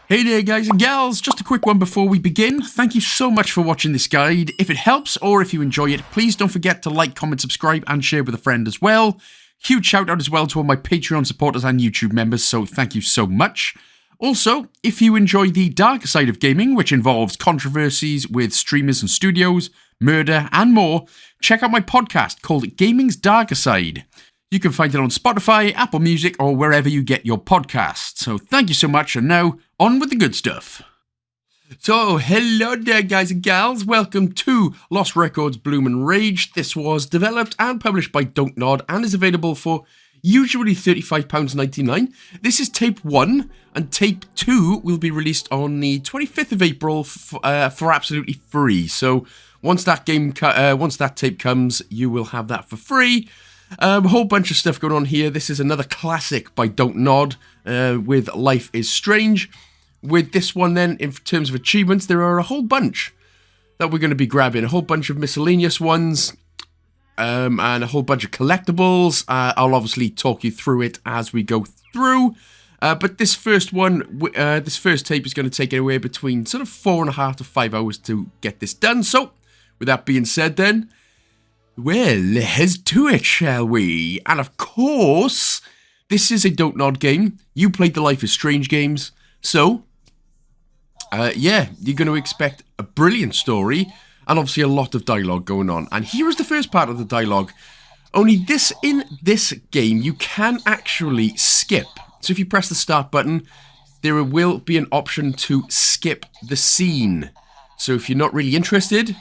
Hey there guys and gals, just a quick one before we begin. Thank you so much for watching this guide. If it helps or if you enjoy it, please don't forget to like, comment, subscribe and share with a friend as well. Huge shout out as well to all my Patreon supporters and YouTube members, so thank you so much. Also, if you enjoy the dark side of gaming, which involves controversies with streamers and studios, murder and more, check out my podcast called Gaming's Darker Side. You can find it on Spotify, Apple Music, or wherever you get your podcasts. So thank you so much, and now, on with the good stuff. So, hello there guys and gals, welcome to Lost Records Bloom and Rage. This was developed and published by Don't Nod, and is available for usually £35.99. This is tape 1, and tape 2 will be released on the 25th of April for absolutely free. So, once that tape comes, you will have that for free. A whole bunch of stuff going on here. This is another classic by Don't Nod with Life is Strange. With this one then, in terms of achievements, there are a whole bunch that we're going to be grabbing. A whole bunch of miscellaneous ones and a whole bunch of collectibles. I'll obviously talk you through it as we go through. But this first one, this first tape is going to take anywhere between sort of 4.5 to 5 hours to get this done. So, with that being said then, well, let's do it, shall we? And of course, this is a Don't Nod game. You played the Life is Strange games. So, yeah, you're going to expect a brilliant story and obviously a lot of dialogue going on. And here is the first part of the dialogue. Only in this game, you can actually skip. So if you press the start button, there will be an option to skip the scene. So if you're not really interested,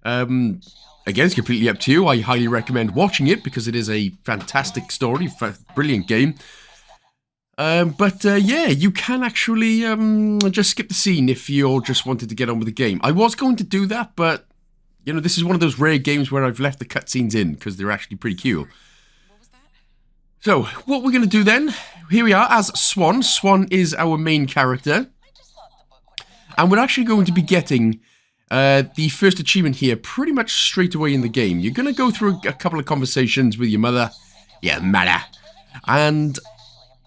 again, it's completely up to you. I highly recommend watching it because it is a fantastic story, brilliant game. But yeah, you can actually just skip the scene if you just wanted to get on with the game. I was going to do that, but you know, this is one of those rare games where I've left the cutscenes in because they're actually pretty cool. So, what we're going to do then, here we are as Swann. Swann is our main character. And we're actually going to be getting the first achievement here pretty much straight away in the game. You're going to go through a couple of conversations with your mother. And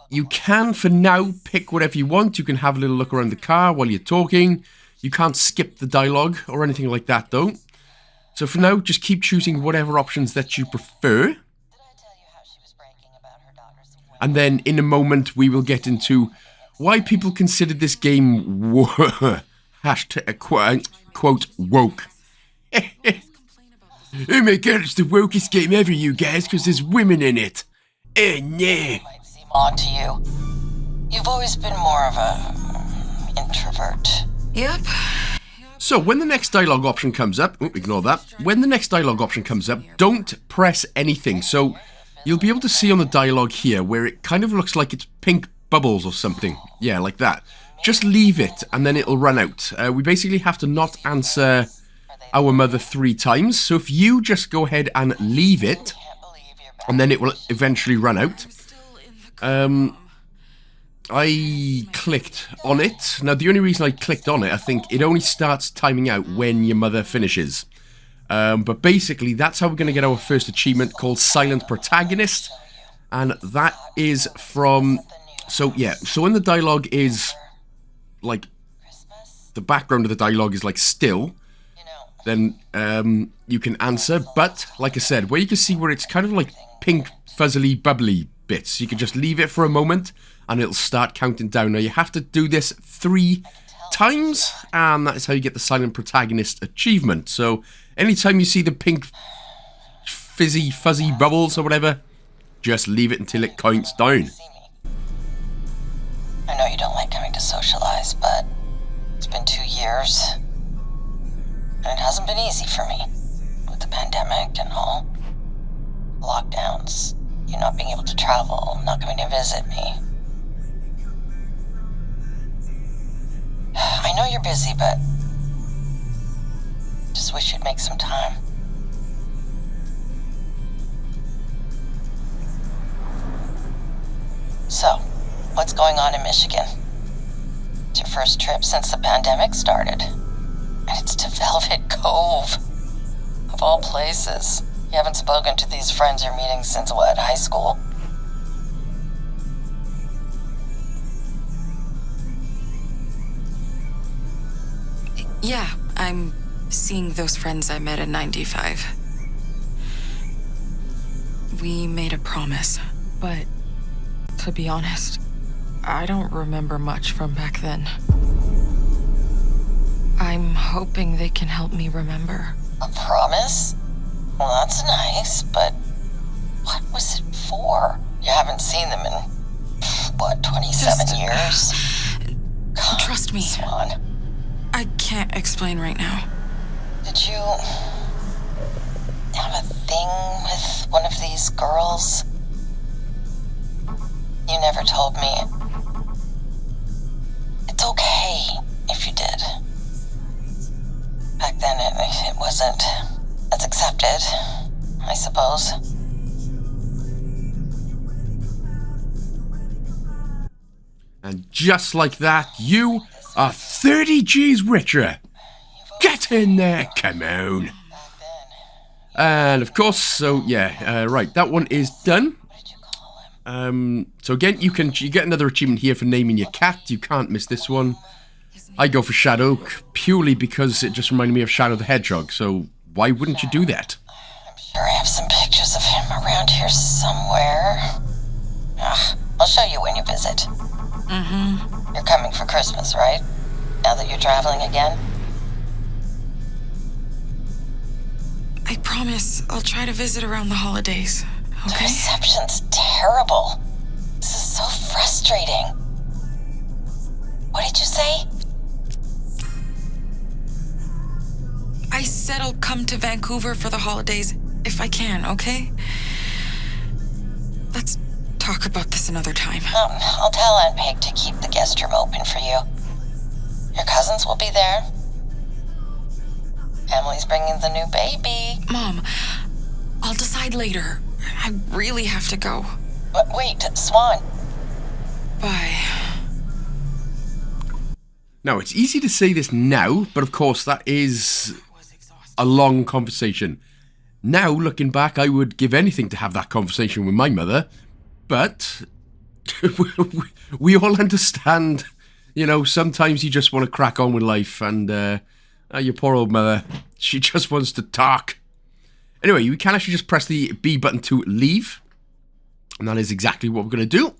you can, for now, pick whatever you want. You can have a little look around the car while you're talking. You can't skip the dialogue or anything like that, though. So for now, just keep choosing whatever options that you prefer. And then, in a moment, we will get into why people consider this game hashtag, quote, woke. Oh my god, it's the wokest game ever, you guys, because there's women in it. Oh no. Might seem odd to you. You've always been more of a introvert. Yep. So when the next dialogue option comes up, ignore that. When the next dialogue option comes up, don't press anything. So you'll be able to see on the dialogue here where it kind of looks like it's pink bubbles or something. Yeah, like that. Just leave it and then it'll run out. We basically have to not answer our mother 3 times. So if you just go ahead and leave it, and then it will eventually run out. I clicked on it. Now the only reason I clicked on it, I think it only starts timing out when your mother finishes. But basically that's how we're going to get our first achievement called Silent Protagonist. And that is from... So yeah, so when the dialogue is... like, the background of the dialogue is like still, then you can answer. But like I said, where you can see where it's kind of like pink fuzzily bubbly bits, you can just leave it for a moment and it'll start counting down. Now you have to do this 3 times, and that is how you get the Silent Protagonist achievement. So anytime you see the pink fuzzy bubbles or whatever, just leave it until it counts down. I know you don't like coming to socialize, but it's been 2 years. And it hasn't been easy for me. With the pandemic and all. Lockdowns. You not being able to travel, not coming to visit me. I know you're busy, but... just wish you'd make some time. So, what's going on in Michigan? It's your first trip since the pandemic started. And it's to Velvet Cove. Of all places. You haven't spoken to these friends you're meeting since what, high school? Yeah, I'm seeing those friends I met in 95. We made a promise, but to be honest, I don't remember much from back then. I'm hoping they can help me remember. A promise? Well, that's nice, but what was it for? You haven't seen them in, what, 27 years? God, trust me. Swann. I can't explain right now. Did you have a thing with one of these girls? You never told me. It's okay if you did. Back then it wasn't as accepted, I suppose. And just like that, you are 30 G's richer. Get in there, come on. And of course, so yeah, right, that one is done. So again, you get another achievement here for naming your cat. You can't miss this one. I go for Shadow purely because it just reminded me of Shadow the Hedgehog. So why wouldn't you do that? I'm sure I have some pictures of him around here somewhere. I'll show you when you visit. Mm-hmm. You're coming for Christmas, right? Now that you're traveling again? I promise I'll try to visit around the holidays, okay? The reception's terrible. This is so frustrating. What did you say? I said I'll come to Vancouver for the holidays if I can, okay? Let's talk about this another time. I'll tell Aunt Peg to keep the guest room open for you. Your cousins will be there. Emily's bringing the new baby. Mom, I'll decide later. I really have to go. But wait, Swann. Bye. Now, it's easy to say this now, but of course that is a long conversation. Now, looking back, I would give anything to have that conversation with my mother, but we all understand, you know, sometimes you just want to crack on with life, and your poor old mother, she just wants to talk. Anyway, you can actually just press the B button to leave, and that is exactly what we're going to do. So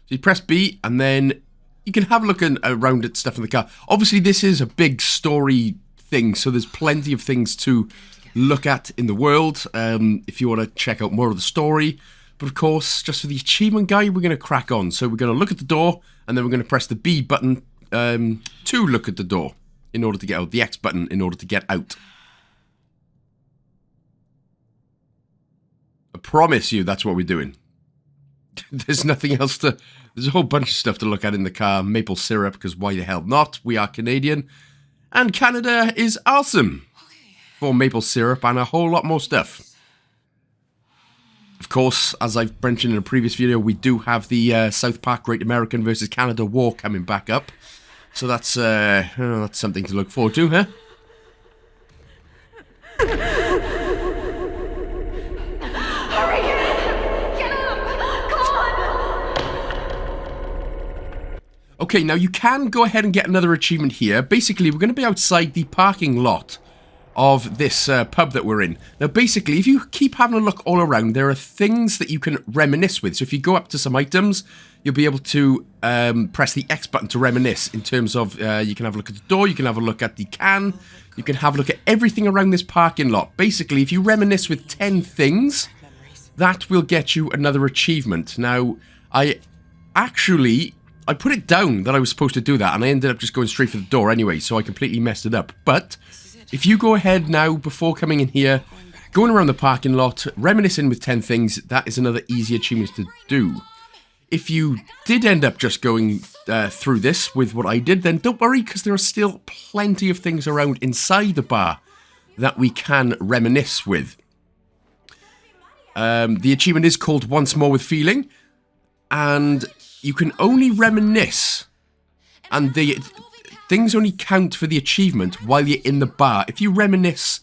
you press B, and then you can have a look around at stuff in the car. Obviously, this is a big story thing, so there's plenty of things to look at in the world if you want to check out more of the story. But of course, just for the achievement guide, we're going to crack on. So we're going to look at the door, and then we're going to press the B button to look at the door in order to get out, the X button in order to get out. I promise you that's what we're doing. There's nothing else to... There's a whole bunch of stuff to look at in the car. Maple syrup, because why the hell not? We are Canadian. And Canada is awesome for maple syrup and a whole lot more stuff. Of course, as I've mentioned in a previous video, we do have the South Park Great American versus Canada War coming back up. So that's something to look forward to, huh? Hurry, get up! Come on! Okay, now you can go ahead and get another achievement here. Basically, we're going to be outside the parking lot of this pub that we're in. Now, basically, if you keep having a look all around, there are things that you can reminisce with. So if you go up to some items, you'll be able to press the X button to reminisce in terms of you can have a look at the door, you can have a look at the can, you can have a look at everything around this parking lot. Basically, if you reminisce with 10 things, that will get you another achievement. Now, I put it down that I was supposed to do that, and I ended up just going straight for the door anyway, so I completely messed it up. But if you go ahead now, before coming in here, going around the parking lot, reminiscing with 10 things, that is another easy achievement to do. If you did end up just going through this with what I did, then don't worry, because there are still plenty of things around inside the bar that we can reminisce with. The achievement is called Once More with Feeling, and you can only reminisce, and the things only count for the achievement while you're in the bar. If you reminisce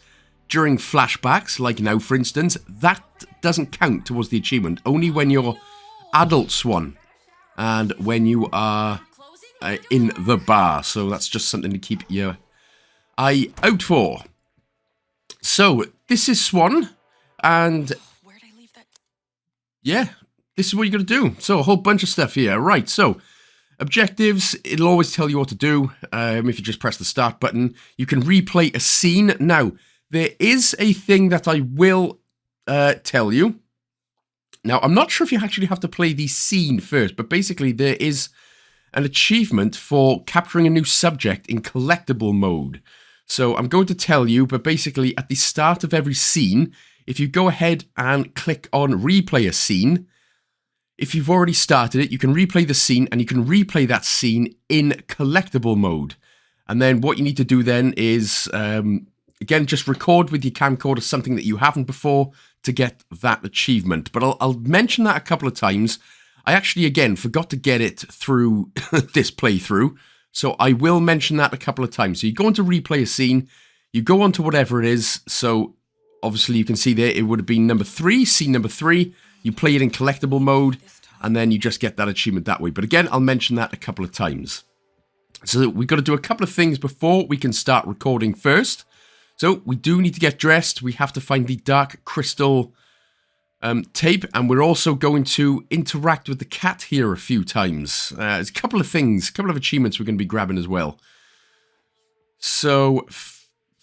during flashbacks, like now for instance, that doesn't count towards the achievement. Only when you're adult Swann and when you are in the bar. So that's just something to keep your I out for. So, this is Swann, and Where'd I leave that? yeah, this is what you're going to do. So, a whole bunch of stuff here. Right, so, objectives, it'll always tell you what to do if you just press the start button. You can replay a scene. Now, there is a thing that I will tell you. Now, I'm not sure if you actually have to play the scene first, but basically there is an achievement for capturing a new subject in collectible mode. So I'm going to tell you, but basically at the start of every scene, if you go ahead and click on replay a scene, if you've already started it, you can replay the scene and you can replay that scene in collectible mode. And then what you need to do then is, again, just record with your camcorder something that you haven't before to get that achievement. But I'll mention that a couple of times. I actually, again, forgot to get it through this playthrough. So I will mention that a couple of times. So you go into replay a scene, you go on to whatever it is. So obviously you can see there, it would have been number 3, scene number 3. You play it in collectible mode, and then you just get that achievement that way. But again, I'll mention that a couple of times. So we've got to do a couple of things before we can start recording first. So we do need to get dressed. We have to find the dark crystal tape, and we're also going to interact with the cat here a few times. There's a couple of things, a couple of achievements we're going to be grabbing as well. So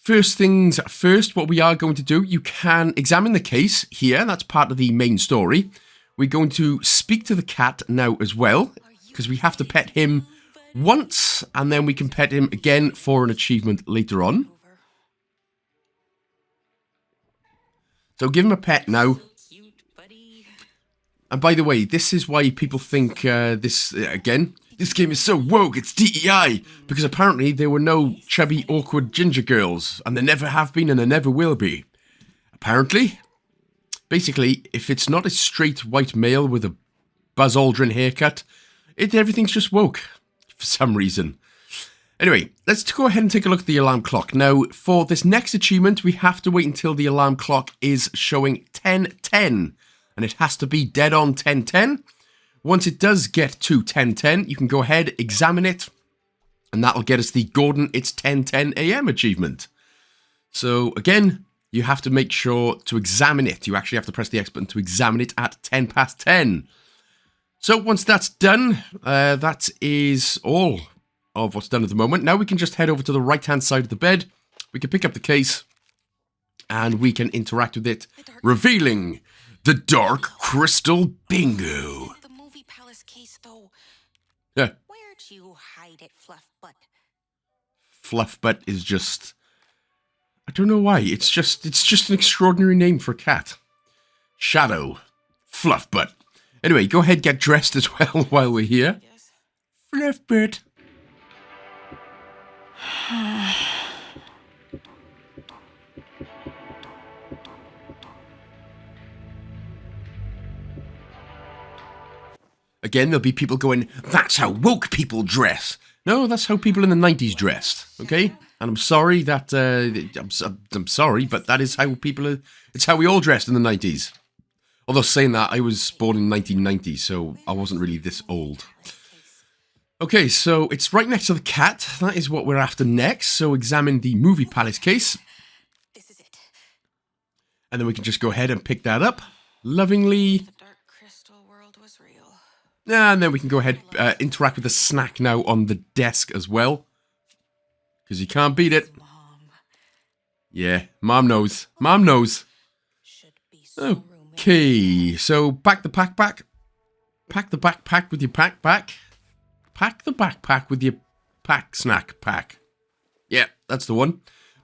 first things first, what we are going to do, you can examine the case here. That's part of the main story. We're going to speak to the cat now as well, because we have to pet him once, and then we can pet him again for an achievement later on. So give him a pet now. And by the way, this is why people think this game is so woke, it's DEI, because apparently there were no chubby, awkward ginger girls, and there never have been and there never will be. Apparently, basically, if it's not a straight white male with a Buzz Aldrin haircut, everything's just woke, for some reason. Anyway, let's go ahead and take a look at the alarm clock. Now, for this next achievement, we have to wait until the alarm clock is showing 10:10. And it has to be dead on 10:10. Once it does get to 10:10, you can go ahead, examine it, and that'll get us the Gordon It's 10:10 AM achievement. So again, you have to make sure to examine it. You actually have to press the X button to examine it at 10:10. So once that's done, that is all of what's done at the moment. Now we can just head over to the right-hand side of the bed. We can pick up the case, and we can interact with it, revealing the Dark Crystal Bingo. The movie palace case, though. Yeah. Where'd you hide it, Fluffbutt? Fluffbutt is just, I don't know why. It's just an extraordinary name for a cat. Shadow. Fluffbutt. Anyway, go ahead, get dressed as well while we're here. Fluffbutt. Again, there'll be people going, that's how woke people dress. No, that's how people in the 90s dressed, okay? And I'm sorry that, I'm sorry, but that is how it's how we all dressed in the 90s. Although saying that, I was born in 1990, so I wasn't really this old. Okay, so it's right next to the cat. That is what we're after next. So examine the movie palace case. This is it. And then we can just go ahead and pick that up. Lovingly. The dark crystal world was real. And then we can go ahead, interact with the snack now on the desk as well. Because you can't beat it. Mom. Yeah, Mom knows. Mom knows. Should be so Okay, so pack the backpack. Pack the backpack with your pack. Pack the backpack with your snack pack. Yeah, that's the one.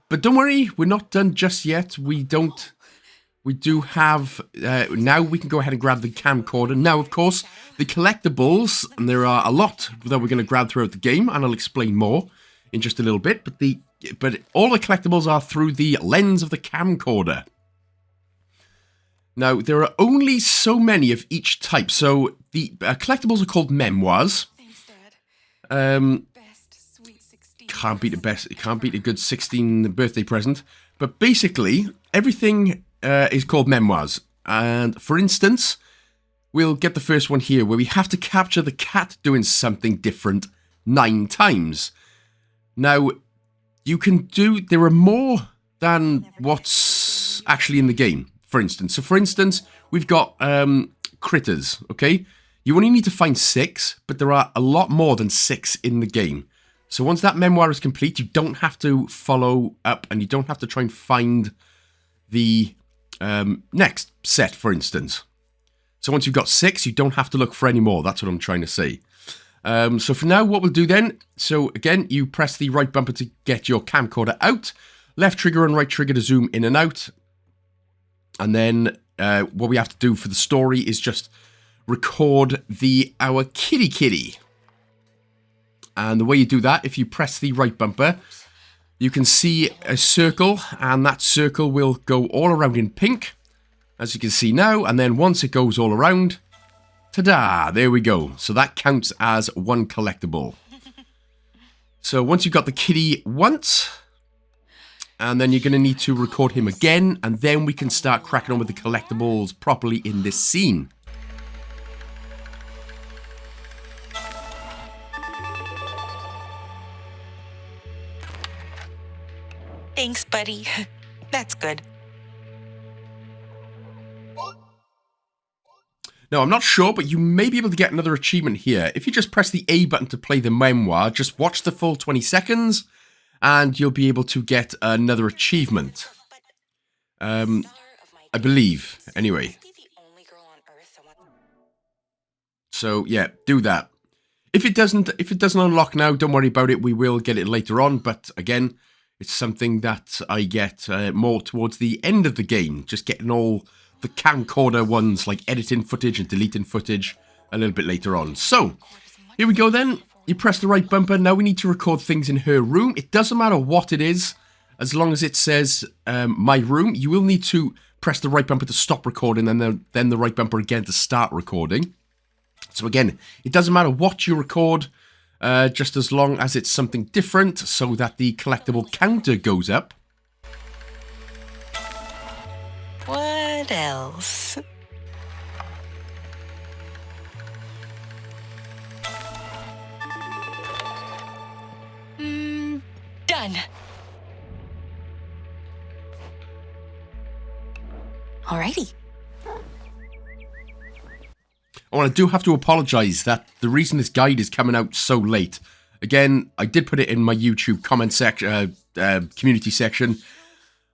But don't worry, we're not done just yet. We do have, now we can go ahead and grab the camcorder. Now, of course, the collectibles, and there are a lot that we're going to grab throughout the game, and I'll explain more in just a little bit, but all the collectibles are through the lens of the camcorder. Now, there are only so many of each type, so the collectibles are called memoirs. Thanks, Dad. Best sweet 16. Can't beat a good 16 birthday present, but basically, everything is called memoirs. And for instance, we'll get the first one here where we have to capture the cat doing something different 9 times. Now, you can do... There are more than what's actually in the game, for instance. So, for instance, we've got critters, okay? You only need to find 6, but there are a lot more than 6 in the game. So once that memoir is complete, you don't have to follow up and you don't have to try and find the next set, for instance. So once you've got 6, you don't have to look for any more. That's what I'm trying to say. So for now, what we'll do then, so again, you press the right bumper to get your camcorder out, left trigger and right trigger to zoom in and out. And then what we have to do for the story is just record our kitty. And the way you do that, if you press the right bumper, you can see a circle, and that circle will go all around in pink, as you can see now. And then once it goes all around, ta-da, there we go. So that counts as one collectible. So once you've got the kitty once, and then you're going to need to record him again, and then we can start cracking on with the collectibles properly in this scene. Thanks, buddy. That's good. Now, I'm not sure, but you may be able to get another achievement here. If you just press the A button to play the memoir, just watch the full 20 seconds, and you'll be able to get another achievement. I believe, anyway. So, yeah, do that. If it doesn't unlock now, don't worry about it. We will get it later on, but again, it's something that I get more towards the end of the game. Just getting all the camcorder ones, like editing footage and deleting footage a little bit later on. So, here we go then. You press the right bumper. Now we need to record things in her room. It doesn't matter what it is, as long as it says my room. You will need to press the right bumper to stop recording, and then the right bumper again to start recording. So again, it doesn't matter what you record, just as long as it's something different so that the collectible counter goes up. What else? Done. Alrighty. Oh, and I do have to apologise that the reason this guide is coming out so late. Again, I did put it in my YouTube comment section, community section.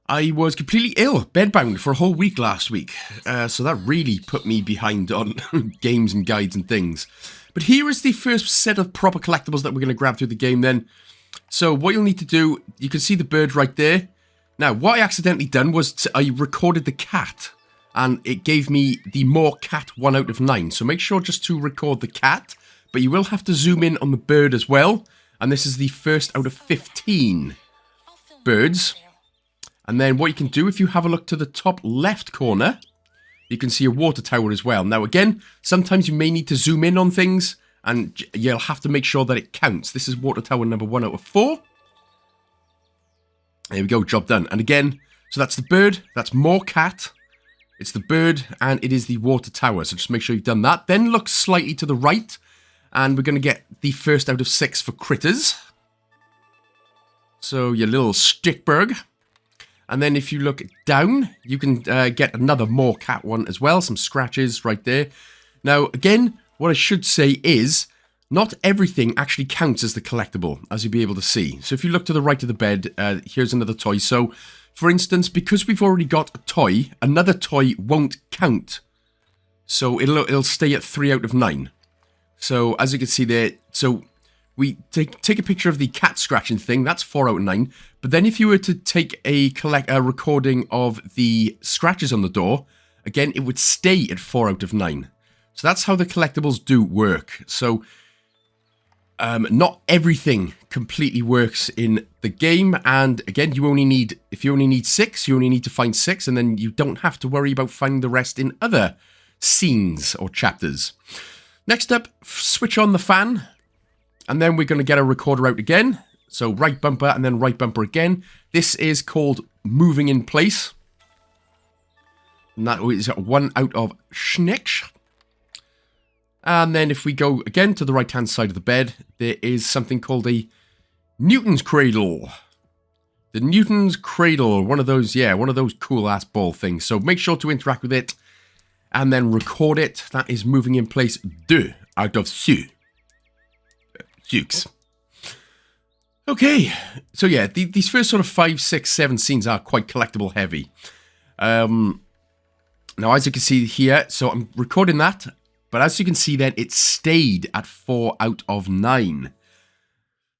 I was completely ill, bedbound for a whole week last week. So that really put me behind on games and guides and things. But here is the first set of proper collectibles that we're going to grab through the game then. So what you'll need to do, you can see the bird right there. Now, what I accidentally done was I recorded the cat. And it gave me the more cat 1 out of 9. So make sure just to record the cat. But you will have to zoom in on the bird as well. And this is the first out of 15 birds. And then what you can do, if you have a look to the top left corner, you can see a water tower as well. Now again, sometimes you may need to zoom in on things. And you'll have to make sure that it counts. This is water tower number 1 out of 4. There we go, job done. And again, so that's the bird, that's more cat. It's the bird, and it is the water tower. So just make sure you've done that. Then look slightly to the right, and we're going to get the first out of 6 for critters. So your little stickberg. And then if you look down, you can get another more cat one as well. Some scratches right there. Now, again, what I should say is, not everything actually counts as the collectible, as you'll be able to see. So if you look to the right of the bed, here's another toy. So, for instance, because we've already got a toy, another toy won't count. So it'll stay at 3 out of 9. So as you can see there, so we take a picture of the cat scratching thing. That's 4 out of 9. But then if you were to take a recording of the scratches on the door, again, it would stay at 4 out of 9. So that's how the collectibles do work. So not everything completely works in the game, and again, if you only need 6, you only need to find 6, and then you don't have to worry about finding the rest in other scenes or chapters. Next up, switch on the fan, and then we're going to get a recorder out again. So right bumper and then right bumper again. This is called moving in place, and that is 1 out of Schnick. And then if we go again to the right-hand side of the bed, there is something called a Newton's Cradle. The Newton's Cradle, one of those, yeah, one of those cool-ass ball things. So make sure to interact with it and then record it. That is moving in place 2 out of 6. Okay, so yeah, these first sort of 5, 6, 7 scenes are quite collectible heavy. Now, as you can see here, so I'm recording that, but as you can see then, it stayed at 4 out of 9.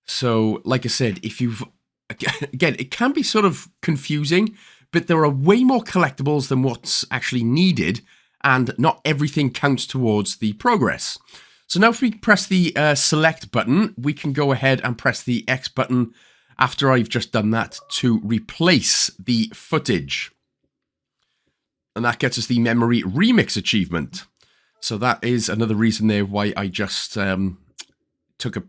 So, like I said, if you've... Again, it can be sort of confusing, but there are way more collectibles than what's actually needed, and not everything counts towards the progress. So now if we press the select button, we can go ahead and press the X button after I've just done that to replace the footage. And that gets us the memory remix achievement. So that is another reason there why I just took a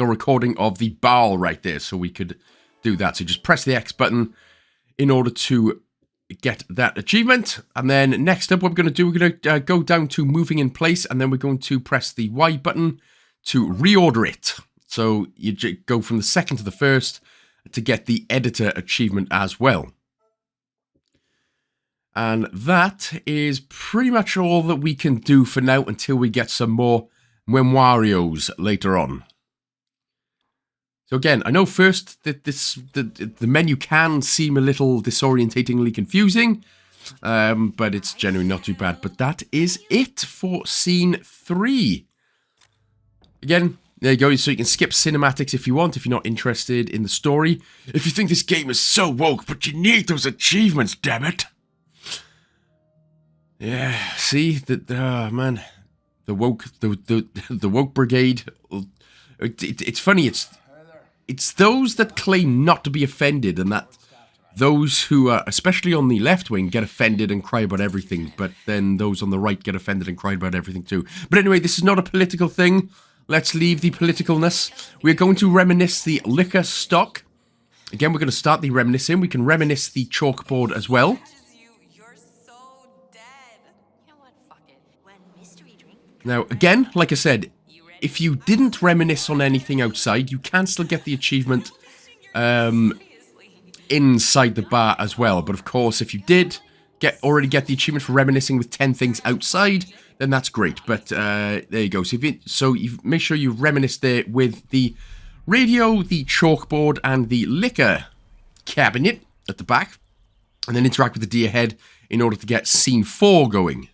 recording of the barrel right there so we could do that. So just press the X button in order to get that achievement. And then next up, what we're going to do, we're going to go down to moving in place, and then we're going to press the Y button to reorder it. So you go from the second to the first to get the editor achievement as well. And that is pretty much all that we can do for now until we get some more Memoirios later on. So again, I know first that the menu can seem a little disorientatingly confusing, but it's generally not too bad. But that is it for scene 3. Again, there you go. So you can skip cinematics if you want, if you're not interested in the story. If you think this game is so woke, but you need those achievements, damn it. Yeah, see, man, the woke brigade. It's funny. It's those that claim not to be offended, and that those who are, especially on the left wing, get offended and cry about everything, but then those on the right get offended and cry about everything too. But anyway, this is not a political thing. Let's leave the politicalness. We're going to reminisce the liquor stock. Again, we're going to start the reminiscing. We can reminisce the chalkboard as well. Now, again, like I said, if you didn't reminisce on anything outside, you can still get the achievement inside the bar as well. But of course, if you did already get the achievement for reminiscing with 10 things outside, then that's great. But there you go. So you make sure you reminisce there with the radio, the chalkboard, and the liquor cabinet at the back. And then interact with the deer head in order to get scene 4 going.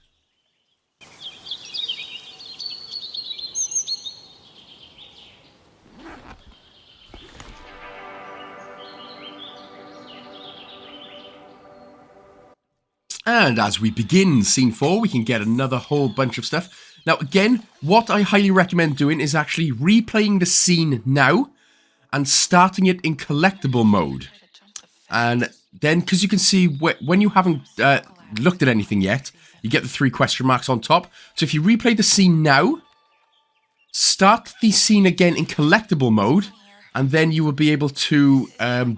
And as we begin scene 4, we can get another whole bunch of stuff. Now, again, what I highly recommend doing is actually replaying the scene now and starting it in collectible mode. And then, because you can see when you haven't looked at anything yet, you get the 3 question marks on top. So if you replay the scene now, start the scene again in collectible mode, and then you will be able to,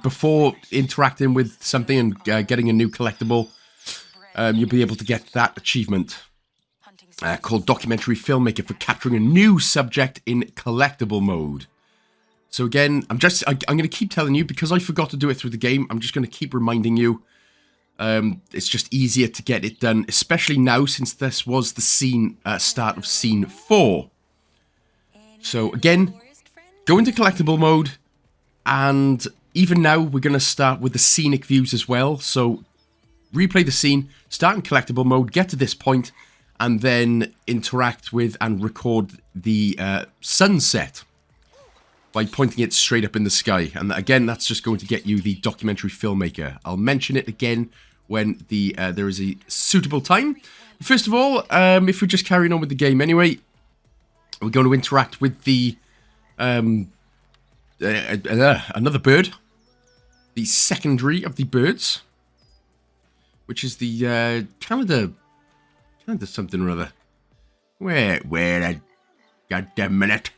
before interacting with something and getting a new collectible, you'll be able to get that achievement called Documentary Filmmaker for capturing a new subject in collectible mode. So again, I'm going to keep telling you, because I forgot to do it through the game, I'm just going to keep reminding you. It's just easier to get it done, especially now since this was the scene start of scene 4. So again, go into collectible mode, and even now we're going to start with the Scenic Views as well. So replay the scene, start in collectible mode, get to this point, and then interact with and record the sunset by pointing it straight up in the sky. And again, that's just going to get you the Documentary Filmmaker. I'll mention it again when there is a suitable time. First of all, if we're just carrying on with the game anyway, we're going to interact with the another bird, the secondary of the birds, which is the Canada something or other. Where a goddamn minute.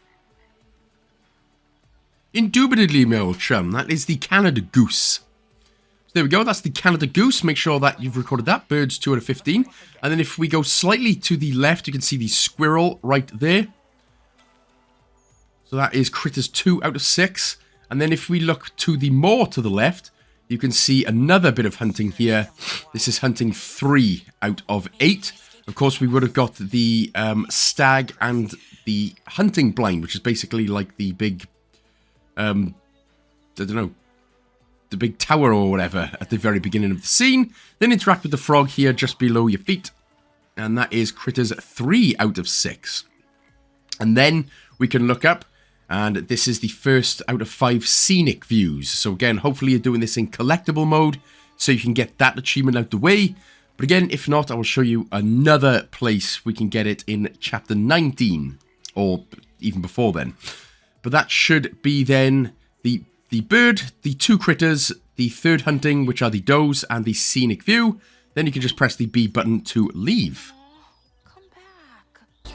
Indubitably, my old chum, that is the Canada Goose. So there we go, that's the Canada Goose. Make sure that you've recorded that. Birds 2 out of 15. And then if we go slightly to the left, you can see the Squirrel right there. So that is Critters 2 out of 6. And then if we look to the more to the left, you can see another bit of hunting here. This is hunting 3 out of 8. Of course, we would have got the stag and the hunting blind, which is basically like the big, I don't know, the big tower or whatever at the very beginning of the scene. Then interact with the frog here just below your feet. And that is critters 3 out of 6. And then we can look up, and this is the first out of 5 scenic views. So again, hopefully you're doing this in collectible mode, so you can get that achievement out the way. But again, if not, I will show you another place we can get it in chapter 19, or even before then. But that should be then the bird, the 2 critters, the 3rd hunting, which are the does, and the scenic view. Then you can just press the B button to leave. Come back.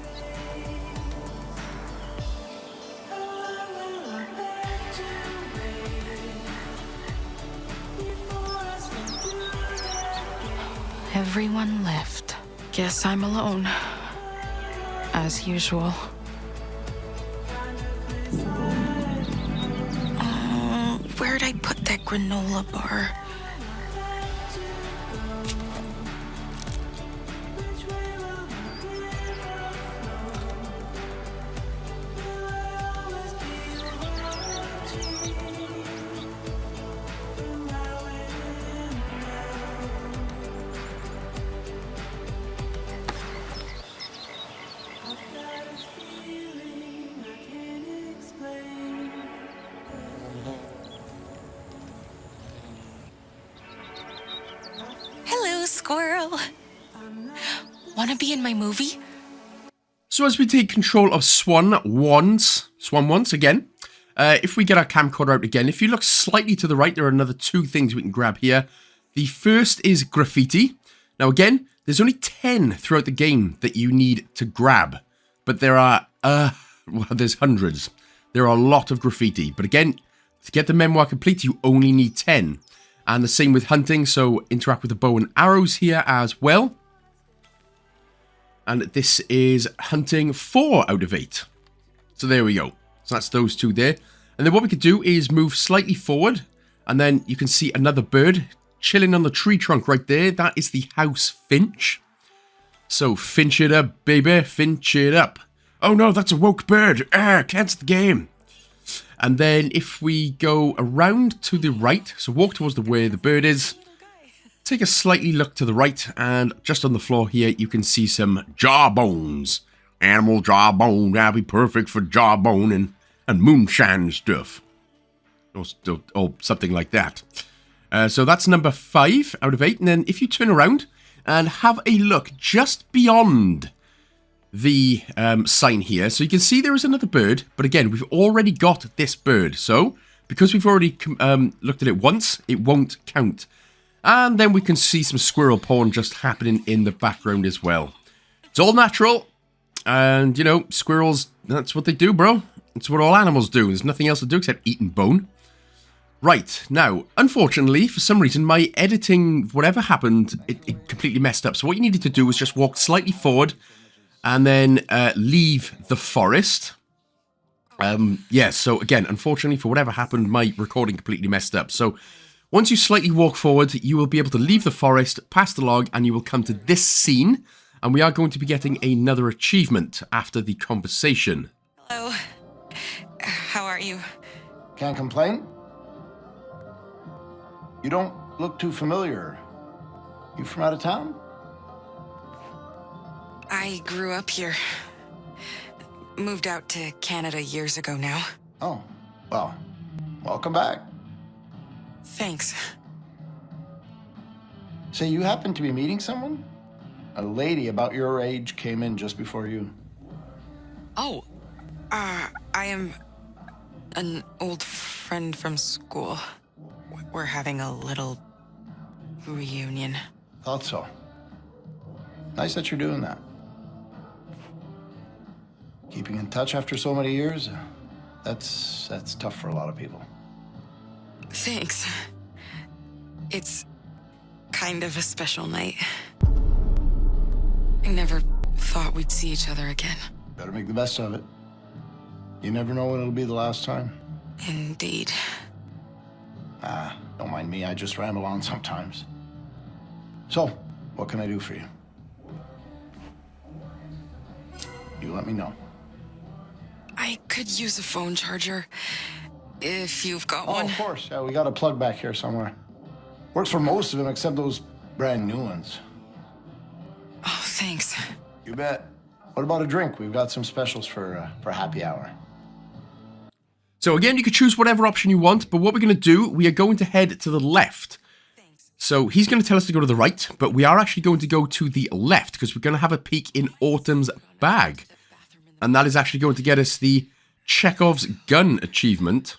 Everyone left. Guess I'm alone. As usual. Where'd I put that granola bar? Squirrel. Wanna be in my movie? So as we take control of Swann once again, if we get our camcorder out again, if you look slightly to the right, there are another 2 things we can grab here. The first is Graffiti. Now again, there's only 10 throughout the game that you need to grab, but there are, well, there's hundreds. There are a lot of graffiti, but again, to get the memoir complete, you only need 10. And the same with hunting, so interact with the bow and arrows here as well. And this is hunting 4 out of 8. So there we go. So that's those 2 there. And then what we could do is move slightly forward. And then you can see another bird chilling on the tree trunk right there. That is the house Finch. So finch it up, baby. Finch it up. Oh no, that's a woke bird. Cancel the game. And then if we go around to the right, so walk towards the way the bird is, take a slightly look to the right, and just on the floor here, you can see some jawbones. Animal jawbone, that'd be perfect for jawbone and moonshine stuff. Or something like that. So that's number 5 out of 8. And then if you turn around and have a look just beyond the sign here, so you can see there is another bird, but again, we've already got this bird, so because we've already looked at it once, it won't count. And then we can see some squirrel porn just happening in the background as well. It's all natural, and you know, squirrels, that's what they do, bro. It's what all animals do. There's nothing else to do except eat and bone. Right, now, unfortunately, for some reason, my editing, whatever happened, it completely messed up. So what you needed to do was just walk slightly forward, and then leave the forest. Yeah, so again, unfortunately, for whatever happened, my recording completely messed up. So once you slightly walk forward, you will be able to leave the forest, pass the log, and you will come to this scene. And we are going to be getting another achievement after the conversation. Hello. How are you? Can't complain? You don't look too familiar. You from out of town? I grew up here. Moved out to Canada years ago now. Oh, well, welcome back. Thanks. Say, you happen to be meeting someone? A lady about your age came in just before you. Oh, I am an old friend from school. We're having a little reunion. Thought so. Nice that you're doing that. Keeping in touch after so many years, that's tough for a lot of people. Thanks. It's kind of a special night. I never thought we'd see each other again. Better make the best of it. You never know when it'll be the last time. Indeed. Don't Don't mind me, I just ramble on sometimes. So, what can I do for you? You let me know. I could use a phone charger, if you've got Oh, one. of course. Yeah, we got a plug back here somewhere. Works for most of them, except those brand new ones. Oh, thanks. You bet. What about a drink? We've got some specials for happy hour. So again, you could choose whatever option you want, but what we're going to do, we are going to head to the left. So he's going to tell us to go to the right, but we are actually going to go to the left because we're going to have a peek in Autumn's bag. And that is actually going to get us the Chekhovs Gun achievement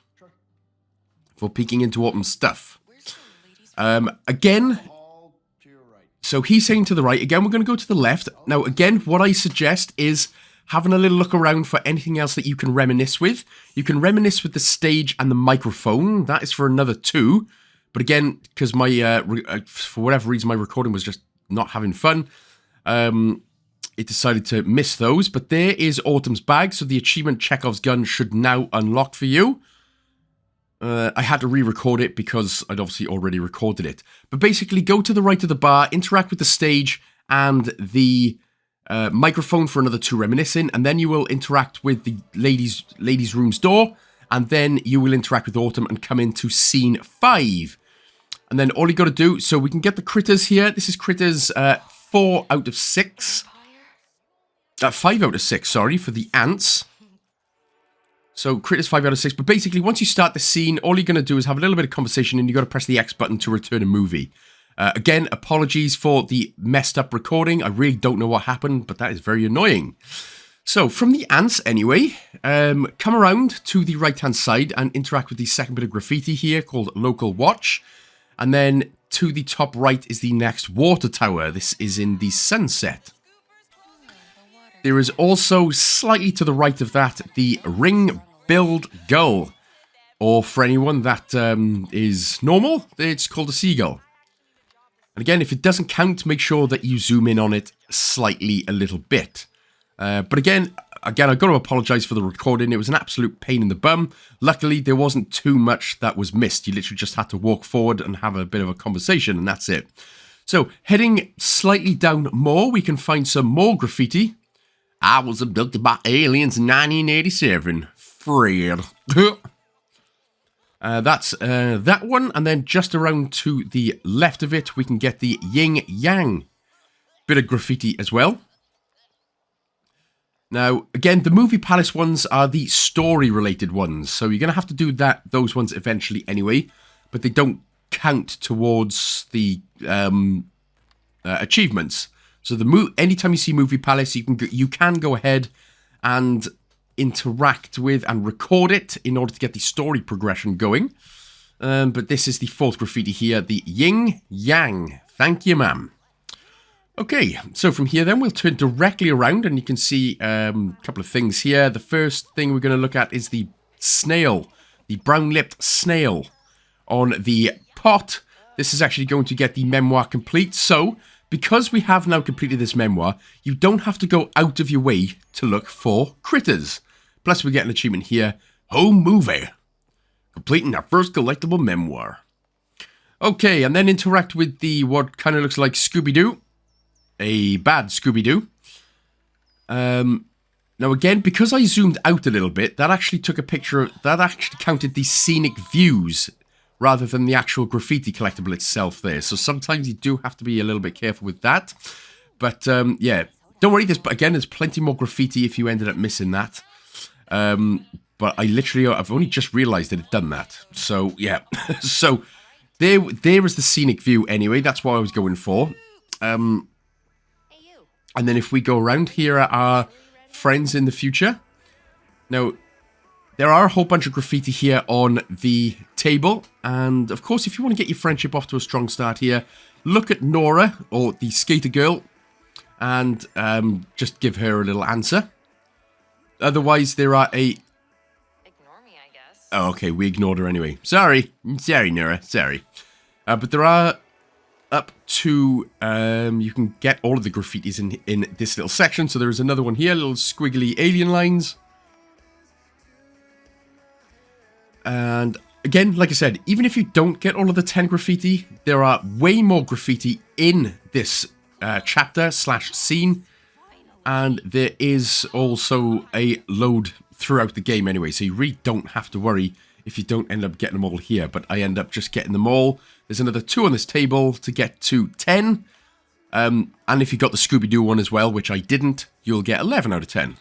for peeking into Autumn's stuff. Again, so he's saying to the right. Again, we're going to go to the left. Now, again, what I suggest is having a little look around for anything else that you can reminisce with. You can reminisce with the stage and the microphone. That is for another 2. But again, because my for whatever reason, my recording was just not having fun, it decided to miss those. But there is Autumn's bag. So the achievement Chekhov's Gun should now unlock for you. I had to re-record it because I'd obviously already recorded it. But basically, go to the right of the bar, interact with the stage and the microphone for another 2 reminiscing, and then you will interact with the ladies' room's door, and then you will interact with Autumn and come into scene 5. And then all you got to do, so we can get the critters here. This is critters 4 out of 6. 5 out of 6, sorry, for the ants. So critters 5 out of 6. But basically, once you start the scene, all you're going to do is have a little bit of conversation, and you got to press the X button to return a movie. Again, apologies for the messed up recording. I really don't know what happened, but that is very annoying. So, from the ants anyway, come around to the right-hand side and interact with the second bit of graffiti here called Local Watch. And then to the top right is the next water tower. This is in the sunset. There is also slightly to the right of that the ring-billed gull. Or for anyone that is normal, it's called a seagull. And again, if it doesn't count, make sure that you zoom in on it slightly a little bit. But again, I've got to apologize for the recording. It was an absolute pain in the bum. Luckily, there wasn't too much that was missed. You literally just had to walk forward and have a bit of a conversation, and that's it. So, heading slightly down more, we can find some more graffiti. I was abducted by aliens in 1987. Fred. That's that one, and then just around to the left of it, we can get the Yin Yang bit of graffiti as well. Now, again, the Movie Palace ones are the story-related ones, so you're going to have to do those ones eventually anyway, but they don't count towards the achievements. So anytime you see Movie Palace, you can go ahead and interact with and record it in order to get the story progression going. But this is the 4th graffiti here, the Yin Yang. Thank you, ma'am. Okay, so from here then we'll turn directly around and you can see a couple of things here. The first thing we're going to look at is the snail, the brown-lipped snail on the pot. This is actually going to get the memoir complete. So, because we have now completed this memoir, you don't have to go out of your way to look for critters. Plus we get an achievement here, home movie, completing our first collectible memoir. Okay, and then interact with the what kind of looks like Scooby-Doo. A bad Scooby-Doo. Now again, because I zoomed out a little bit, that actually took a picture, that actually counted the Scenic Views rather than the actual graffiti collectible itself there. So sometimes you do have to be a little bit careful with that. But yeah, don't worry, there's plenty more graffiti if you ended up missing that. But I've only just realized that it'd done that. So yeah, so there is the Scenic View anyway, that's what I was going for. And then if we go around, here are our friends in the future. Now, there are a whole bunch of graffiti here on the table. And, of course, if you want to get your friendship off to a strong start here, look at Nora, or the skater girl, and just give her a little answer. Otherwise, there are a... Ignore me, I guess. Oh, okay, we ignored her anyway. Sorry, Nora, sorry. But there are... up to, you can get all of the graffitis in this little section. So there is another one here, little squiggly alien lines. And again, like I said, even if you don't get all of the 10 graffiti, there are way more graffiti in this chapter / scene. And there is also a load throughout the game anyway, so you really don't have to worry if you don't end up getting them all here. But I end up just getting them all. There's another 2 on this table to get to 10. And if you got the Scooby-Doo one as well, which I didn't, you'll get 11 out of 10.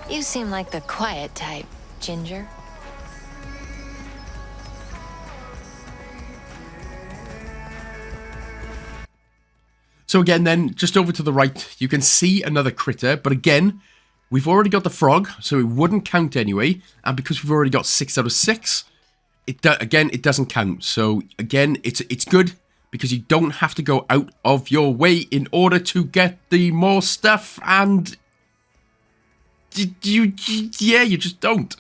You seem like the quiet type, Ginger. So again then, just over to the right, you can see another critter, but again, we've already got the frog, so it wouldn't count anyway, and because we've already got 6 out of 6, it doesn't count. So again, it's good, because you don't have to go out of your way in order to get the more stuff, and you just don't.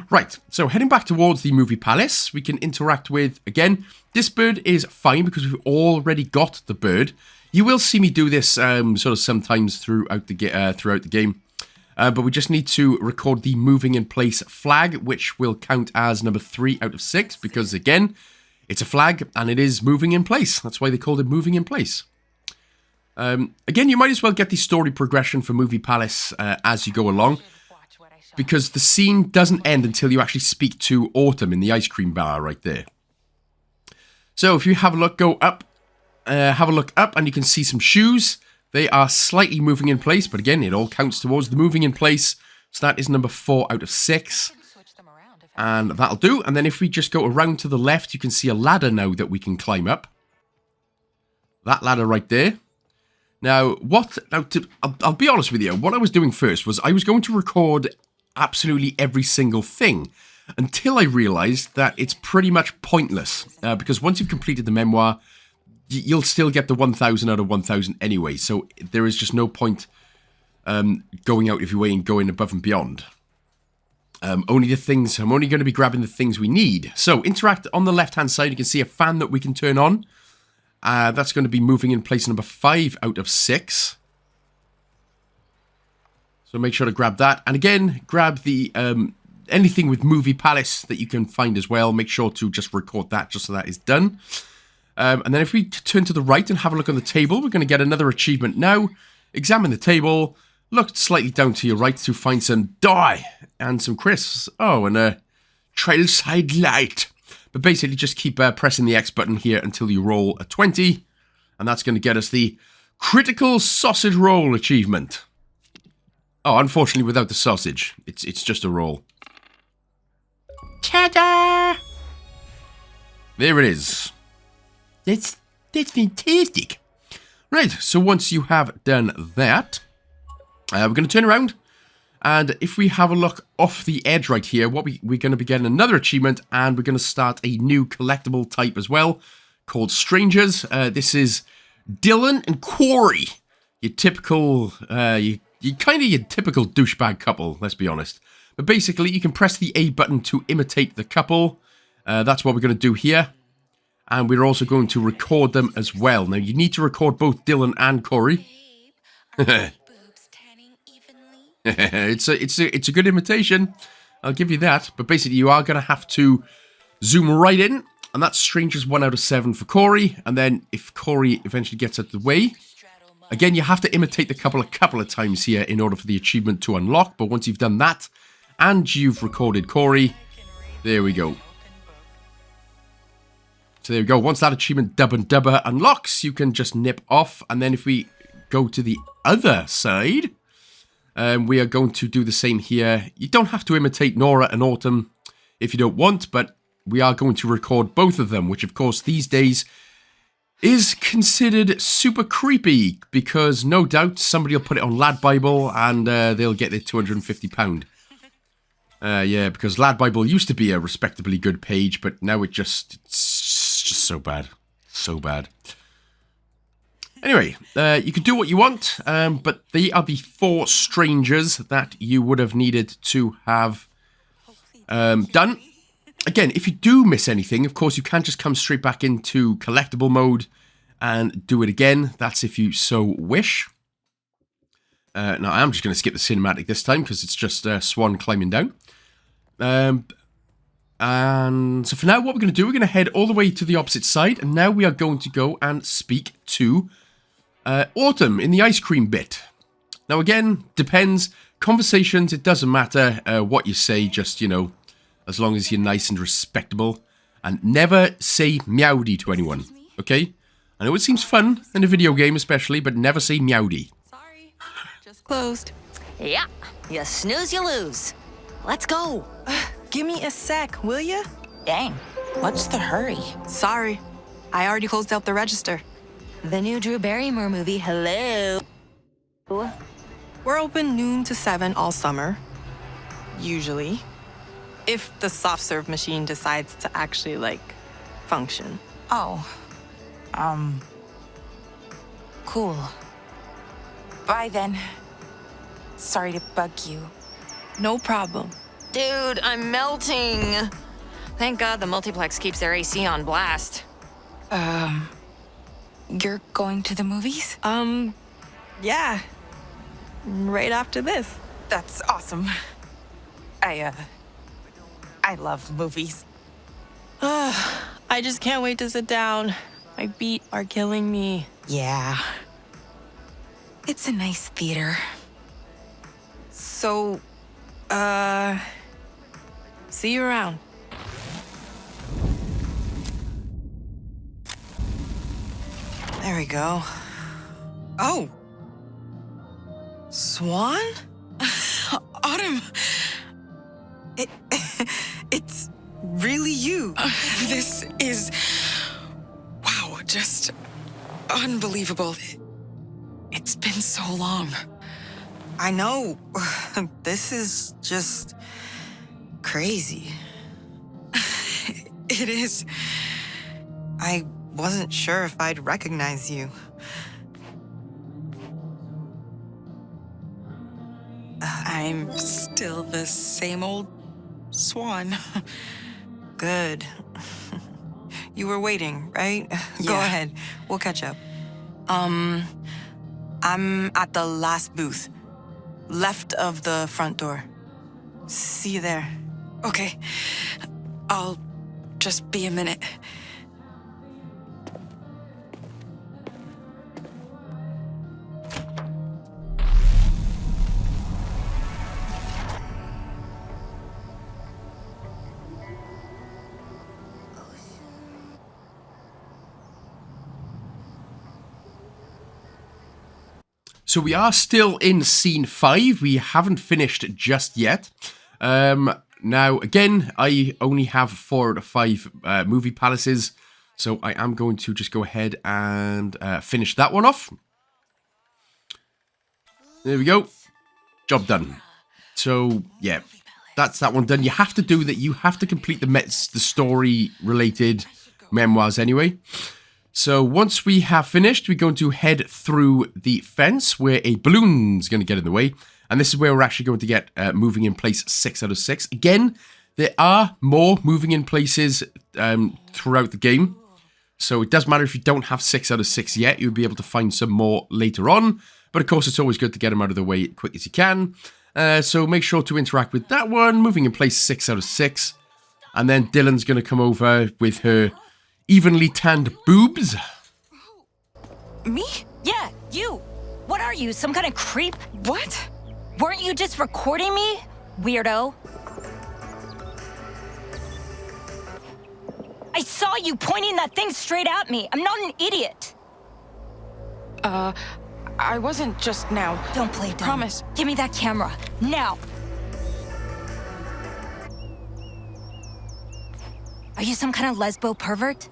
Right, so heading back towards the movie palace, we can interact with, again, this bird is fine because we've already got the bird. You will see me do this sort of sometimes throughout the game, but we just need to record the moving in place flag, which will count as number 3 out of 6 because, again, it's a flag and it is moving in place. That's why they called it moving in place. Again, you might as well get the story progression for Movie Palace as you go along, because the scene doesn't end until you actually speak to Autumn in the ice cream bar right there. So if you have a look, go up, have a look up, and you can see some shoes. They are slightly moving in place, but again, it all counts towards the moving in place. So that is number 4 out of 6. And that'll do. And then if we just go around to the left, you can see a ladder now that we can climb up. That ladder right there. Now, I'll be honest with you, what I was doing first was I was going to record absolutely every single thing until I realized that it's pretty much pointless, because once you've completed the memoir, you'll still get the 1,000 out of 1,000 anyway, so there is just no point going out of your way and going above and beyond. I'm only going to be grabbing the things we need. So, interact on the left-hand side, you can see a fan that we can turn on. That's going to be moving in place number 5 out of 6. So make sure to grab that. And again, grab the anything with Movie Palace that you can find as well. Make sure to just record that just so that is done. And then if we turn to the right and have a look on the table, we're going to get another achievement now. Examine the table. Look slightly down to your right to find some dye and some crisps. Oh, and a trailside light. But basically, just keep pressing the X button here until you roll a 20. And that's going to get us the Critical Sausage Roll achievement. Oh, unfortunately, without the sausage. It's just a roll. Ta-da! There it is. That's fantastic. Right, so once you have done that, we're going to turn around. And if we have a look off the edge right here, we're going to be getting another achievement, and we're going to start a new collectible type as well, called Strangers. This is Dylan and Corey, your typical, your typical douchebag couple. Let's be honest. But basically, you can press the A button to imitate the couple. That's what we're going to do here, and we're also going to record them as well. Now, you need to record both Dylan and Corey. It's a good imitation, I'll give you that. But basically, you are going to have to zoom right in, and that's Strangers 1 out of 7 for Corey. And then if Corey eventually gets out of the way, again, you have to imitate the couple a couple of times here in order for the achievement to unlock. But once you've done that, and you've recorded Corey, there we go. So there we go. Once that achievement Dub and Dubber unlocks, you can just nip off. And then if we go to the other side, we are going to do the same here. You don't have to imitate Nora and Autumn if you don't want, but we are going to record both of them, which of course these days is considered super creepy, because no doubt somebody will put it on Lad Bible and they'll get their £250. Yeah, because Lad Bible used to be a respectably good page, but now it's just so bad. So bad. Anyway, you can do what you want, but they are the 4 strangers that you would have needed to have done. Again, if you do miss anything, of course, you can just come straight back into collectible mode and do it again. That's if you so wish. Now, I'm just going to skip the cinematic this time because it's just Swann climbing down. And so for now, what we're going to do, we're going to head all the way to the opposite side. And now we are going to go and speak to Autumn in the ice cream bit. Now, again, depends. Conversations, it doesn't matter what you say, just, you know, as long as you're nice and respectable. And never say meowdy to anyone, okay? I know it seems fun in a video game especially, but never say meowdy. Sorry, just closed. Yeah, you snooze, you lose. Let's go. Give me a sec, will ya? Dang, what's the hurry? Sorry, I already closed out the register. The new Drew Barrymore movie, hello. We're open noon to 7 all summer. Usually. If the soft serve machine decides to actually, like, function. Oh. Cool. Bye then. Sorry to bug you. No problem. Dude, I'm melting. Thank God the multiplex keeps their AC on blast. You're going to the movies? Yeah. Right after this. That's awesome. I love movies. I just can't wait to sit down. My feet are killing me. Yeah. It's a nice theater. So, see you around. There we go. Oh! Swann? Autumn! It's really you. This is... wow, just unbelievable. It's been so long. I know. This is just crazy. It is. I wasn't sure if I'd recognize you. I'm still the same old Swann. Good. You were waiting, right? Go Yeah. ahead. We'll catch up. I'm at the last booth. Left of the front door. See you there. Okay. I'll just be a minute. So we are still in scene 5. We haven't finished just yet. Now, again, I only have 4 out of 5 movie palaces. So I am going to just go ahead and finish that one off. There we go. Job done. So, yeah, that's that one done. You have to do that. You have to complete the story-related memoirs anyway. So once we have finished, we're going to head through the fence where a balloon's going to get in the way. And this is where we're actually going to get moving in place 6 out of 6. Again, there are more moving in places throughout the game. So it doesn't matter if you don't have 6 out of 6 yet. You'll be able to find some more later on. But of course, it's always good to get them out of the way as quick as you can. So make sure to interact with that one. Moving in place 6 out of 6. And then Dylan's going to come over with her evenly tanned boobs. Me? Yeah, you. What are you, some kind of creep? What? Weren't you just recording me, weirdo? I saw you pointing that thing straight at me. I'm not an idiot. I wasn't just now. Don't play dumb. Promise. Give me that camera, now. Are you some kind of lesbo pervert?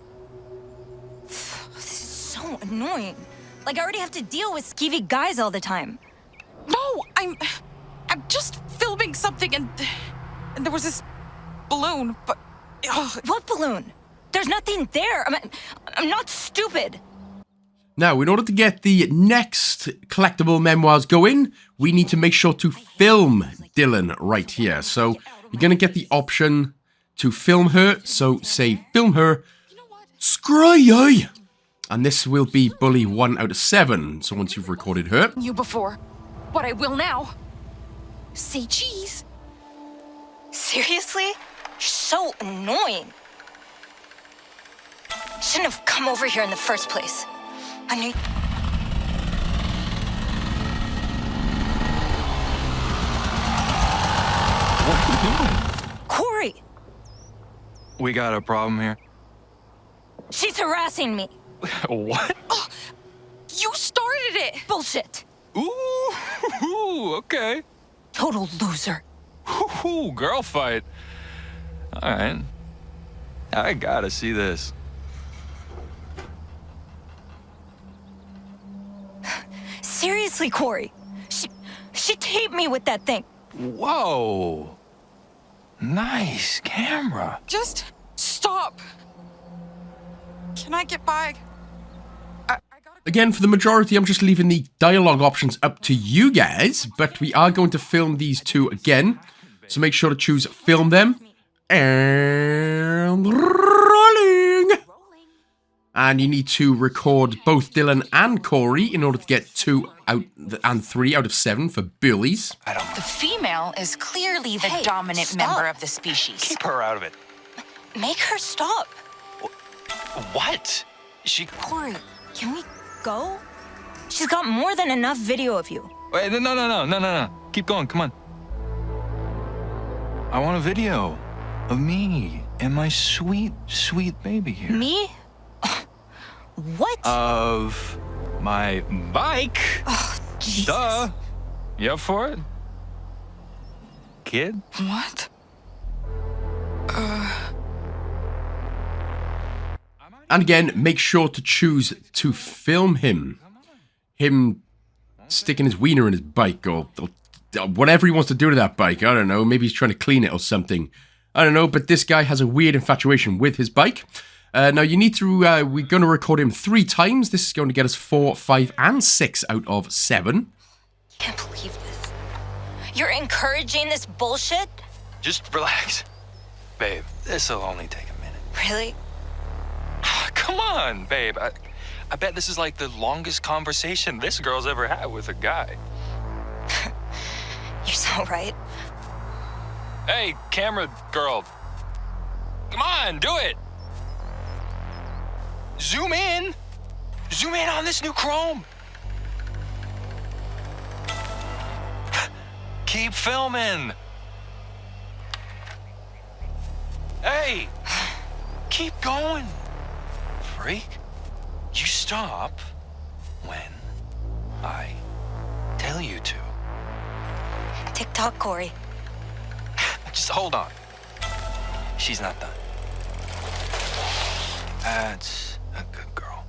This is so annoying. Like, I already have to deal with skeevy guys all the time. No, I'm just filming something and there was this balloon, but... What balloon? There's nothing there. I'm not stupid. Now, in order to get the next collectible memoirs going, we need to make sure to film Dylan right here. So you're going to get the option to film her. So say film her, Schrödinger. And this will be Bully 1 out of 7. So once you've recorded her. You before, but I will now. Say cheese. Seriously? You're so annoying. Shouldn't have come over here in the first place. I knew... What are you doing? Corey! We got a problem here. She's harassing me. What? Oh, you started it. Bullshit. Ooh, okay. Total loser. Ooh, girl fight. All right. I gotta see this. Seriously, Corey. She taped me with that thing. Whoa. Nice camera. Just stop. Can I get by? I gotta... Again, for the majority, I'm just leaving the dialogue options up to you guys, but we are going to film these two again. So make sure to choose film them. And rolling. And you need to record both Dylan and Corey in order to get 2 out and 3 out of 7 for Bullies. The female is clearly the dominant stop. member of the species. Keep her out of it. Make her stop. What? She... Corey, can we go? She's got more than enough video of you. Wait, no. Keep going, come on. I want a video of me and my sweet, sweet baby here. Me? What? Of my bike. Oh, Jesus. Duh. You up for it? Kid? What? And again, make sure to choose to film him. Him sticking his wiener in his bike or whatever he wants to do to that bike. I don't know. Maybe he's trying to clean it or something. I don't know. But this guy has a weird infatuation with his bike. Now, you need to... we're going to record him 3 times. This is going to get us 4, 5, and 6 out of 7. Can't believe this. You're encouraging this bullshit? Just relax. Babe, this'll only take a minute. Really? Come on, babe. I bet this is like the longest conversation this girl's ever had with a guy. You're so right. Hey, camera girl. Come on, do it. Zoom in. Zoom in on this new chrome. Keep filming. Hey, keep going. Freak, you stop when I tell you to. TikTok, Corey. Just hold on. She's not done. That's a good girl.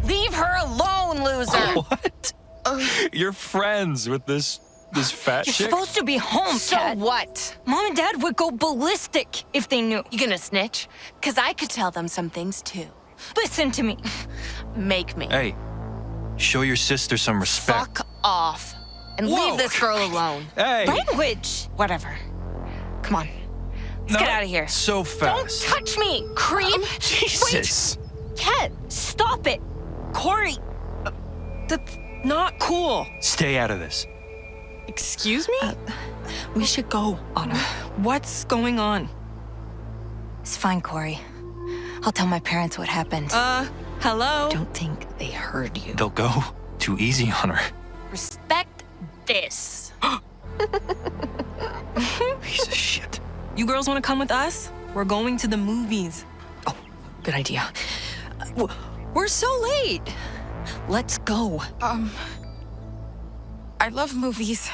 Leave her alone, loser. What? You're friends with this fat You're chick? supposed to be home, So Kat. what? Mom and Dad would go ballistic if they knew. You gonna snitch? Cause I could tell them some things too. Listen to me. Make me. Hey, show your sister some respect. Fuck off. And Whoa. leave this girl alone. Hey! Language. Whatever. Come on. Let's get out of here. So Don't fast. touch me, creep. Jesus. Kat, stop it. Corey. That's not cool. Stay out of this. Excuse me? We should go, Anna. What's going on? It's fine, Corey. I'll tell my parents what happened. Hello? Don't think they heard you. They'll go too easy on her. Respect this. Piece of shit. You girls want to come with us? We're going to the movies. Good idea. We're so late. Let's go. I love movies.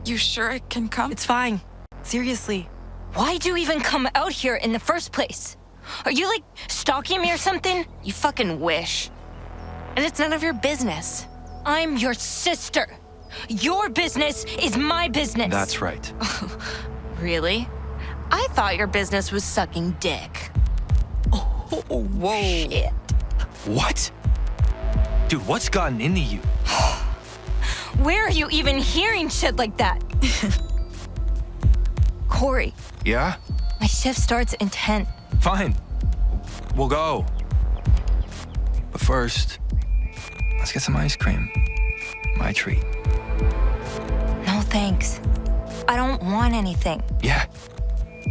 You sure I can come? It's fine. Seriously. Why'd you even come out here in the first place? Are you, like, stalking me or something? You fucking wish. And it's none of your business. I'm your sister. Your business is my business. That's right. Really? I thought your business was sucking dick. Whoa. Shit. What? Dude, what's gotten into you? Where are you even hearing shit like that? Corey, Yeah? my shift starts in 10. Fine. We'll go. But first, let's get some ice cream. My treat. No thanks. I don't want anything. Yeah,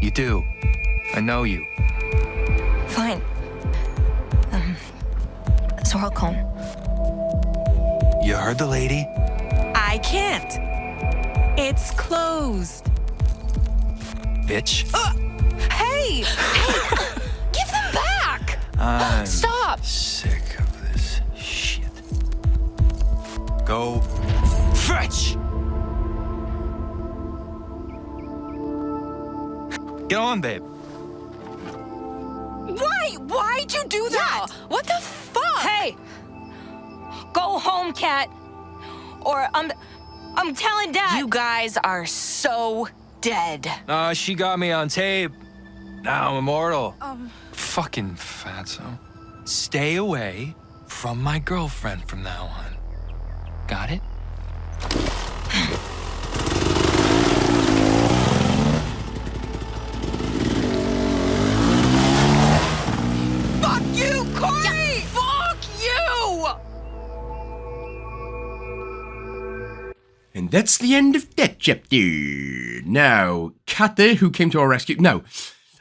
you do. I know you. Fine. Swirl cone. You heard the lady? I can't. It's closed. Bitch. Hey! Give them back! I'm Stop! sick of this shit. Go fetch! Get on, babe. Why? Why'd you do that? What the fuck? Hey! Go home, cat. Or I'm telling Dad. You guys are so dead. She got me on tape. Now I'm immortal. Fucking fatso. Stay away from my girlfriend from now on. Got it? Fuck you, Corey! Fuck you! And that's the end of that chapter. Now, Kat there, who came to our rescue. Now,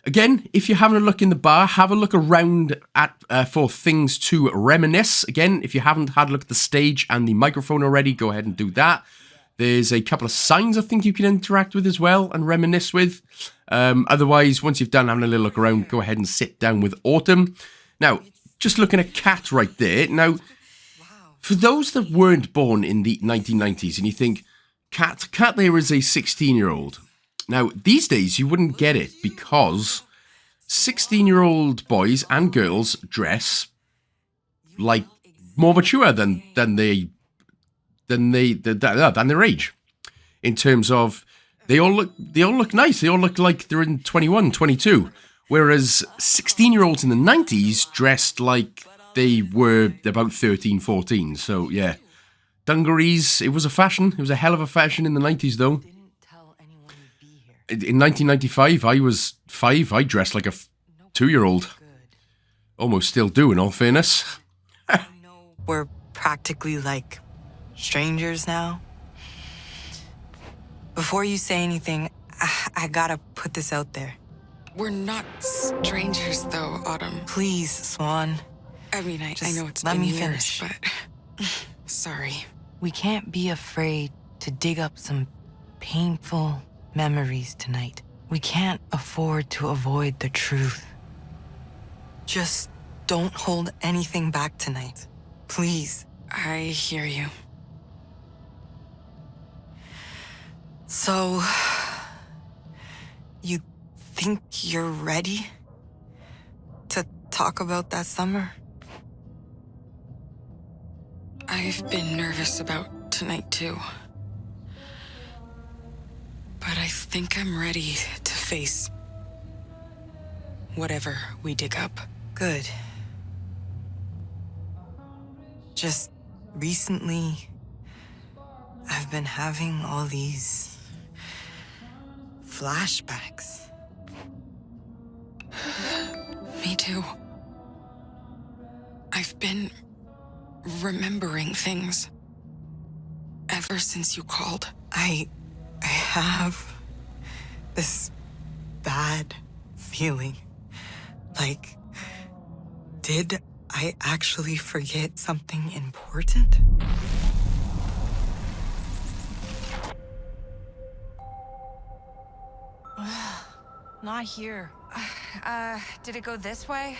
again, if you're having a look in the bar, have a look around at for things to reminisce. Again, if you haven't had a look at the stage and the microphone already, go ahead and do that. There's a couple of signs I think you can interact with as well and reminisce with. Otherwise, once you've done having a little look around, go ahead and sit down with Autumn. Now, just looking at Kat right there. Now, for those that weren't born in the 1990s and you think, Kat there is a 16-year-old. Now, these days, you wouldn't get it because 16-year-old boys and girls dress like more mature than their age. In terms of, they all look nice. They all look like they're in 21, 22. Whereas 16-year-olds in the 90s dressed like they were about 13, 14. So, yeah. Dungarees, it was a fashion. It was a hell of a fashion in the 90s, though. In 1995, I was 5. I dressed like a 2-year-old. Almost still do, in all fairness. We're practically like strangers now. Before you say anything, I gotta put this out there. We're not strangers, though, Autumn. Please, Swann. I mean, I know it's let been me years, finish. but sorry. We can't be afraid to dig up some painful memories tonight. We can't afford to avoid the truth. Just don't hold anything back tonight. Please. I hear you. So, you think you're ready to talk about that summer? I've been nervous about tonight, too. But I think I'm ready to face whatever we dig up. Good. Just recently, I've been having all these flashbacks. Me too. I've been remembering things ever since you called. I have this bad feeling. Like, did I actually forget something important? Not here. Did it go this way?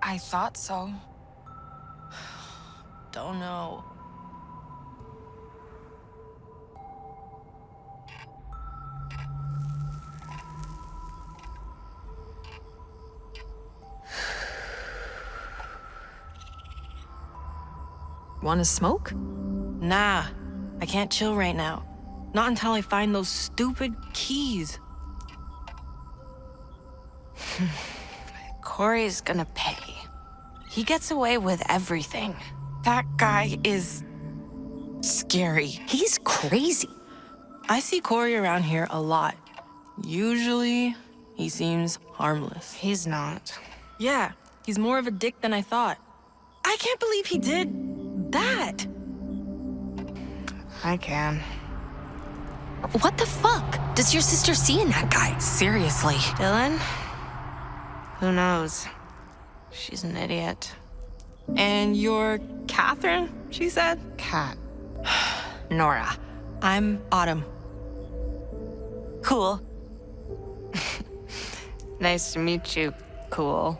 I thought so. Don't know. Want to smoke? Nah, I can't chill right now. Not until I find those stupid keys. Corey's gonna pay. He gets away with everything. That guy is scary. He's crazy. I see Corey around here a lot. Usually, he seems harmless. He's not. Yeah, he's more of a dick than I thought. I can't believe he did that. I can. What the fuck does your sister see in that guy? Seriously. Dylan? Who knows? She's an idiot. And you're Catherine, she said? Cat. Nora. I'm Autumn. Cool. Nice to meet you, cool.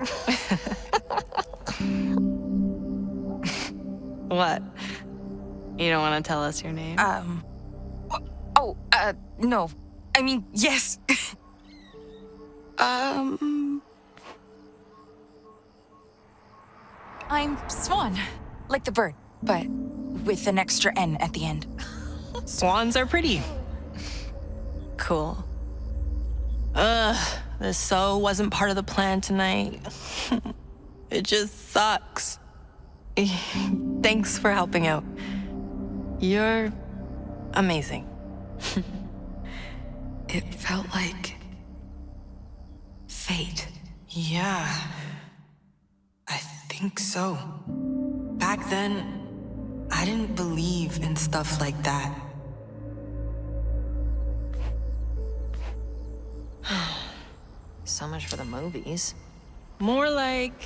What? You don't want to tell us your name? No. I mean, yes. I'm Swann, like the bird, but with an extra N at the end. Swans are pretty. Cool. This so wasn't part of the plan tonight. It just sucks. Thanks for helping out. You're amazing. It felt like fate. Yeah, I think so. Back then, I didn't believe in stuff like that. So much for the movies. more like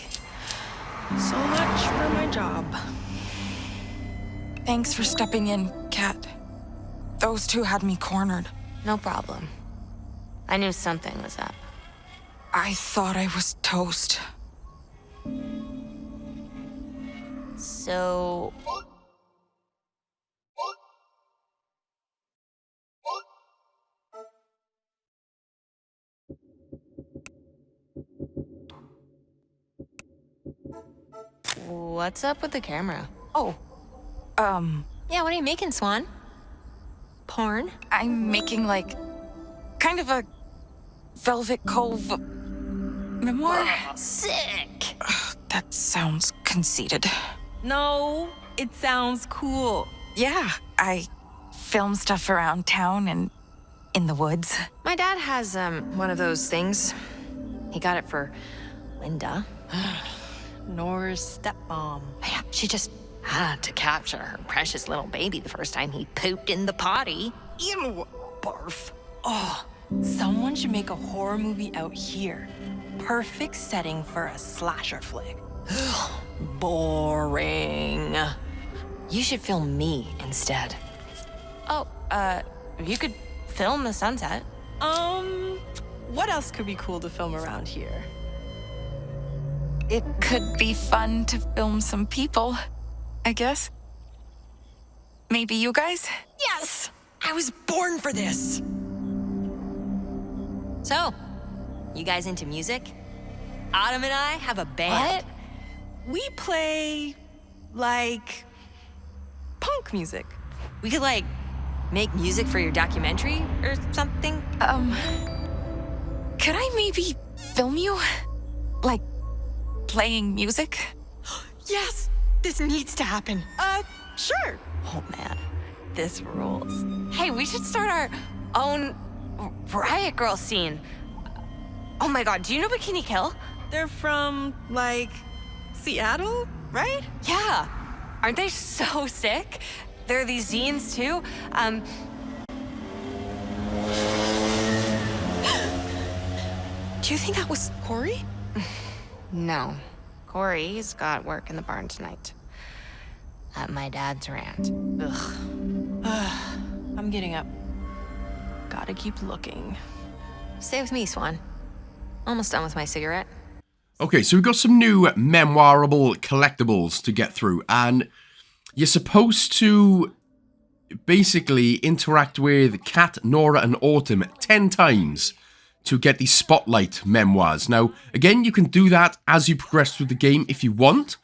so much for my job. Thanks for stepping in, Kat. Those two had me cornered. No problem. I knew something was up. I thought I was toast. So... what's up with the camera? Oh, Yeah, what are you making, Swann? Porn? I'm making, like, kind of a Velvet Cove memoir. Sick! That sounds conceited. No, it sounds cool. Yeah, I film stuff around town and in the woods. My dad has, one of those things. He got it for Linda. Nora's stepmom. Yeah, she just had to capture her precious little baby the first time he pooped in the potty. Ew, barf. Oh, someone should make a horror movie out here. Perfect setting for a slasher flick. Boring. You should film me instead. Oh, you could film the sunset. What else could be cool to film around here? It could be fun to film some people, I guess. Maybe you guys? Yes! I was born for this! So, you guys into music? Autumn and I have a band. What? We play, like, punk music. We could, like, make music for your documentary or something? Could I maybe film you? Like, playing music? Yes! This needs to happen. Sure. Oh, man. This rules. Hey, we should start our own Riot Girl scene. Oh my god, do you know Bikini Kill? They're from, like, Seattle, right? Yeah. Aren't they so sick? There are these zines, too. Do you think that was Corey? No. Corey's got work in the barn tonight. At my dad's rant. Ugh. I'm getting up. Gotta keep looking. Stay with me, Swann. Almost done with my cigarette. Okay, so we've got some new memoirable collectibles to get through, and you're supposed to basically interact with Kat, Nora, and Autumn 10 times to get these spotlight memoirs. Now, again, you can do that as you progress through the game if you want,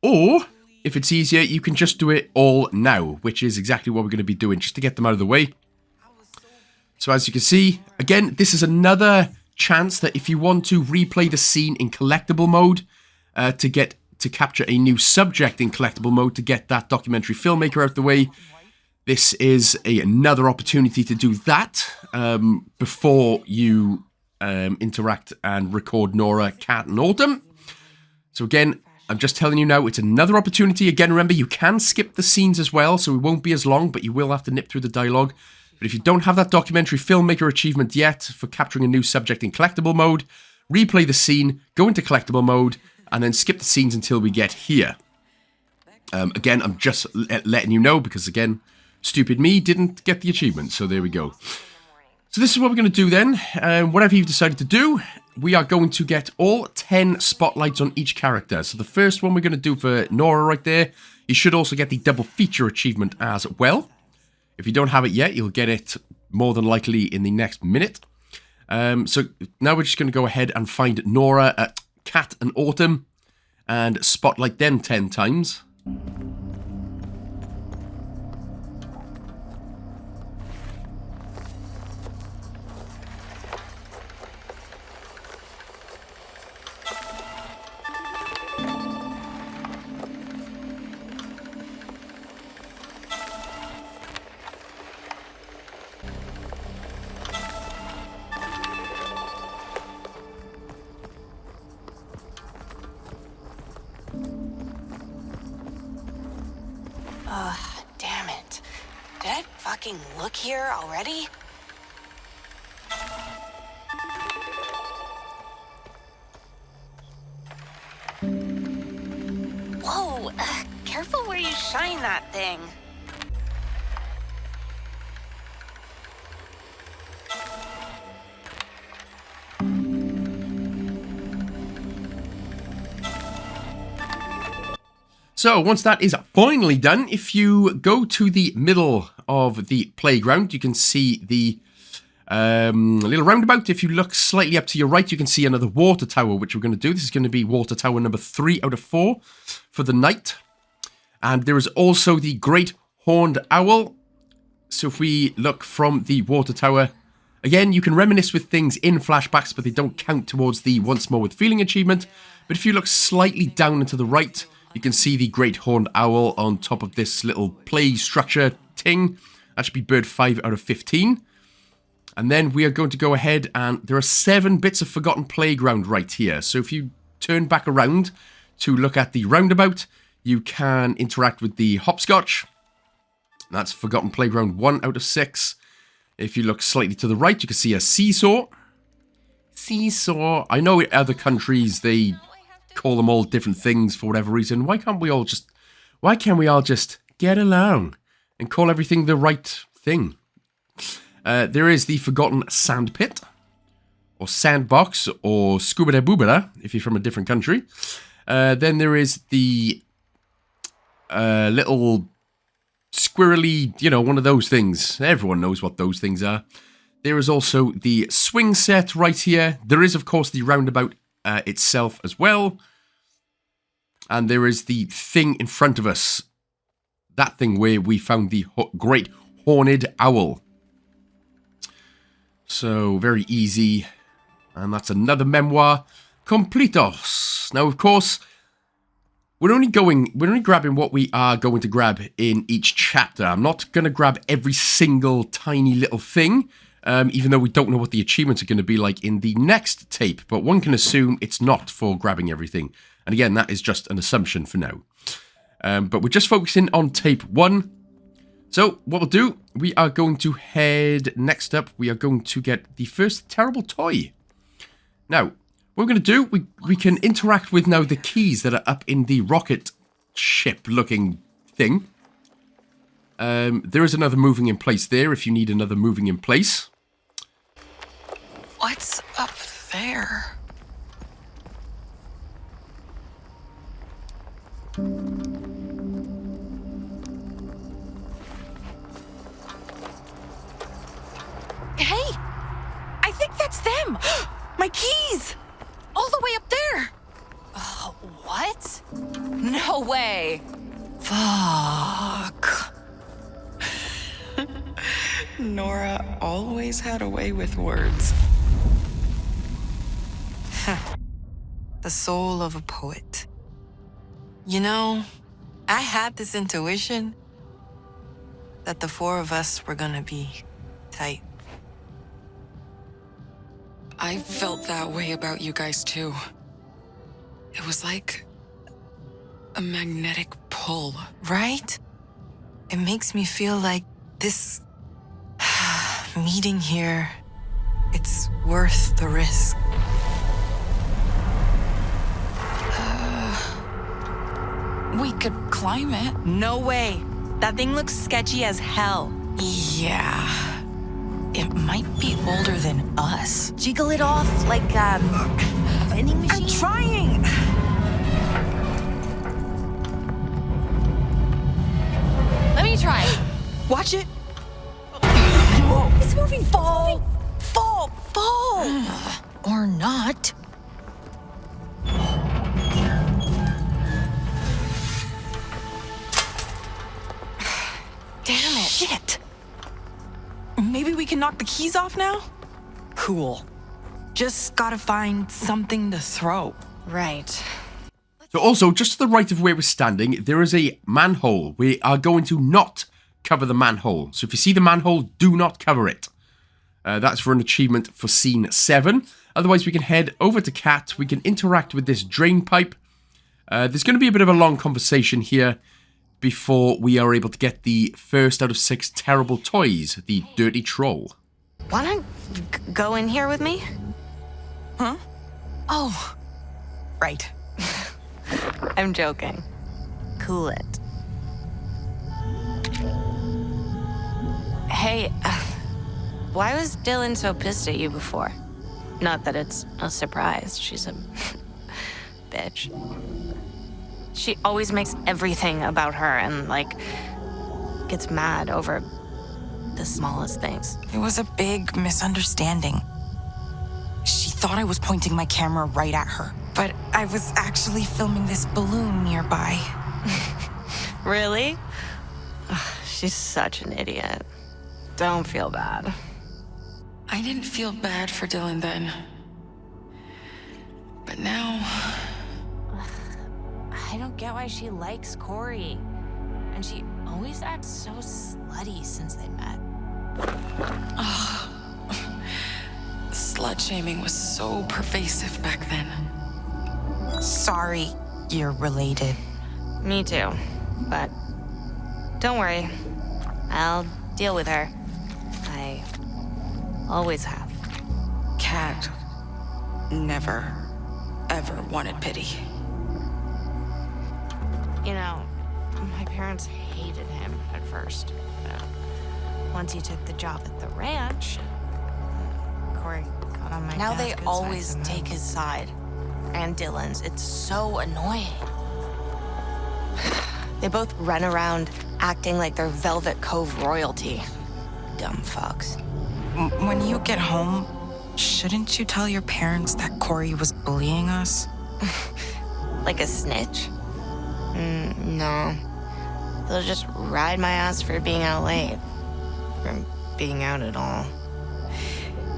or if it's easier, you can just do it all now, which is exactly what we're going to be doing, just to get them out of the way. So as you can see, again, this is another chance that if you want to replay the scene in collectible mode, to capture a new subject in collectible mode, to get that documentary filmmaker out the way, this is another opportunity to do that before you interact and record Nora, Cat, and Autumn. So again, I'm just telling you now, it's another opportunity. Again, remember, you can skip the scenes as well, so it won't be as long, but you will have to nip through the dialogue. But if you don't have that documentary filmmaker achievement yet for capturing a new subject in collectible mode, replay the scene, go into collectible mode, and then skip the scenes until we get here. Again, I'm just letting you know, because again, stupid me didn't get the achievement, so there we go. So this is what we're going to do then. Whatever you've decided to do, we are going to get all 10 spotlights on each character. So the first one we're going to do for Nora right there, you should also get the double feature achievement as well. If you don't have it yet, you'll get it more than likely in the next minute. So now we're just going to go ahead and find Nora, Cat, and Autumn, and spotlight them 10 times. Damn it. Did I fucking look here already? Whoa, careful where you shine that thing. So once that is finally done, if you go to the middle of the playground, you can see the little roundabout. If you look slightly up to your right, you can see another water tower, which we're going to do. This is going to be water tower number 3 out of 4 for the night. And there is also the great horned owl. So if we look from the water tower, again, you can reminisce with things in flashbacks, but they don't count towards the once more with feeling achievement. But if you look slightly down and to the right, you can see the great horned owl on top of this little play structure thing. That should be bird 5 out of 15. And then we are going to go ahead, and there are 7 bits of Forgotten Playground right here. So if you turn back around to look at the roundabout, you can interact with the hopscotch. That's Forgotten Playground 1 out of 6. If you look slightly to the right, you can see a seesaw. Seesaw. I know in other countries they call them all different things for whatever reason. Why can't we all just get along and call everything the right thing? There is the Forgotten Sandpit, or Sandbox, or Scuba Boobada, if you're from a different country. Then there is the little squirrely, you know, one of those things. Everyone knows what those things are. There is also the swing set right here. There is, of course, the roundabout itself as well. And there is the thing in front of us. That thing where we found the great horned owl. So, very easy. And that's another memoir. Completos. Now, of course, we're only grabbing what we are going to grab in each chapter. I'm not going to grab every single tiny little thing. Even though we don't know what the achievements are going to be like in the next tape. But one can assume it's not for grabbing everything. And again, that is just an assumption for now. But we're just focusing on tape 1. So, what we'll do, we are going to head next up. We are going to get the first terrible toy. Now, what we're going to do, we can interact with now the keys that are up in the rocket ship looking thing. There is another moving in place there if you need another moving in place. What's up there? Hey! I think that's them! My keys! All the way up there! What? No way. Fuck. Nora always had a way with words. The soul of a poet. You know, I had this intuition that the four of us were gonna be tight. I felt that way about you guys too. It was like a magnetic pull. Right? It makes me feel like this meeting here, it's worth the risk. We could climb it. No way. That thing looks sketchy as hell. Yeah. It might be older than us. Jiggle it off like a vending machine. I'm trying. Let me try. Watch it. It's moving. Fall. Fall. Or not. Damn it. Shit. Maybe we can knock the keys off now? Cool. Just gotta find something to throw. Right. So also, just to the right of where we're standing, there is a manhole. We are going to not cover the manhole. So if you see the manhole, do not cover it. That's for an achievement for scene 7. Otherwise, we can head over to Cat. We can interact with this drain pipe. There's going to be a bit of a long conversation here before we are able to get the first out of 6 terrible toys, the Dirty Troll. Wanna go in here with me? Huh? Oh. Right. I'm joking. Cool it. Hey, why was Dylan so pissed at you before? Not that it's a surprise. She's a bitch. She always makes everything about her and, like, gets mad over the smallest things. It was a big misunderstanding. She thought I was pointing my camera right at her, but I was actually filming this balloon nearby. Really? Ugh, she's such an idiot. Don't feel bad. I didn't feel bad for Dylan then. But now... I don't get why she likes Corey. And she always acts so slutty since they met. Slut-shaming was so pervasive back then. Sorry, you're related. Me too. But don't worry. I'll deal with her. I always have. Cat never, ever wanted pity. You know, my parents hated him at first. But once he took the job at the ranch, Corey got on my Now dad's they good always side somehow. take his side. And Dylan's. It's so annoying. They both run around acting like they're Velvet Cove royalty. Dumb fucks. When you get home, shouldn't you tell your parents that Corey was bullying us? Like a snitch? No. They'll just ride my ass for being out late. For being out at all.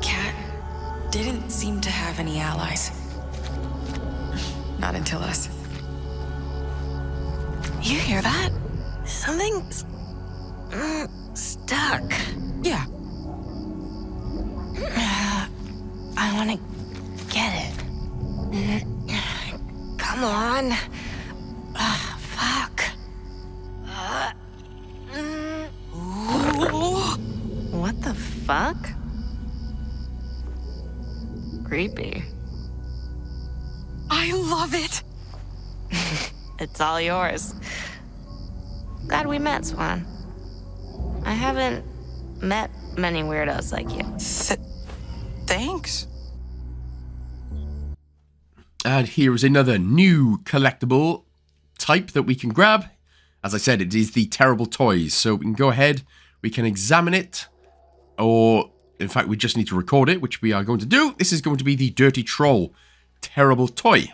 Cat didn't seem to have any allies. Not until us. You hear that? Something's stuck. Yeah. I want to get it. Come on. Fuck. What the fuck? Creepy. I love it. It's all yours. Glad we met, Swann. I haven't met many weirdos like you. Thanks. And here is another new collectible type that we can grab. As I said, it is the terrible toys. So we can go ahead, we can examine it, or in fact, we just need to record it, which we are going to do. This is going to be the Dirty Troll terrible toy.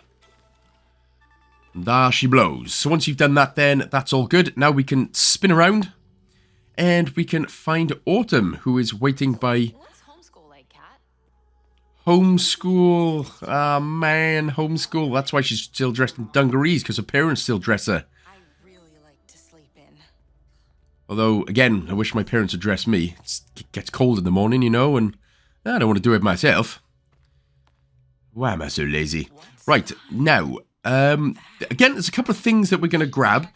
And there she blows. So once you've done that, then that's all good. Now we can spin around and we can find Autumn, who is waiting by What's homeschool like, Cat? homeschool. Ah, man, homeschool. That's why she's still dressed in dungarees, because her parents still dress her. I really like to sleep in. Although, again, I wish my parents would dress me. It gets cold in the morning, you know, and I don't want to do it myself. Why am I so lazy? Right, now, again, there's a couple of things that we're going to grab.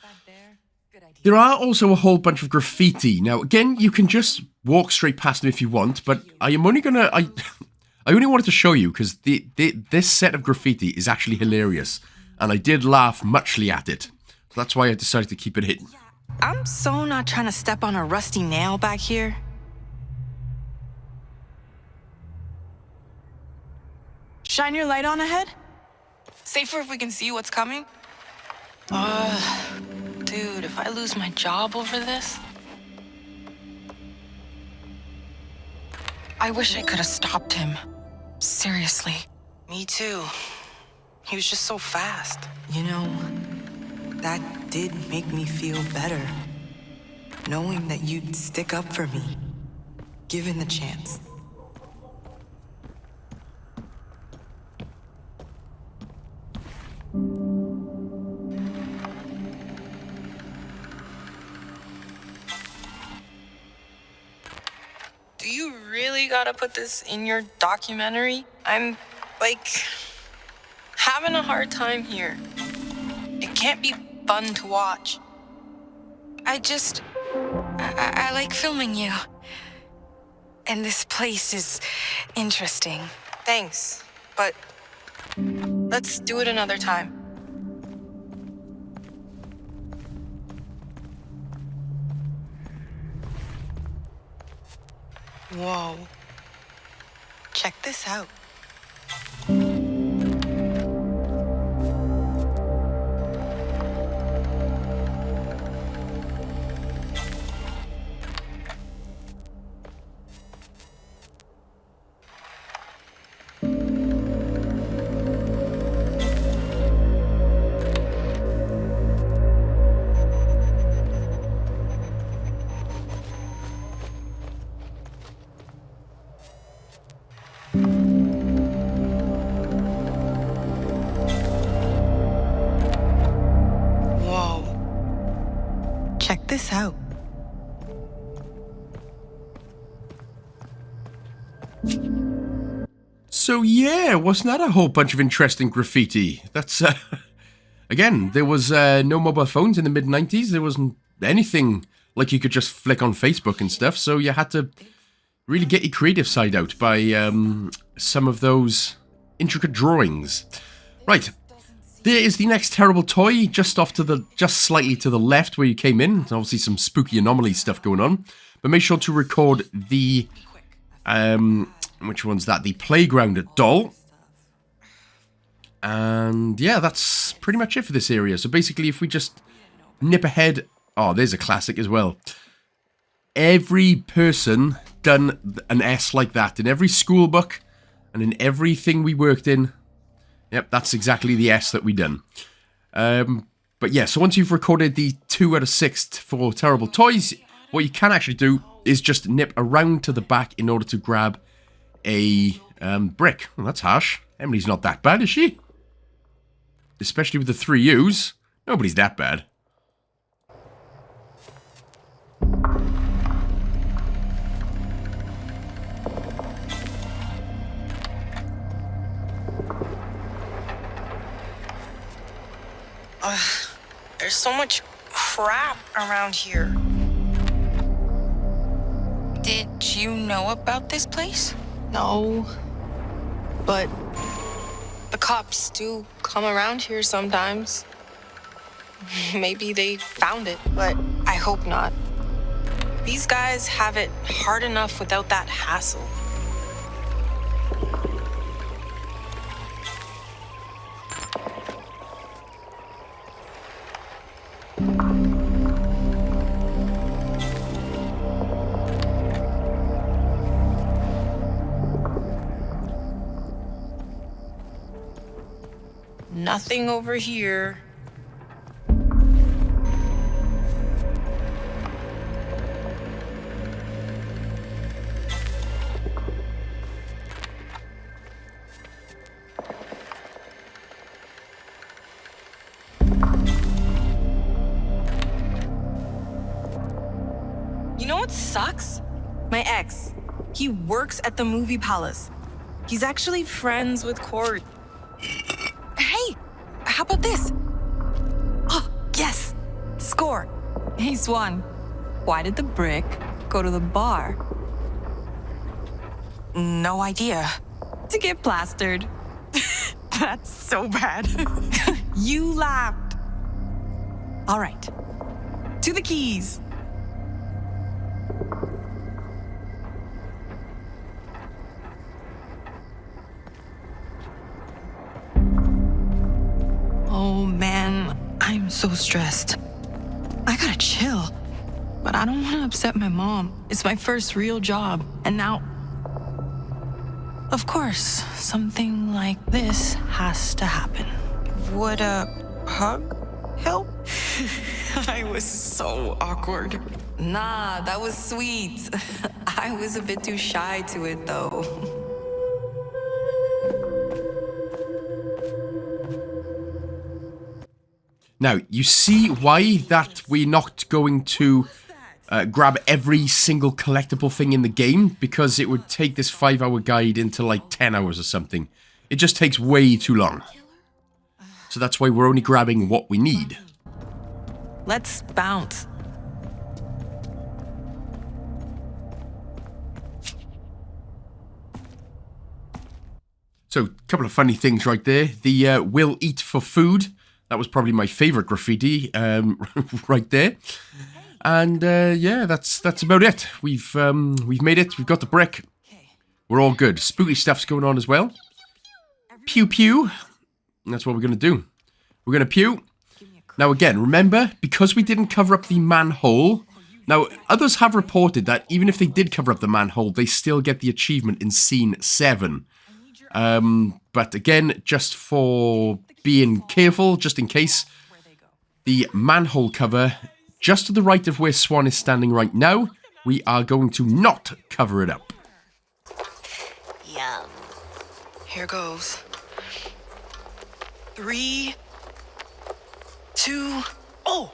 There are also a whole bunch of graffiti. Now, again, you can just walk straight past them if you want, but I am only going to... I only wanted to show you because this set of graffiti is actually hilarious, and I did laugh muchly at it. So that's why I decided to keep it hidden. I'm so not trying to step on a rusty nail back here. Shine your light on ahead? Safer if we can see what's coming? Dude, if I lose my job over this... I wish I could have stopped him. Seriously. Me too. He was just so fast. You know, that did make me feel better. Knowing that you'd stick up for me, given the chance. Do you really gotta put this in your documentary? I'm, like, having a hard time here. It can't be fun to watch. I like filming you. And this place is interesting. Thanks, but let's do it another time. Whoa. Check this out. Check this out. So yeah, wasn't that a whole bunch of interesting graffiti? That's, again, there was no mobile phones in the mid-90s. There wasn't anything like you could just flick on Facebook and stuff, so you had to really get your creative side out by some of those intricate drawings. Right. There is the next terrible toy, just slightly to the left where you came in. There's obviously some spooky anomaly stuff going on. But make sure to record the, which one's that? The playground doll. And yeah, that's pretty much it for this area. So basically, if we just nip ahead, oh, there's a classic as well. Every person done an S like that in every school book and in everything we worked in. Yep, that's exactly the S that we done. But yeah, so once you've recorded the 2 out of 6 for terrible toys, what you can actually do is just nip around to the back in order to grab a brick. Well, that's harsh. Emily's not that bad, is she? Especially with the 3 U's. Nobody's that bad. There's so much crap around here. Did you know about this place? No, but the cops do come around here sometimes. Maybe they found it, but I hope not. These guys have it hard enough without that hassle. Nothing over here. what sucks? My ex. He works at the movie palace. He's actually friends with Corey. Hey, how about this? Oh, yes. Score. Hey, Swann. Why did the brick go to the bar? No idea. To get plastered. That's so bad. You laughed. All right. To the keys. Oh man, I'm so stressed. I gotta chill. But I don't want to upset my mom. It's my first real job. And now, of course, something like this has to happen. Would a hug help? I was so awkward. Nah, that was sweet. I was a bit too shy to it, though. Now, you see why that we're not going to grab every single collectible thing in the game? Because it would take this 5-hour guide into like 10 hours or something. It just takes way too long. So that's why we're only grabbing what we need. Let's bounce. So, a couple of funny things right there. The will eat for food. That was probably my favorite graffiti right there. And yeah, that's about it. We've made it. We've got the brick. We're all good. Spooky stuff's going on as well. Pew pew. And that's what we're going to do. We're going to pew. Now again, remember, because we didn't cover up the manhole. Now, others have reported that even if they did cover up the manhole, they still get the achievement in scene 7. But again, just for being careful, just in case, the manhole cover, just to the right of where Swann is standing right now, we are going to not cover it up. Yum. Here goes. 3, 2, Oh,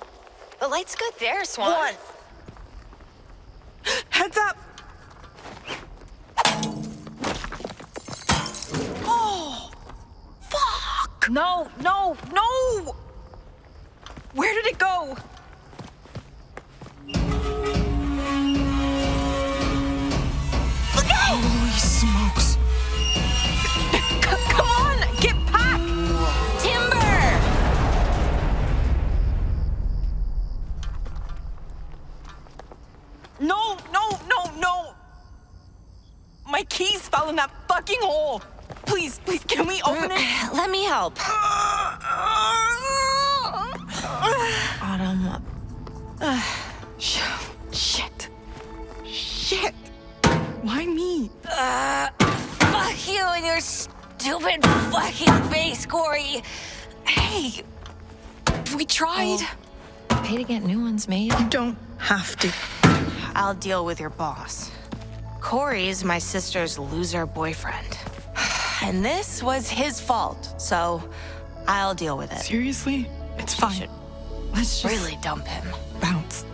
the light's good there, Swann. 1. Heads up. Oh, fuck. No. Where did it go? Look out! Holy smokes. Come on, get back! Timber! No. My keys fell in that fucking hole. Please, can we open it? Let me help. Autumn. Shit. Why me? Fuck you and your stupid fucking face, Corey. Hey, we tried. Pay to get new ones made. You don't have to. I'll deal with your boss. Corey's my sister's loser boyfriend. And this was his fault, so I'll deal with it. Seriously? It's fine. Let's just Really dump him. bounce.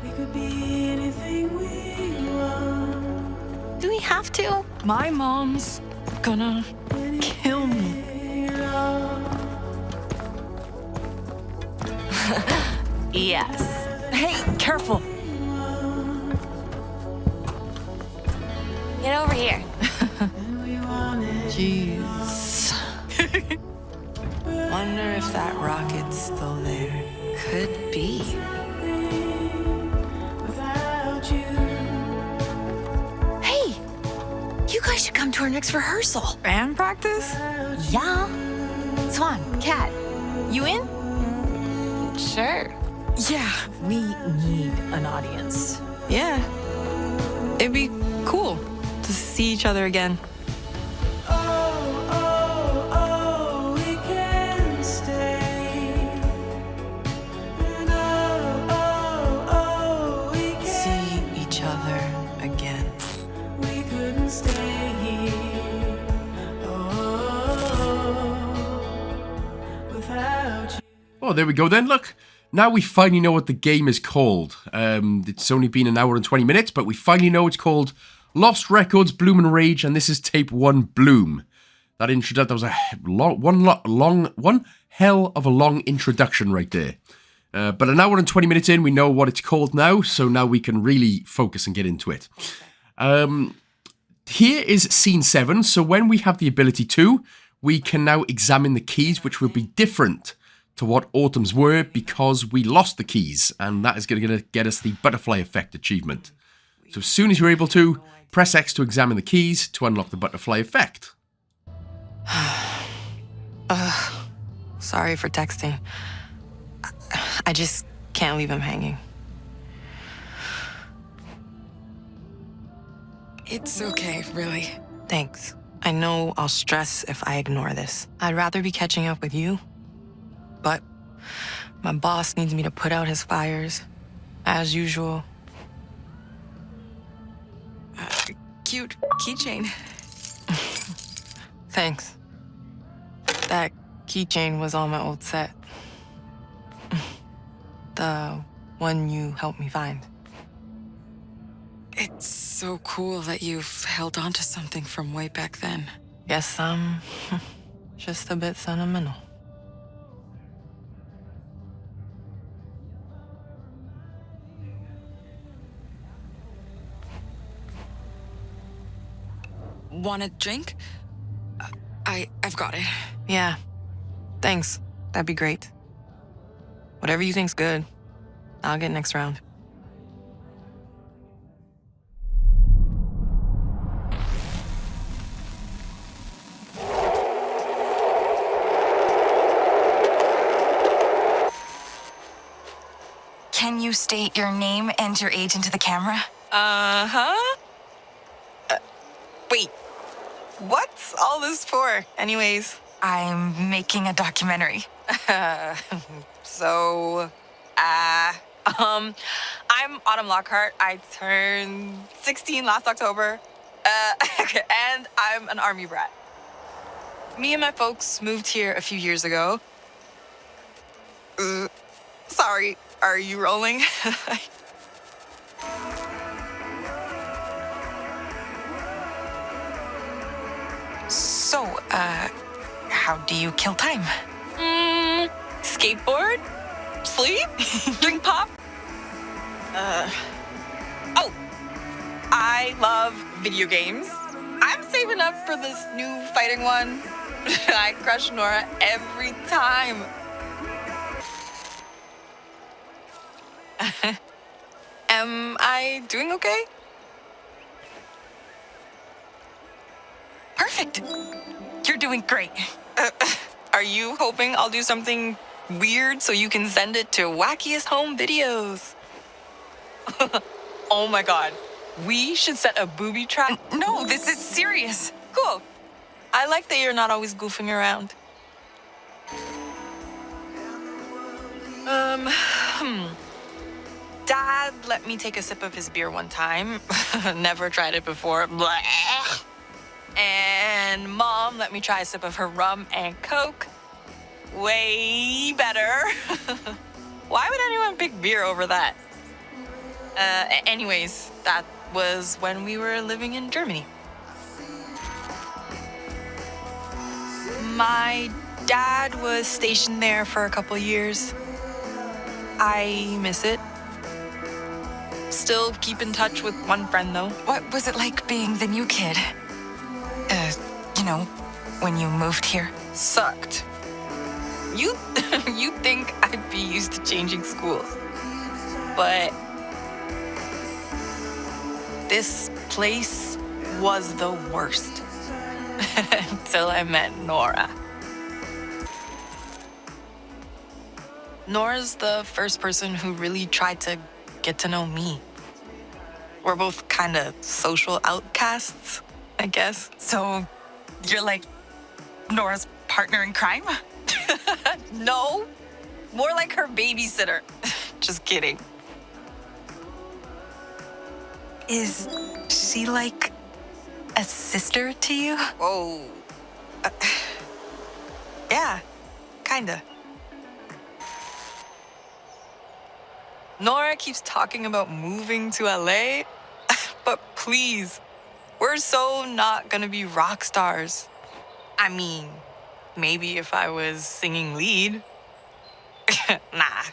We could be anything we want. Do we have to? My mom's gonna kill me. Yes. Hey, careful. Get over here. Jeez. Wonder if that rocket's still there. Could be. Hey, you guys should come to our next rehearsal. Band practice? Yeah. Swann, Cat, you in? Sure. Yeah. We need an audience. Yeah. It'd be cool to see each other again. We can stay. And we can. See each other again. We couldn't stay here. Without you. Oh, there we go then, look. Now we finally know what the game is called. It's only been an hour and 20 minutes, but we finally know it's called Lost Records, Bloom and Rage, and this is tape 1, Bloom. That was a one hell of a long introduction right there. But an hour and 20 minutes in, we know what it's called now, so now we can really focus and get into it. Here is scene 7, so when we have the ability to, we can now examine the keys, which will be different to what Autumn's were because we lost the keys, and that is going to get us the butterfly effect achievement. So as soon as you're able to, press X to examine the keys to unlock the butterfly effect. Sorry for texting. I just can't leave him hanging. It's okay, really. Thanks. I know I'll stress if I ignore this. I'd rather be catching up with you, but my boss needs me to put out his fires, as usual. Cute keychain. Thanks. That keychain was on my old set. The one you helped me find. It's so cool that you've held on to something from way back then. Guess I'm just a bit sentimental. Want a drink? I've got it. Yeah. Thanks. That'd be great. Whatever you think's good, I'll get next round. Can you state your name and your age into the camera? Wait. What's all this for, anyways? I'm making a documentary. I'm Autumn Lockhart. I turned 16 last October. And I'm an army brat. Me and my folks moved here a few years ago. Sorry, are you rolling? So, how do you kill time? Skateboard? Sleep? Drink pop? Oh, I love video games. I'm saving up for this new fighting one. I crush Nora every time. Am I doing okay? Perfect. You're doing great. Are you hoping I'll do something weird so you can send it to Wackiest Home Videos? Oh my god. We should set a booby trap. No, this is serious. Cool. I like that you're not always goofing around. Dad let me take a sip of his beer one time. Never tried it before. Blech. And Mom let me try a sip of her rum and Coke. Way better. Why would anyone pick beer over that? Anyways, that was when we were living in Germany. My dad was stationed there for a couple years. I miss it. Still keep in touch with one friend, though. What was it like being the new kid? When you moved here? Sucked. You'd think I'd be used to changing schools. But this place was the worst. Until I met Nora. Nora's the first person who really tried to get to know me. We're both kind of social outcasts, I guess. So, you're like Nora's partner in crime? No, more like her babysitter. Just kidding. Is she like a sister to you? Whoa. Yeah, kinda. Nora keeps talking about moving to LA, but please, we're so not gonna be rock stars. I mean, maybe if I was singing lead. Nah,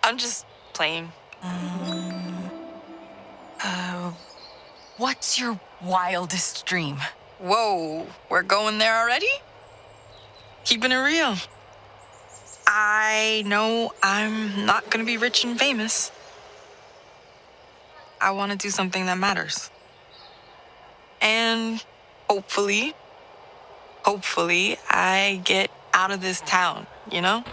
I'm just playing. What's your wildest dream? Whoa, we're going there already? Keeping it real. I know I'm not gonna be rich and famous. I wanna do something that matters. And hopefully, I get out of this town, you know?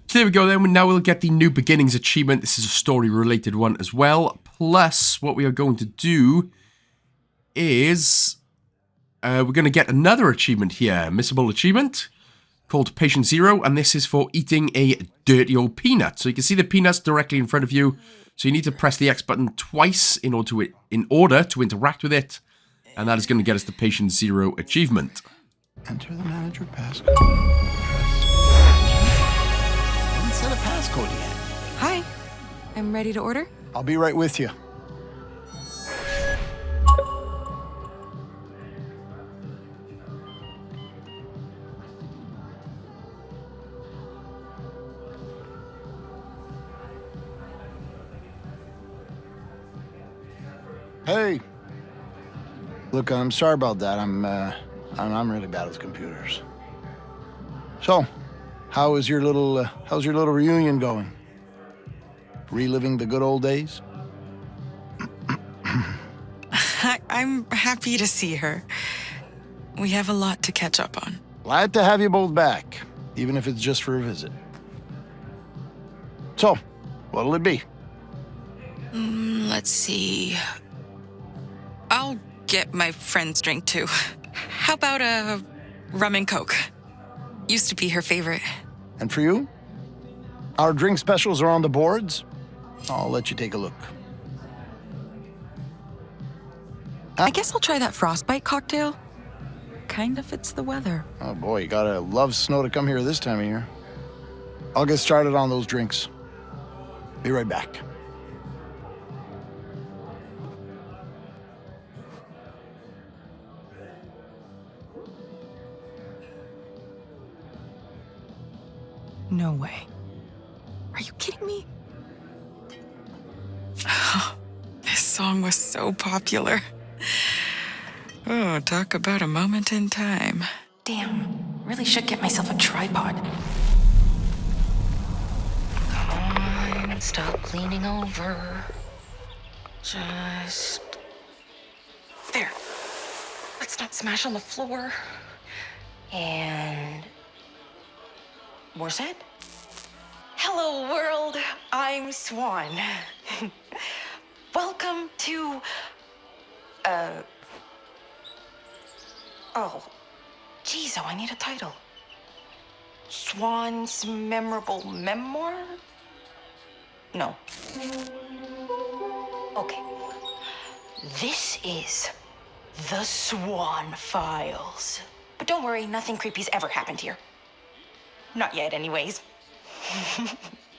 So there we go then. Now we'll get the New Beginnings achievement. This is a story-related one as well. Plus, what we are going to do is we're going to get another achievement here. Missable achievement called Patient Zero. And this is for eating a dirty old peanut. So you can see the peanuts directly in front of you. So you need to press the X button twice in order to interact with it. And that is going to get us the Patient Zero achievement. Enter the manager passcode. Haven't set a passcode yet. Hi, I'm ready to order. I'll be right with you. Hey. Look, I'm sorry about that. I'm really bad with computers. So, how's your little reunion going? Reliving the good old days? I'm happy to see her. We have a lot to catch up on. Glad to have you both back, even if it's just for a visit. So, what'll it be? Let's see. I'll get my friend's drink too. How about a rum and coke? Used to be her favorite. And for you? Our drink specials are on the boards. I'll let you take a look. I guess I'll try that frostbite cocktail. Kinda fits the weather. Oh boy, you gotta love snow to come here this time of year. I'll get started on those drinks. Be right back. No way. Are you kidding me? This song was so popular. Oh, talk about a moment in time. Damn, really should get myself a tripod. Come on, stop leaning over. Just... there. Let's not smash on the floor. And... we're set? Hello, world. I'm Swann. Welcome to... Oh. Geez, I need a title. Swann's Memorable Memoir? No. Okay. This is the Swann Files. But don't worry, nothing creepy's ever happened here. Not yet, anyways.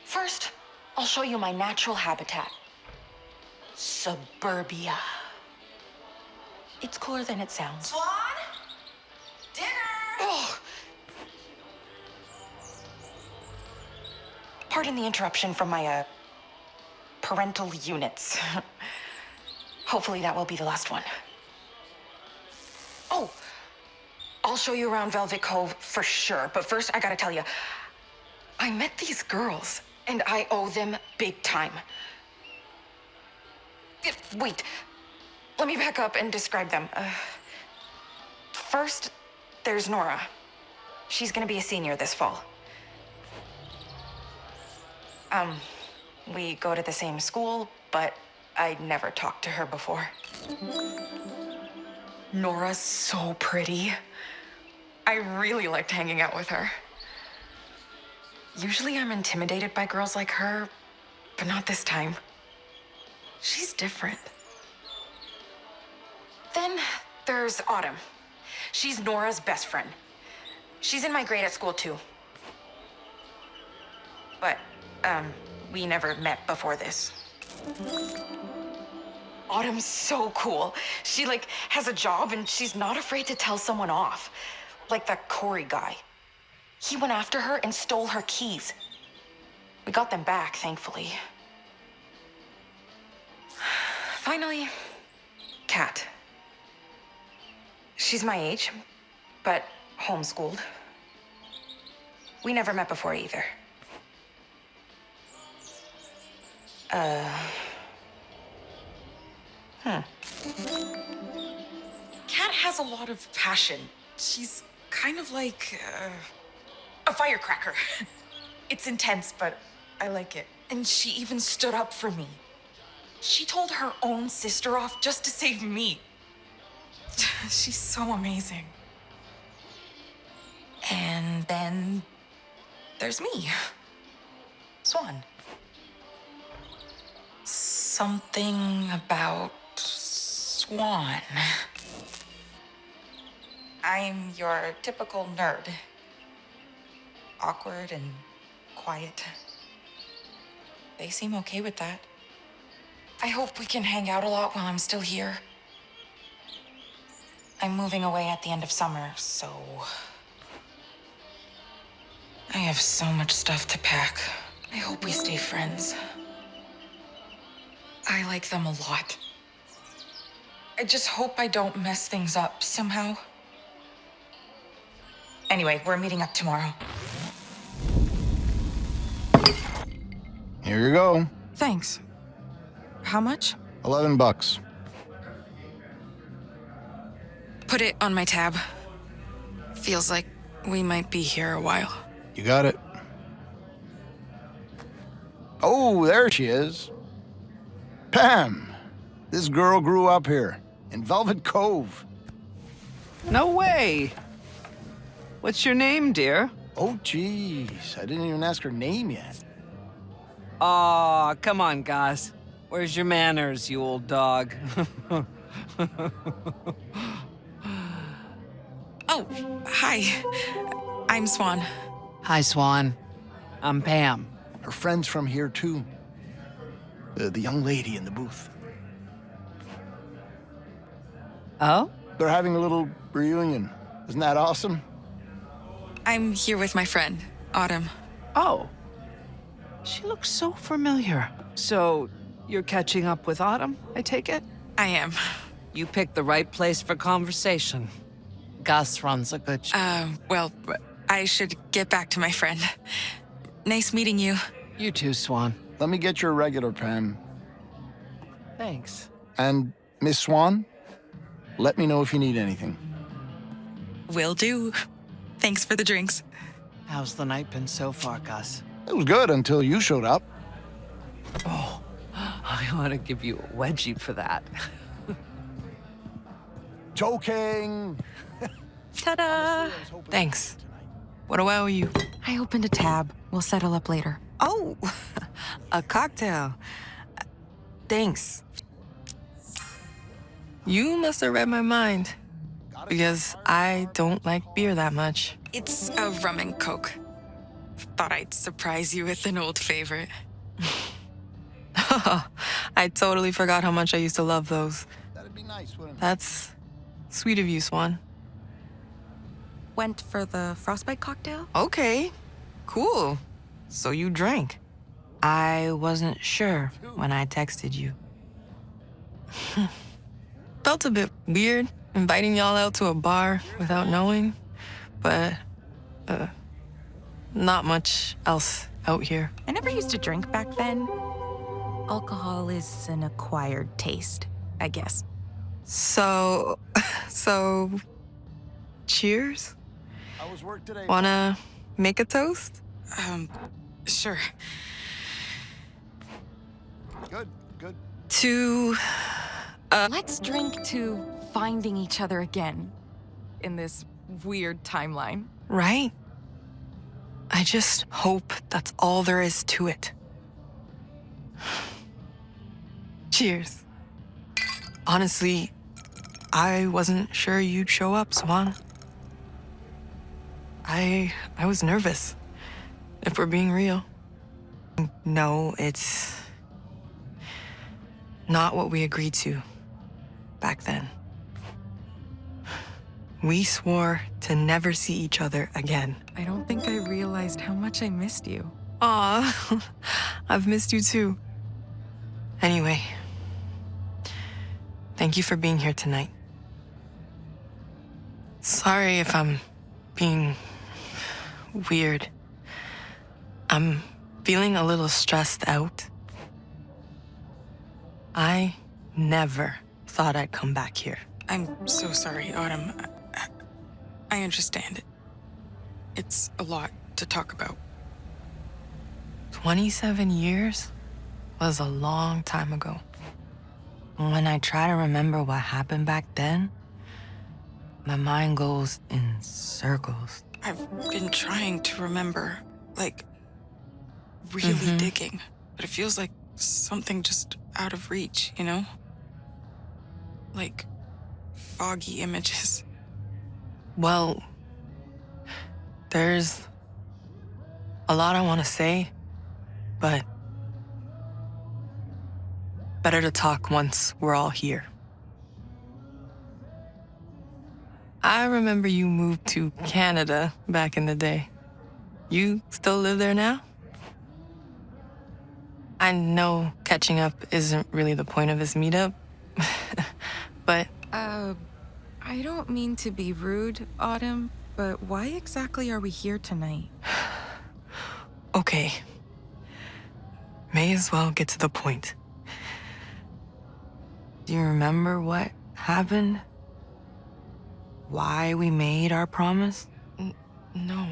First, I'll show you my natural habitat. Suburbia. It's cooler than it sounds. Swann? Dinner! Oh. Pardon the interruption from my, parental units. Hopefully that will be the last one. Oh, I'll show you around Velvet Cove for sure, but first I gotta tell you, I met these girls, and I owe them big time. Wait, let me back up and describe them. First, there's Nora. She's gonna be a senior this fall. We go to the same school, but I'd never talked to her before. Nora's so pretty. I really liked hanging out with her. Usually I'm intimidated by girls like her, but not this time. She's different. Then there's Autumn. She's Nora's best friend. She's in my grade at school too. But, We never met before this. Autumn's so cool. She, like, has a job and she's not afraid to tell someone off. Like that Corey guy. He went after her and stole her keys. We got them back, thankfully. Finally, Kat. She's my age, but homeschooled. We never met before either. Kat has a lot of passion. She's kind of like a firecracker. It's intense, but I like it. And she even stood up for me. She told her own sister off just to save me. She's so amazing. And then there's me, Swann. Something about Swann. I'm your typical nerd. Awkward and quiet. They seem okay with that. I hope we can hang out a lot while I'm still here. I'm moving away at the end of summer, so... I have so much stuff to pack. I hope we stay friends. I like them a lot. I just hope I don't mess things up somehow. Anyway, we're meeting up tomorrow. Here you go. Thanks. How much? $11. Put it on my tab. Feels like we might be here a while. You got it. Oh, there she is. Pam! This girl grew up here, in Velvet Cove. No way! What's your name, dear? Oh, jeez. I didn't even ask her name yet. Aw, come on, Gus. Where's your manners, you old dog? Oh, hi. I'm Swann. Hi, Swann. I'm Pam. Her friend's from here, too. The young lady in the booth. Oh? They're having a little reunion. Isn't that awesome? I'm here with my friend, Autumn. Oh. She looks so familiar. So, you're catching up with Autumn, I take it? I am. You picked the right place for conversation. Gus runs a good show. Well, I should get back to my friend. Nice meeting you. You too, Swann. Let me get your regular, Pam. Thanks. And Miss Swann, let me know if you need anything. Will do. Thanks for the drinks. How's the night been so far, Gus? It was good until you showed up. Oh, I ought to give you a wedgie for that. Joking! Ta-da! Thanks. What do I owe you? I opened a tab. We'll settle up later. Oh, a cocktail. Thanks. You must have read my mind. Because I don't like beer that much. It's a rum and coke. Thought I'd surprise you with an old favorite. I totally forgot how much I used to love those. That'd be nice, wouldn't it? That's sweet of you, Swann. Went for the frostbite cocktail? Okay, cool. So you drank. I wasn't sure when I texted you. Felt a bit weird inviting y'all out to a bar without knowing, but not much else out here. I never used to drink back then. Alcohol is an acquired taste, I guess. So, cheers? How was work today? Wanna make a toast? Sure. Good, good. To, Let's drink to finding each other again in this weird timeline. right? I just hope that's all there is to it. Cheers. Honestly, I wasn't sure you'd show up, Swann. I was nervous, if we're being real. No, it's not what we agreed to back then. We swore to never see each other again. I don't think I realized how much I missed you. Aw, I've missed you too. Anyway, thank you for being here tonight. Sorry if I'm being weird. I'm feeling a little stressed out. I never thought I'd come back here. I'm so sorry, Autumn. I understand. It's a lot to talk about. 27 years was a long time ago. When I try to remember what happened back then, my mind goes in circles. I've been trying to remember, like, really digging, but it feels like something just out of reach, you know? Like, foggy images. Well, there's a lot I want to say, but better to talk once we're all here. I remember you moved to Canada back in the day. You still live there now? I know catching up isn't really the point of this meetup, but... I don't mean to be rude, Autumn, but why exactly are we here tonight? Okay. May as well get to the point. Do you remember what happened? Why we made our promise? No.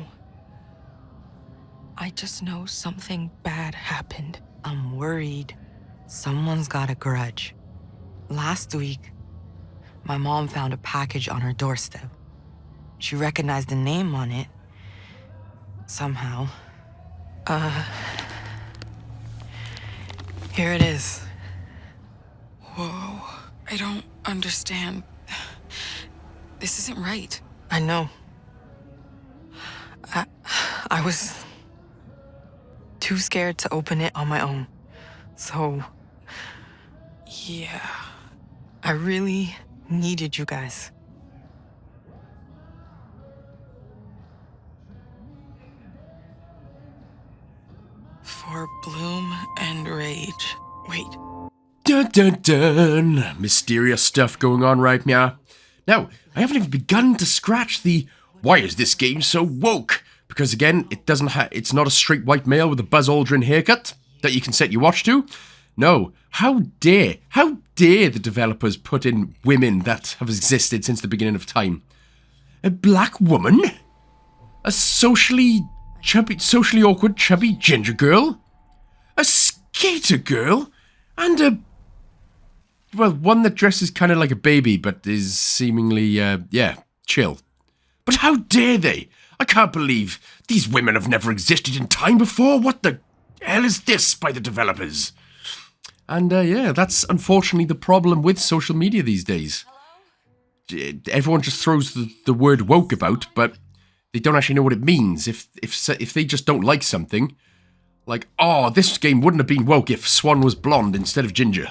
I just know something bad happened. I'm worried someone's got a grudge. Last week, my mom found a package on her doorstep. She recognized the name on it. Somehow. Here it is. Whoa. I don't understand. This isn't right. I know. I was too scared to open it on my own. So, Yeah. I really needed you guys. For bloom and rage. Wait. Dun dun dun! Mysterious stuff going on right now. Now, I haven't even begun to scratch the why is this game so woke? Because again, it's not a straight white male with a Buzz Aldrin haircut that you can set your watch to. No, how dare the developers put in women that have existed since the beginning of time? A black woman? A socially awkward, chubby ginger girl? A skater girl? And one that dresses kind of like a baby, but is seemingly, chill. But how dare they? I can't believe these women have never existed in time before. What the hell is this by the developers? And, that's unfortunately the problem with social media these days. Everyone just throws the word woke about, but they don't actually know what it means. If they just don't like something, like, oh, this game wouldn't have been woke if Swann was blonde instead of ginger.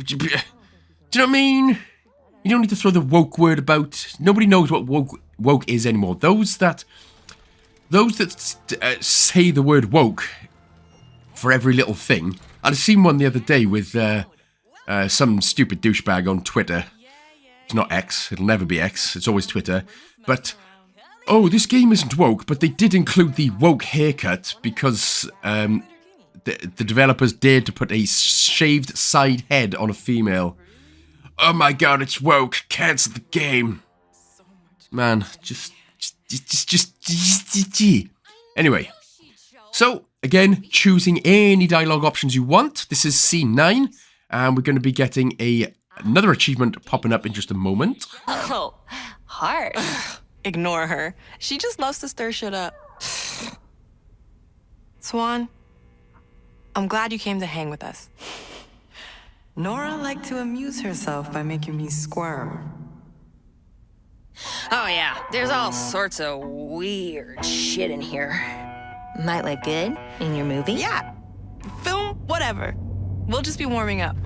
Do you know what I mean? You don't need to throw the woke word about. Nobody knows what woke is anymore. Those that say the word woke for every little thing. I'd seen one the other day with some stupid douchebag on Twitter. It's not X. It'll never be X. It's always Twitter. But, oh, this game isn't woke, but they did include the woke haircut because the developers dared to put a shaved side head on a female. Oh my god, it's woke. Cancel the game. Man, just. Anyway. So, again, choosing any dialogue options you want. This is scene 9, and we're going to be getting another achievement popping up in just a moment. Oh, hard. Ignore her. She just loves to stir shit up. Swann, I'm glad you came to hang with us. Nora liked to amuse herself by making me squirm. Oh yeah, there's all sorts of weird shit in here. Might look good in your movie. Yeah. Film, whatever. We'll just be warming up.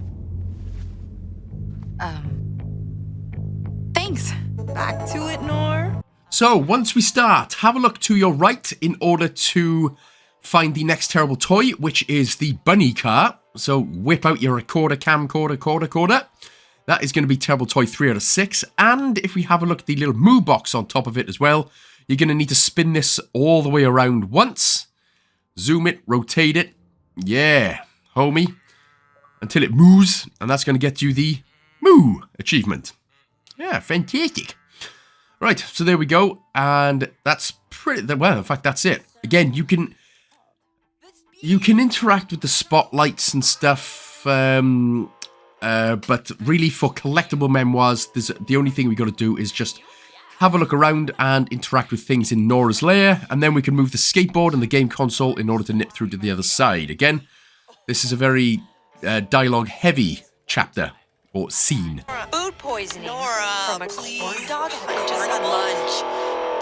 Thanks. Back to it, Nor. So, once we start, have a look to your right in order to find the next terrible toy, which is the bunny car. So, whip out your recorder, camcorder. That is going to be terrible toy 3 out of 6. And if we have a look at the little moo box on top of it as well, you're going to need to spin this all the way around once. Zoom it, rotate it. Yeah, homie. Until it moves, and that's going to get you the moo achievement. Yeah, fantastic. Right, so there we go, and that's pretty, well, in fact, that's it. Again, you can interact with the spotlights and stuff, but really for collectible memoirs, the only thing we got to do is just have a look around and interact with things in Nora's lair, and then we can move the skateboard and the game console in order to nip through to the other side. Again, this is a very dialogue-heavy chapter, or scene. Food poisoning. Nora, from a corn dog. I just had lunch,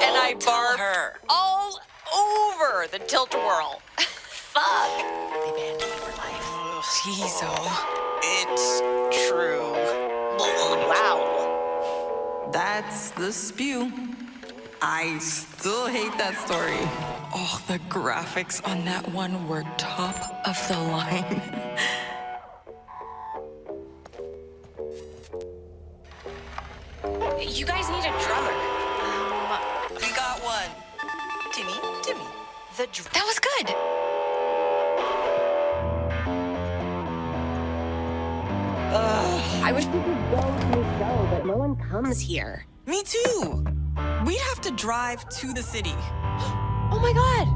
and I barfed all over the tilt-a-whirl. Fuck. They banned me for life. Jeez, oh. It's true. Wow. That's the spew. I still hate that story. Oh, the graphics on that one were top of the line. You guys need a drummer. We got one. Timmy. That was good. I wish we could go to a show, but no one comes here. Me too. We'd have to drive to the city. Oh my god!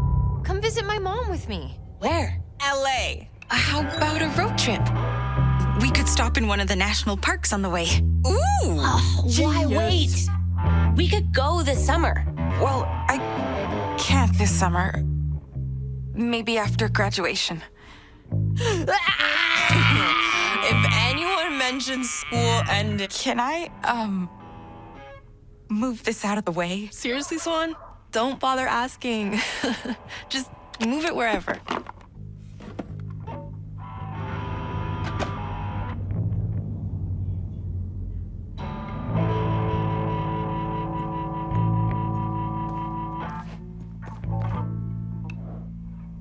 Come visit my mom with me. Where? LA. How about a road trip? We could stop in one of the national parks on the way. Ooh! Why wait? We could go this summer. Well, I can't this summer. Maybe after graduation. If anyone mentions school and... Can I, move this out of the way? Seriously, Swann? Don't bother asking. Just move it wherever.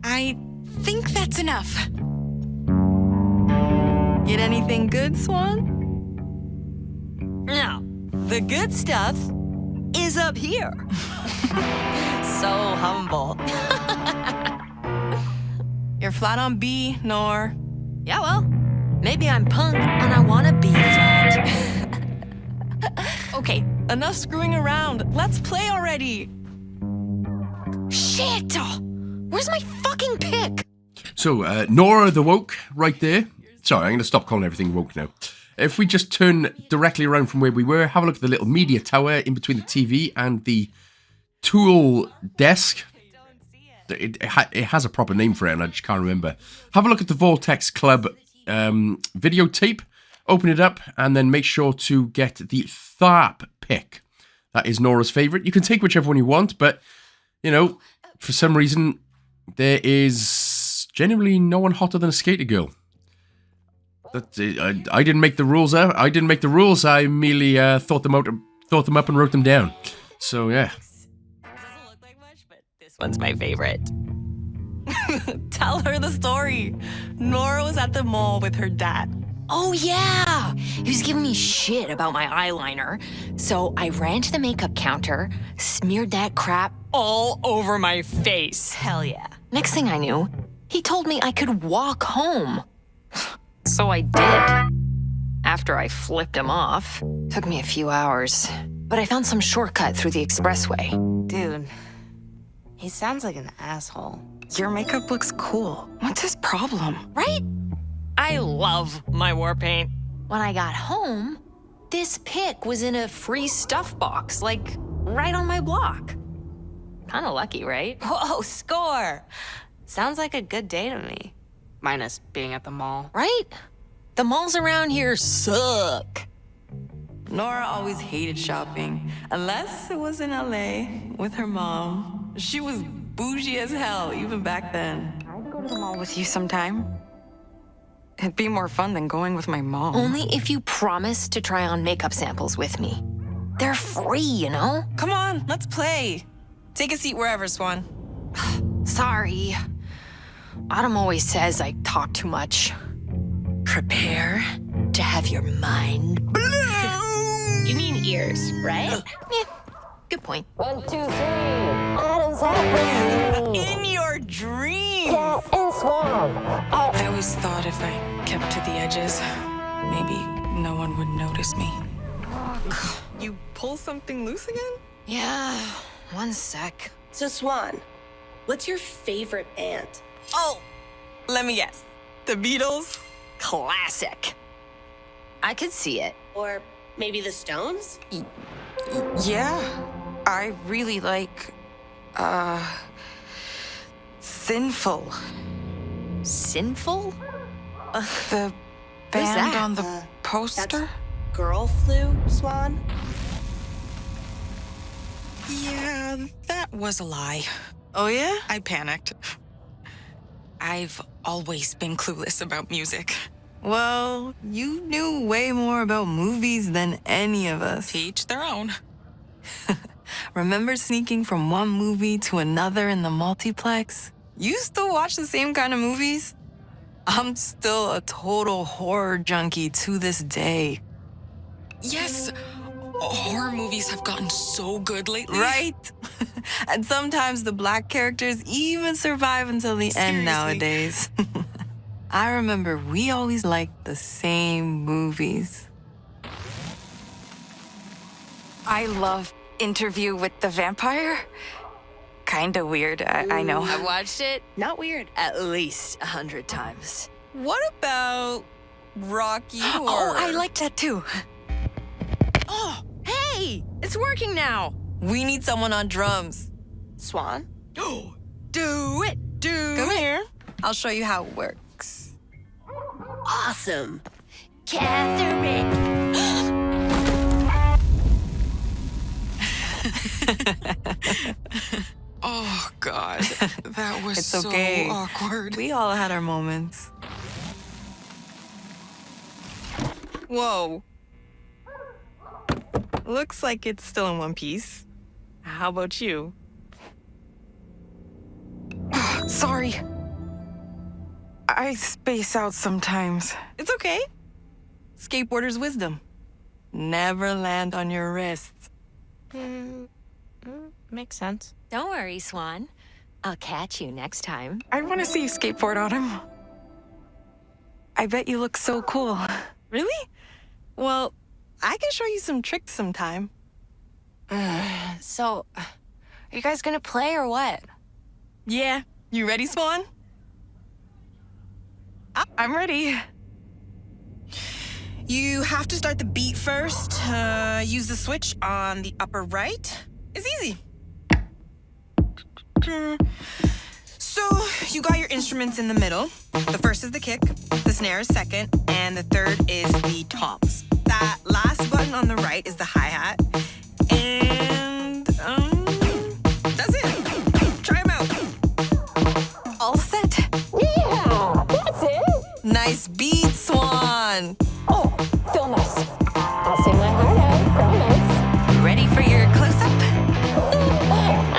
I think that's enough. Get anything good, Swann? No. The good stuff is up here. So humble. You're flat on B, Nor. Yeah, well, maybe I'm punk and I wanna be flat. Okay, enough screwing around. Let's play already. Shit! Where's my fucking pick? So, Nora the woke, right there. Sorry, I'm going to stop calling everything woke now. If we just turn directly around from where we were, have a look at the little media tower in between the TV and the tool desk. It has a proper name for it, and I just can't remember. Have a look at the Vortex Club videotape. Open it up, and then make sure to get the Tharp pick. That is Nora's favourite. You can take whichever one you want, but, you know, for some reason, there is generally no one hotter than a skater girl. I didn't make the rules out. I didn't make the rules. I merely thought them up and wrote them down. So yeah. Doesn't look like much, but this one's my favorite. Tell her the story. Nora was at the mall with her dad. Oh yeah! He was giving me shit about my eyeliner. So I ran to the makeup counter, smeared that crap all over my face. Hell yeah. Next thing I knew, he told me I could walk home. So I did. After I flipped him off. Took me a few hours, but I found some shortcut through the expressway. Dude, he sounds like an asshole. Your makeup looks cool. What's his problem? Right? I love my war paint. When I got home, this pic was in a free stuff box, like right on my block. Kinda lucky, right? Whoa, score! Sounds like a good day to me. Minus being at the mall. Right? The malls around here suck. Nora always hated shopping, unless it was in LA with her mom. She was bougie as hell, even back then. I'd go to the mall with you sometime. It'd be more fun than going with my mom. Only if you promise to try on makeup samples with me. They're free, you know? Come on, let's play. Take a seat wherever, Swann. Sorry. Autumn always says I talk too much. Prepare to have your mind blown. You mean ears, right? Yeah, good point. 1, 2, 3. Adam's happening. In your dreams. Cat and Swann. I always thought if I kept to the edges, maybe no one would notice me. You pull something loose again? Yeah, one sec. So, Swann, what's your favorite ant? Oh, let me guess. The Beatles? Classic. I could see it. Or maybe the Stones? Yeah, I really like, Sinful. Sinful? The band on the poster? That's girl flu, Swann? Yeah, that was a lie. Oh, yeah? I panicked. I've always been clueless about music. Well, you knew way more about movies than any of us. To each their own. Remember sneaking from one movie to another in the multiplex? You still watch the same kind of movies? I'm still a total horror junkie to this day. Yes, horror movies have gotten so good lately. Right? And sometimes the black characters even survive until the end nowadays. I remember we always liked the same movies. I love Interview with the Vampire. Kinda weird, I know. I watched it. Not weird. At least 100 times. What about Rocky Horror? Oh, I liked that too. Oh, hey, it's working now. We need someone on drums. Swann? Do it. Come here. I'll show you how it works. Awesome. Catherine. Oh, God. That was It's okay. so awkward. We all had our moments. Whoa. Looks like it's still in one piece. How about you? Sorry. I space out sometimes. It's okay. Skateboarder's wisdom. Never land on your wrists. Makes sense. Don't worry, Swann. I'll catch you next time. I want to see you skateboard, Autumn. I bet you look so cool. Really? Well, I can show you some tricks sometime. So, are you guys gonna play or what? Yeah. You ready, Swann? I'm ready. You have to start the beat first. Use the switch on the upper right. It's easy. So, you got your instruments in the middle. The first is the kick, the snare is second, and the third is the toms. That last button on the right is the hi-hat. And, that's it. Try them out. All set? Yeah, that's it. Nice beat, Swann. Oh, feel nice. I'll sing my heart out, promise. Ready for your close-up?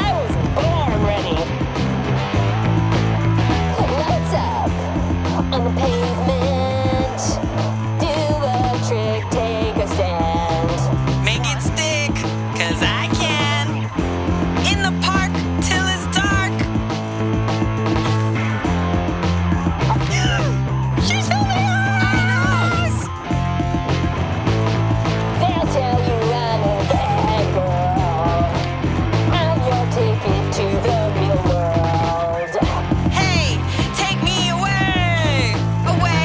I was born ready. Lights up on the pavement. Do a trick, take a stand. Make it stick, 'cause I can. In the park till it's dark. She's filming us! They'll tell you I'm a bad girl. I'm your ticket to the real world. Hey, take me away! Away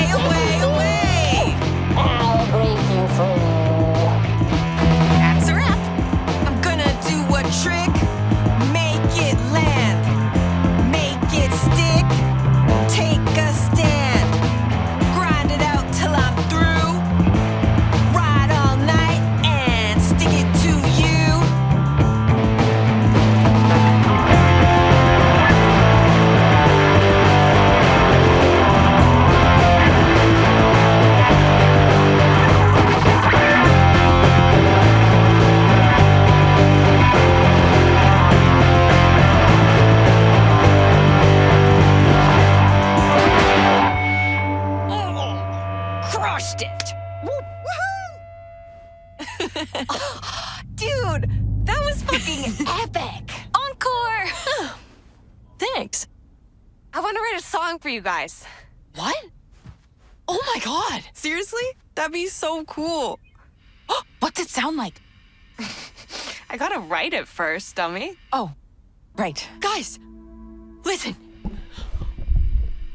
song for you guys. What? Oh my god! Seriously? That'd be so cool. What's it sound like? I gotta write it first, dummy. Oh, right. Guys, listen.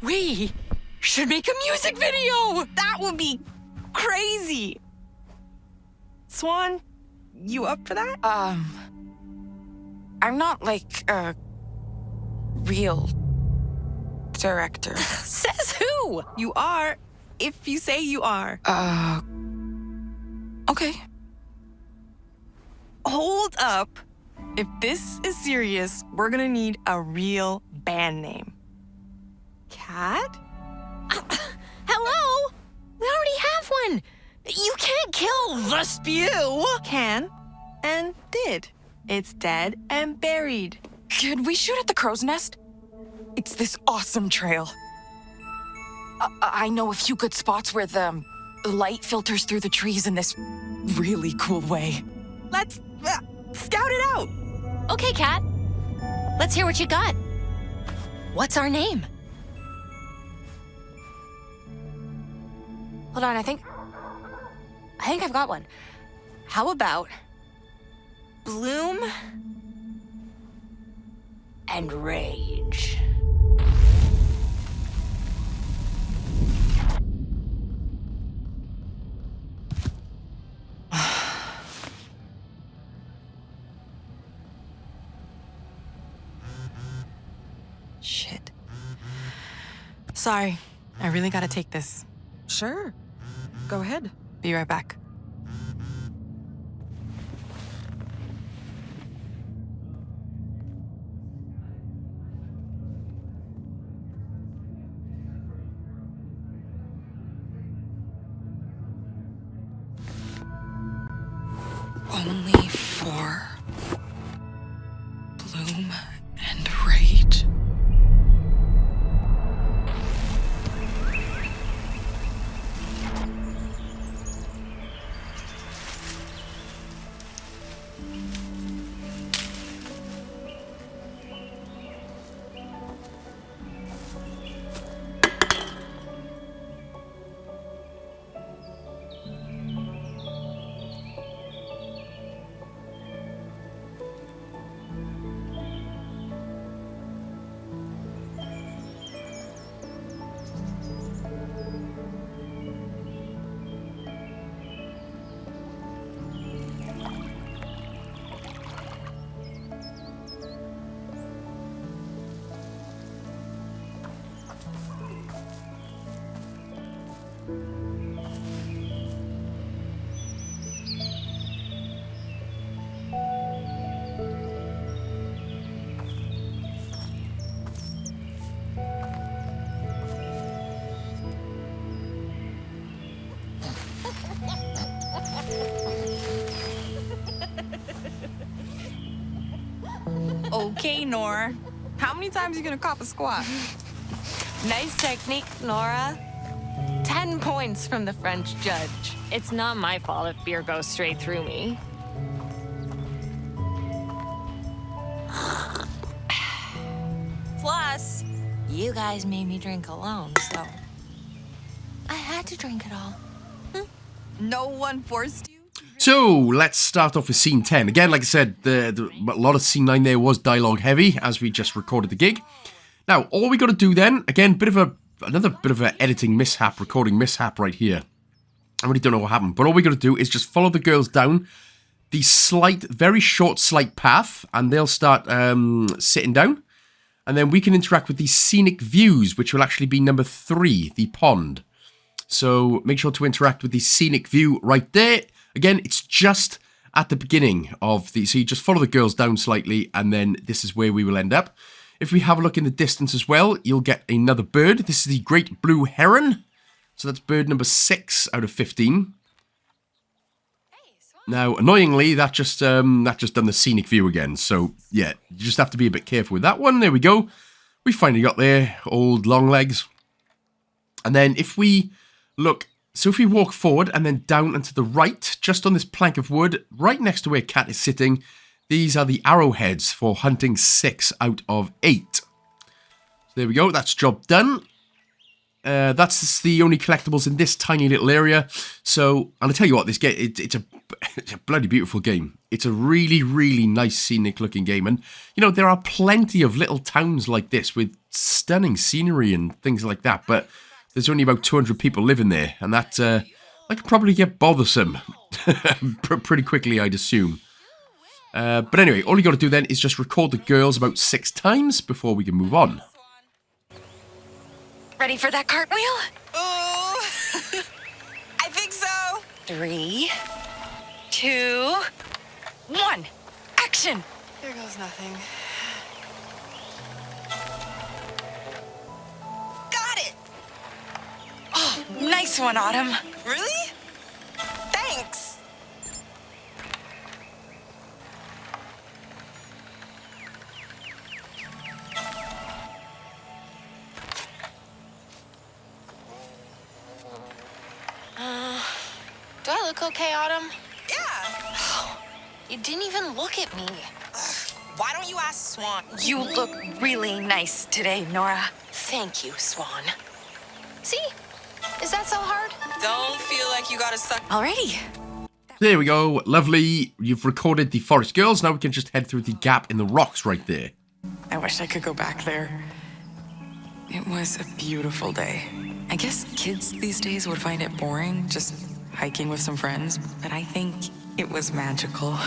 We should make a music video! That would be crazy! Swann, you up for that? I'm not like a real director. Says who? You are, if you say you are. Okay. Hold up. If this is serious, we're gonna need a real band name. Cat? Hello? We already have one. You can't kill the spew. Can and did. It's dead and buried. Could we shoot at the crow's nest? It's this awesome trail. I know a few good spots where the light filters through the trees in this really cool way. Let's scout it out. Okay, Cat. Let's hear what you got. What's our name? Hold on, I think I've got one. How about Bloom and Rage? Shit. Sorry, I really gotta take this. Sure. Go ahead. Be right back. Only for Bloom and Rage. Okay, Nora. How many times you gonna cop a squat? Nice technique, Nora. 10 points from the French judge. It's not my fault if beer goes straight through me. Plus, you guys made me drink alone, so I had to drink it all. No one forced you? So, let's start off with scene 10. Again, like I said, a lot of scene 9 there was dialogue heavy, as we just recorded the gig. Now, all we got to do then, again, another bit of an editing mishap, recording mishap right here. I really don't know what happened, but all we got to do is just follow the girls down the very short, slight path, and they'll start sitting down. And then we can interact with these scenic views, which will actually be number 3, the pond. So make sure to interact with the scenic view right there. Again, it's just at the beginning of so you just follow the girls down slightly, and then this is where we will end up. If we have a look in the distance as well, you'll get another bird. This is the great blue heron. So that's bird number 6 out of 15. Now, annoyingly, that just done the scenic view again. So, yeah, you just have to be a bit careful with that one. There we go. We finally got there. Old long legs. And then if we look... So if we walk forward and then down and to the right, just on this plank of wood, right next to where Cat is sitting, these are the arrowheads for hunting 6 out of 8. So There we go. That's job done. That's the only collectibles in this tiny little area. So, and I tell you what, this game, it's a bloody beautiful game. It's a really, really nice scenic looking game. And, you know, there are plenty of little towns like this with stunning scenery and things like that. But there's only about 200 people living there. And that could probably get bothersome pretty quickly, I'd assume. But anyway, all you got to do then is just record the girls about 6 times before we can move on. Ready for that cartwheel? Ooh. I think so. 3, 2, 1. Action! There goes nothing. Got it! Oh, nice one, Autumn. Really? Thanks. Do I look okay, Autumn? Yeah. You didn't even look at me. Why don't you ask Swann? You look really nice today, Nora. Thank you, Swann. See? Is that so hard? Don't feel like you gotta suck. Alrighty. There we go. Lovely. You've recorded the forest girls. Now we can just head through the gap in the rocks right there. I wish I could go back there. It was a beautiful day. I guess kids these days would find it boring, just hiking with some friends, but I think it was magical.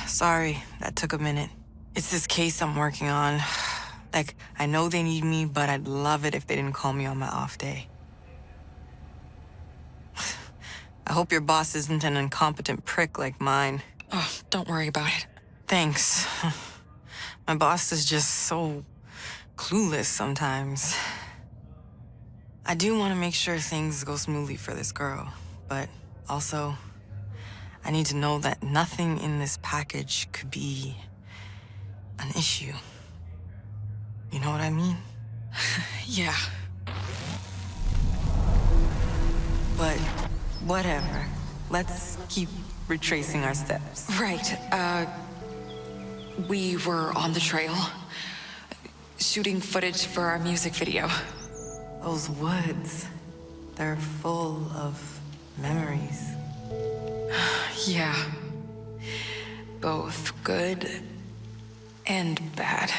Sorry, that took a minute. It's this case I'm working on. Like, I know they need me, but I'd love it if they didn't call me on my off day. I hope your boss isn't an incompetent prick like mine. Oh, don't worry about it. Thanks. My boss is just so clueless sometimes. I do want to make sure things go smoothly for this girl, but also, I need to know that nothing in this package could be an issue. You know what I mean? Yeah. But whatever. Let's keep retracing our steps. Right, we were on the trail, shooting footage for our music video. Those woods, they're full of memories. Yeah. Both good and bad.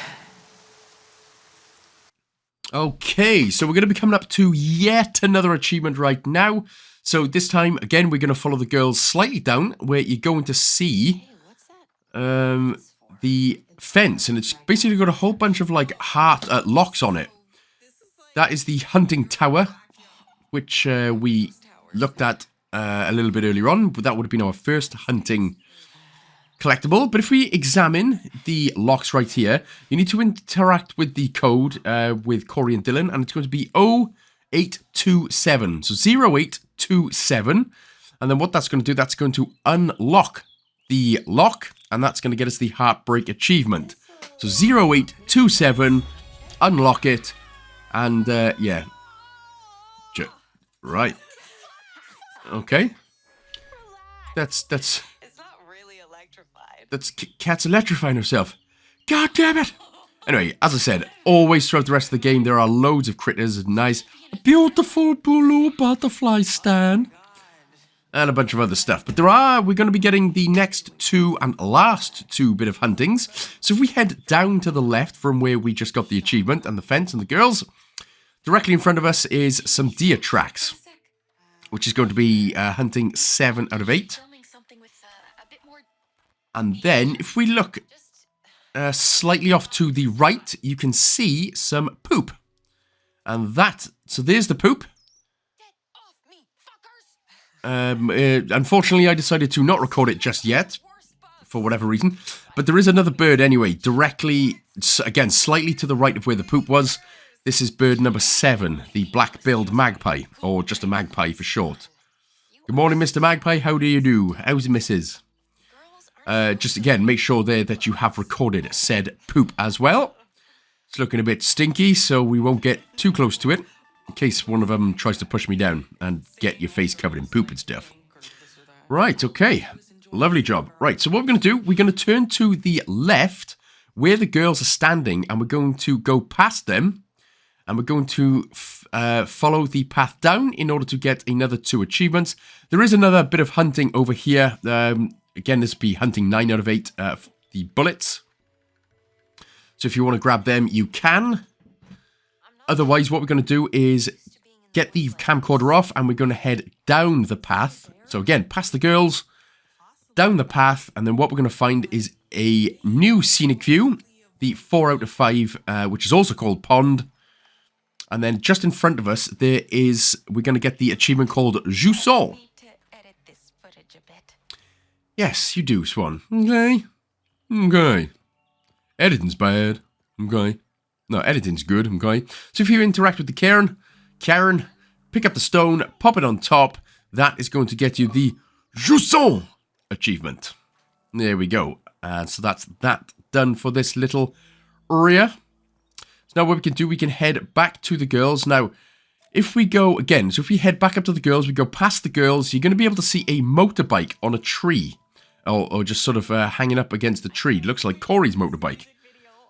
Okay, so we're going to be coming up to yet another achievement right now. So this time, again, we're going to follow the girls slightly down, where you're going to see the fence, and it's basically got a whole bunch of like heart locks on it. That is the hunting tower, which we looked at a little bit earlier on, but that would have been our first hunting collectible. But if we examine the locks right here, you need to interact with the code with Corey and Dylan, and it's going to be 0827. So 0827. And then what that's going to do, that's going to unlock the lock, and that's going to get us the Heartbreak achievement. So 0827, unlock it, and yeah. Right. Okay. That's It's not really electrified. Cat's electrifying herself. God damn it! Anyway, as I said, always throughout the rest of the game, there are loads of critters. Nice, beautiful blue butterfly stand. And a bunch of other stuff. But we're going to be getting the next 2 and last 2 bit of huntings. So if we head down to the left from where we just got the achievement and the fence and the girls, directly in front of us is some deer tracks, which is going to be hunting 7 out of 8. And then if we look slightly off to the right, you can see some poop. And so there's the poop. Unfortunately, I decided to not record it just yet, for whatever reason. But there is another bird anyway, directly, again, slightly to the right of where the poop was. This is bird number 7, the black-billed magpie, or just a magpie for short. Good morning, Mr. Magpie. How do you do? How's the missus? Just again, make sure there that you have recorded said poop as well. It's looking a bit stinky, so we won't get too close to it, in case one of them tries to push me down and get your face covered in poop and stuff. Right, okay. Lovely job. Right, so what we're going to do, we're going to turn to the left, where the girls are standing, and we're going to go past them, and we're going to follow the path down in order to get another 2 achievements. There is another bit of hunting over here. Again, this will be hunting 9 out of 8 the bullets. So if you want to grab them, you can. Otherwise, what we're going to do is get the camcorder off, and we're going to head down the path. So again, past the girls, down the path, and then what we're going to find is a new scenic view, the 4 out of 5, which is also called Pond. And then just in front of us, we're going to get the achievement called Jusson. Yes, you do, Swann. Okay. Okay. Editing's bad. Okay. No, editing's good. Okay. So if you interact with the Karen, pick up the stone, pop it on top. That is going to get you the Jusson achievement. There we go. So that's that done for this little area. So now what we can do, we can head back to the girls. Now, if we go again, so if we head back up to the girls, we go past the girls, you're going to be able to see a motorbike on a tree. Or just sort of hanging up against the tree. It looks like Corey's motorbike.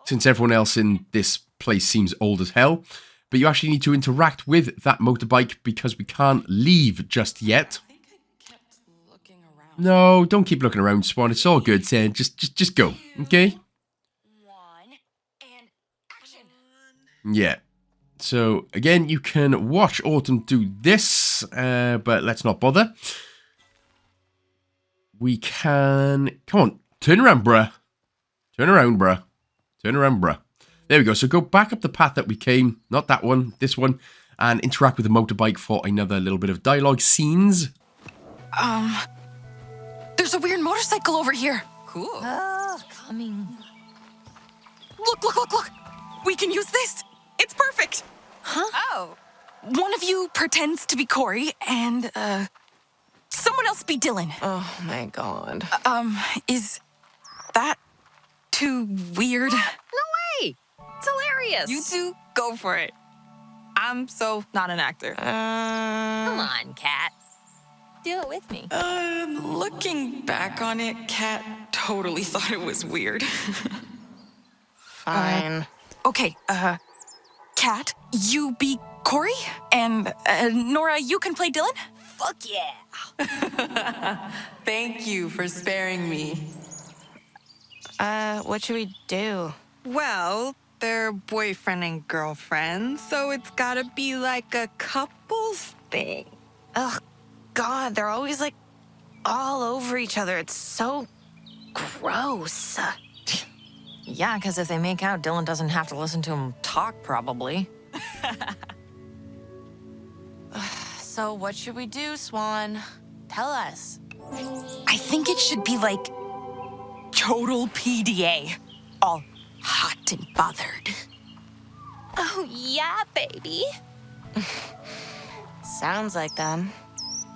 Since everyone else in this place seems old as hell. But you actually need to interact with that motorbike because we can't leave just yet. No, don't keep looking around, Swann. It's all good, Sam. Just go, okay? Yeah. So, again, you can watch Autumn do this, but let's not bother. We can... Come on, turn around, bruh. Turn around, bruh. Turn around, bruh. There we go. So go back up the path that we came. Not that one, this one. And interact with the motorbike for another little bit of dialogue scenes. There's a weird motorcycle over here. Cool. Oh, coming. Look. We can use this. It's perfect. Huh? Oh. One of you pretends to be Corey, and, someone else be Dylan. Oh, my God. Is that too weird? No way. It's hilarious. You two, go for it. I'm so not an actor. Come on, Cat. Do it with me. Looking back on it, Kat totally thought it was weird. Fine. Okay, Kat, you be Corey, and Nora, you can play Dylan? Fuck yeah. Thank you for sparing me. What should we do? Well, they're boyfriend and girlfriend, so it's gotta be like a couples thing. Ugh, God, they're always like all over each other. It's so gross. Yeah, because if they make out, Dylan doesn't have to listen to him talk, probably. So what should we do, Swann? Tell us. I think it should be like total PDA. All hot and bothered. Oh, yeah, baby. Sounds like them.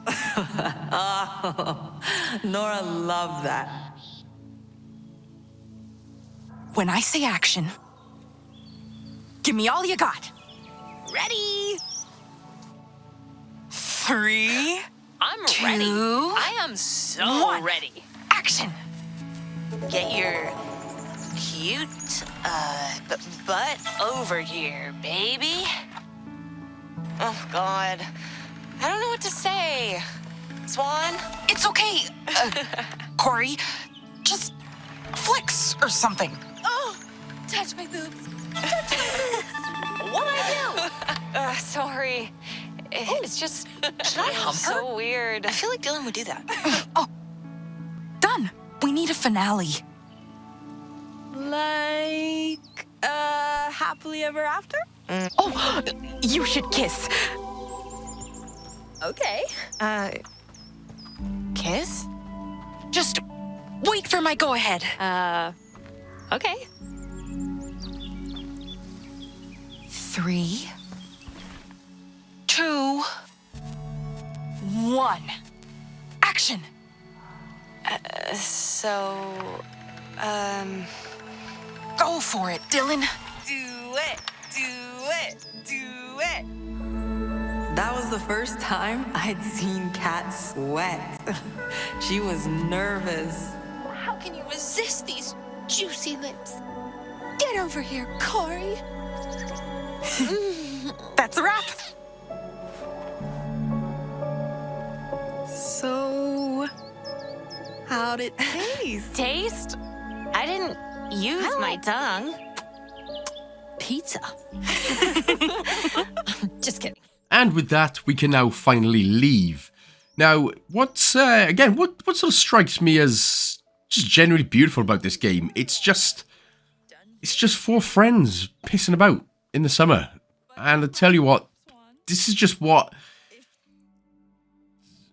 Oh, Nora loved that. When I say action, give me all you got. Ready? 3, I'm 2, ready. I am so 1. ready. Action. Get your cute butt over here, baby. Oh, God. I don't know what to say. Swann? It's okay, Corey. Just flicks or something. Oh, touch my boobs. Touch my boobs. What'd I do? Sorry. It's just Should I hump her? so weird. I feel like Dylan would do that. Oh, done. We need a finale. Like, happily ever after? Oh, you should kiss. Okay. Kiss? Just wait for my go-ahead. Okay. 3, 2, 1. Action. So, Go for it, Dylan. do it, do it, do it. That was the first time I'd seen Kat sweat. She was nervous. How can you resist these juicy lips? Get over here, Corey. That's a wrap. So, how'd it taste? Taste? I didn't use my tongue. Pizza. Just kidding. And with that, we can now finally leave. Now, what's again, what sort of strikes me as just genuinely beautiful about this game? It's just four friends pissing about in the summer. And I tell you what, this is just what,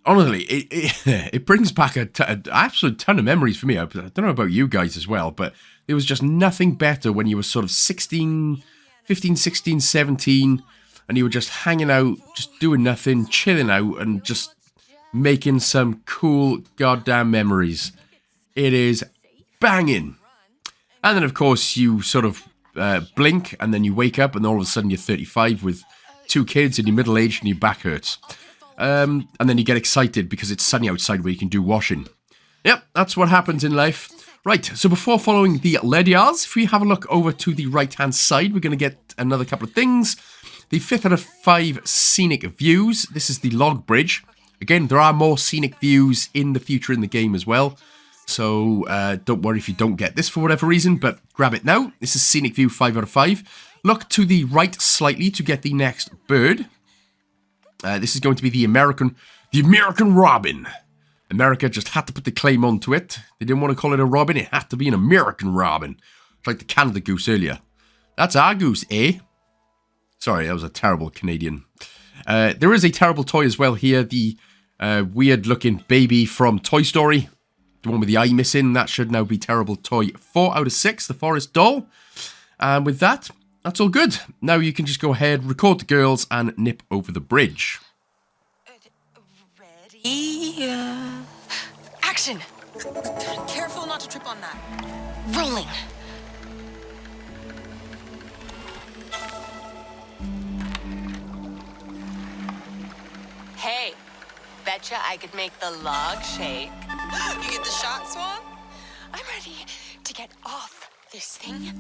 honestly, it brings back an absolute ton of memories for me. I don't know about you guys as well, but there was just nothing better when you were sort of 15, 16, 17, and you were just hanging out, just doing nothing, chilling out, and just making some cool goddamn memories. It is banging. And then, of course, you sort of blink, and then you wake up, and all of a sudden you're 35 with 2 kids, and you're middle-aged, and your back hurts. And then you get excited because it's sunny outside where you can do washing. Yep, that's what happens in life. Right, so before following the Lediars, if we have a look over to the right-hand side, we're going to get another couple of things. The 5th out of 5 Scenic Views. This is the log bridge. Again, there are more Scenic Views in the future in the game as well. So don't worry if you don't get this for whatever reason, but grab it now. This is Scenic View 5 out of 5. Look to the right slightly to get the next bird. This is going to be the American Robin. America just had to put the claim onto it. They didn't want to call it a robin. It had to be an American robin. It's like the Canada goose earlier. That's our goose, eh? Sorry, that was a terrible Canadian. There is a terrible toy as well here. The weird-looking baby from Toy Story. The one with the eye missing. That should now be terrible toy 4 out of 6. The Forest Doll. And with that, that's all good. Now you can just go ahead, record the girls, and nip over the bridge. Ready? Action! Careful not to trip on that. Rolling. Hey, betcha I could make the log shake. You get the shot, Swann? I'm ready to get off this thing.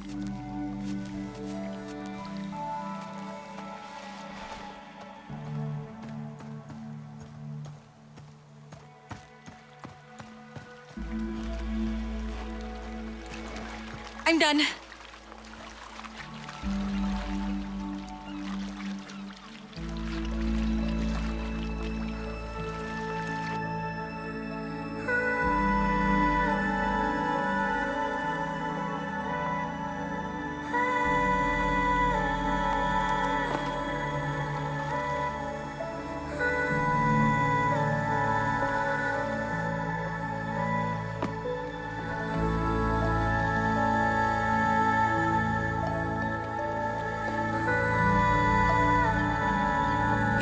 I'm done.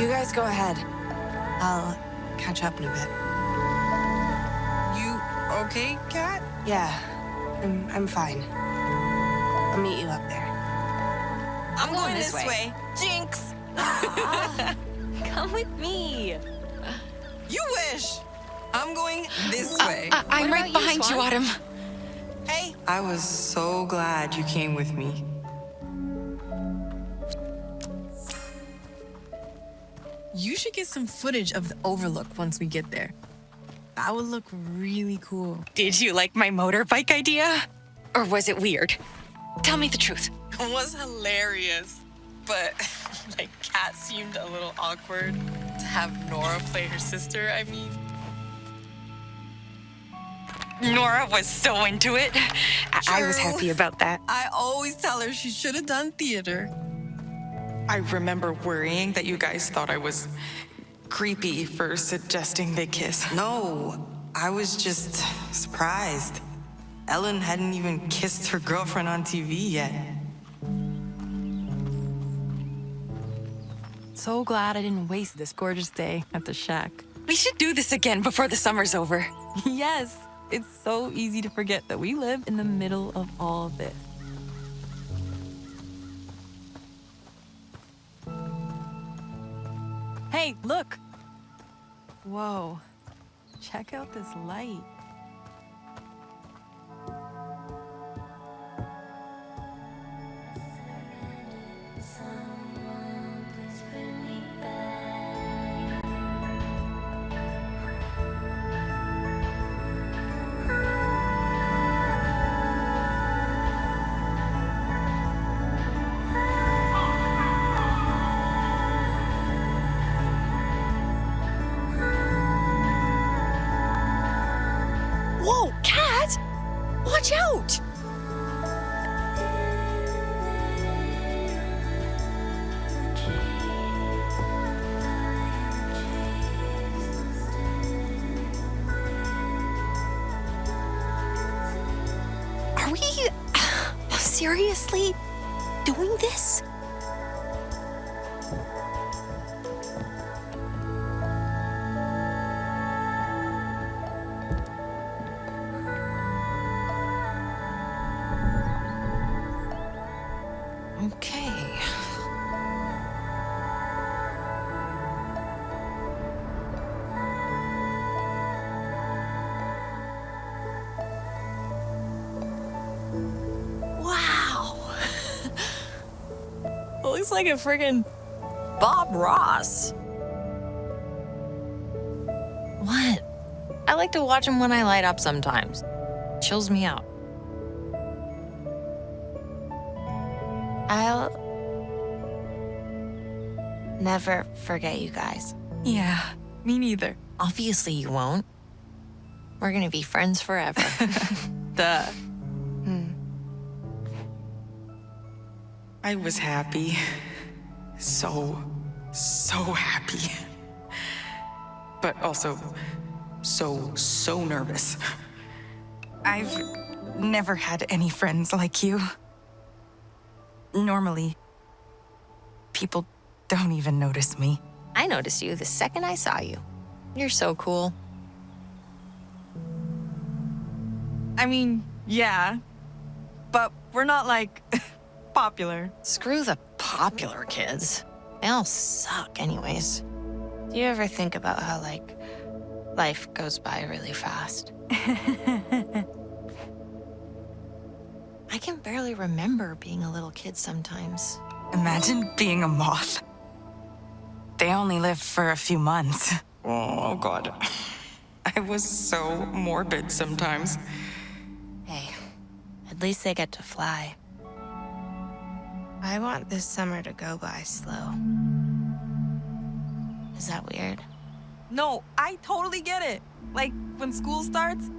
You guys go ahead. I'll catch up in a bit. You okay, Kat? Yeah, I'm fine. I'll meet you up there. I'm going this way. Jinx! Come with me. You wish. I'm going this way. I'm right behind you, Autumn. Hey. I was so glad you came with me. You should get some footage of the overlook once we get there. That would look really cool. Did you like my motorbike idea? Or was it weird? Tell me the truth. It was hilarious, but like Kat seemed a little awkward to have Nora play her sister. I mean, Nora was so into it. I was True. happy about that. I always tell her she should have done theater. I remember worrying that you guys thought I was creepy for suggesting they kiss. No, I was just surprised. Ellen hadn't even kissed her girlfriend on TV yet. So glad I didn't waste this gorgeous day at the shack. We should do this again before the summer's over. Yes, it's so easy to forget that we live in the middle of all this. Hey, look! Whoa. Check out this light. Whoa, cat! Watch out! Are we seriously doing this? Okay. Wow. Looks like a friggin' Bob Ross. What? I like to watch him when I light up sometimes. Chills me out. I'll never forget you guys. Yeah, me neither. Obviously you won't. We're gonna be friends forever. Duh. I was happy. So happy. But also so nervous. I've never had any friends like you. Normally, people don't even notice me. I noticed you the second I saw you. You're so cool. I mean, yeah. But we're not like popular. Screw the popular kids. They all suck anyways. Do you ever think about how, like, life goes by really fast? I can barely remember being a little kid sometimes. Imagine being a moth. They only live for a few months. Oh, God. I was so morbid sometimes. Hey, at least they get to fly. I want this summer to go by slow. Is that weird? No, I totally get it. Like, when school starts,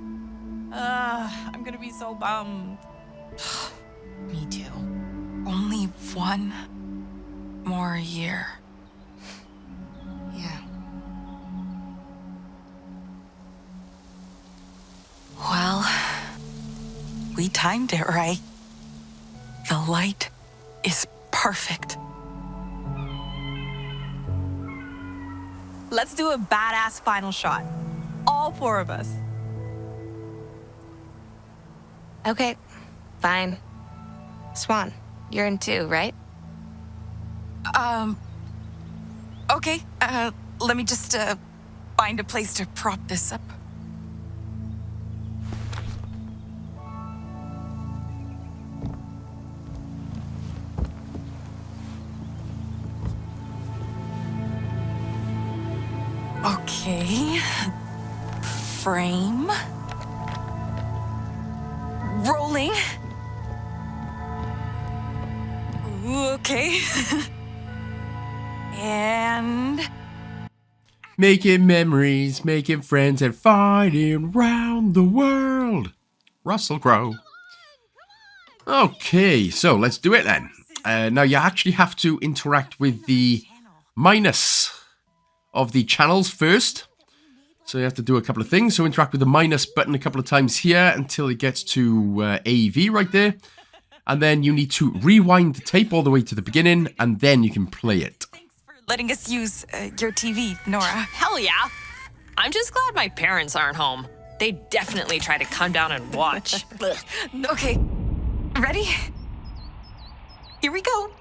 I'm gonna be so bummed. Me too. Only one more year. Yeah. Well, we timed it right. The light is perfect. Let's do a badass final shot. All four of us. Okay, fine. Swann, you're in too, right? Okay, let me just, find a place to prop this up. Okay. Frame. Rolling. Okay. And... Making memories, making friends, and fighting round the world. Russell Crowe. Okay, so let's do it then. Now you actually have to interact with the minus of the channels first. So you have to do a couple of things. So interact with the minus button a couple of times here until it gets to AV right there. And then you need to rewind the tape all the way to the beginning, and then you can play it. Thanks for letting us use your TV, Nora. Hell yeah. I'm just glad my parents aren't home. They definitely try to come down and watch. Okay, ready? Here we go.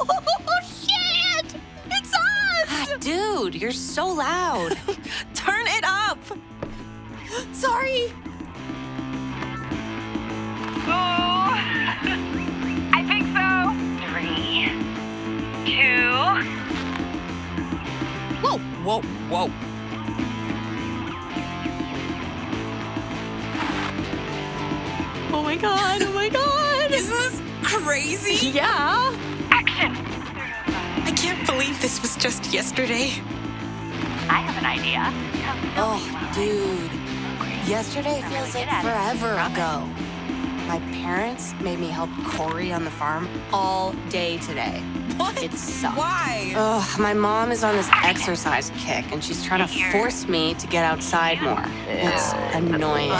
Oh, shit! It's us! Dude, you're so loud. Turn it up! Sorry. Oh, I think so. 3, 2. Whoa, whoa, whoa. Oh my god, oh my god! Isn't this crazy? Yeah! Action. I can't believe this was just yesterday. I have an idea. Oh, dude. Yesterday feels like forever ago. My parents made me help Corey on the farm all day today. What? It sucked. Why? Ugh, my mom is on this exercise kick, and she's trying to force me to get outside more. It's annoying.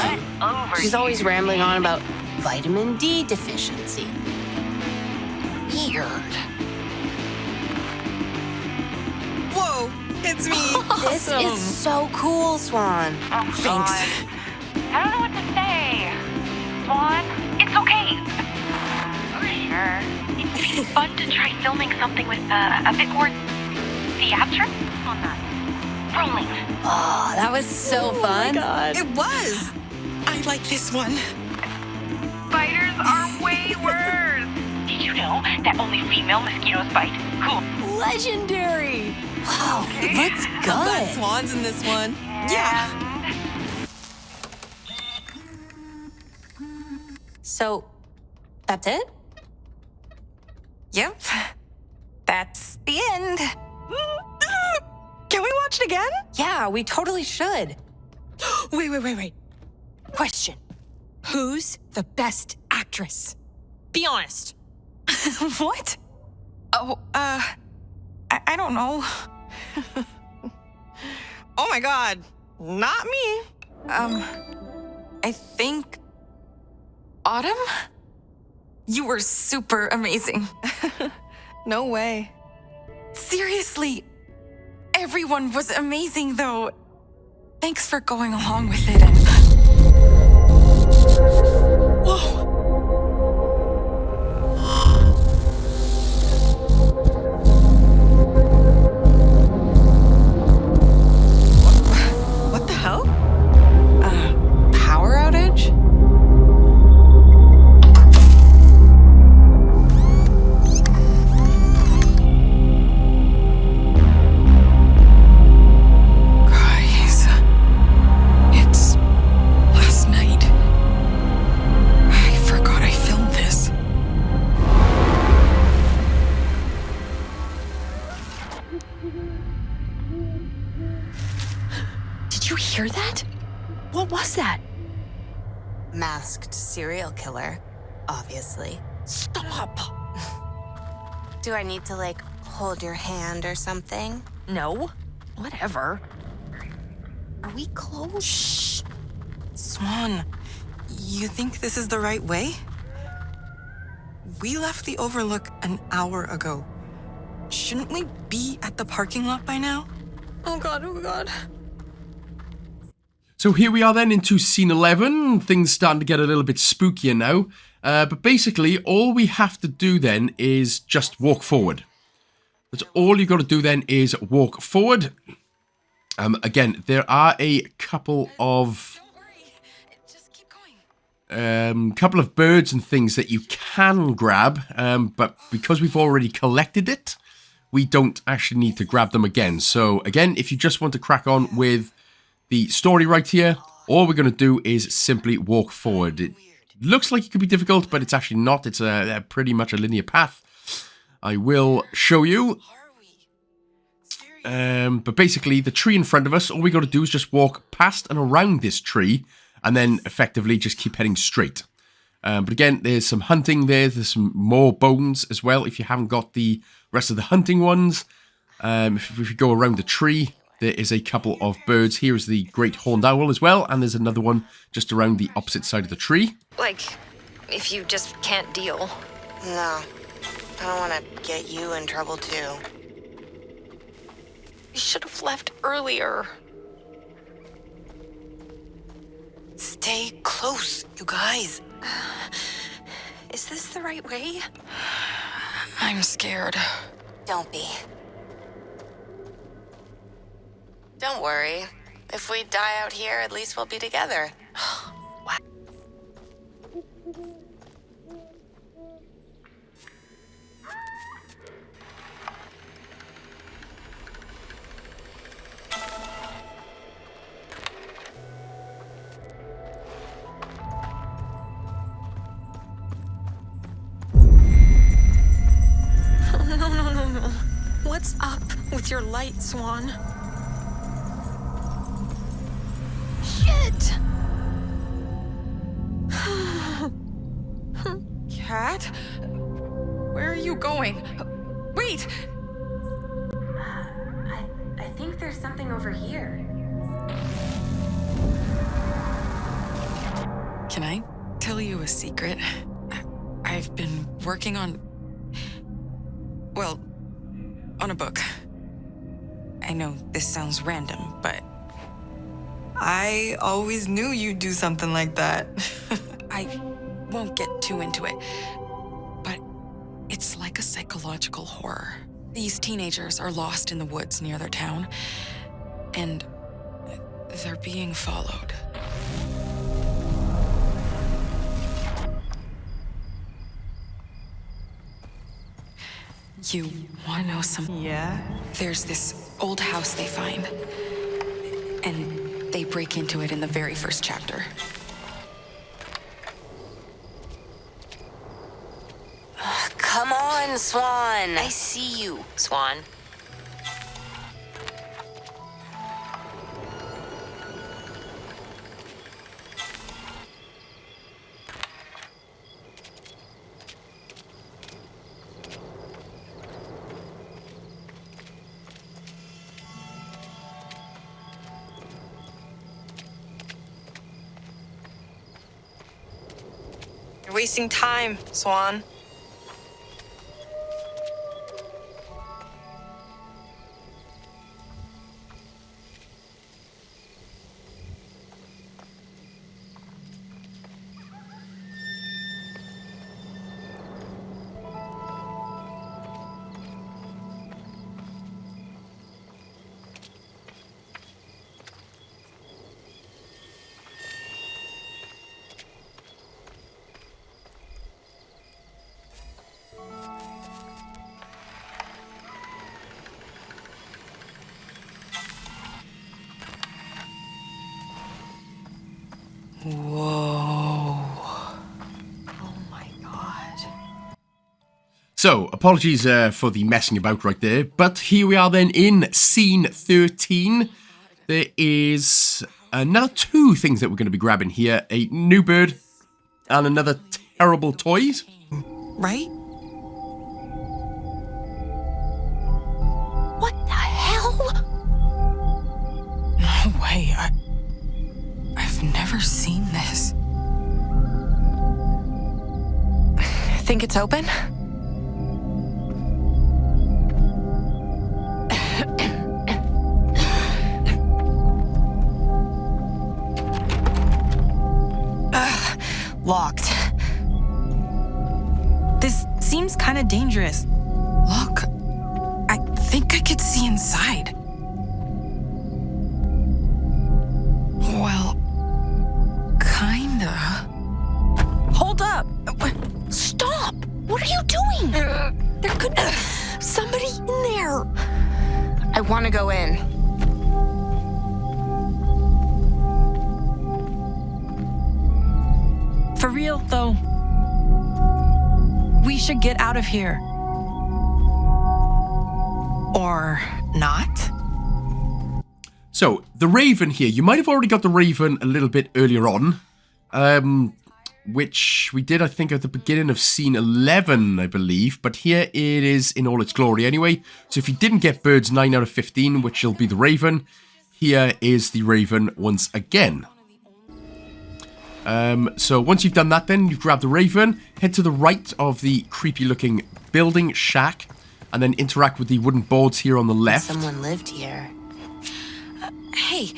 She's always rambling on about vitamin D deficiency. Weird. Whoa, it's me. This is so cool, Swann. Thanks. I don't know what to say. Swann, it's okay. Sure. It'd be fun to try filming something with a bit more theatrics on that. Rolling. Oh, that was so fun. It was. I like this one. Spiders are way worse. Did you know that only female mosquitoes bite? Cool. Legendary. Wow, let's go. I'm glad Swann's in this one. Yeah. So, that's it? Yep. That's the end. Can we watch it again? Yeah, we totally should. Wait. Question. Who's the best actress? Be honest. What? Oh, I don't know. Oh my god. Not me. I think... Autumn? You were super amazing. No way. Seriously. Everyone was amazing, though. Thanks for going along with it and... Whoa. What the hell? Power outage? Guys, it's last night. I forgot I filmed this. Did you hear that? What was that? Masked serial killer, obviously. Stop! Do I need to, like, hold your hand or something? No. Whatever. Are we close? Shh. Swann, you think this is the right way? We left the Overlook an hour ago. Shouldn't we be at the parking lot by now? Oh god. So here we are then into scene 11. Things starting to get a little bit spookier now. But basically, all we have to do then is just walk forward. That's all you got to do then is walk forward. Again, there are a couple of... couple of birds and things that you can grab. But because we've already collected it, we don't actually need to grab them again. So again, if you just want to crack on with the story right here, all we're going to do is simply walk forward. It looks like it could be difficult, but it's actually not. It's a pretty much a linear path. I will show you. But basically, the tree in front of us, all we got to do is just walk past and around this tree, and then effectively just keep heading straight. But again, there's some hunting there. There's some more bones as well, if you haven't got the rest of the hunting ones. If you go around the tree, there is a couple of birds. Here is the great horned owl as well, and there's another one just around the opposite side of the tree. Like, if you just can't deal. No. I don't want to get you in trouble, too. You should have left earlier. Stay close, you guys. Is this the right way? I'm scared. Don't be. Don't worry. If we die out here, at least we'll be together. No. What's up with your light, Swann? Shit! Cat? Where are you going? Wait! I think there's something over here. Can I tell you a secret? I've been working on... well, on a book. I know this sounds random, but... I always knew you'd do something like that. I won't get too into it, but it's like a psychological horror. These teenagers are lost in the woods near their town, and they're being followed. You want to know something? Yeah? There's this old house they find, and they break into it in the very first chapter. Come on, Swann. I see you, Swann. You're wasting time, Swann. Whoa. Oh my god. So, apologies for the messing about right there, but here we are then in scene 13. There is another two things that we're going to be grabbing here. A new bird and another terrible toys. Right? What the hell? No way. I've never seen this. Think it's open? Locked. This seems kind of dangerous. Look, I think I could see inside. Well, kinda. Hold up! Stop! What are you doing? There could be somebody in there. I want to go in. For real, though, we should get out of here. Or not? So, the Raven here. You might have already got the Raven a little bit earlier on. Which we did, I think, at the beginning of scene 11, I believe. But here it is in all its glory anyway. So if you didn't get birds 9 out of 15, which will be the Raven, here is the Raven once again. So once you've done that then, you've grabbed the Raven, head to the right of the creepy looking building shack, and then interact with the wooden boards here on the left. Someone lived here. Hey,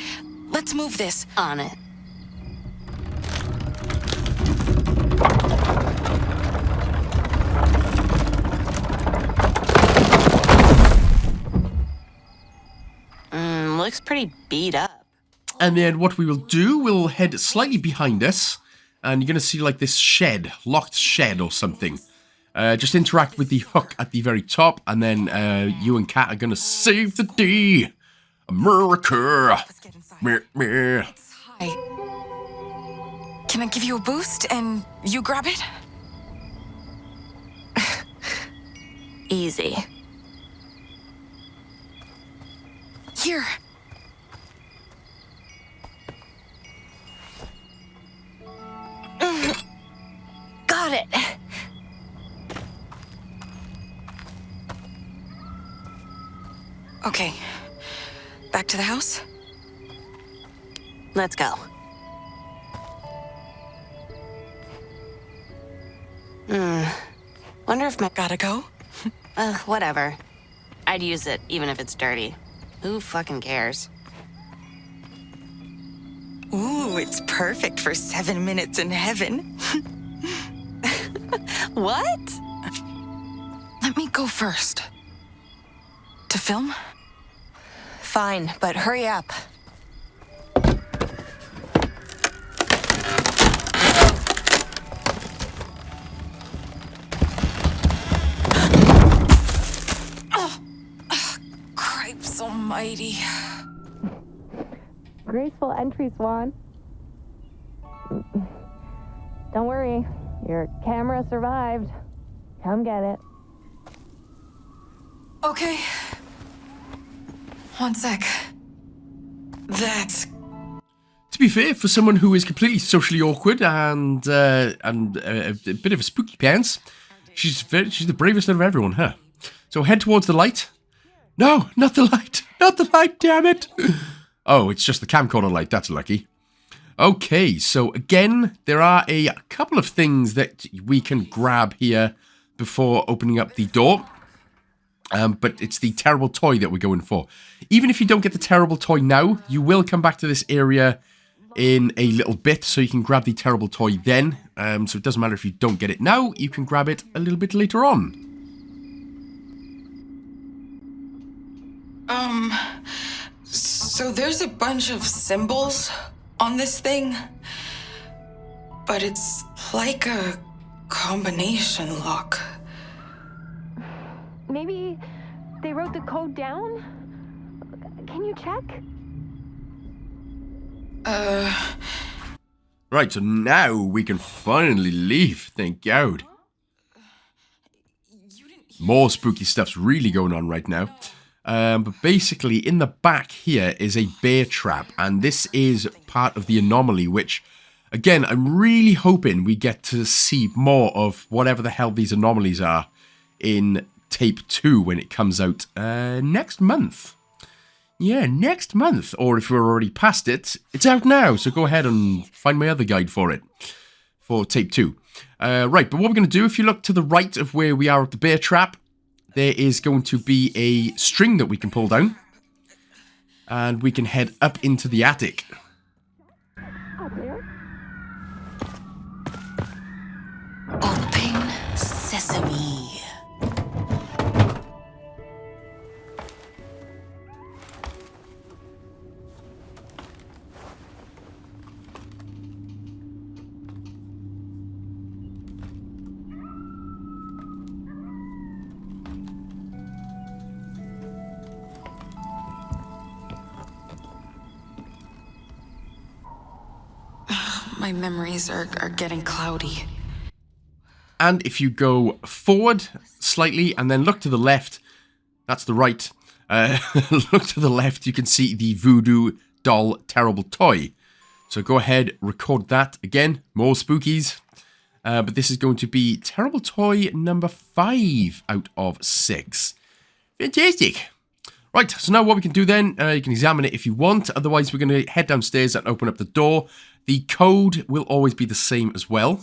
let's move this. On it. looks pretty beat up. And then what we will do, we'll head slightly behind us, and you're going to see like this shed, locked shed or something. Just interact with the hook at the very top, and then you and Kat are going to save the day. America. Meh, meh. Hi. Can I give you a boost and you grab it? Easy. Here. Got it. Okay. Back to the house? Let's go. Wonder if Gotta go? whatever. I'd use it, even if it's dirty. Who fucking cares? Ooh, it's perfect for 7 minutes in heaven. What? Let me go first. To film? Fine, but hurry up. Cripes almighty. Graceful entry, Swann. Don't worry, your camera survived. Come get it. Okay. One sec. That's... To be fair, for someone who is completely socially awkward and a bit of a spooky pants, she's the bravest out of everyone, huh? So head towards the light. No, not the light. Not the light, damn it. Oh, it's just the camcorder light. That's lucky. Okay, so again, there are a couple of things that we can grab here before opening up the door. But it's the terrible toy that we're going for. Even if you don't get the terrible toy now, you will come back to this area in a little bit, so you can grab the terrible toy then. So it doesn't matter if you don't get it now, you can grab it a little bit later on. So there's a bunch of symbols on this thing, but it's like a combination lock. Maybe they wrote the code down? Can you check? Right, so now we can finally leave, thank God. More spooky stuff's really going on right now. But basically, in the back here is a bear trap, and this is part of the anomaly, which, again, I'm really hoping we get to see more of whatever the hell these anomalies are in Tape 2 when it comes out next month. Yeah, next month. Or if we're already past it, it's out now, so go ahead and find my other guide for it, for Tape 2. Right, but what we're going to do, if you look to the right of where we are at the bear trap, there is going to be a string that we can pull down. And we can head up into the attic. Open sesame. My memories are getting cloudy. And if you go forward slightly and then look to the left, that's the right. Look to the left, you can see the voodoo doll terrible toy. So go ahead, record that again. More spookies. But this is going to be terrible toy number 5 out of 6. Fantastic. Right, so now what we can do then, you can examine it if you want. Otherwise, we're going to head downstairs and open up the door. The code will always be the same as well.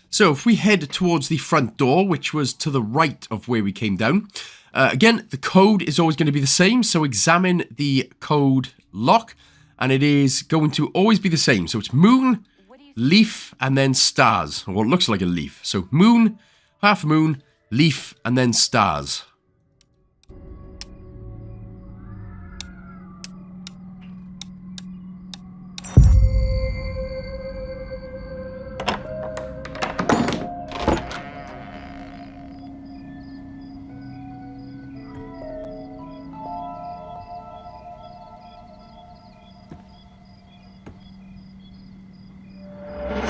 So if we head towards the front door, which was to the right of where we came down, again, the code is always going to be the same. So examine the code lock and it is going to always be the same. So it's moon, leaf, and then stars, or what looks like a leaf. So moon, half moon, leaf, and then stars.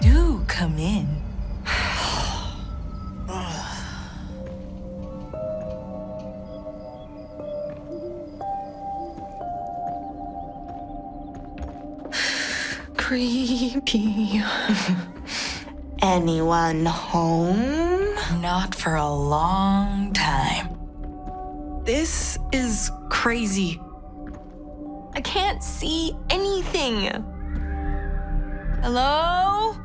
Do come in. Creepy. Anyone home? Not for a long time. This is crazy. I can't see anything. Hello?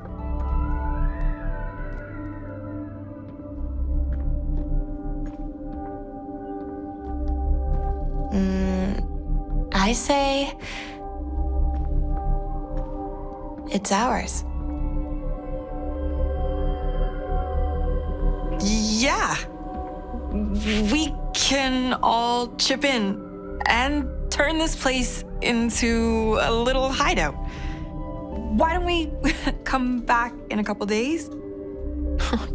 I say it's ours. Yeah. We can all chip in and turn this place into a little hideout. Why don't we come back in a couple days?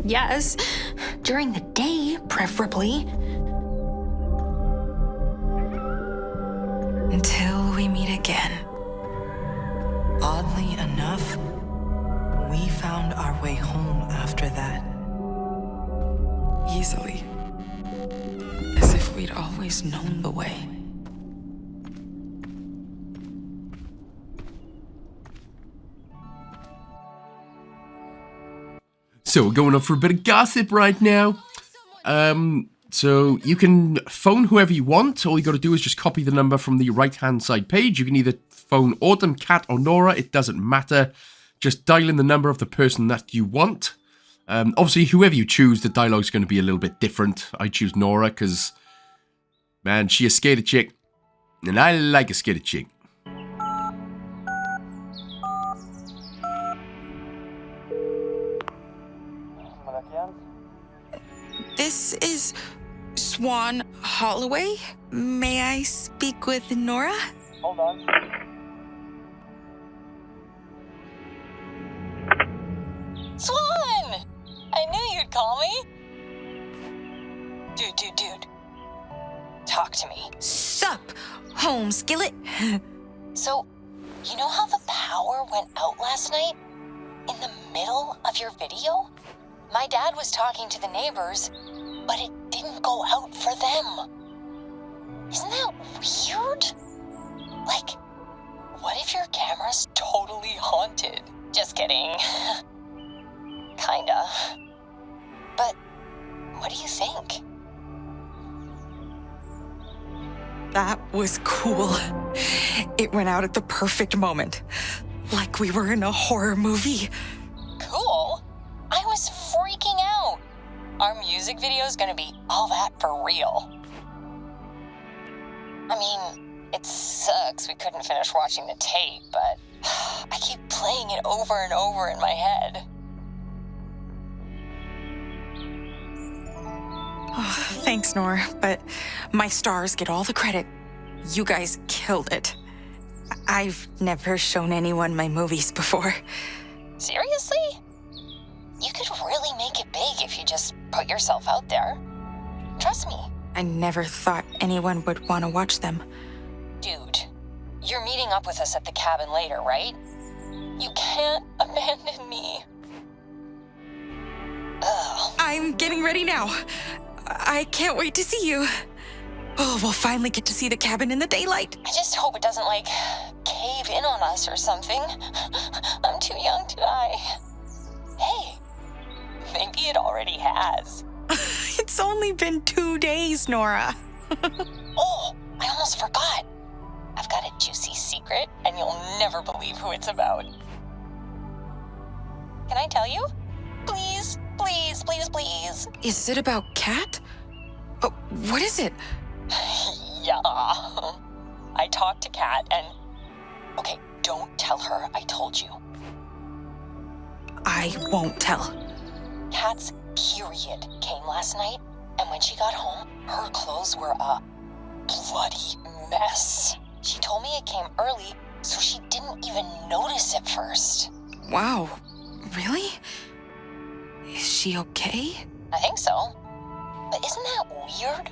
Yes, during the day, preferably. Until we meet again. Oddly enough, we found our way home after that. Easily. As if we'd always known the way. So we're going up for a bit of gossip right now. So you can phone whoever you want. All you got to do is just copy the number from the right-hand side page. You can either phone Autumn, Cat, or Nora. It doesn't matter. Just dial in the number of the person that you want. Obviously, whoever you choose, the dialogue's going to be a little bit different. I choose Nora because, man, she a skater chick. And I like a skater chick. This is Swann Holloway. May I speak with Nora? Hold on. Swann! I knew you'd call me. Dude. Talk to me. Sup, home skillet? So, you know how the power went out last night? In the middle of your video? My dad was talking to the neighbors, but it didn't go out for them. Isn't that weird? Like, what if your camera's totally haunted? Just kidding. Kinda. But what do you think? That was cool. It went out at the perfect moment. Like we were in a horror movie. Cool? I was freaking out. Our music video's gonna be all that for real. I mean, it sucks we couldn't finish watching the tape, but I keep playing it over and over in my head. Oh, thanks, Nora, but my stars get all the credit. You guys killed it. I've never shown anyone my movies before. Seriously? You could really make it big if you just put yourself out there. Trust me. I never thought anyone would want to watch them. Dude, you're meeting up with us at the cabin later, right? You can't abandon me. Ugh. I'm getting ready now. I can't wait to see you. Oh, we'll finally get to see the cabin in the daylight. I just hope it doesn't, like, cave in on us or something. I'm too young to die. Hey, maybe it already has. It's only been 2 days, Nora. Oh, I almost forgot. I've got a juicy secret, and you'll never believe who it's about. Can I tell you? Please, please, please, please. Is it about Cat? Oh, what is it? Yeah. I talked to Kat, and Okay, don't tell her I told you. I won't tell. Cat's period came last night, and when she got home, her clothes were a bloody mess. She told me it came early, so she didn't even notice at first. Wow. Really? Is she okay? I think so. But isn't that weird?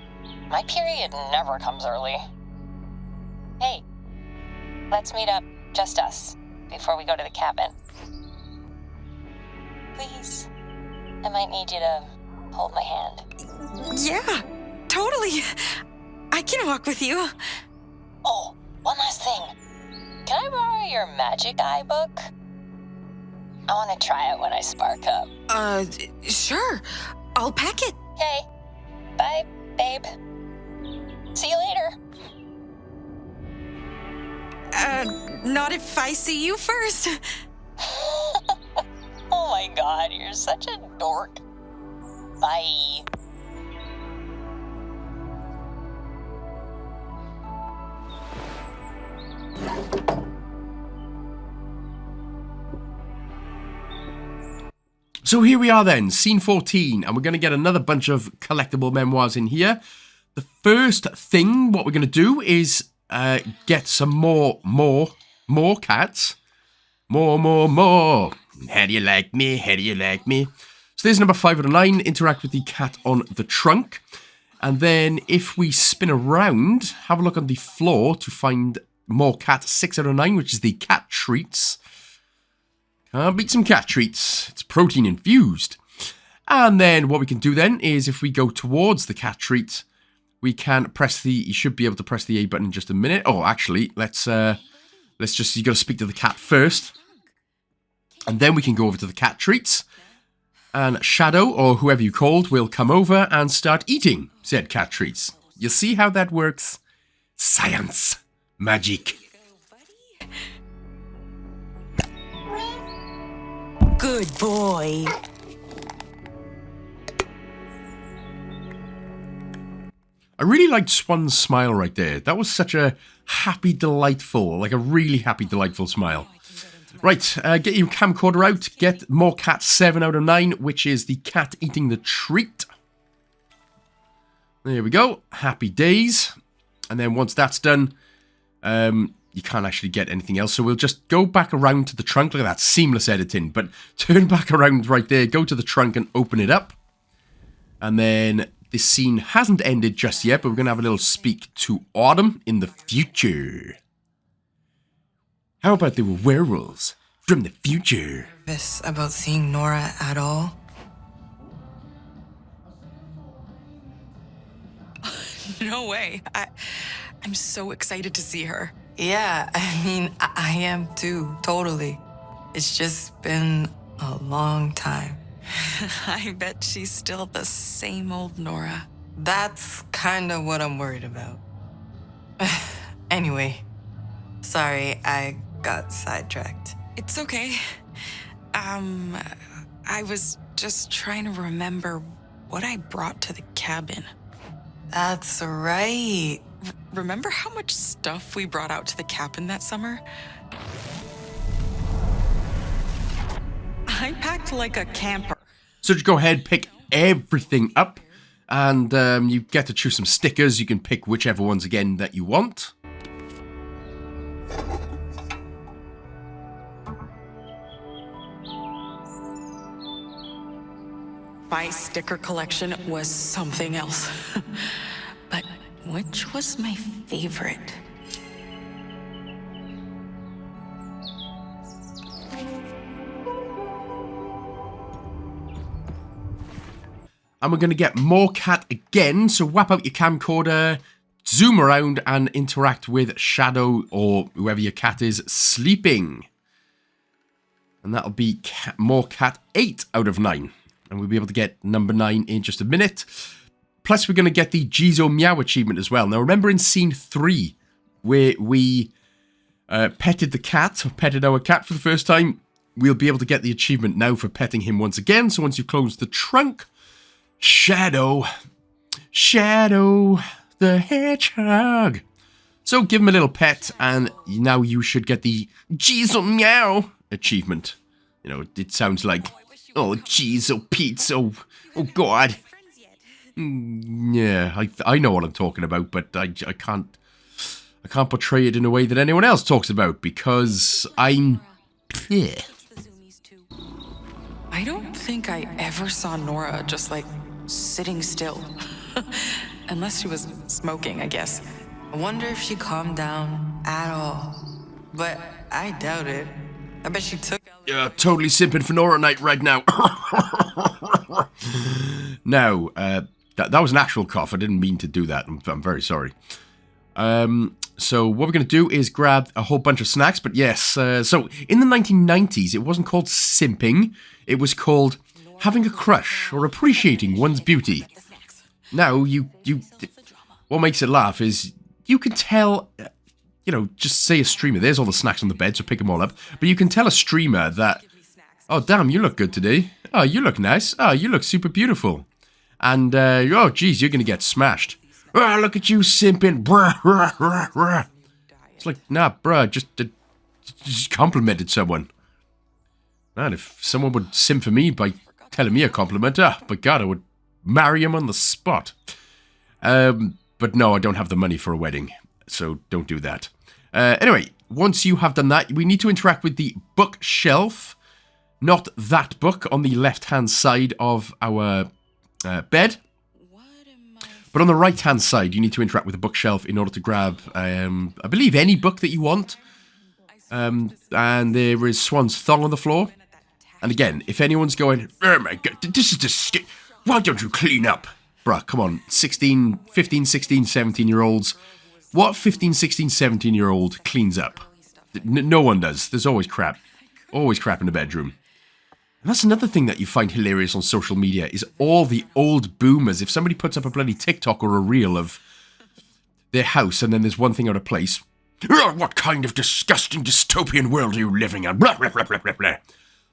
My period never comes early. Hey, let's meet up, just us, before we go to the cabin. Please. I might need you to hold my hand. Yeah, totally. I can walk with you. Oh, one last thing. Can I borrow your magic eye book? I want to try it when I spark up. Sure. I'll pack it. Okay. Bye, babe. See you later. Not if I see you first. Oh my god, you're such a dork. Bye. So here we are then, scene 14, and we're going to get another bunch of collectible memoirs in here. The first thing, what we're going to do is get some more cats. More. How do you like me? How do you like me? So there's number 5 out of 9, interact with the cat on the trunk. And then if we spin around, have a look on the floor to find more cat, 6 out of 9, which is the cat treats. Can't beat some cat treats. It's protein infused. And then what we can do then is if we go towards the cat treat, we can press the, you should be able to press the A button in just a minute. Oh, actually, let's just, you got to speak to the cat first. And then we can go over to the cat treats. And Shadow, or whoever you called, will come over and start eating said cat treats. You'll see how that works. Science. Magic. Good boy. I really liked Swann's smile right there. That was such a happy, delightful, like a really happy, delightful smile. Right, get your camcorder out. Get more cat 7 out of 9, which is the cat eating the treat. There we go. Happy days. And then once that's done, you can't actually get anything else. So we'll just go back around to the trunk. Look at that, seamless editing. But turn back around right there. Go to the trunk and open it up. And then this scene hasn't ended just yet, but we're going to have a little speak to Autumn in the future. How about they were werewolves from the future? Nervous about seeing Nora at all? No way. I'm so excited to see her. Yeah, I mean, I am too, totally. It's just been a long time. I bet she's still the same old Nora. That's kind of what I'm worried about. Anyway, sorry, I got sidetracked. It's okay. I was just trying to remember what I brought to the cabin. That's right. Remember how much stuff we brought out to the cabin that summer? I packed like a camper. So just go ahead, pick everything up, and you get to choose some stickers. You can pick whichever ones again that you want. My sticker collection was something else. But which was my favorite? And we're going to get more cat again, so whap out your camcorder, zoom around and interact with Shadow or whoever your cat is sleeping. And that'll be more cat 8 out of 9. And we'll be able to get number 9 in just a minute. Plus we're going to get the O Meow achievement as well. Now remember in scene 3 where we petted the cat, or petted our cat for the first time, we'll be able to get the achievement now for petting him once again. So once you've closed the trunk, Shadow the Hedgehog So give him a little pet, and now you should get the Jeez O Meow achievement. You know, it sounds like, oh, jeez, oh, Pete, oh God. Yeah, I know what I'm talking about, but I can't portray it in a way that anyone else talks about, because I'm... Yeah. I don't think I ever saw Nora just, like, sitting still. Unless she was smoking, I guess. I wonder if she calmed down at all. But I doubt it. I bet she took... Yeah, totally simping for Nora night right now. Now, that was an actual cough. I didn't mean to do that. I'm very sorry. So what we're going to do is grab a whole bunch of snacks. But yes, so in the 1990s, it wasn't called simping. It was called having a crush or appreciating one's beauty. Now, what makes it laugh is you can tell... You know, just say a streamer. There's all the snacks on the bed, so pick them all up. But you can tell a streamer that, oh, damn, you look good today. Oh, you look nice. Oh, you look super beautiful. And, oh, geez, you're going to get smashed. Oh, look at you simping. It's like, nah, bruh, just complimented someone. Man, if someone would simp for me by telling me a compliment, by God, I would marry him on the spot. But no, I don't have the money for a wedding, so don't do that. Anyway, once you have done that, we need to interact with the bookshelf, not that book on the left-hand side of our bed. But on the right-hand side, you need to interact with the bookshelf in order to grab, I believe, any book that you want. And there is Swann's thong on the floor. And again, if anyone's going, oh my God, this is disgusting. Why don't you clean up? Bruh, come on, 15, 16, 17-year-olds. What 15, 16, 17-year-old cleans up? No one does. There's always crap. Always crap in the bedroom. And that's another thing that you find hilarious on social media, is all the old boomers. If somebody puts up a bloody TikTok or a reel of their house and then there's one thing out of place, oh, what kind of disgusting dystopian world are you living in? Blah, blah, blah, blah, blah, blah.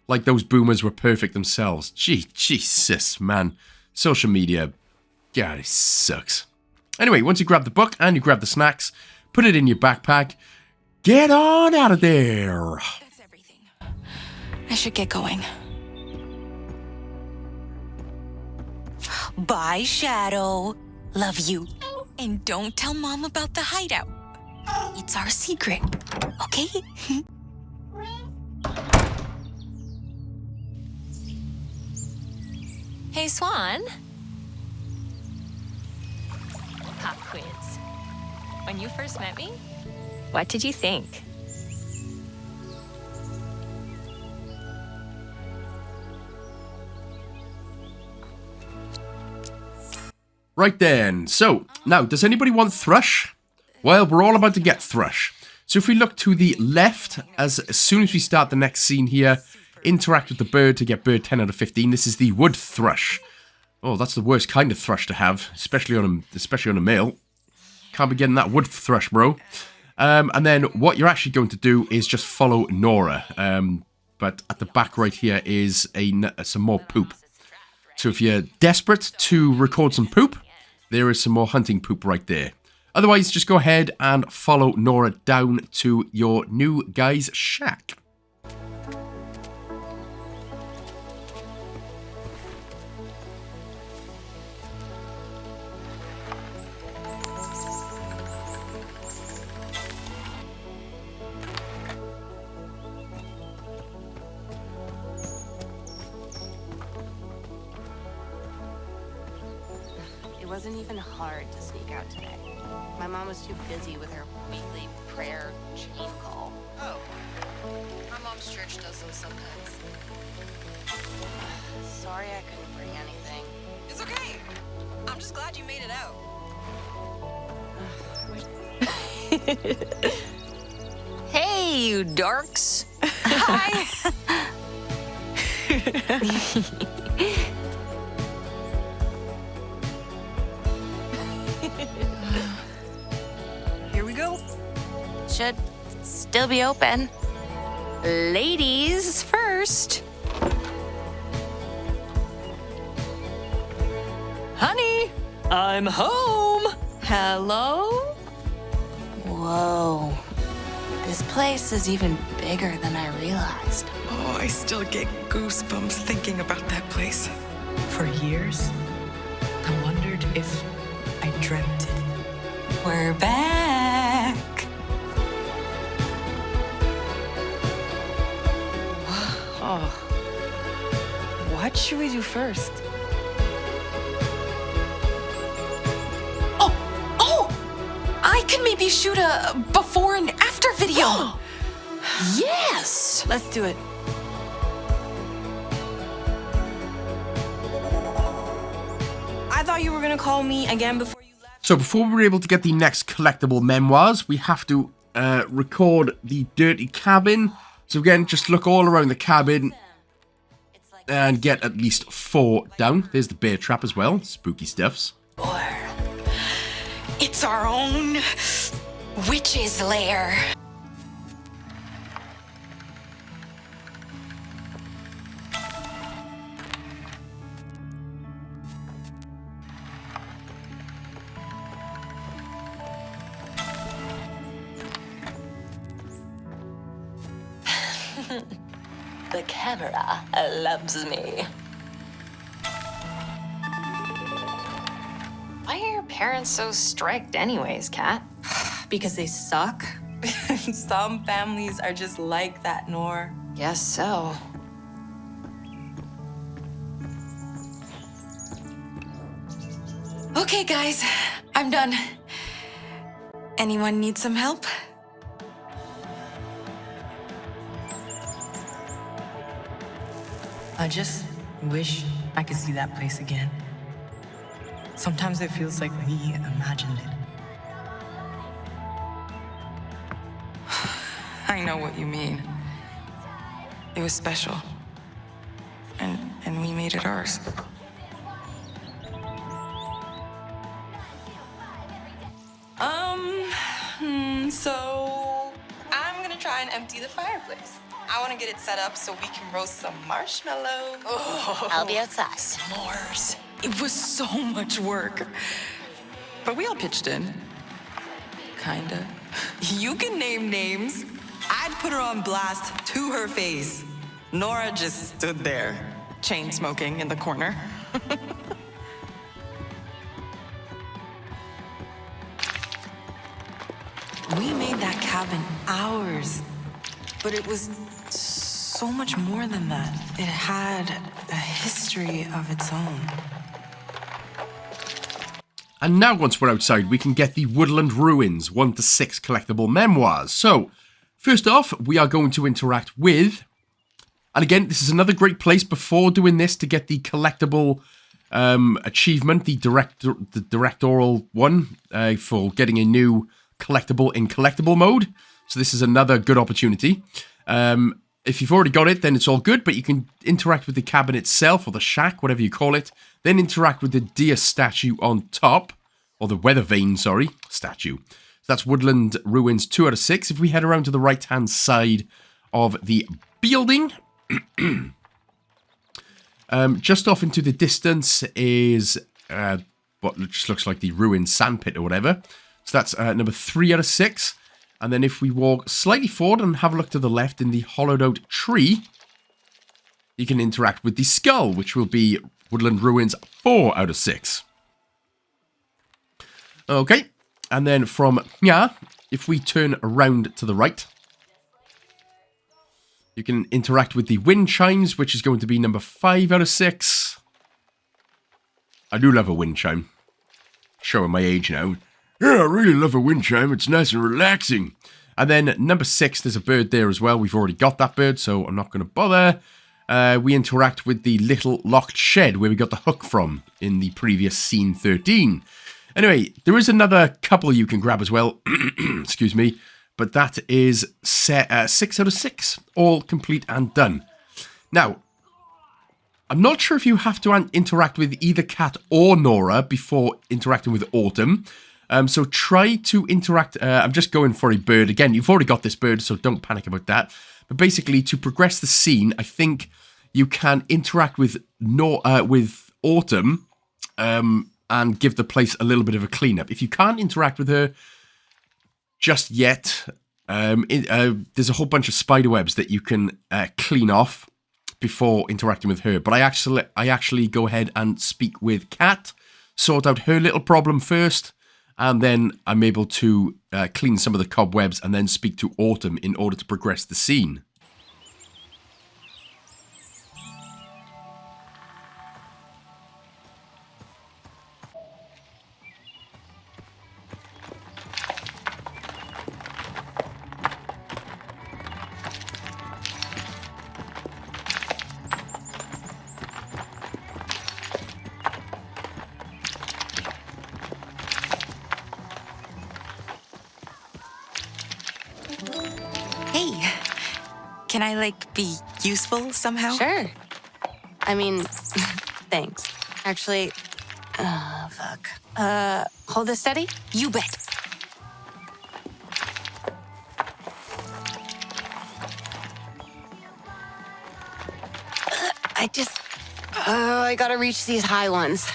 Like those boomers were perfect themselves. Jesus, man. Social media, God, it sucks. Anyway, once you grab the book and you grab the snacks, put it in your backpack, get on out of there. That's everything. I should get going. Bye, Shadow. Love you. And don't tell Mom about the hideout. It's our secret, okay? Hey, Swann. Pop quiz. When you first met me, what did you think? Right then, so, now, does anybody want thrush? Well, we're all about to get thrush. So if we look to the left, as soon as we start the next scene here, interact with the bird to get bird 10 out of 15. This is the wood thrush. Oh, that's the worst kind of thrush to have, especially on a male. Can't be getting that wood thrush, bro. And then what you're actually going to do is just follow Nora. But at the back right here is some more poop. So if you're desperate to record some poop, there is some more hunting poop right there. Otherwise, just go ahead and follow Nora down to your new guy's shack. It wasn't even hard to sneak out today. My mom was too busy with her weekly prayer chain call. Oh. My mom's church does those sometimes. Sorry I couldn't bring anything. It's okay. I'm just glad you made it out. Hey, you dorks. Hi. Here we go. Should still be open. Ladies first. Honey, I'm home. Hello? Whoa. This place is even bigger than I realized. Oh, I still get goosebumps thinking about that place. For years, I wondered if I dreamt it. We're back. Oh. What should we do first? Oh! I can maybe shoot a before and after video. Yes! Let's do it. I thought you were gonna call me again before you left. So before we were able to get the next collectible memoirs, we have to record the dirty cabin. So again, just look all around the cabin and get at least 4 down. There's the bear trap as well. Spooky stuffs. Or it's our own witch's lair. The camera loves me. Why are your parents so strict anyways, Kat? Because they suck. Some families are just like that, Nora. Guess so. Okay, guys, I'm done. Anyone need some help? I just wish I could see that place again. Sometimes it feels like we imagined it. I know what you mean. It was special. And we made it ours. So I'm gonna try and empty the fireplace. I want to get it set up so we can roast some marshmallows. I'll be outside. S'mores. It was so much work. But we all pitched in. Kinda. You can name names. I'd put her on blast to her face. Nora just stood there. Chain smoking in the corner. We made that cabin ours. But it was so much more than that. It had a history of its own. And now once we're outside, we can get the Woodland Ruins 1 to 6 collectible memoirs. So, first off, we are going to interact with... And again, this is another great place before doing this to get the collectible achievement, the directorial one, for getting a new collectible in collectible mode. So this is another good opportunity. If you've already got it, then it's all good, but you can interact with the cabin itself, or the shack, whatever you call it. Then interact with the deer statue on top, or the weather vane, sorry, statue. So that's Woodland Ruins 2 out of 6. If we head around to the right-hand side of the building, just off into the distance is what just looks like the ruined sandpit or whatever. So that's number 3 out of 6. And then if we walk slightly forward and have a look to the left in the hollowed out tree, you can interact with the skull, which will be Woodland Ruins 4 out of 6. Okay, and then from here, if we turn around to the right, you can interact with the wind chimes, which is going to be number 5 out of 6. I do love a wind chime. Showing my age now. Yeah, I really love a wind chime. It's nice and relaxing. And then number 6, there's a bird there as well. We've already got that bird, so I'm not going to bother. We interact with the little locked shed where we got the hook from in the previous scene 13. Anyway, there is another couple you can grab as well. Excuse me. But that is 6 out of 6. All complete and done. Now, I'm not sure if you have to interact with either Kat or Nora before interacting with Autumn. So try to interact. I'm just going for a bird. Again, you've already got this bird, so don't panic about that. But basically, to progress the scene, I think you can interact with Autumn and give the place a little bit of a cleanup. If you can't interact with her, just yet. There's a whole bunch of spider webs that you can clean off before interacting with her. But I actually go ahead and speak with Kat, sort out her little problem first, and then I'm able to clean some of the cobwebs and then speak to Autumn in order to progress the scene. Hey, can I, like, be useful somehow? Sure. I mean, thanks. Actually, fuck. Hold this steady? You bet. I gotta reach these high ones.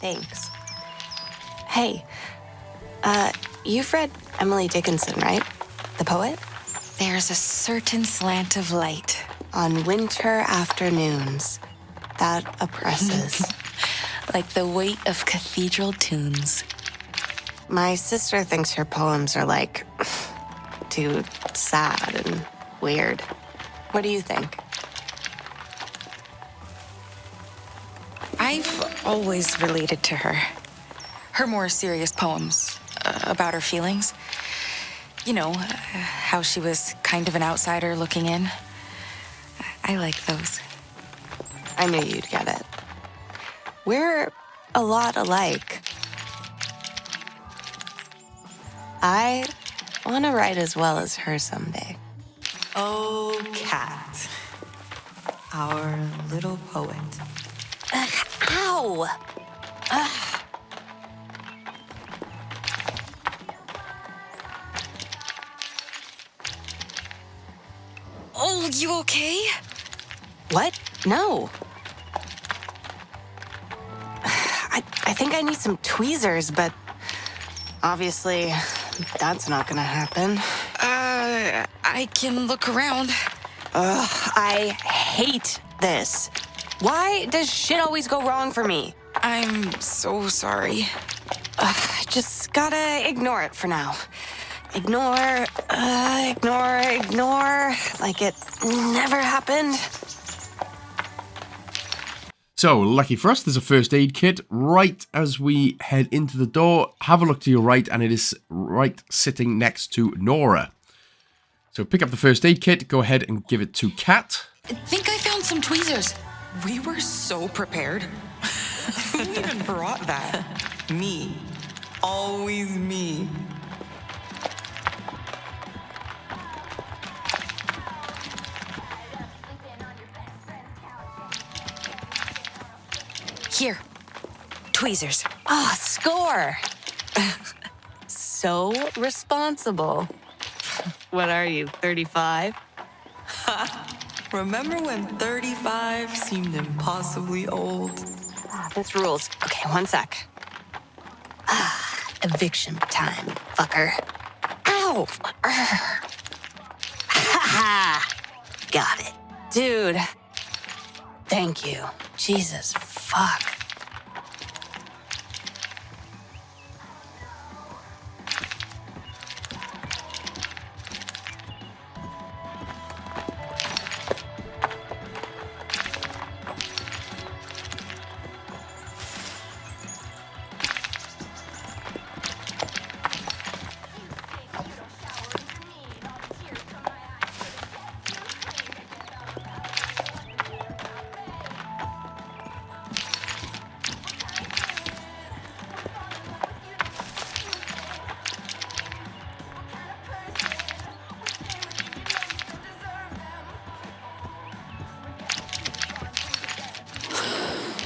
Thanks. Hey, you've read Emily Dickinson, right? The poet? There's a certain slant of light On winter afternoons that oppresses. like the weight of cathedral tunes. My sister thinks her poems are like too sad and weird. What do you think? I've always related to her. Her more serious poems about her feelings. You know, how she was kind of an outsider looking in. I like those. I knew you'd get it. We're a lot alike. I want to write as well as her someday. Oh, Cat. Our little poet. Ow! Oh, you okay? What? No. I think I need some tweezers, but obviously that's not gonna happen. I can look around. Ugh, I hate this. Why does shit always go wrong for me? I'm so sorry. I just gotta ignore it for now. Ignore, like it never happened. So, lucky for us, there's a first aid kit right as we head into the door. Have a look to your right, and it is right sitting next to Nora. So pick up the first aid kit, go ahead and give it to Kat. I think I found some tweezers. We were so prepared. Who even brought that? Me. Always me. Here. Tweezers. Ah, score! So responsible. What are you, 35? Remember when 35 seemed impossibly old? This rules. Okay, one sec. Eviction time, fucker. Ow! Ha! Got it. Dude. Thank you. Jesus, fuck.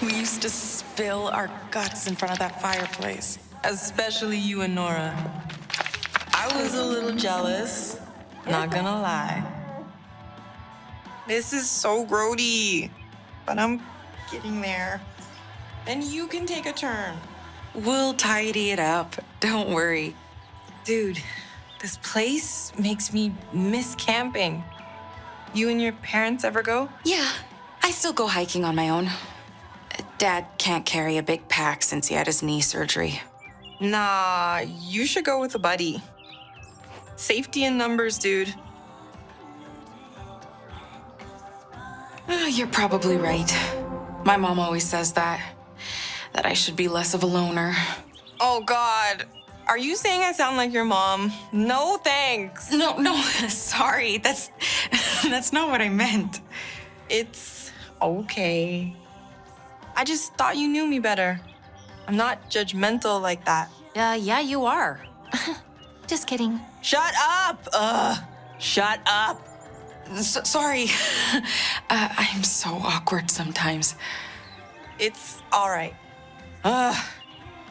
We used to spill our guts in front of that fireplace. Especially you and Nora. I was a little jealous, not gonna lie. This is so grody, but I'm getting there. And you can take a turn. We'll tidy it up. Don't worry. Dude, this place makes me miss camping. You and your parents ever go? Yeah, I still go hiking on my own. Dad can't carry a big pack since he had his knee surgery. Nah, you should go with a buddy. Safety in numbers, dude. You're probably right. My mom always says that I should be less of a loner. Oh, God. Are you saying I sound like your mom? No, thanks. No, sorry. That's not what I meant. It's okay. I just thought you knew me better. I'm not judgmental like that. Yeah, you are. Just kidding. Shut up! Shut up! Sorry. I'm so awkward sometimes. It's all right.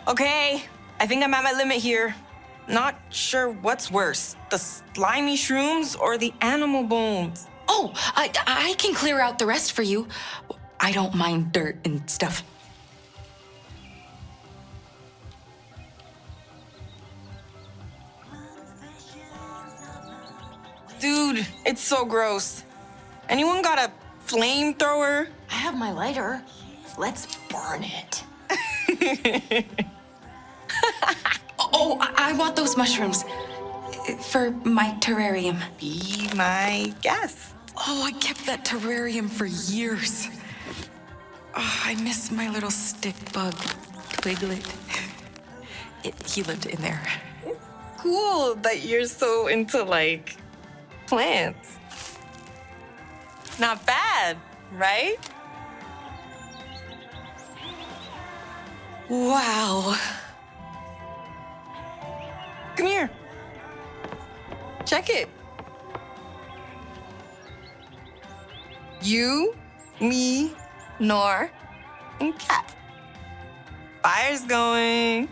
Okay. I think I'm at my limit here. Not sure what's worse, the slimy shrooms or the animal bones. Oh, I can clear out the rest for you. I don't mind dirt and stuff. Dude, it's so gross. Anyone got a flamethrower? I have my lighter. Let's burn it. Oh, I want those mushrooms for my terrarium. Be my guest. Oh, I kept that terrarium for years. Oh, I miss my little stick bug, Twiglet. He lived in there. Cool that you're so into, like, plants. Not bad, right? Wow. Come here. Check it. You, me, Nora, and Cat. Fire's going.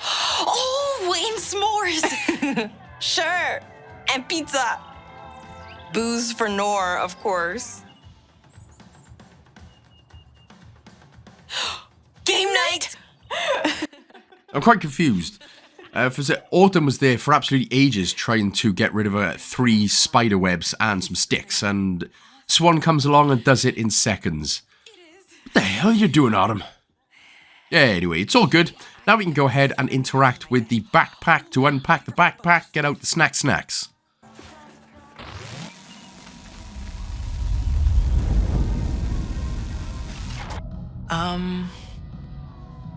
Oh, and s'mores. Sure. And pizza. Booze for Nora, of course. Game night! I'm quite confused. Autumn was there for absolutely ages trying to get rid of 3 spider webs and some sticks, and Swann comes along and does it in seconds. What the hell are you doing, Autumn? Yeah, anyway, it's all good. Now we can go ahead and interact with the backpack to unpack the backpack, get out the snacks.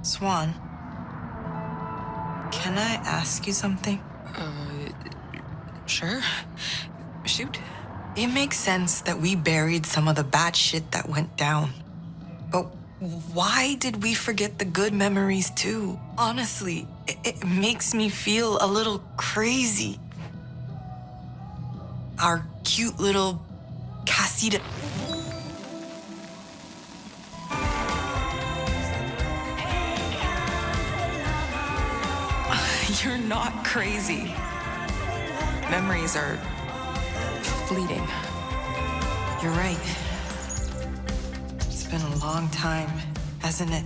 Swann, can I ask you something? Sure. Shoot. It makes sense that we buried some of the bad shit that went down. But why did we forget the good memories too? Honestly, it makes me feel a little crazy. Our cute little casita. You're not crazy. Memories are fleeting. You're right. It's been a long time, hasn't it?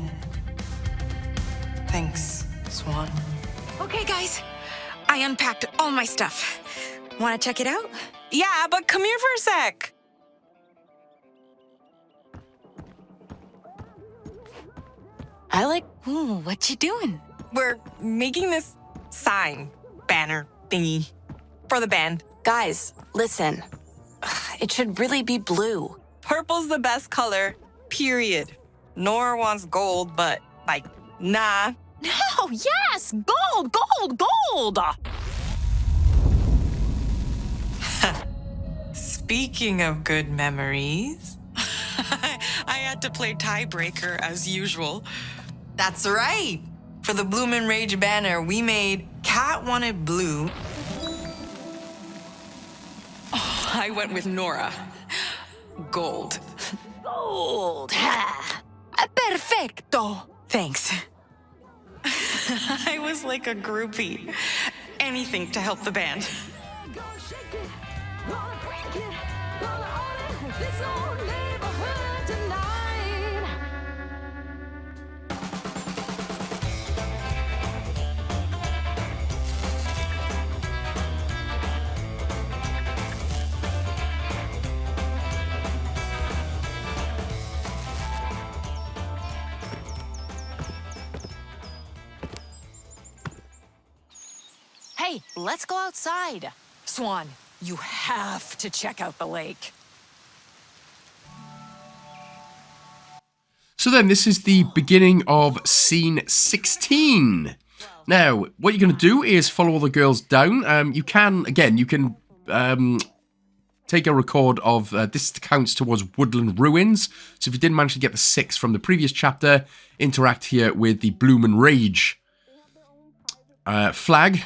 Thanks, Swann. Okay, guys. I unpacked all my stuff. Want to check it out? Yeah, but come here for a sec. Ooh, what you doing? We're making this sign, banner thingy for the band. Guys, listen. It should really be blue. Purple's the best color, period. Nora wants gold, but, like, nah. No, yes! Gold, gold, gold! Speaking of good memories. I had to play tiebreaker as usual. That's right. For the Bloomin' Rage banner, we made Cat wanted blue. Oh, I went with Nora. Gold. Gold! Perfecto! Thanks. I was like a groupie. Anything to help the band. Hey, let's go outside. Swann, you have to check out the lake. So then, this is the beginning of scene 16. Now, what you're going to do is follow all the girls down. You can take a record of, this counts towards Woodland Ruins. So if you didn't manage to get the 6 from the previous chapter, interact here with the Bloom and Rage flag.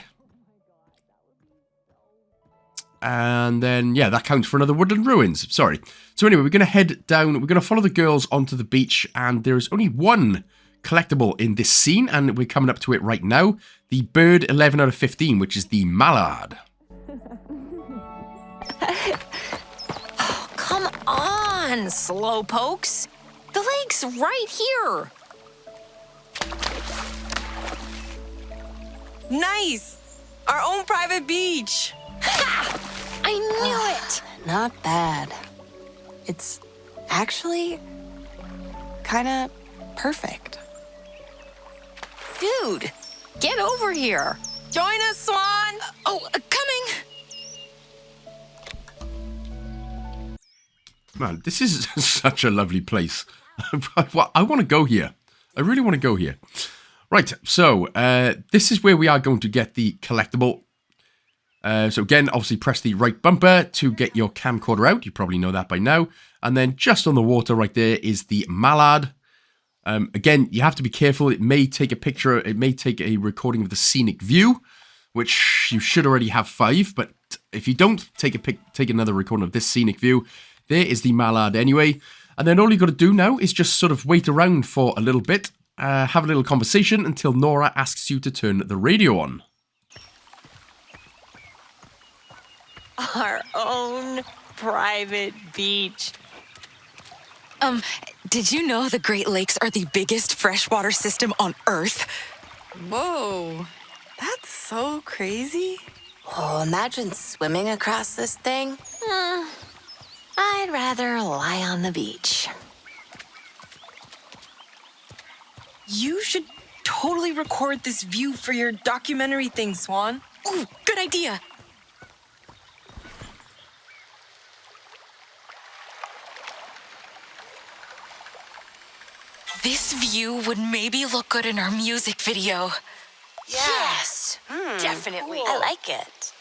And then, yeah, that counts for another Woodland Ruins. Sorry. So anyway, we're going to head down. We're going to follow the girls onto the beach. And there's only one collectible in this scene. And we're coming up to it right now. The bird 11 out of 15, which is the mallard. Oh, come on, slowpokes. The lake's right here. Nice! Our own private beach. Ha! I knew it! Not bad. It's actually kind of perfect. Dude, get over here. Join us, Swann. Coming. Man, this is such a lovely place. I want to go here. I really want to go here. Right, so this is where we are going to get the collectible. So again, obviously press the right bumper to get your camcorder out. You probably know that by now. And then just on the water right there is the mallard. Again, you have to be careful. It may take a picture. It may take a recording of the scenic view, which you should already have 5. But if you don't take another recording of this scenic view, there is the mallard anyway. And then all you got to do now is just sort of wait around for a little bit, have a little conversation until Nora asks you to turn the radio on. Our own private beach. Did you know the Great Lakes are the biggest freshwater system on Earth? Whoa, that's so crazy. Oh, imagine swimming across this thing. I'd rather lie on the beach. You should totally record this view for your documentary thing, Swann. Ooh, good idea. This view would maybe look good in our music video. Yes, Definitely. I like it.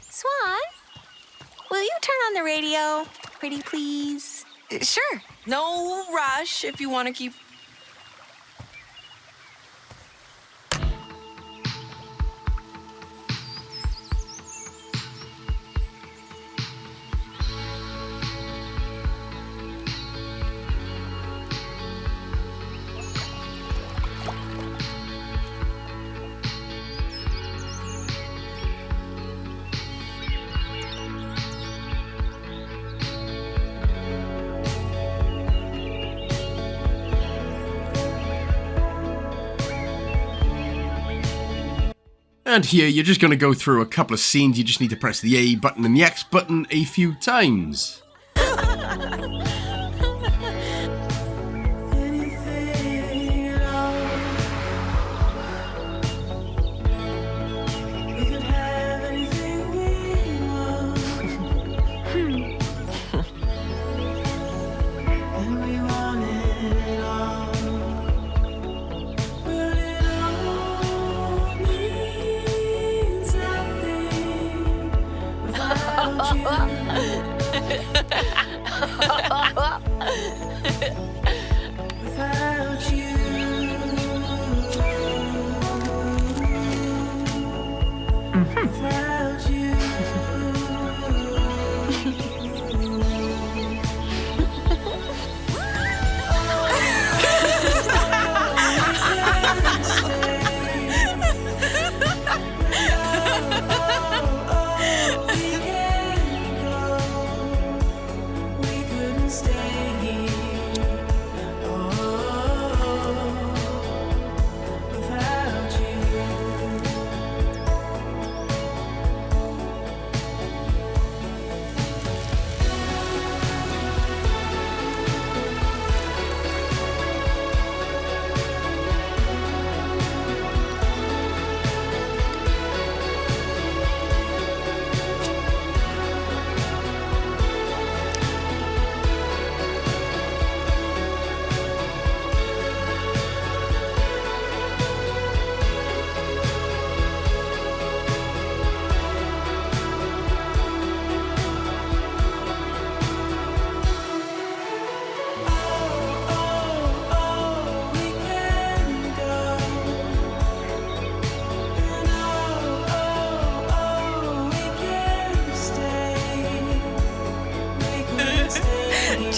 Swann, will you turn on the radio, pretty please? Sure. No rush if you want to keep... And here, you're just going to go through a couple of scenes. You just need to press the A button and the X button a few times. Anything at all. We could have anything we want. And we want it all. But it all means nothing without you. Without you. Without you. We couldn't stay here.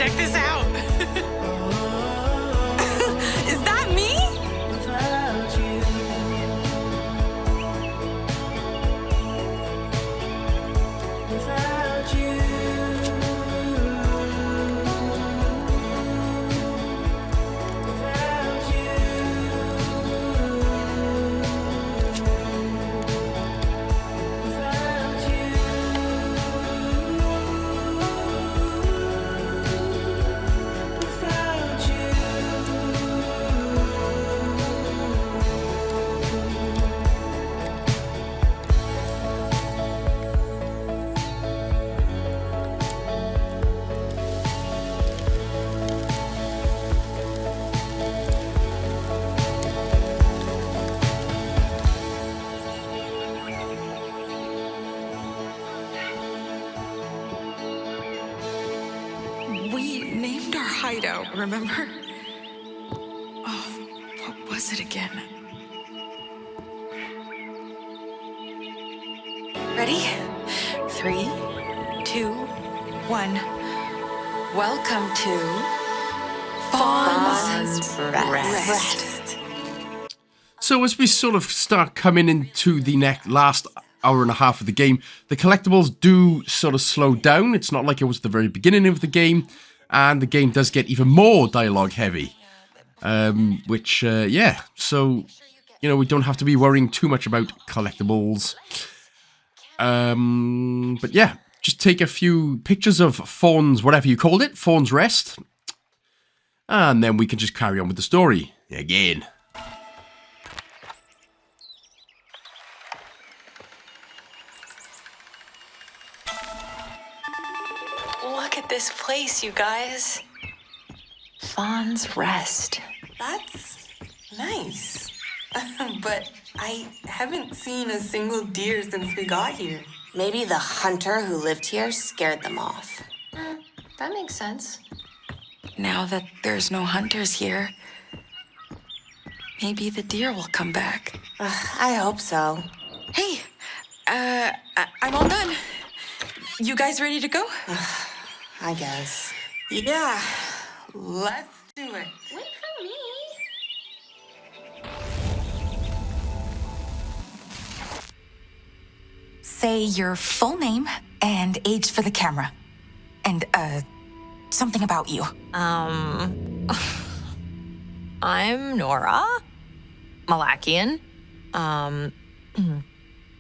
check this out. Is that me? Without you. Without you. Without you. Without you. Without We named our hideout, remember? Oh, what was it again? Ready? 3, 2, 1. Welcome to Fawn's Rest. So as we sort of start coming into the last hour and a half of the game, the collectibles do sort of slow down. It's not like it was the very beginning of the game, and the game does get even more dialogue heavy. Which, yeah, so, you know, we don't have to be worrying too much about collectibles. But yeah, just take a few pictures of Fawn's, whatever you called it, Fawn's Rest, and then we can just carry on with the story again. Look at this place, you guys. Fawn's Rest. That's nice. But I haven't seen a single deer since we got here. Maybe the hunter who lived here scared them off. That makes sense. Now that there's no hunters here, maybe the deer will come back. I hope so. Hey, I'm all done. You guys ready to go? I guess. Yeah, let's do it. Wait for me. Say your full name and age for the camera. And, something about you. I'm Nora. Malakian. I'm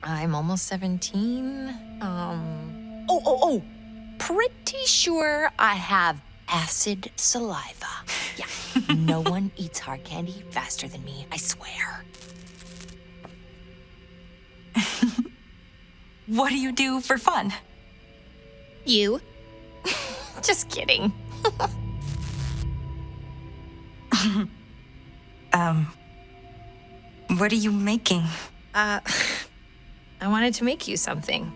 almost 17. Pretty sure I have acid saliva. Yeah, no one eats hard candy faster than me, I swear. What do you do for fun? You? Just kidding. What are you making? I wanted to make you something.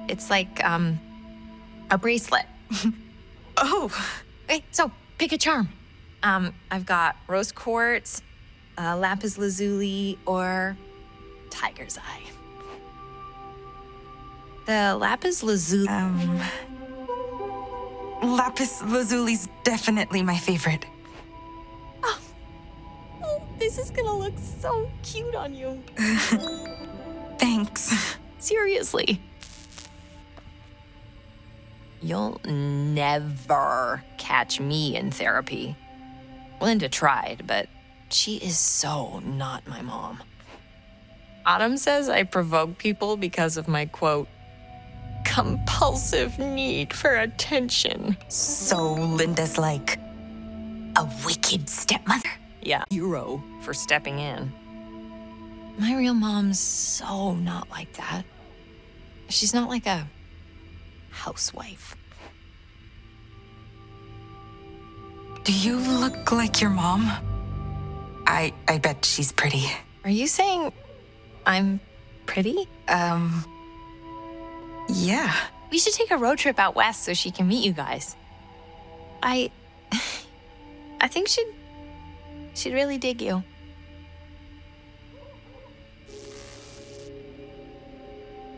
It's like, a bracelet. Oh. Okay, so pick a charm. I've got rose quartz, lapis lazuli, or tiger's eye. The lapis lazuli. Lapis lazuli's definitely my favorite. Oh, this is gonna look so cute on you. Thanks. Seriously. You'll never catch me in therapy. Linda tried, but she is so not my mom. Autumn says I provoke people because of my, quote, compulsive need for attention. So Linda's like a wicked stepmother? Yeah, hero for stepping in. My real mom's so not like that. She's not like a housewife. Do you look like your mom? I bet she's pretty. Are you saying I'm pretty? Yeah. We should take a road trip out west so she can meet you guys. I think she'd really dig you.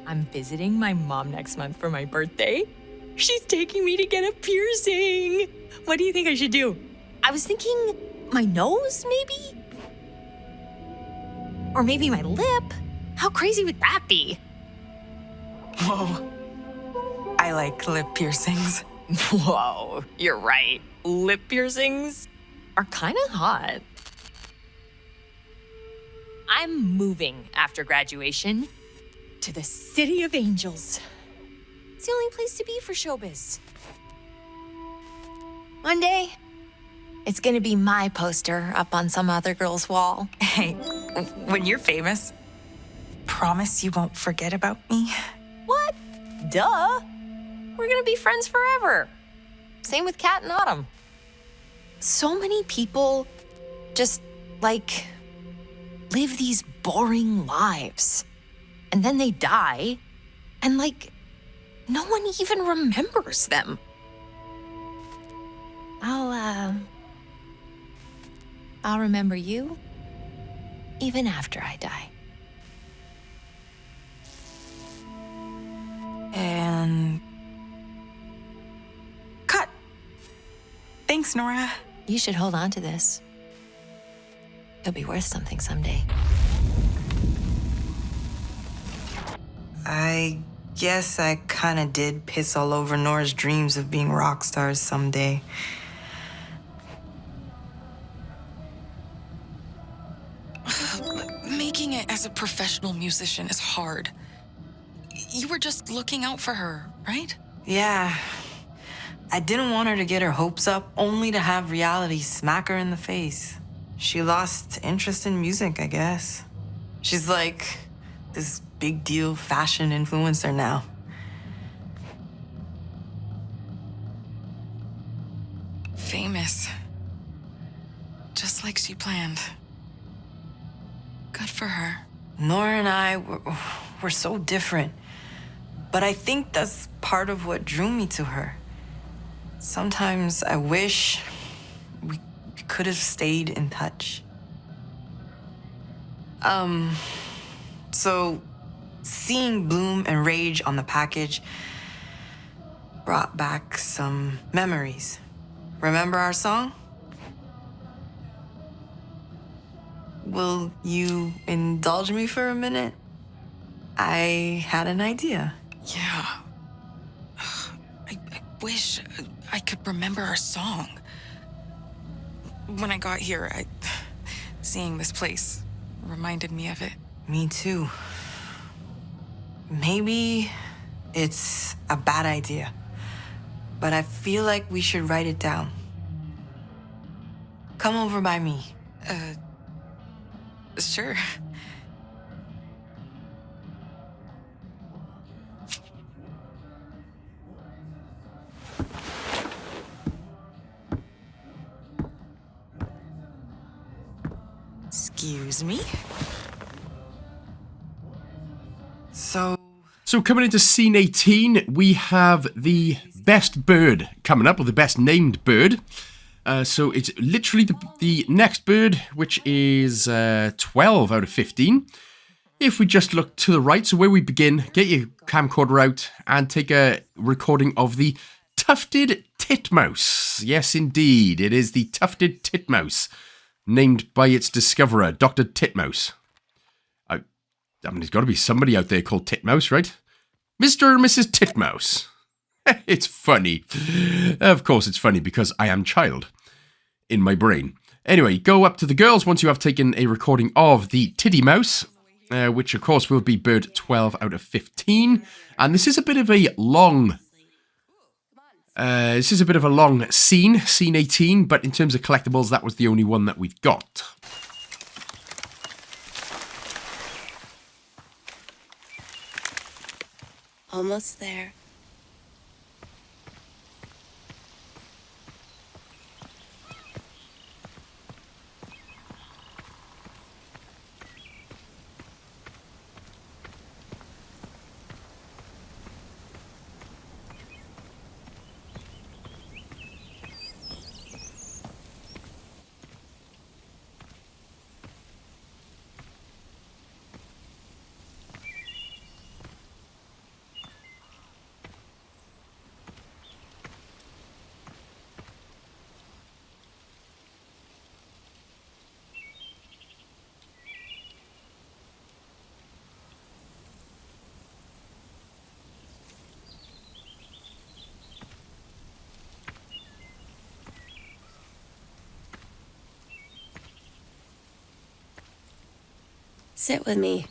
I'm visiting my mom next month for my birthday. She's taking me to get a piercing. What do you think I should do? I was thinking my nose, maybe? Or maybe my lip? How crazy would that be? Whoa. I like lip piercings. Whoa, you're right. Lip piercings are kind of hot. I'm moving after graduation to the City of Angels. It's the only place to be for showbiz. One day, it's gonna be my poster up on some other girl's wall. Hey, when you're famous, promise you won't forget about me? What? Duh. We're gonna be friends forever. Same with Kat and Autumn. So many people just, like, live these boring lives. And then they die, and, like, no one even remembers them. I'll remember you even after I die. And cut. Thanks, Nora. You should hold on to this. It'll be worth something someday. I guess I kinda did piss all over Nora's dreams of being rock stars someday. Making it as a professional musician is hard. You were just looking out for her, right? Yeah. I didn't want her to get her hopes up, only to have reality smack her in the face. She lost interest in music, I guess. She's like this big deal fashion influencer now. Famous. Just like she planned. Good for her. Nora and I were so different. But I think that's part of what drew me to her. Sometimes I wish we could have stayed in touch. So seeing Bloom and Rage on the package brought back some memories. Remember our song? Will you indulge me for a minute? I had an idea. Yeah. I wish I could remember our song. When I got here, seeing this place reminded me of it. Me too. Maybe it's a bad idea, but I feel like we should write it down. Come over by me. Sure. Excuse me? So coming into scene 18, we have the best bird coming up, or the best named bird. So it's literally the next bird, which is 12 out of 15. If we just look to the right, so where we begin, get your camcorder out and take a recording of the tufted titmouse. Yes, indeed, it is the tufted titmouse, named by its discoverer, Dr. Titmouse. I mean, there's got to be somebody out there called Titmouse, right? Mr. and Mrs. Titmouse. It's funny. Of course it's funny because I am child in my brain. Anyway, go up to the girls once you have taken a recording of the Titty Mouse, which of course will be bird 12 out of 15. And this is a bit of a long... scene 18, but in terms of collectibles, that was the only one that we've got. Almost there. Sit with me.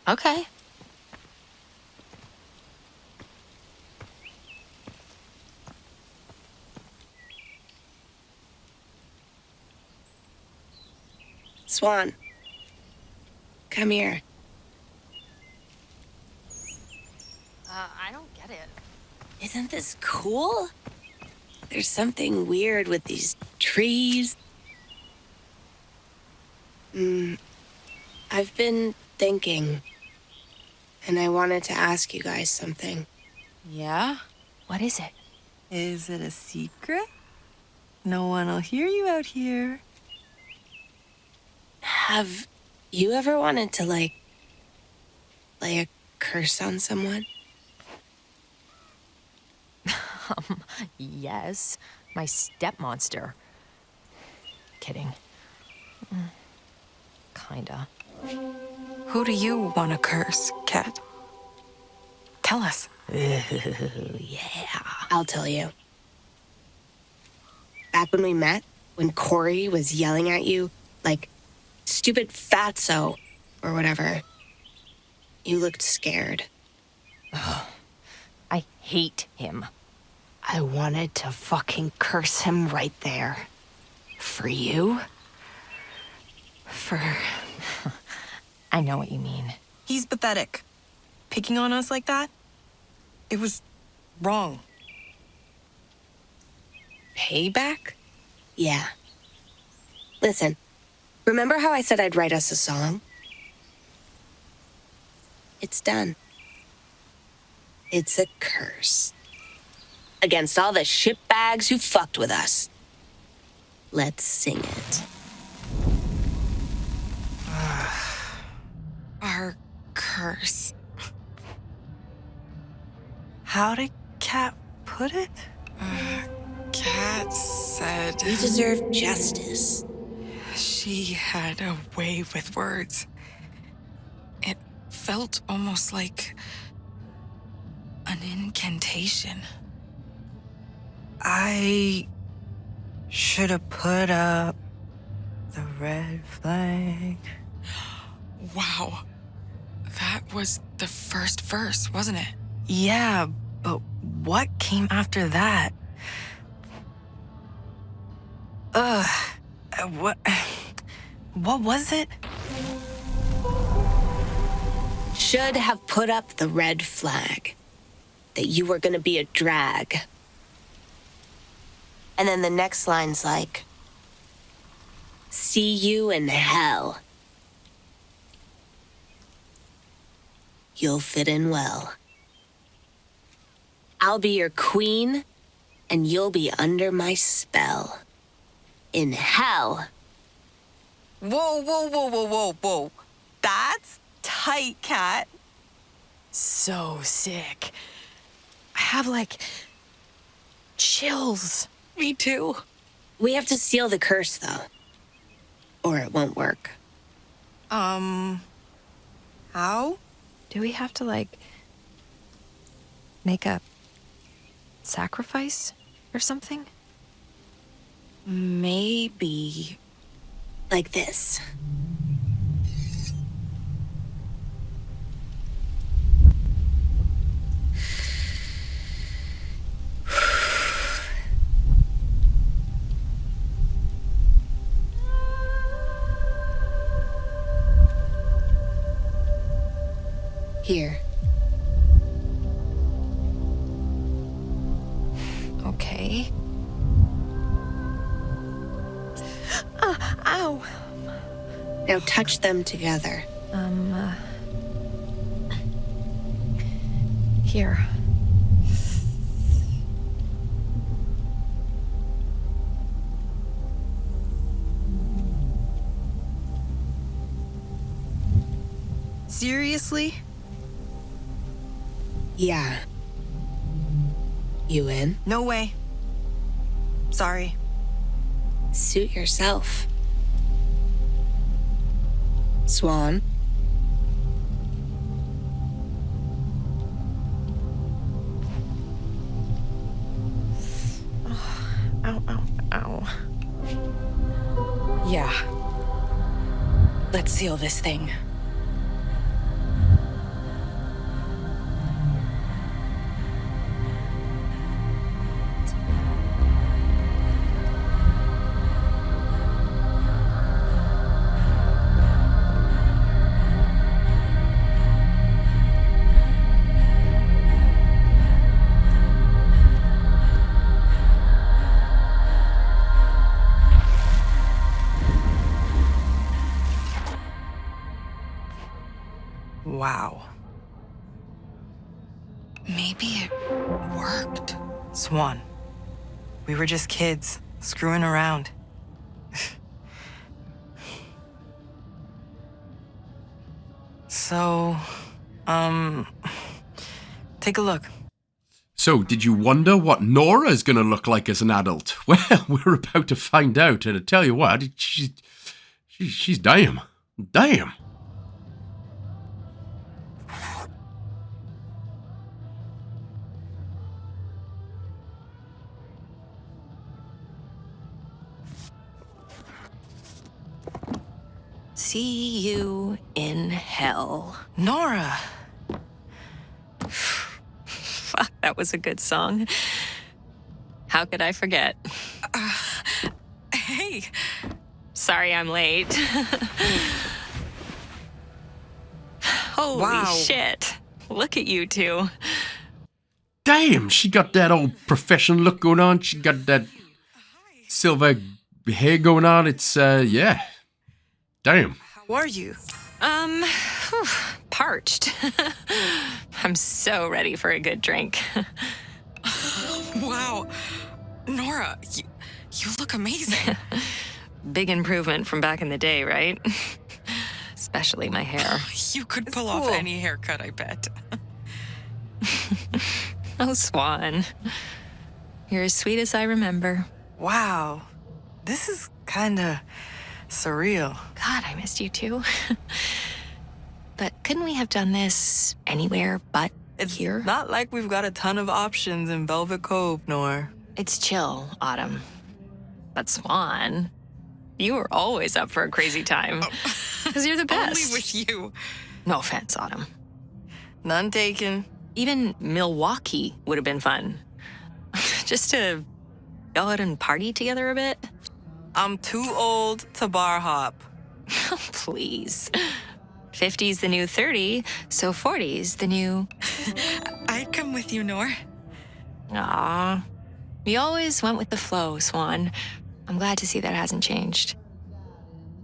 Okay. Swann. Come here. I don't get it. Isn't this cool? There's something weird with these trees. I've been thinking, and I wanted to ask you guys something. Yeah? What is it? Is it a secret? No one will hear you out here. Have you ever wanted to, like, lay a curse on someone? Yes. My stepmonster. Kidding. Kinda. Who do you want to curse, Cat? Tell us. Yeah. I'll tell you. Back when we met, when Corey was yelling at you, like, stupid fatso, or whatever, you looked scared. I hate him. I wanted to fucking curse him right there. For you? For... I know what you mean. He's pathetic. Picking on us like that? It was wrong. Payback? Yeah. Listen, remember how I said I'd write us a song? It's done. It's a curse. Against all the shitbags who fucked with us. Let's sing it. Our curse. How did Cat put it? Cat said... We deserve justice. She had a way with words. It felt almost like an incantation. I should have put up the red flag. Wow. That was the first verse, wasn't it? Yeah, but what came after that? What was it? Should have put up the red flag. That you were gonna be a drag. And then the next line's like, see you in hell. You'll fit in well. I'll be your queen, and you'll be under my spell. In hell. Whoa. That's tight, Cat. So sick. I have, like, chills. Me too. We have to seal the curse, though. Or it won't work. How? Do we have to, like, make a sacrifice or something? Maybe like this. Here. Okay. Ow. Now touch them together. Here. Seriously? Yeah. You in? No way. Sorry. Suit yourself. Swann. Ow. Yeah. seal this thing. Wow. Maybe it worked. Swann, we were just kids, screwing around. So, take a look. So, did you wonder what Nora is going to look like as an adult? Well, we're about to find out, and I tell you what, she's damn. Damn. See you in hell. Nora! Fuck, that was a good song. How could I forget? Hey. Sorry I'm late. Holy Wow. shit. Look at you two. Damn, she got that old professional look going on. She got that silver hair going on. It's, yeah. Damn. How are you? Parched. I'm so ready for a good drink. Wow. Nora, you look amazing. Big improvement from back in the day, right? Especially my hair. You could pull off any haircut, I bet. Oh, Swann. You're as sweet as I remember. Wow. This is kinda surreal. God, I missed you too. But couldn't we have done this anywhere but here? Not like we've got a ton of options in Velvet Cove, Nora. It's chill, Autumn. But Swann, you were always up for a crazy time. Because you're the best. Only with you. No offense, Autumn. None taken. Even Milwaukee would have been fun. Just to go out and party together a bit. I'm too old to bar hop. Please. 50's the new 30, so 40's the new... I'd come with you, Nora. Aw. We always went with the flow, Swann. I'm glad to see that hasn't changed.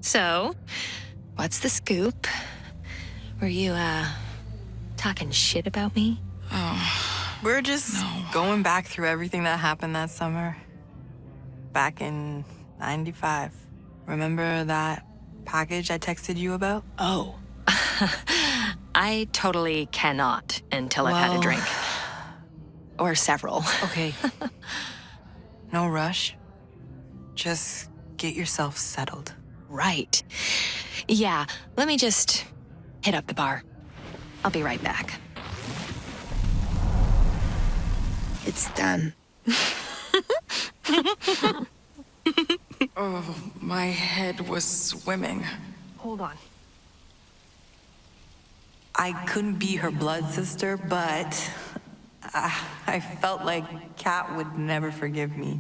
So, what's the scoop? Were you, talking shit about me? Oh, We're just going back through everything that happened that summer. Back in 95. Remember that package I texted you about? Oh. I totally cannot until I've had a drink. Or several. Okay. No rush. Just get yourself settled. Right. Yeah, let me just hit up the bar. I'll be right back. It's done. Oh, my head was swimming. Hold on. I couldn't be her blood sister, but I felt like Kat would never forgive me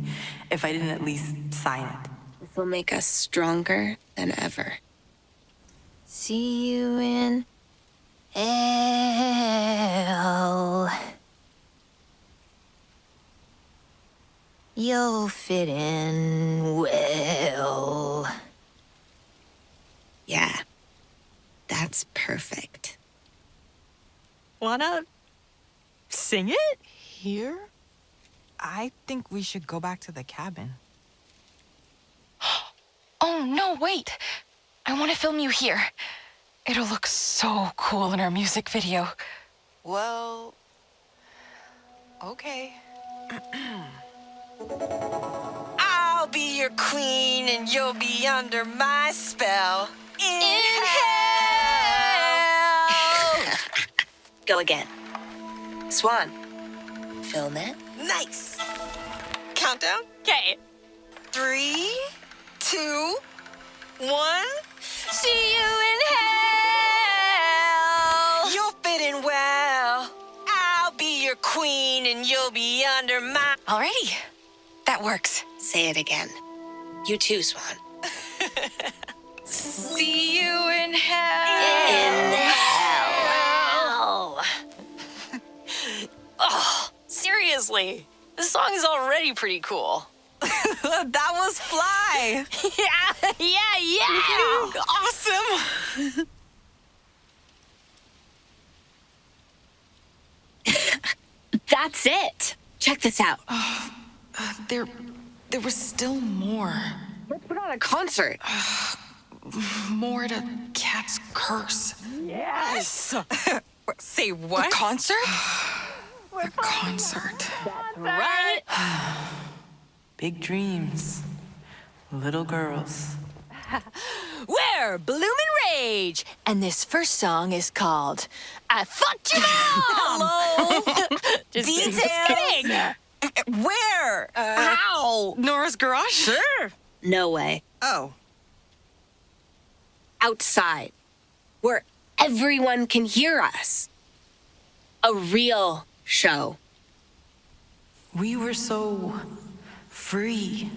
if I didn't at least sign it. This will make us stronger than ever. See you in hell. You'll fit in well. Yeah, that's perfect. Wanna sing it? Here? I think we should go back to the cabin. Oh, no, wait. I want to film you here. It'll look so cool in our music video. Well, okay. I'll be your queen and you'll be under my spell. In hell! Go again. Swann, film it. Nice. Countdown? Okay. 3, 2, 1. See you in and you'll be under my... Alrighty. That works. Say it again. You too, Swann. See you in hell. In hell. Oh, seriously. This song is already pretty cool. That was Fly. Yeah. Awesome. That's it. Check this out. There was still more. Let's put on a concert. More to Cat's curse. Yes. Say what? A concert? A concert. Right? Big dreams, little girls. We're Bloomin' Rage, and this first song is called I Fucked Your Mom! Hello. Just Details. kidding. Where? How? Nora's garage? Sure. No way. Oh. Outside, where everyone can hear us. A real show. We were so free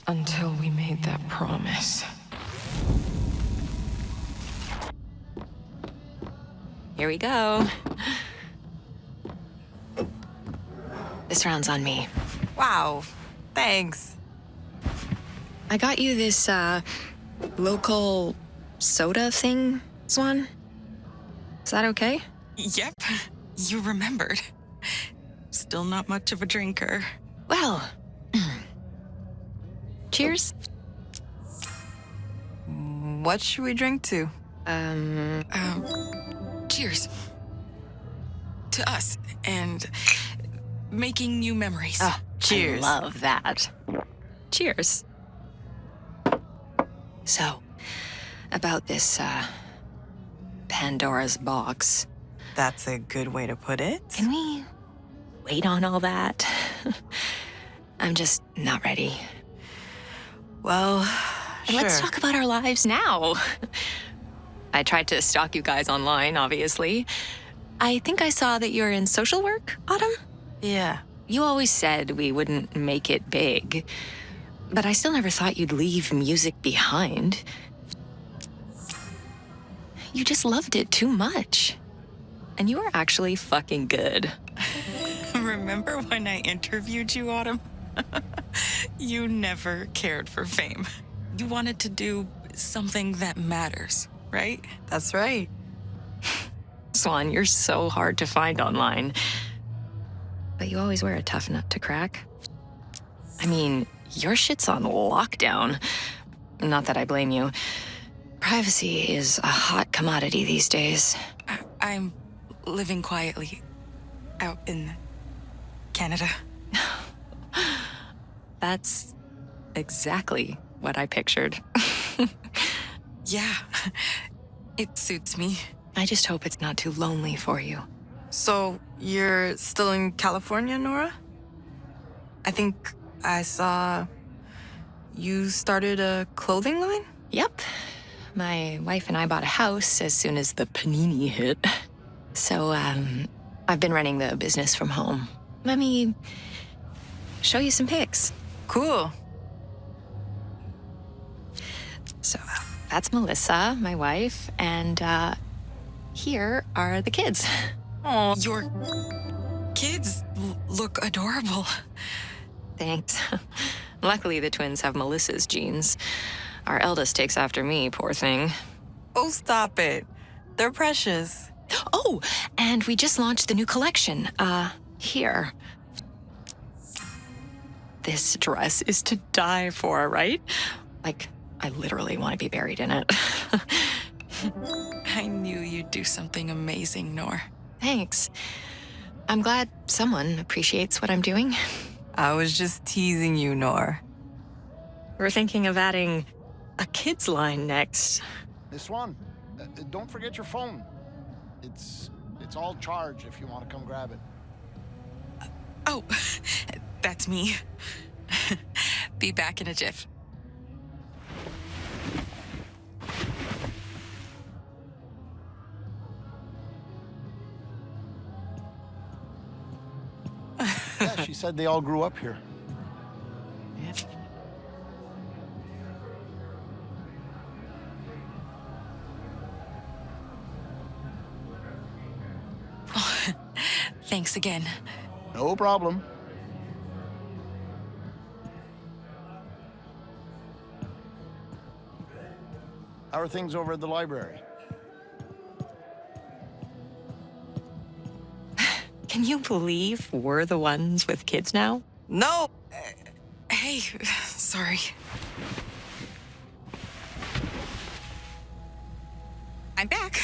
until we made that promise. Here we go. This round's on me. Wow. Thanks. I got you this, local soda thing, Swann. Is that okay? Yep. You remembered. Still not much of a drinker. Well, cheers. What should we drink to? Cheers. To us and making new memories. Oh, Cheers. I love that. Cheers. So, about this, Pandora's box. That's a good way to put it. Can we wait on all that? I'm just not ready. Well, Let's sure. talk about our lives now. I tried to stalk you guys online, obviously. I think I saw that you're in social work, Autumn? Yeah. You always said we wouldn't make it big, but I still never thought you'd leave music behind. You just loved it too much. And you were actually fucking good. Remember when I interviewed you, Autumn? You never cared for fame. You wanted to do something that matters, right? That's right. Swann, you're so hard to find online. But you always were a tough nut to crack. I mean, your shit's on lockdown. Not that I blame you. Privacy is a hot commodity these days. I'm living quietly out in Canada. That's exactly what I pictured. Yeah, it suits me. I just hope it's not too lonely for you. So, you're still in California, Nora? I think I saw you started a clothing line? Yep. My wife and I bought a house as soon as the panini hit. So, I've been running the business from home. Let me show you some pics. Cool. So, that's Melissa, my wife, and here are the kids. Oh, your kids look adorable. Thanks. Luckily, the twins have Melissa's genes. Our eldest takes after me, poor thing. Oh, stop it. They're precious. Oh, and we just launched the new collection. Here. This dress is to die for, right? Like, I literally want to be buried in it. I knew you'd do something amazing, Nor. Thanks. I'm glad someone appreciates what I'm doing. I was just teasing you, Nor. We're thinking of adding a kids line next. This one, don't forget your phone. It's all charged if you want to come grab it. Oh, that's me. Be back in a jiff. Yeah, she said they all grew up here. Thanks again. No problem. How are things over at the library? Can you believe we're the ones with kids now? No! Hey, sorry. I'm back.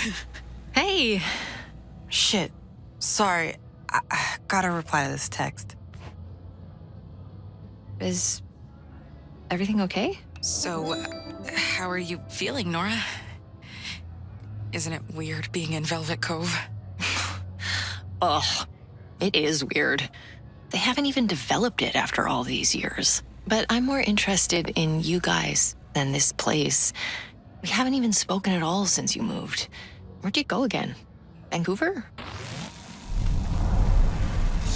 Hey. Shit. Sorry. I gotta reply to this text. Is everything okay? So, how are you feeling, Nora? Isn't it weird being in Velvet Cove? Ugh. It is weird. They haven't even developed it after all these years. But I'm more interested in you guys than this place. We haven't even spoken at all since you moved. Where'd you go again? Vancouver?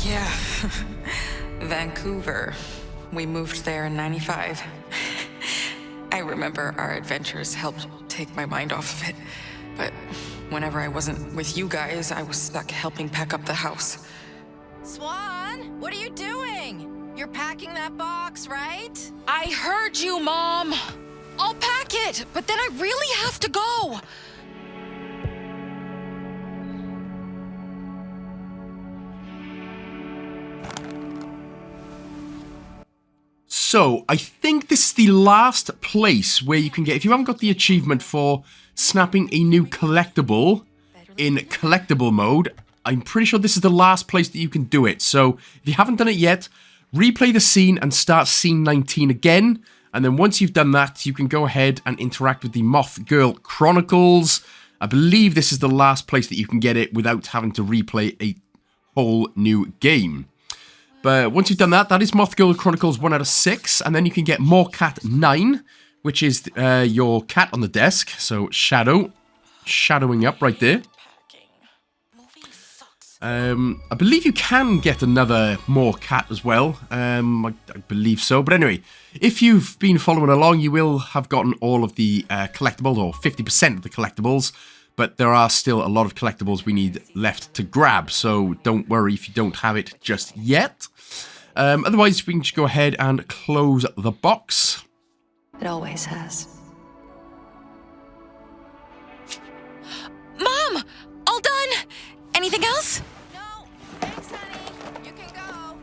Yeah. Vancouver. We moved there in '95. I remember our adventures helped take my mind off of it. But whenever I wasn't with you guys, I was stuck helping pack up the house. Swann, what are you doing? You're packing that box, right? I heard you, Mom! I'll pack it, but then I really have to go! So, I think this is the last place where you can get, if you haven't got the achievement for snapping a new collectible in collectible mode, I'm pretty sure this is the last place that you can do it. So, if you haven't done it yet, replay the scene and start scene 19 again. And then once you've done that, you can go ahead and interact with the Mothgirl Chronicles. I believe this is the last place that you can get it without having to replay a whole new game. But once you've done that, that is Mothgirl Chronicles 1 out of 6. And then you can get More Cat 9, which is your cat on the desk. So shadowing up right there. I believe you can get another More Cat as well. I believe so. But anyway, if you've been following along, you will have gotten all of the collectibles, or 50% of the collectibles. But there are still a lot of collectibles we need left to grab, so don't worry if you don't have it just yet. Otherwise, we can just go ahead and close the box. It always has. Mom! All done! Anything else? No, thanks, honey. You can go.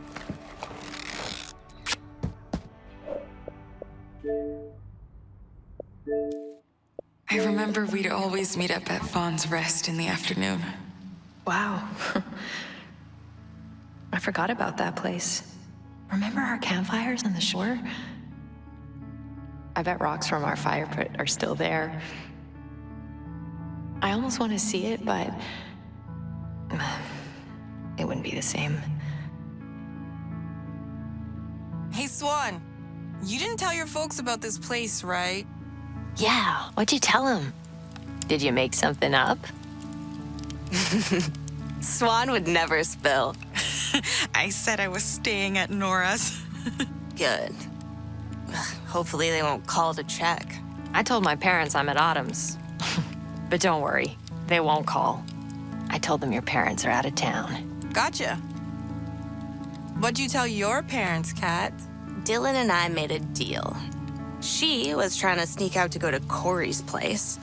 I remember we'd always meet up at Fawn's Rest in the afternoon. Wow. I forgot about that place. Remember our campfires on the shore? I bet rocks from our fire pit are still there. I almost want to see it, but it wouldn't be the same. Hey, Swann. You didn't tell your folks about this place, right? Yeah, what'd you tell him? Did you make something up? Swann would never spill. I said I was staying at Nora's. Good. Hopefully they won't call to check. I told my parents I'm at Autumn's. But don't worry, they won't call. I told them your parents are out of town. Gotcha. What'd you tell your parents, Kat? Dylan and I made a deal. She was trying to sneak out to go to Corey's place.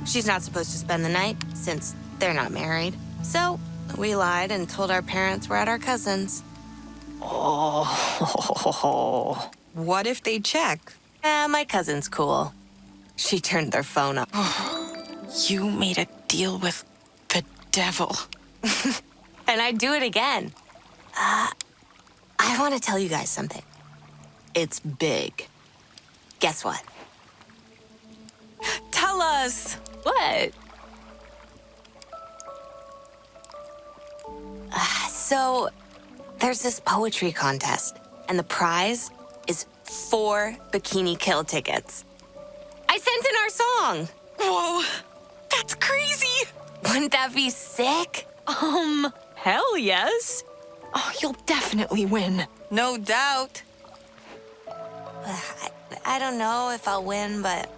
She's not supposed to spend the night since they're not married. So we lied and told our parents we're at our cousin's. Oh. What if they check? My cousin's cool. She turned their phone off. You made a deal with the devil. And I'd do it again. I want to tell you guys something. It's big. Guess what? Tell us! What? So, there's this poetry contest, and the prize is 4 Bikini Kill tickets. I sent in our song. Whoa, that's crazy! Wouldn't that be sick? Hell yes. Oh, you'll definitely win. No doubt. I don't know if I'll win, but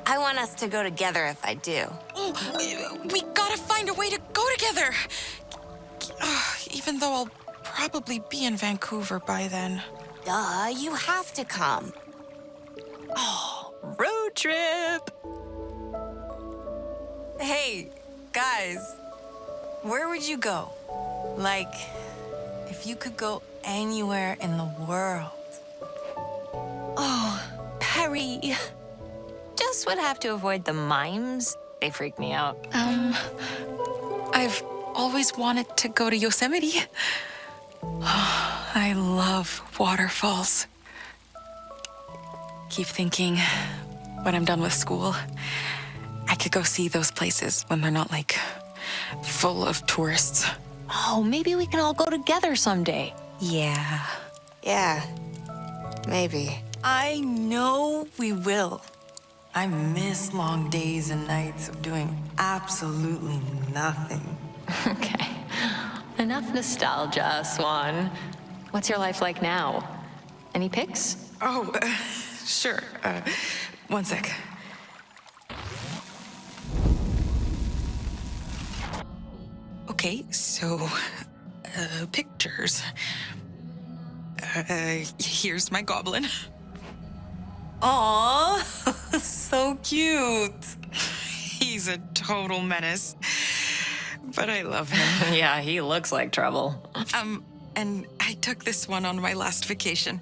I want us to go together if I do. Oh, we gotta find a way to go together. Even though I'll probably be in Vancouver by then. Duh, you have to come. Oh, road trip. Hey, guys, where would you go? Like, if you could go anywhere in the world. Oh, Perry. Just would have to avoid the mimes. They freak me out. I've always wanted to go to Yosemite. I love waterfalls. Keep thinking, when I'm done with school, I could go see those places when they're not, like, full of tourists. Oh, maybe we can all go together someday. Yeah. Yeah, maybe. I know we will. I miss long days and nights of doing absolutely nothing. Okay. Enough nostalgia, Swann. What's your life like now? Any pics? Oh, sure. One sec. Okay, so, pictures. Here's my goblin. Aw, so cute. He's a total menace, but I love him. Yeah, he looks like trouble. And I took this one on my last vacation.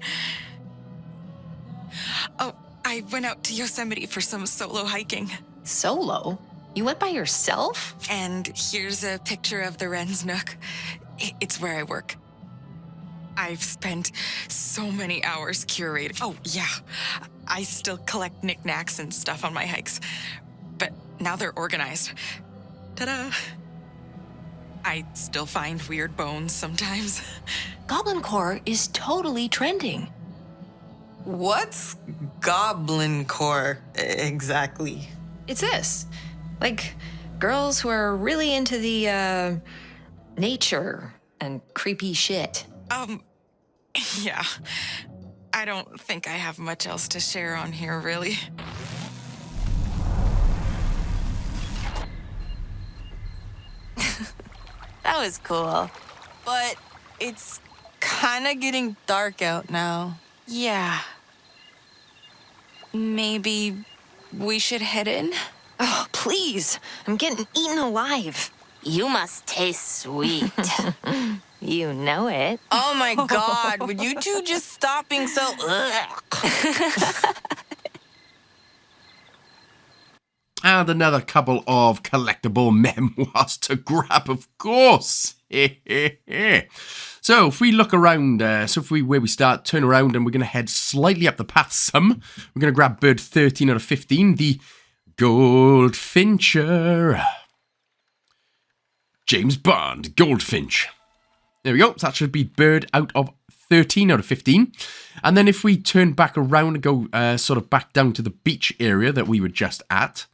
Oh, I went out to Yosemite for some solo hiking. Solo? You went by yourself? And here's a picture of the Wren's Nook. It's where I work. I've spent so many hours curating. Oh, yeah. I still collect knickknacks and stuff on my hikes. But now they're organized. Ta-da! I still find weird bones sometimes. Goblin Core is totally trending. What's Goblin Core exactly? It's this. Like, girls who are really into the, nature and creepy shit. Yeah. I don't think I have much else to share on here, really. That was cool. But it's kinda getting dark out now. Yeah. Maybe we should head in? Oh, please. I'm getting eaten alive. You must taste sweet. You know it. Oh my god, would you two just stop being so... And another couple of collectible memoirs to grab, of course. So if we look around, where we start, turn around, and we're going to head slightly up the path some. We're going to grab bird 13 out of 15, the Goldfincher. James Bond, Goldfinch. There we go. So that should be bird out of 13 out of 15. And then if we turn back around and go sort of back down to the beach area that we were just at.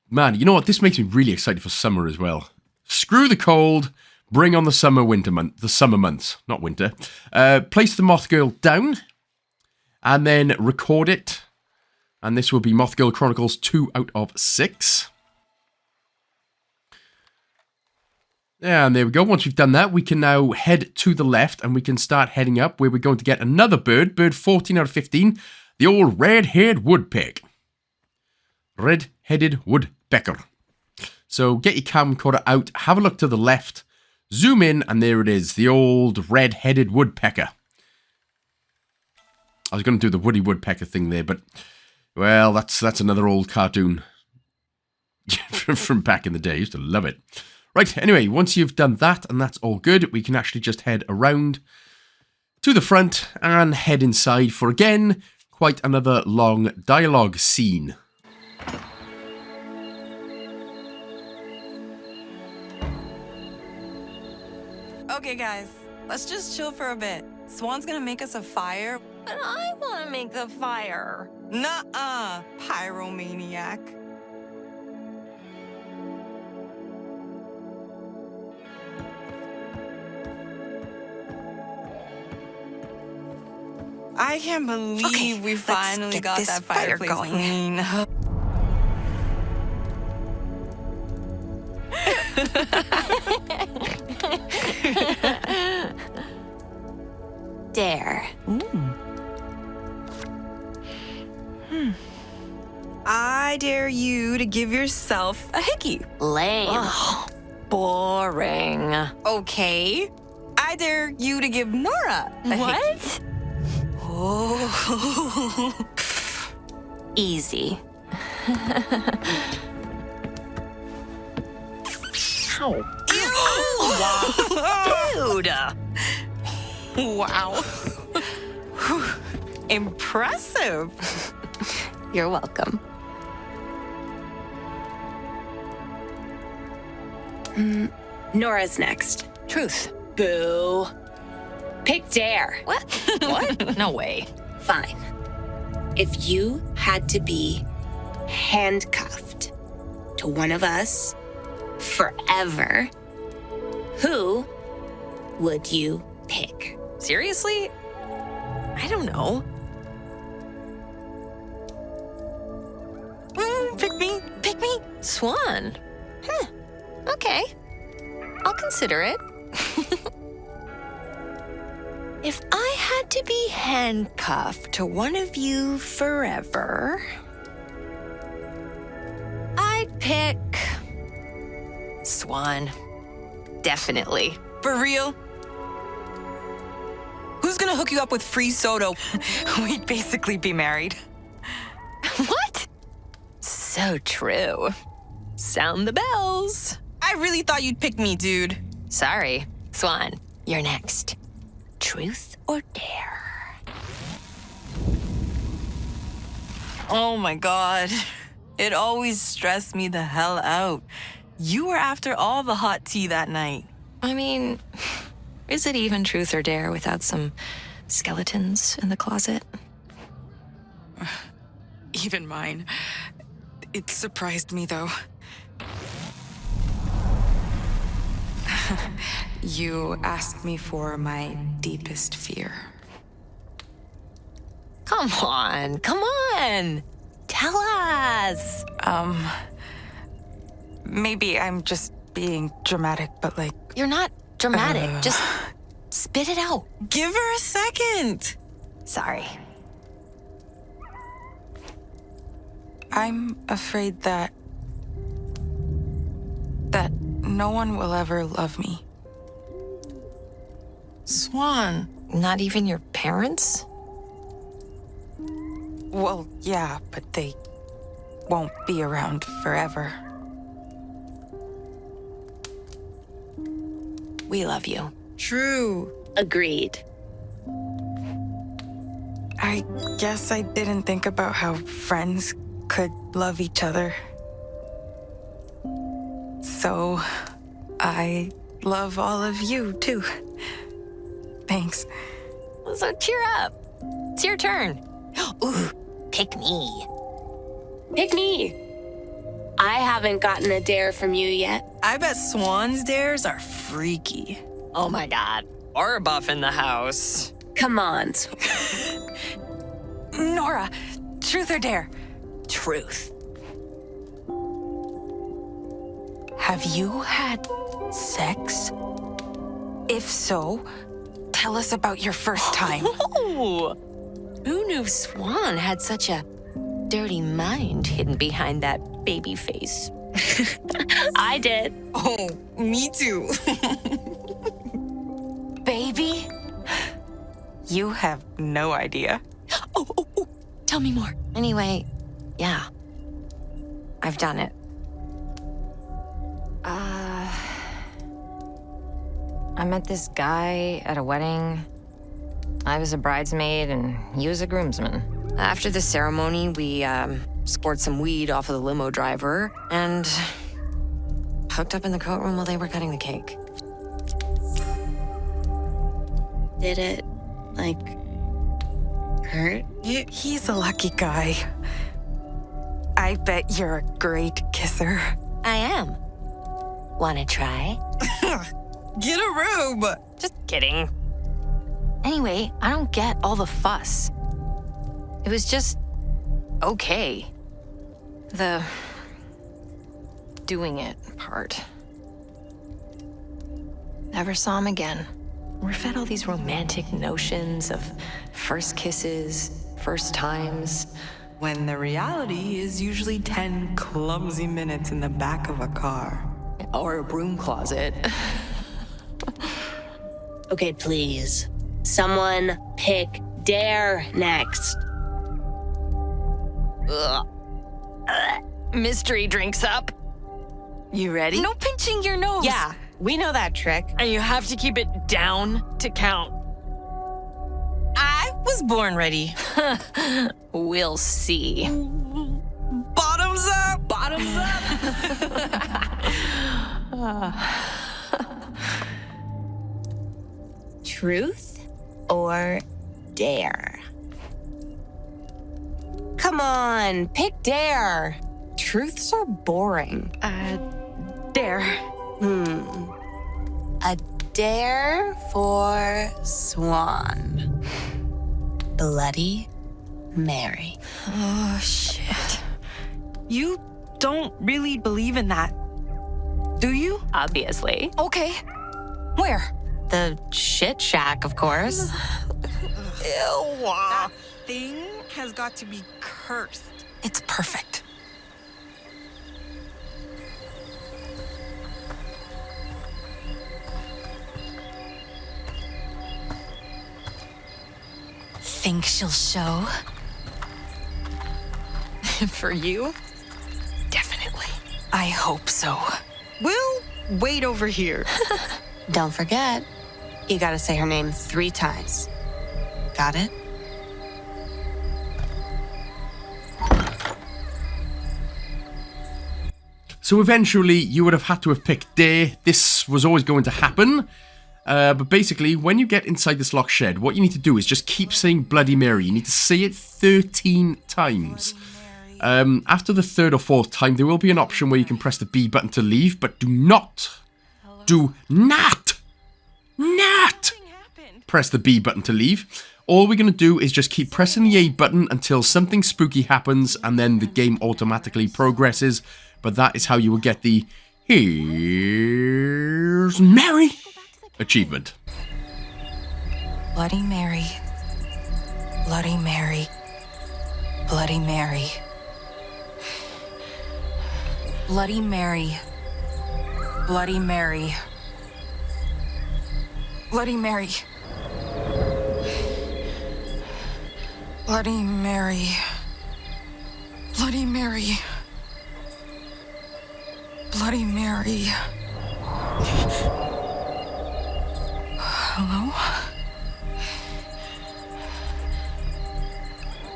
Man, you know what? This makes me really excited for summer as well. Screw the cold. Bring on the summer months. Not winter. Place the Mothgirl down. And then record it. And this will be Mothgirl Chronicles 2 out of 6. And there we go. Once we've done that, we can now head to the left and we can start heading up where we're going to get another bird. Bird 14 out of 15. The old red-haired woodpecker. Red-headed woodpecker. So get your camcorder out, have a look to the left, zoom in, and there it is. The old red-headed woodpecker. I was going to do the Woody Woodpecker thing there, but, well, that's another old cartoon from back in the day. I used to love it. Right, anyway, once you've done that, and that's all good, we can actually just head around to the front and head inside for, again, quite another long dialogue scene. Okay, guys, let's just chill for a bit. Swann's gonna make us a fire. But I want to make the fire. Nuh-uh, pyromaniac. I can't believe we finally got that fireplace going. clean. Dare. I dare you to give yourself a hickey. Lame. Ugh. Boring. Okay. I dare you to give Nora a hickey. Oh. Easy. Ow. Dude. Wow. Impressive. You're welcome. Nora's next. Truth. Boo. Pick dare. What? What? No way. Fine. If you had to be handcuffed to one of us forever, who would you pick? Seriously? I don't know. Pick me. Pick me. Swann. Huh. Okay. I'll consider it. If I had to be handcuffed to one of you forever, I'd pick Swann. Definitely. For real? Who's gonna hook you up with free soda? We'd basically be married. What? So true. Sound the bells. I really thought you'd pick me, dude. Sorry. Swann, you're next. Truth or dare? Oh my god. It always stressed me the hell out. You were after all the hot tea that night. I mean, is it even truth or dare without some skeletons in the closet? Even mine. It surprised me, though. You asked me for my deepest fear. Come on, come on. Tell us. Maybe I'm just being dramatic, but like... You're not dramatic. Just spit it out. Give her a second. Sorry. I'm afraid that no one will ever love me. Swann. Not even your parents? Well, yeah, but they won't be around forever. We love you. True. Agreed. I guess I didn't think about how friends could love each other. So, I love all of you, too. Thanks. So cheer up. It's your turn. Ooh, pick me. Pick me. I haven't gotten a dare from you yet. I bet Swann's dares are freaky. Oh my god. Or buff in the house. Come on. Nora, truth or dare? Truth. Have you had sex? If so, tell us about your first time. Oh, who knew Swann had such a dirty mind hidden behind that baby face? I did. Oh, me too. Baby? You have no idea. Oh, tell me more. Anyway, yeah. I've done it. I met this guy at a wedding. I was a bridesmaid and he was a groomsman. After the ceremony, we scored some weed off of the limo driver and hooked up in the coat room while they were cutting the cake. Did it, like, hurt? He's a lucky guy. I bet you're a great kisser. I am. Wanna try? Get a room. Just kidding. Anyway, I don't get all the fuss. It was just okay. The doing it part. Never saw him again. We're fed all these romantic notions of first kisses, first times, When the reality is usually 10 clumsy minutes in the back of a car. or a broom closet. Okay, please. Someone pick Dare next. Ugh. Mystery drinks up. You ready? No pinching your nose. Yeah, we know that trick. And you have to keep it down to count. I was born ready. We'll see. Bottoms up. Bottoms up. Truth or dare? Come on, pick dare. Truths are boring. Dare. A dare for Swann. Bloody Mary. Oh, shit. You don't really believe in that, do you? Obviously. Okay. Where? The shit shack, of course. That thing has got to be cursed. It's perfect. Think she'll show? For you? Definitely. I hope so. We'll wait over here. Don't forget, you gotta say her name 3 times. Got it? So eventually, you would have had to have picked Dare. This was always going to happen. But basically, when you get inside this locked shed, what you need to do is just keep saying Bloody Mary. You need to say it 13 times. After the 3rd or 4th time, there will be an option where you can press the B button to leave, but do not press the B button to leave. All we're going to do is just keep pressing the A button until something spooky happens, and then the game automatically progresses. But that is how you will get the Here's Mary achievement. Bloody Mary. Bloody Mary. Bloody Mary. Bloody Mary. Bloody Mary. Bloody Mary. Bloody Mary. Bloody Mary. Bloody Mary. Hello?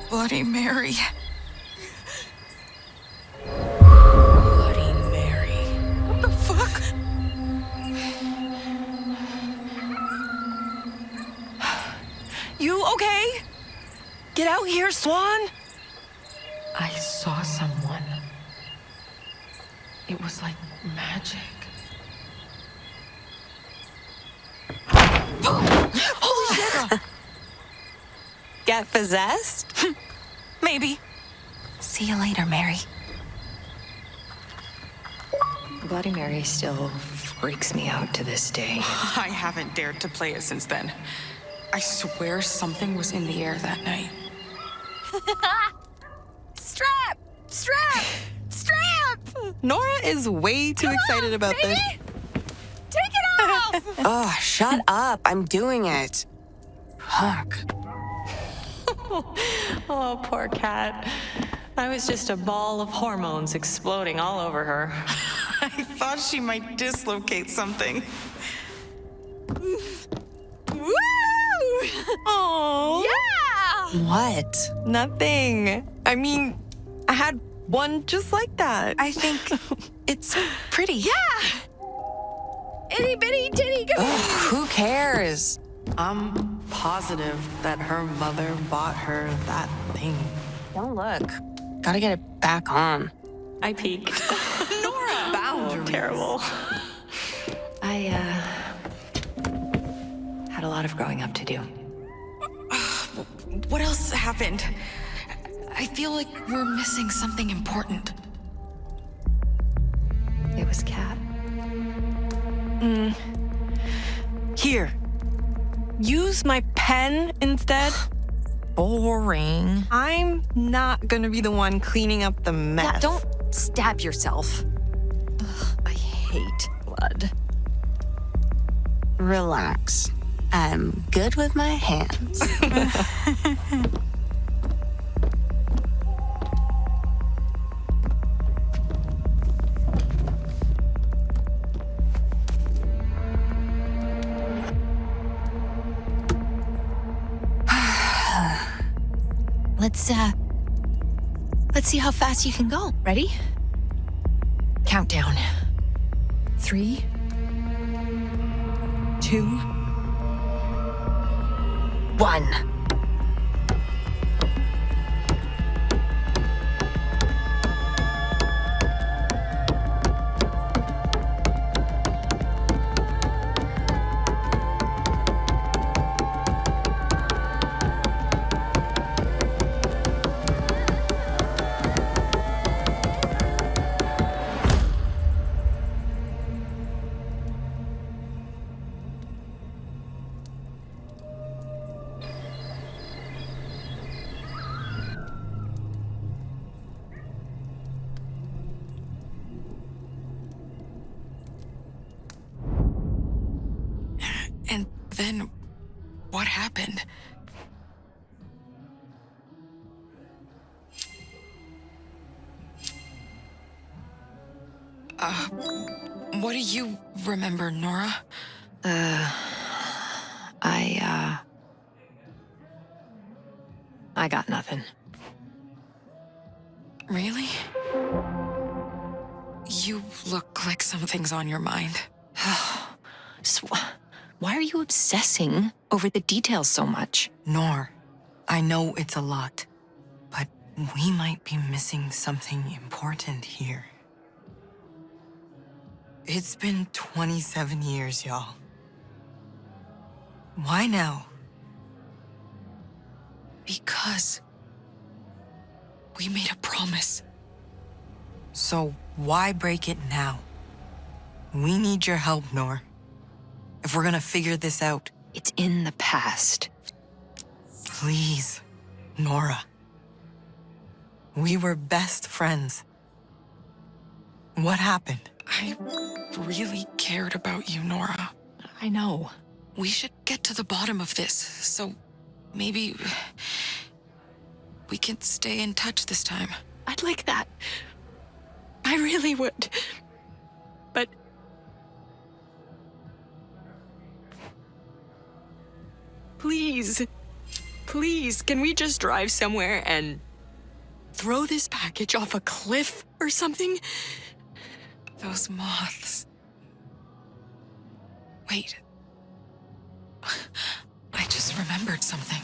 Bloody Mary. Bloody Mary. What the fuck? You okay? Get out here, Swann. I saw someone. It was like magic. Holy shit! Get possessed? Maybe. See you later, Mary. Bloody Mary still freaks me out to this day. I haven't dared to play it since then. I swear something was in the air that night. Strap! Strap! Strap! Nora is way too excited about this. Take it off! Oh, shut up. I'm doing it. Fuck. Oh, poor cat. I was just a ball of hormones exploding all over her. I thought she might dislocate something. Woo! Oh yeah! What? Nothing. I mean, I had one just like that. I think it's pretty. Yeah! Itty bitty titty go. Who cares? I'm positive that her mother bought her that thing. Don't look. Gotta get it back on. I peek. Nora! Boundaries. Terrible. I, had a lot of growing up to do. What else happened? I feel like we're missing something important. It was Cat. Here. Use my pen instead. Boring. I'm not gonna be the one cleaning up the mess. Yeah, don't stab yourself. Ugh, I hate blood. Relax. I'm good with my hands. Let's see how fast you can go. Ready? Countdown. 3, 2, 1. And then, what happened? What do you remember, Nora? I got nothing. Really? You look like something's on your mind. Why are you obsessing over the details so much? Nor, I know it's a lot, but we might be missing something important here. It's been 27 years, y'all. Why now? Because we made a promise. So why break it now? We need your help, Nor. If we're gonna figure this out. It's in the past. Please, Nora. We were best friends. What happened? I really cared about you, Nora. I know. We should get to the bottom of this, so maybe we can stay in touch this time. I'd like that. I really would. But please, can we just drive somewhere and throw this package off a cliff or something? Those moths. Wait. I just remembered something.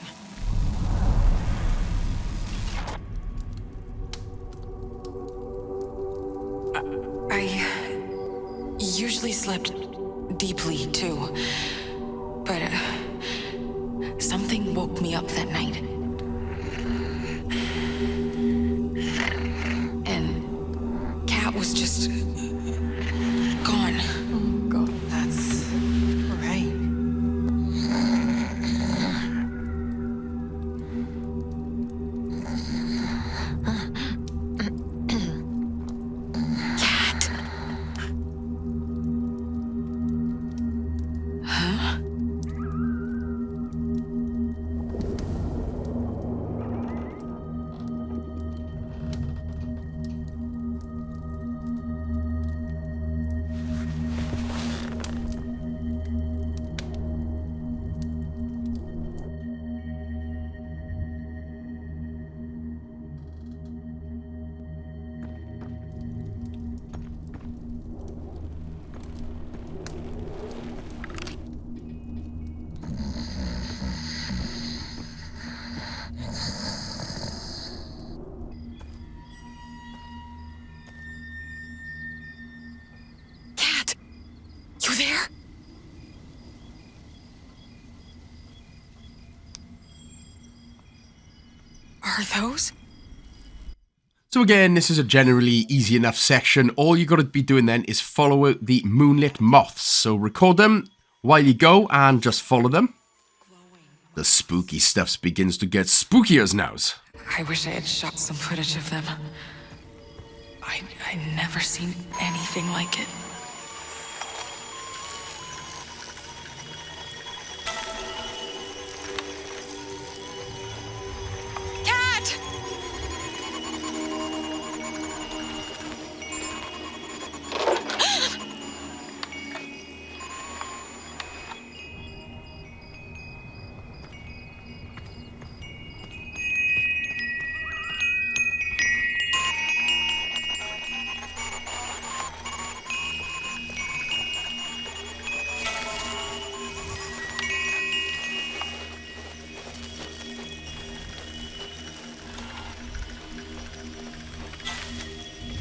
I usually slept deeply, too. But something woke me up that night. And Cat was just gone. Oh, God. That's right. Cat. Huh? You there? Are those? So again, this is a generally easy enough section. All you got to be doing then is follow the moonlit moths. So record them while you go and just follow them. The spooky stuff begins to get spookier now. I wish I had shot some footage of them. I never seen anything like it.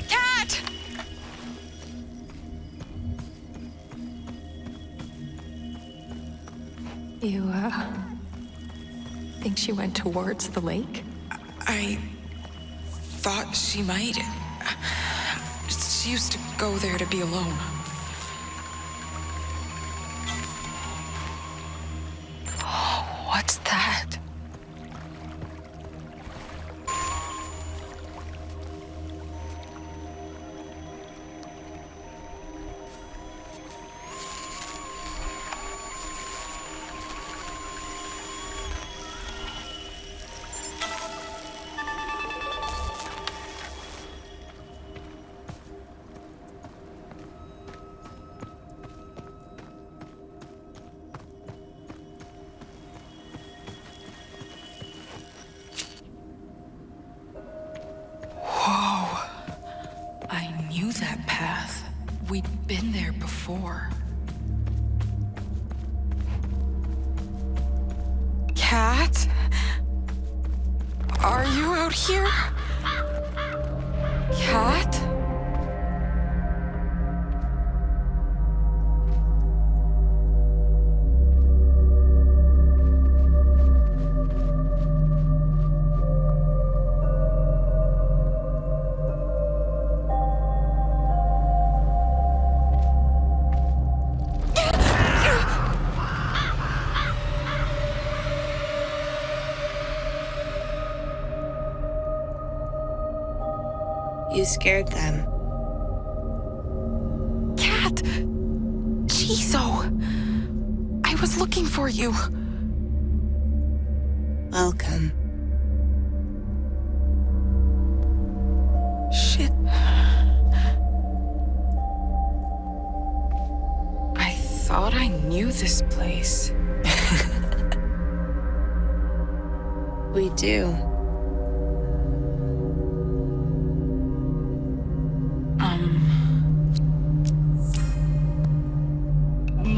Cat! You, think she went towards the lake? I thought she might. She used to go there to be alone. What's that? That path. We'd been there before. Cat? Are you out here? Cat? You scared them. Cat! Shiso! I was looking for you. Welcome. Shit. I thought I knew this place. We do.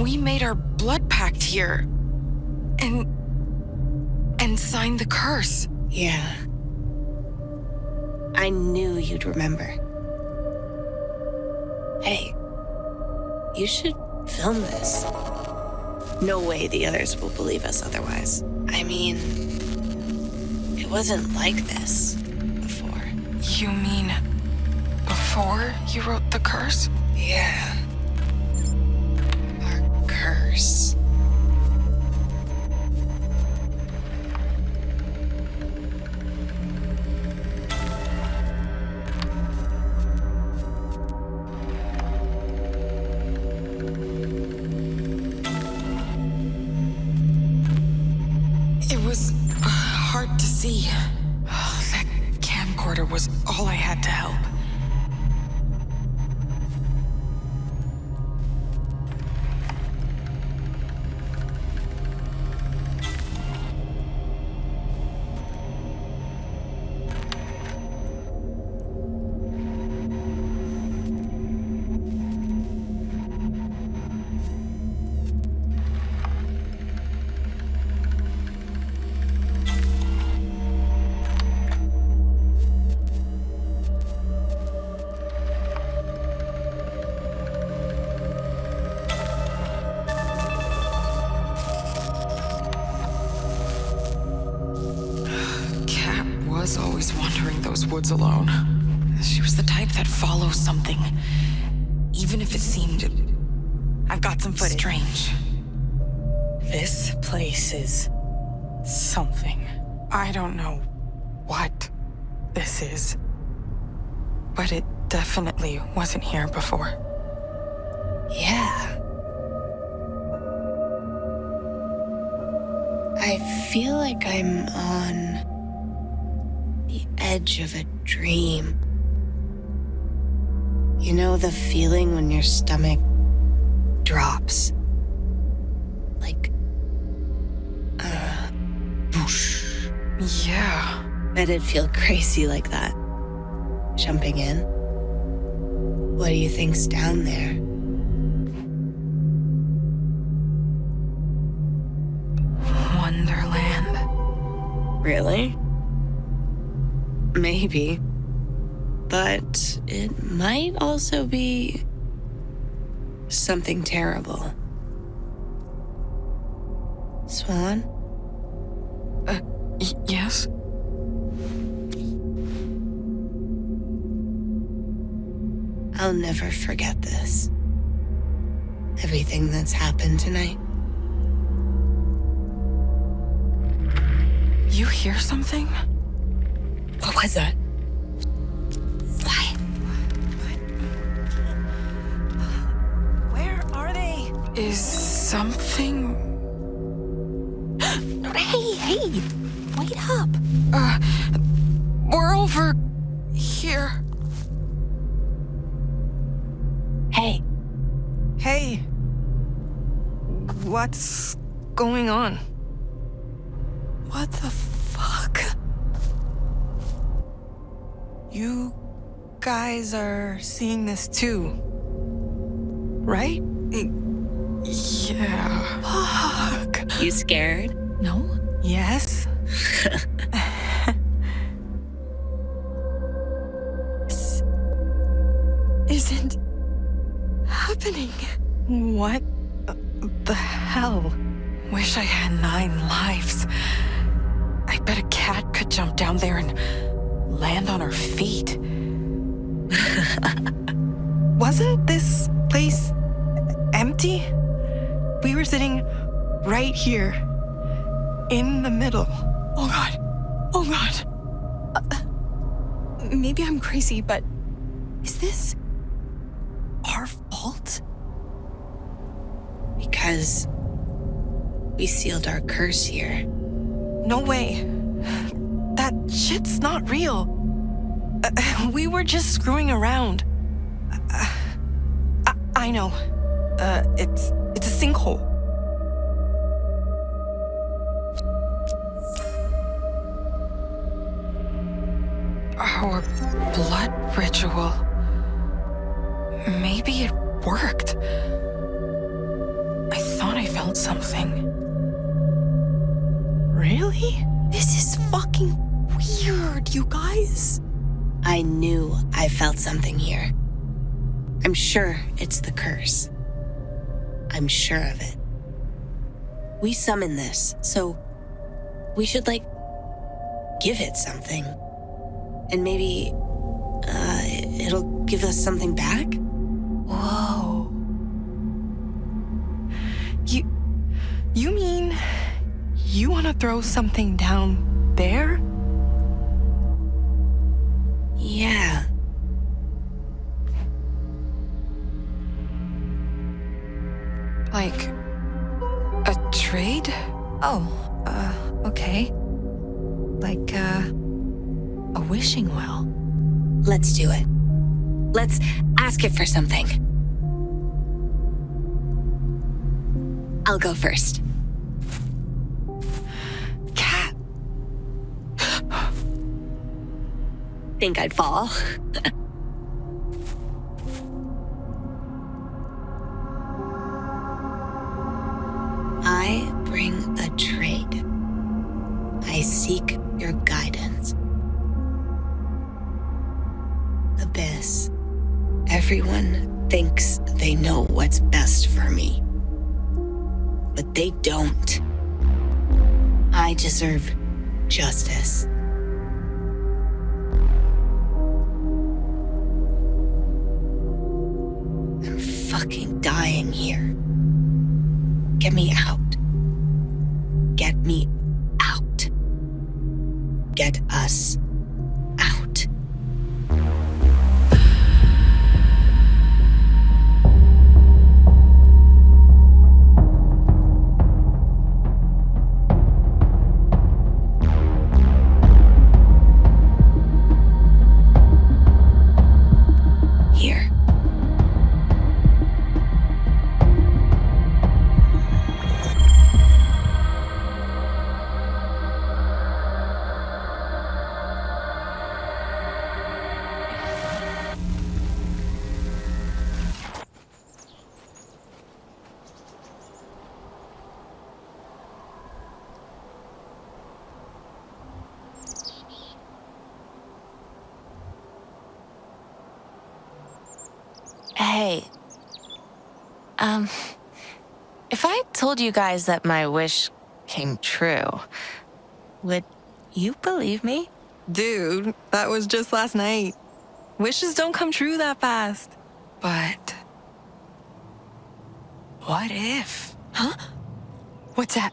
We made our blood pact here. And signed the curse. Yeah. I knew you'd remember. Hey, you should film this. No way the others will believe us otherwise. I mean, it wasn't like this before. You mean before you wrote the curse? Yeah. Our curse. It was hard to see. That camcorder was all I had to help. those woods alone. She was the type that follows something, even if it seemed... I've got some footage. Strange. This place is something. I don't know what this is, but it definitely wasn't here before. Yeah. I feel like I'm on the edge of a dream. You know the feeling when your stomach drops? Like, whoosh. Yeah. Bet it'd feel crazy like that. Jumping in. What do you think's down there? Wonderland. Really? Maybe. But it might also be something terrible. Swann? Yes? I'll never forget this. Everything that's happened tonight. You hear something? What was that? What? Where are they? Is something... Hey, wait up. We're over here. Hey. Hey. What's going on? What the fuck? You guys are seeing this too, right? Yeah. Fuck. You scared? No? Yes. This isn't happening. What the hell? Wish I had 9 lives. I bet a cat could jump down there and land on her feet. Wasn't this place empty? We were sitting right here, in the middle. Oh God. Oh God. Maybe I'm crazy, but is this our fault? Because we sealed our curse here. No way. That shit's not real. We were just screwing around. I know. It's a sinkhole. Our blood ritual. Maybe it worked. I thought I felt something. Really? This is fucking weird, you guys. I knew I felt something here. I'm sure it's the curse. I'm sure of it. We summoned this, so we should, give it something. And maybe, it'll give us something back? Whoa. You mean you want to throw something down there? Yeah. Like a trade? Oh, okay. Like, a wishing well. Let's do it. Let's ask it for something. I'll go first. Cat. Think I'd fall? I bring a trade. I seek your guidance. Abyss. Everyone thinks they know what's best for me. But they don't. I deserve justice. fucking dying here. Get me out. Get me out. Get us out. Here. Hey. If I told you guys that my wish came true, would you believe me? Dude, that was just last night. Wishes don't come true that fast. But what if? Huh? What's that?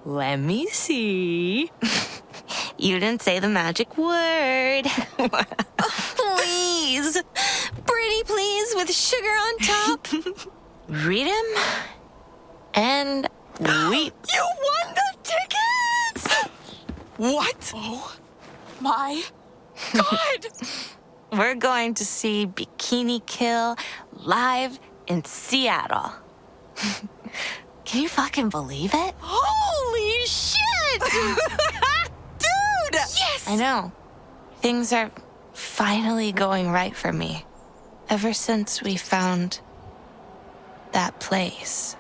Let me see. You didn't say the magic word. Please. Pretty please with sugar on top. Read him and weep. You won the tickets! What? Oh my God. We're going to see Bikini Kill live in Seattle. Can you fucking believe it? Holy shit! Dude! Yes! I know. Things are finally going right for me. Ever since we found that place.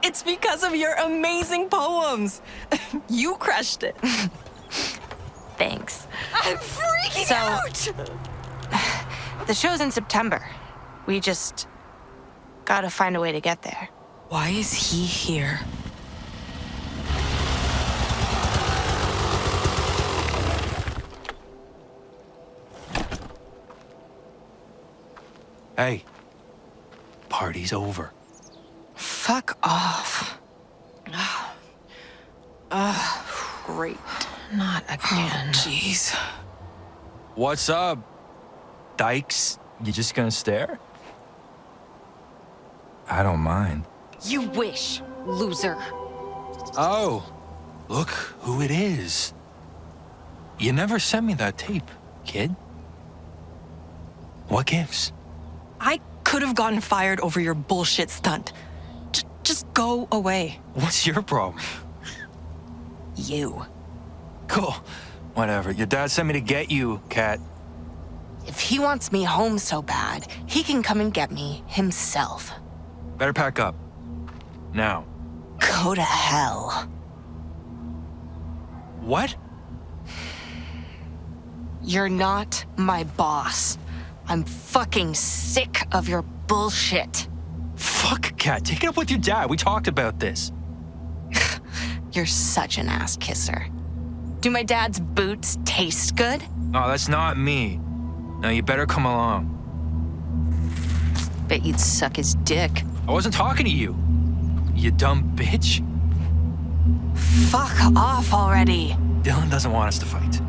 It's because of your amazing poems. You crushed it. Thanks. I'm freaking out! The show's in September. We just gotta find a way to get there. Why is he here? Hey, party's over. Fuck off. Great. Not again. Jeez. What's up, dykes? You just gonna stare? I don't mind. You wish, loser. Oh, look who it is. You never sent me that tape, kid. What gives? I could have gotten fired over your bullshit stunt. Just go away. What's your problem? You. Cool. Whatever. Your dad sent me to get you, cat. If he wants me home so bad, he can come and get me himself. Better pack up. Now. Go to hell. What? You're not my boss. I'm fucking sick of your bullshit. Fuck, cat. Take it up with your dad. We talked about this. You're such an ass kisser. Do my dad's boots taste good? No, that's not me. Now you better come along. Bet you'd suck his dick. I wasn't talking to you, you dumb bitch. Fuck off already. Dylan doesn't want us to fight.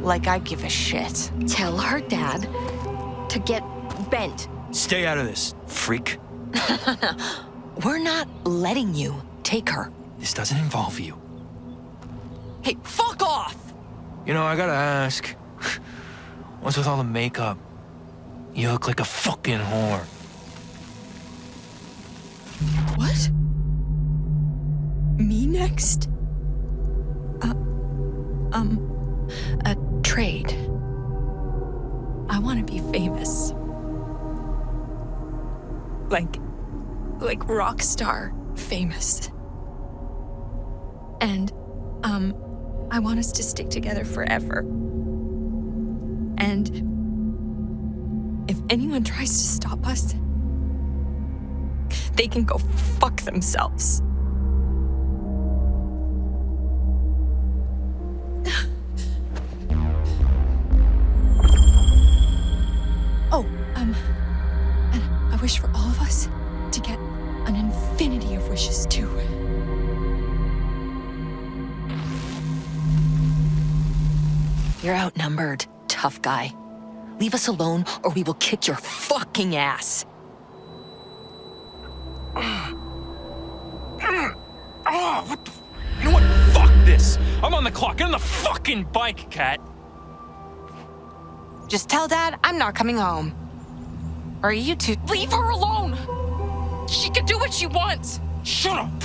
Like I give a shit. Tell her dad to get bent. Stay out of this, freak. We're not letting you take her. This doesn't involve you. Hey, fuck off! You know, I gotta ask. What's with all the makeup? You look like a fucking whore. What? Me next? A trade. I want to be famous. Like rock star famous. And, I want us to stick together forever. And if anyone tries to stop us, they can go fuck themselves. wish for all of us to get an infinity of wishes, too. You're outnumbered, tough guy. Leave us alone or we will kick your fucking ass. Oh, what the... You know what? Fuck this! I'm on the clock. Get on the fucking bike, Cat. Just tell Dad I'm not coming home. Or you two, leave her alone! She can do what she wants! Shut up!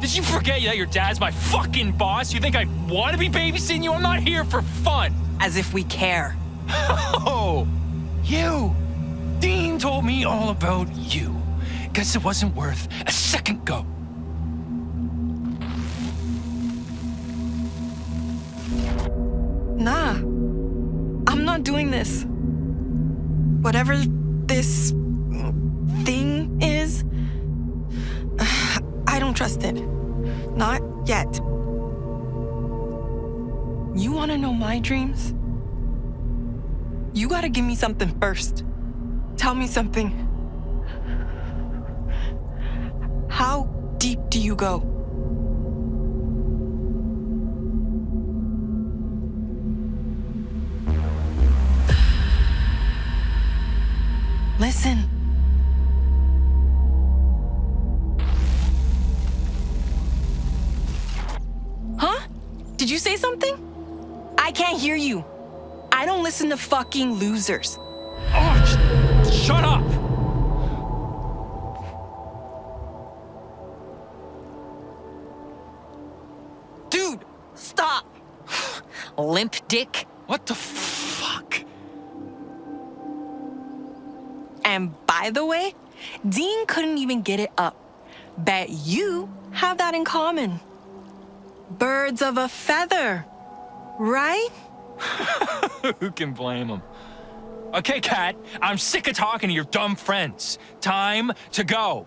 Did you forget that your dad's my fucking boss? You think I want to be babysitting you? I'm not here for fun! As if we care. Oh, you! Dean told me all about you. Guess it wasn't worth a second go. Nah, I'm not doing this. Whatever this thing is, I don't trust it. Not yet. You wanna know my dreams? You gotta give me something first. Tell me something. How deep do you go? Listen. Huh? Did you say something? I can't hear you. I don't listen to fucking losers. Oh, shut up! Dude, stop. Limp dick. What the fuck? And by the way, Dean couldn't even get it up. Bet you have that in common. Birds of a feather, right? Who can blame him? Okay, Cat, I'm sick of talking to your dumb friends. Time to go.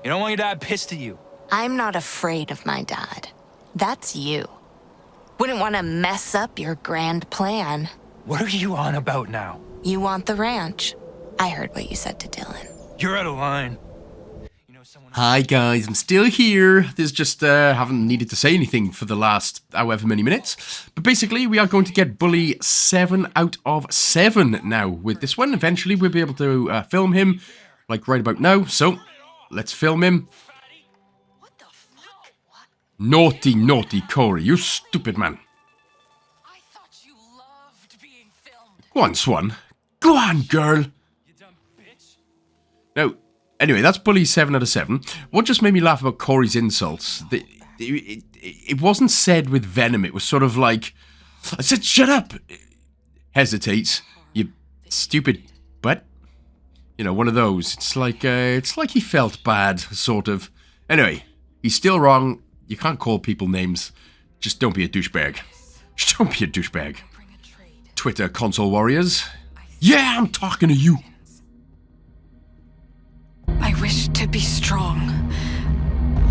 You don't want your dad pissed at you. I'm not afraid of my dad. That's you. Wouldn't want to mess up your grand plan. What are you on about now? You want the ranch. I heard what you said to Dylan. You're out of line. Hi guys, I'm still here. There's just, haven't needed to say anything for the last however many minutes. But basically, we are going to get Bully 7 out of 7 now with this one. Eventually, we'll be able to film him, like right about now. So, let's film him. What the fuck? Naughty, naughty Corey, you stupid man. I thought you loved being filmed. Go on, Swann. Go on, girl. You dumb bitch. Now, anyway, that's Bully 7 out of 7. What just made me laugh about Corey's insults, it wasn't said with venom. It was sort of like, I said, shut up. Hesitates. You stupid butt. You know, one of those. It's like he felt bad, sort of. Anyway, he's still wrong. You can't call people names. Just don't be a douchebag. Just don't be a douchebag. Twitter console warriors. Yeah, I'm talking to you. I wish to be strong,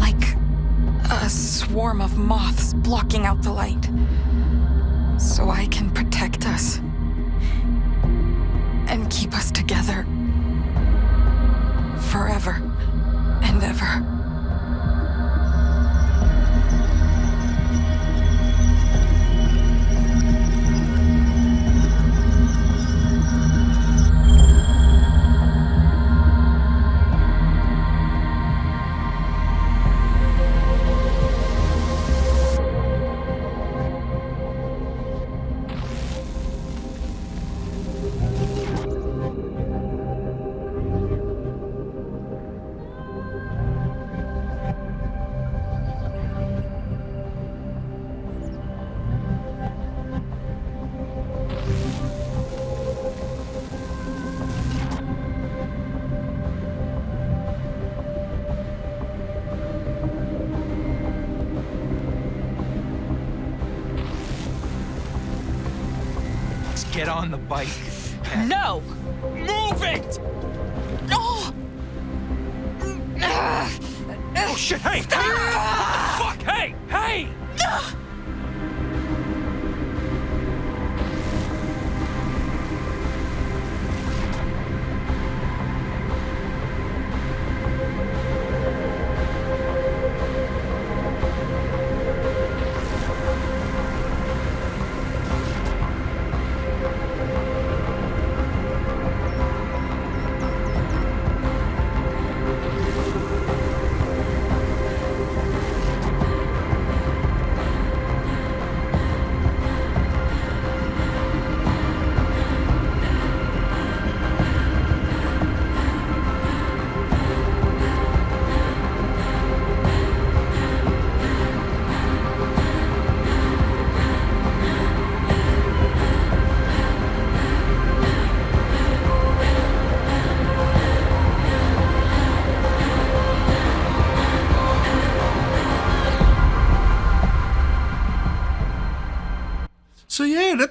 like a swarm of moths blocking out the light, so I can protect us and keep us together forever and ever. Get on the bike. No! Move it! No! Oh shit, hey! Hey! What the fuck? Hey! Hey!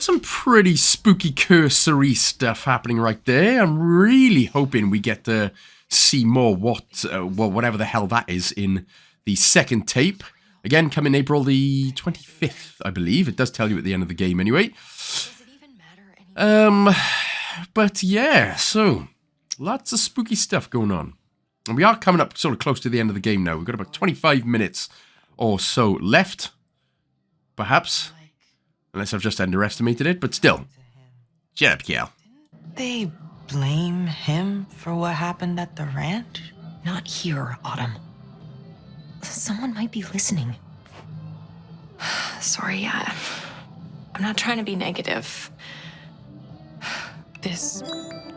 some pretty spooky cursory stuff happening right there. I'm really hoping we get to see more whatever the hell that is in the second tape. Again, coming April the 25th, I believe. It does tell you at the end of the game anyway. But yeah, so lots of spooky stuff going on. And we are coming up sort of close to the end of the game now. We've got about 25 minutes or so left. Perhaps. Unless I've just underestimated it, but still. Shut up, Kiel. They blame him for what happened at the ranch? Not here, Autumn. Someone might be listening. Sorry, I'm not trying to be negative. This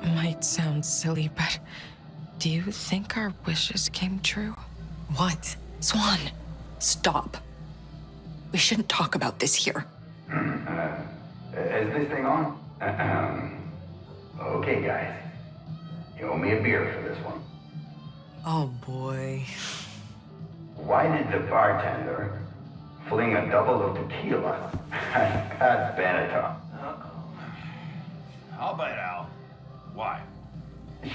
might sound silly, but do you think our wishes came true? What? Swann, stop. We shouldn't talk about this here. Is this thing on? Okay, guys. You owe me a beer for this one. Oh, boy. Why did the bartender fling a double of tequila at Benetton? I'll bite Al. Why?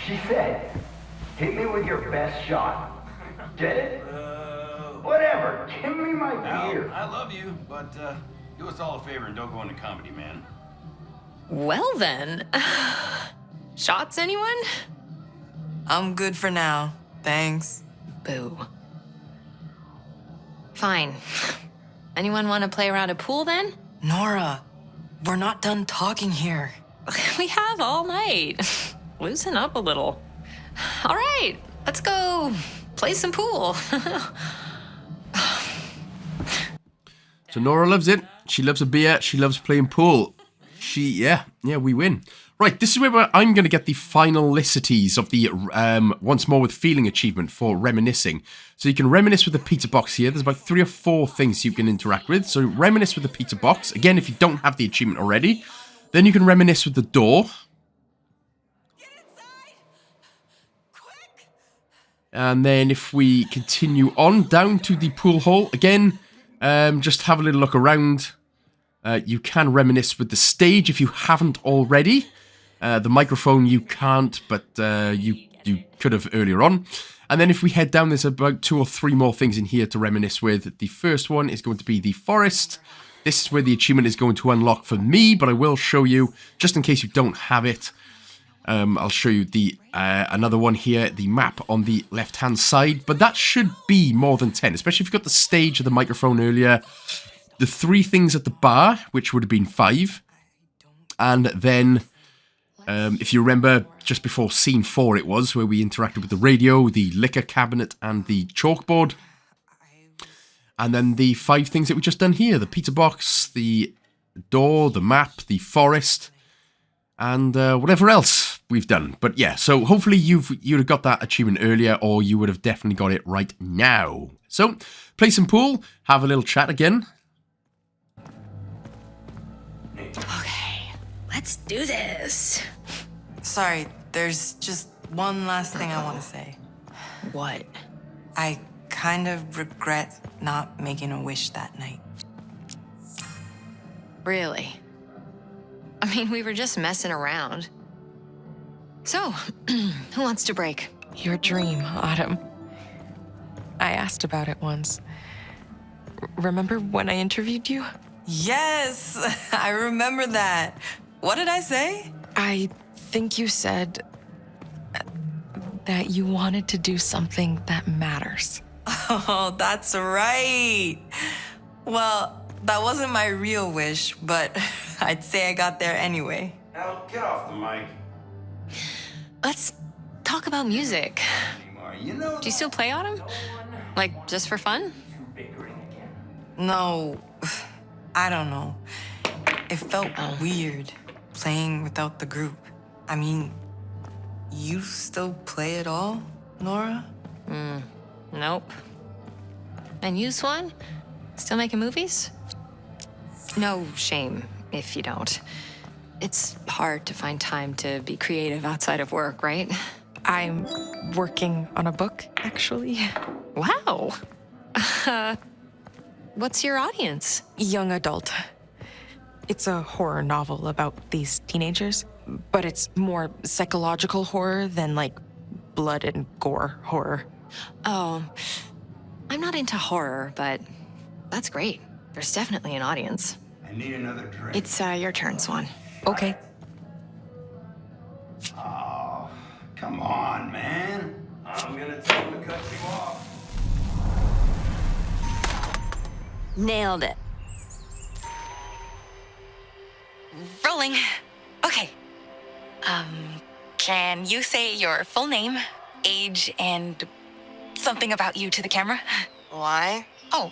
She said, hit me with your best shot. Get it? Whatever. Give me my beer. Al, I love you, but do us all a favor and don't go into comedy, man. Well then. Shots, anyone? I'm good for now. Thanks. Boo. Fine. Anyone want to play around a pool then? Nora, we're not done talking here. We have all night. Loosen up a little. All right, let's go play some pool. So Nora loves it. She loves a beer. She loves playing pool. Yeah, we win. Right, this is where I'm going to get the finalicities of the Once More with Feeling achievement for reminiscing. So you can reminisce with the pizza box here. There's about 3 or 4 things you can interact with. So reminisce with the pizza box. Again, if you don't have the achievement already. Then you can reminisce with the door. And then if we continue on down to the pool hall, again, just have a little look around. You can reminisce with the stage if you haven't already. The microphone you can't, but you could have earlier on. And then if we head down, there's about 2 or 3 more things in here to reminisce with. The first one is going to be the forest. This is where the achievement is going to unlock for me, but I will show you, just in case you don't have it. I'll show you the another one here, the map on the left-hand side. But that should be more than 10, especially if you've got the stage or the microphone earlier. The 3 things at the bar, which would have been 5. And then, if you remember, just before scene 4 it was, where we interacted with the radio, the liquor cabinet, and the chalkboard. And then the 5 things that we just done here. The pizza box, the door, the map, the forest, and whatever else we've done. But yeah, so hopefully you'd have got that achievement earlier, or you would have definitely got it right now. So, play some pool, have a little chat again. Okay, let's do this. Sorry, there's just one last thing I want to say. What? I kind of regret not making a wish that night. Really? I mean, we were just messing around. So, who wants to break? Your dream, Autumn. I asked about it once. Remember when I interviewed you? Yes, I remember that. What did I say? I think you said that you wanted to do something that matters. Oh, that's right. Well, that wasn't my real wish, but I'd say I got there anyway. Al, get off the mic. Let's talk about music. Do you still play Autumn? Like, just for fun? No, I don't know. It felt weird playing without the group. I mean, you still play it all, Nora? Nope. And you, Swann? Still making movies? No shame if you don't. It's hard to find time to be creative outside of work, right? I'm working on a book, actually. Wow. What's your audience? Young adult. It's a horror novel about these teenagers, but it's more psychological horror than like blood and gore horror. Oh, I'm not into horror, but that's great. There's definitely an audience. I need another drink. It's your turn, Swann. Okay. Oh, come on, man. I'm gonna tell him to cut you off. Nailed it. Rolling. Okay. Can you say your full name, age, and something about you to the camera? Why? Oh,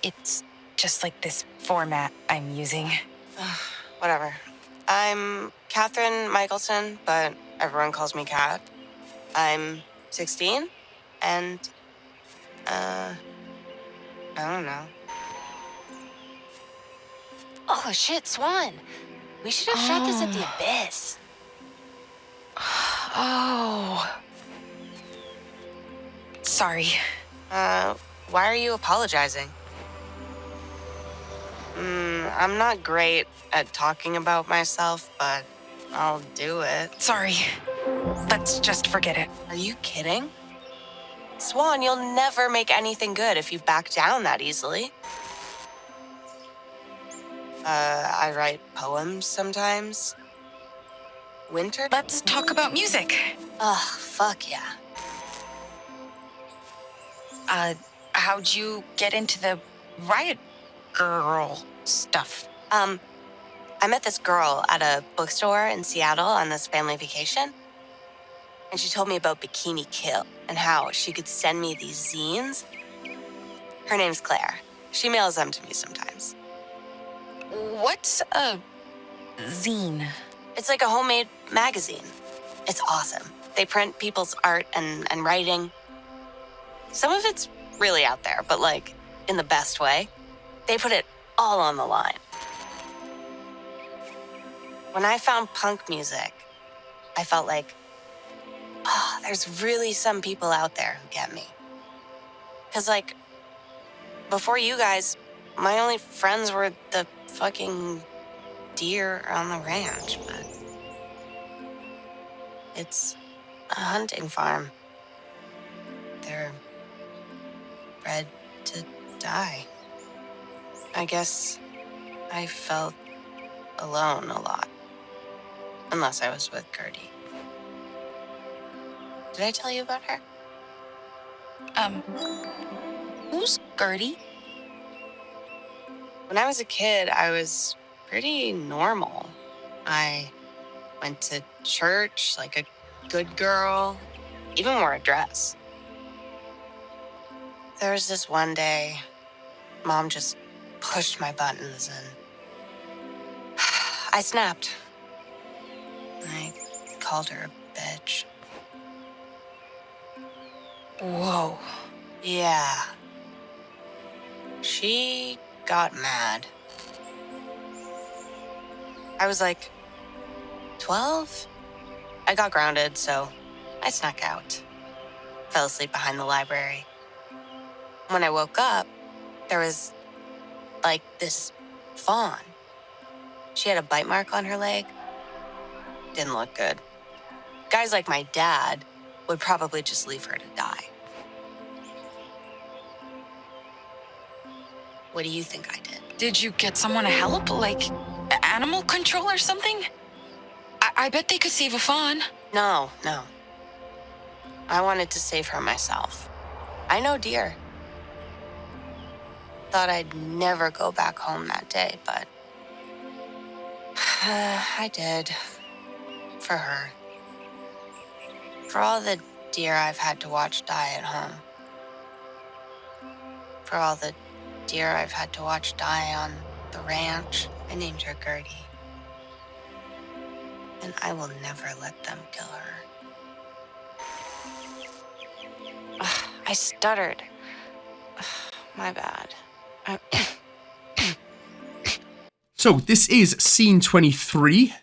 it's just like this format I'm using. Whatever. I'm Catherine Michelson, but everyone calls me Kat. I'm 16, and, I don't know. Oh, shit, Swann. We should have shot this at the Abyss. Oh. Sorry. Why are you apologizing? I'm not great at talking about myself, but I'll do it. Sorry. Let's just forget it. Are you kidding? Swann, you'll never make anything good if you back down that easily. I write poems sometimes. Winter? Let's talk about music. Ugh, fuck yeah. How'd you get into the Riot Girl stuff? I met this girl at a bookstore in Seattle on this family vacation. And she told me about Bikini Kill and how she could send me these zines. Her name's Claire. She mails them to me sometimes. What's a zine? It's like a homemade magazine. It's awesome. They print people's art and writing. Some of it's really out there, but like in the best way. They put it all on the line. When I found punk music, I felt like, oh, there's really some people out there who get me. Because, like, before you guys, my only friends were the fucking deer on the ranch, but it's a hunting farm. They're bred to die. I guess I felt alone a lot. Unless I was with Gertie. Did I tell you about her? Who's Gertie? When I was a kid, I was pretty normal. I went to church like a good girl, even wore a dress. There was this one day, Mom just pushed my buttons and I snapped. I called her a bitch. Whoa. Yeah. She got mad. I was like 12? I got grounded, so I snuck out. Fell asleep behind the library. When I woke up, there was like this fawn. She had a bite mark on her leg. Didn't look good. Guys like my dad would probably just leave her to die. What do you think I did? Did you get someone to help? Like animal control or something? I bet they could save a fawn. No. I wanted to save her myself. I know deer. Thought I'd never go back home that day, but I did. For her. For all the deer I've had to watch die at home. For all the deer I've had to watch die on the ranch, I named her Gertie. And I will never let them kill her. Ugh, I stuttered. Ugh, my bad. So this is scene 23.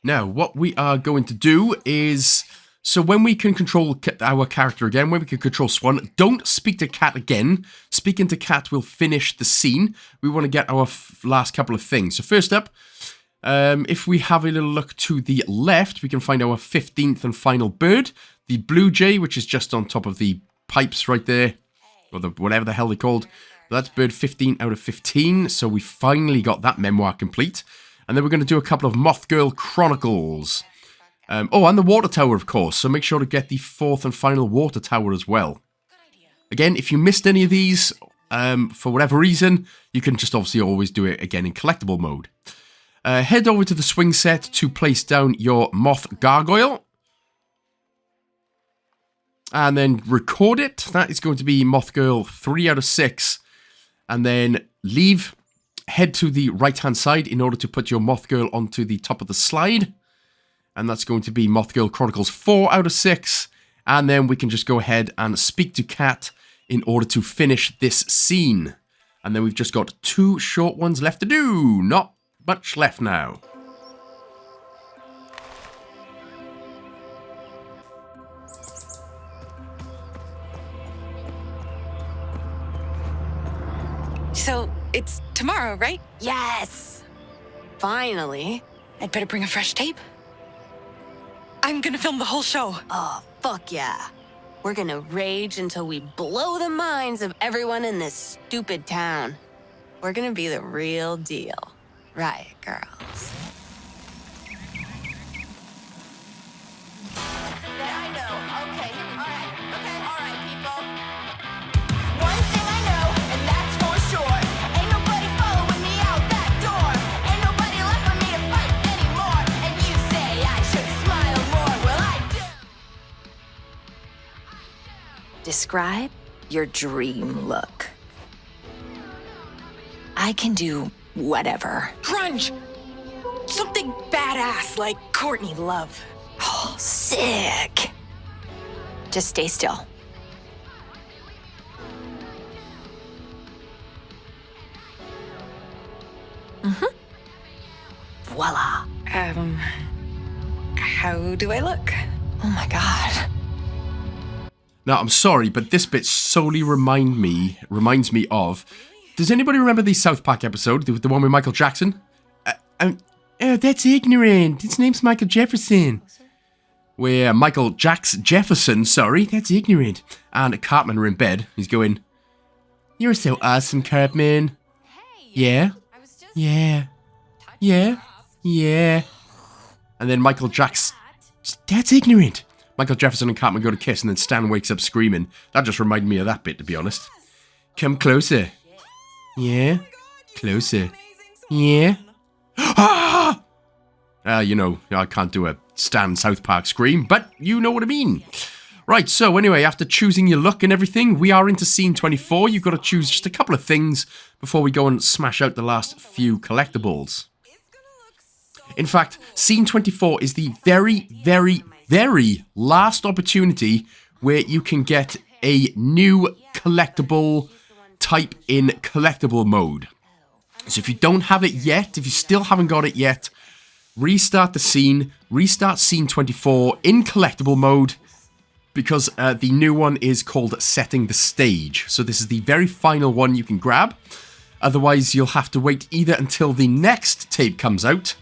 Now, what we are going to do is So when we can control our character again, when we can control Swann, don't speak to Cat again. Speaking to Cat will finish the scene. We want to get our last couple of things. So first up, if we have a little look to the left, we can find our 15th and final bird. The blue jay, which is just on top of the pipes right there. Or whatever the hell they're called. That's bird 15 out of 15. So we finally got that memoir complete. And then we're going to do a couple of Mothgirl Chronicles. Oh, and the water tower, of course. So make sure to get the 4th and final water tower as well. Again, if you missed any of these, for whatever reason, you can just obviously always do it again in collectible mode. Head over to the swing set to place down your moth gargoyle. And then record it. That is going to be Mothgirl 3 out of 6. And then leave. Head to the right-hand side in order to put your Mothgirl onto the top of the slide. And that's going to be Mothgirl Chronicles 4 out of 6. And then we can just go ahead and speak to Cat in order to finish this scene. And then we've just got 2 short ones left to do. Not much left now. So, it's tomorrow, right? Yes! Finally. I'd better bring a fresh tape. I'm gonna film the whole show. Oh, fuck yeah. We're gonna rage until we blow the minds of everyone in this stupid town. We're gonna be the real deal. Right, girls? Describe your dream look. I can do whatever. Grunge! Something badass like Courtney Love. Oh, sick. Just stay still. Voila. How do I look? Oh my god. Now, I'm sorry, but this bit solely reminds me of... Does anybody remember the South Park episode? The one with Michael Jackson? Oh, that's ignorant. His name's Michael Jefferson. Where Michael Jefferson, sorry, that's ignorant. And Cartman are in bed. He's going, "You're so awesome, Cartman." Yeah? Yeah. Yeah? Yeah. And then Michael Jackson... That's ignorant. Michael Jefferson and Cartman go to kiss, and then Stan wakes up screaming. That just reminded me of that bit, to be honest. Come closer. Yeah? Closer. Yeah? Ah! You know, I can't do a Stan South Park scream, but you know what I mean. Right, so anyway, after choosing your look and everything, we are into scene 24. You've got to choose just a couple of things before we go and smash out the last few collectibles. In fact, scene 24 is the very, very, very last opportunity where you can get a new collectible type in collectible mode. So if you don't have it yet, if you still haven't got it yet, restart the scene, restart scene 24 in collectible mode, because the new one is called Setting the Stage. So this is the very final one you can grab. Otherwise, you'll have to wait either until the next tape comes out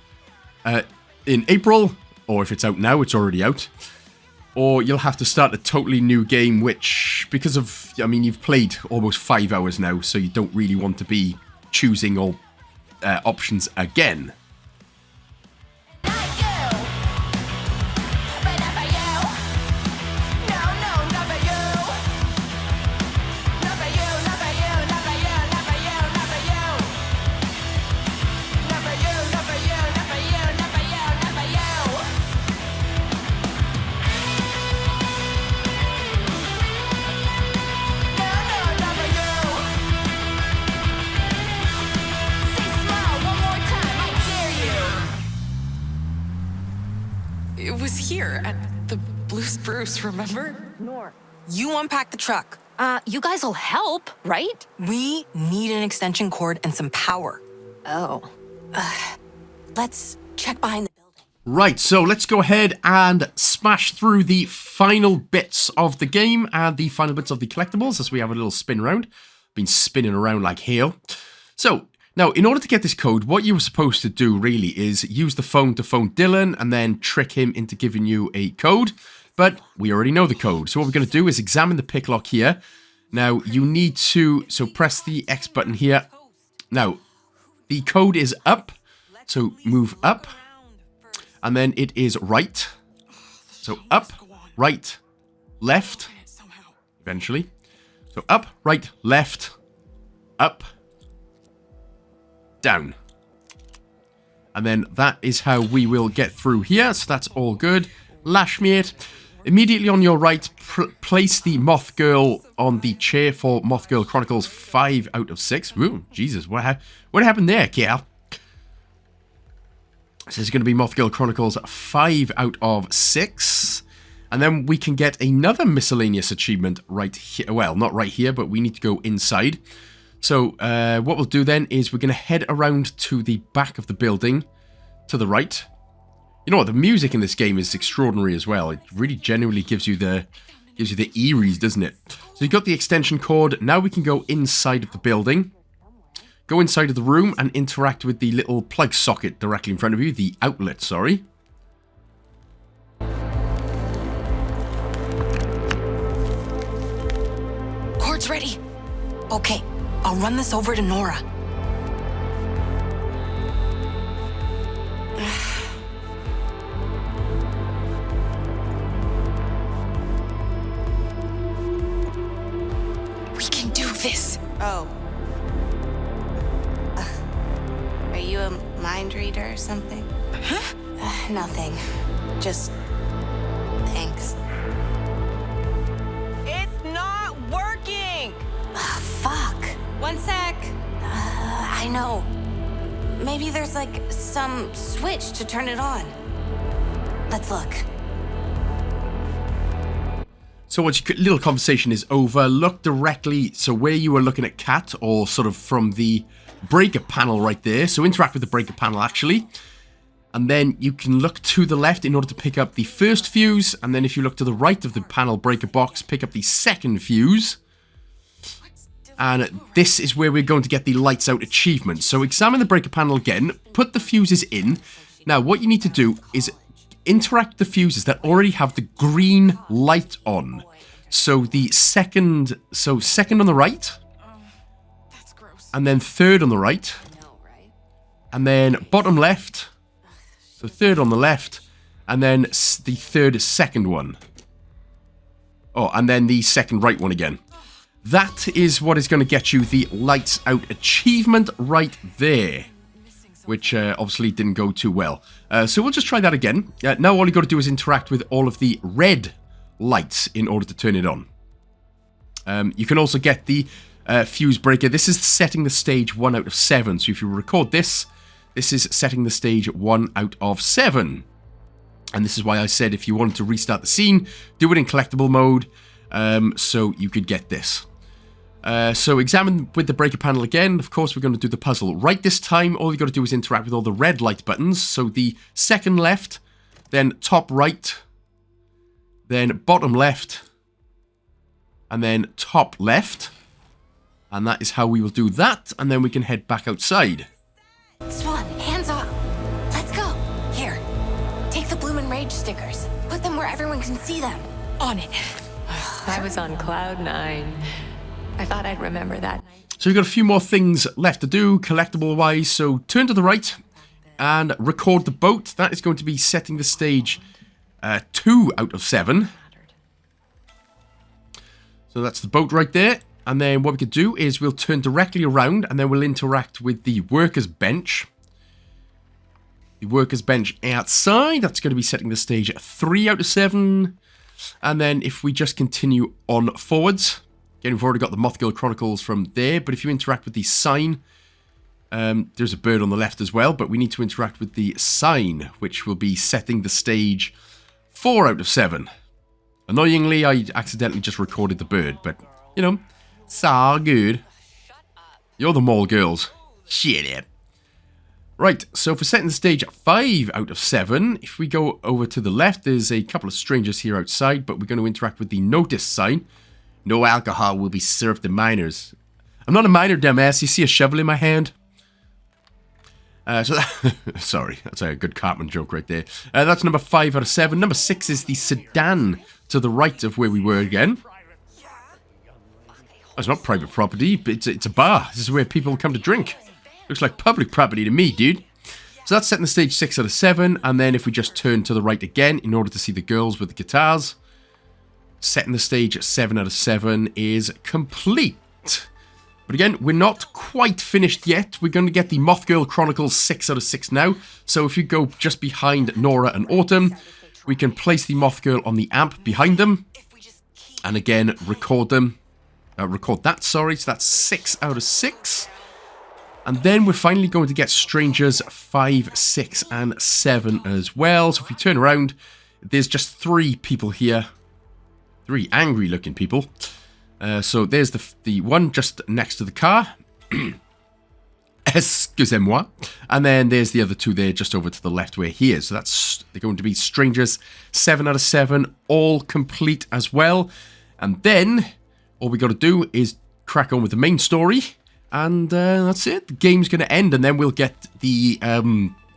in April, or if it's out now, it's already out. Or you'll have to start a totally new game, which, because of, I mean, you've played almost 5 hours now, so you don't really want to be choosing all options again. It was here at the Blue Spruce, remember? Nora, you unpack the truck. You guys will help, right? We need an extension cord and some power. Oh. Let's check behind the building. Right, so let's go ahead and smash through the final bits of the game and the final bits of the collectibles as we have a little spin round. Been spinning around like hell. So, now, in order to get this code, what you were supposed to do, really, is use the phone to phone Dylan and then trick him into giving you a code. But we already know the code. So what we're going to do is examine the pick lock here. Now, you need to... So, press the X button here. Now, the code is up. So, move up. And then it is right. So up, right, left, eventually. So up, right, left, up, down. And then that is how we will get through here. So that's all good. Lashmate. Immediately on your right, place the Mothgirl on the chair for Mothgirl Chronicles 5 out of 6. Ooh, Jesus, what happened there, Kiel? So it's going to be Mothgirl Chronicles 5 out of 6. And then we can get another miscellaneous achievement right here. Well, not right here, but we need to go inside. So what we'll do then is we're going to head around to the back of the building to the right. You know what? The music in this game is extraordinary as well. It really genuinely gives you the eerie's, doesn't it? So you've got the extension cord. Now we can go inside of the building. Go inside of the room and interact with the little plug socket directly in front of you. The outlet, sorry. Cord's ready. Okay, I'll run this over to Nora. We can do this. Oh. Are you a mind reader or something? Huh? Nothing. Just... thanks. It's not working! Fuck. One sec. I know. Maybe there's like some switch to turn it on. Let's look. So once your little conversation is over, look directly, so where you were looking at Cat, or sort of from the breaker panel right there. So interact with the breaker panel, actually. And then you can look to the left in order to pick up the first fuse. And then if you look to the right of the panel breaker box, pick up the second fuse. And this is where we're going to get the lights out achievement. So examine the breaker panel again, put the fuses in. Now what you need to do is interact with the fuses that already have the green light on. So the second on the right. And then third on the right. And then bottom left. So third on the left. And then the second one. Oh, and then the second right one again. That is what is going to get you the lights out achievement right there. Which obviously didn't go too well. So we'll just try that again. Now all you got to do is interact with all of the red lights in order to turn it on. You can also get the fuse breaker. This is setting the stage 1 out of 7. So if you record this, this is setting the stage 1 out of 7. And this is why I said if you wanted to restart the scene, do it in collectible mode, so you could get this. So examine with the breaker panel again. Of course, we're going to do the puzzle right this time. All you got to do is interact with all the red light buttons. So the second left, then top right, then bottom left, and then top left. And that is how we will do that. And then we can head back outside. Swann, hands off. Let's go. Here, take the Bloom and Rage stickers. Put them where everyone can see them. On it. I was on cloud 9. I thought I'd remember that. So we've got a few more things left to do, collectible-wise. So turn to the right and record the boat. That is going to be setting the stage 2 out of 7. So that's the boat right there. And then what we could do is we'll turn directly around and then we'll interact with the workers' bench. The workers' bench outside, that's going to be setting the stage 3 out of 7. And then if we just continue on forwards, again, we've already got the Mothgirl Chronicles from there, but if you interact with the sign, there's a bird on the left as well, but we need to interact with the sign, which will be setting the stage 4 out of 7. Annoyingly, I accidentally just recorded the bird, but, you know, so good. You're the mall girls. Shit it. Right, so for setting the stage 5 out of 7, if we go over to the left, there's a couple of strangers here outside, but we're going to interact with the notice sign. No alcohol will be served to minors. I'm not a minor, dumbass. You see a shovel in my hand? Sorry, that's a good Cartman joke right there. That's number 5 out of 7. Number 6 is the sedan to the right of where we were again. It's not private property, but it's a bar. This is where people come to drink. Looks like public property to me, dude. So that's setting the stage 6 out of 7. And then if we just turn to the right again in order to see the girls with the guitars, setting the stage 7 out of 7 is complete. But again, we're not quite finished yet. We're going to get the Mothgirl Chronicles 6 out of 6 now. So if you go just behind Nora and Autumn, we can place the Mothgirl on the amp behind them. And again, record them. Record that, sorry. So that's 6 out of 6. And then we're finally going to get Strangers 5, 6, and 7 as well. So if we turn around, there's just 3 people here. 3 angry-looking people. So there's the one just next to the car. Excusez-moi. And then there's the other 2 there just over to the left where he is. So they're going to be Strangers 7 out of 7, all complete as well. And then all we got to do is crack on with the main story. And that's it. The game's going to end, and then we'll get the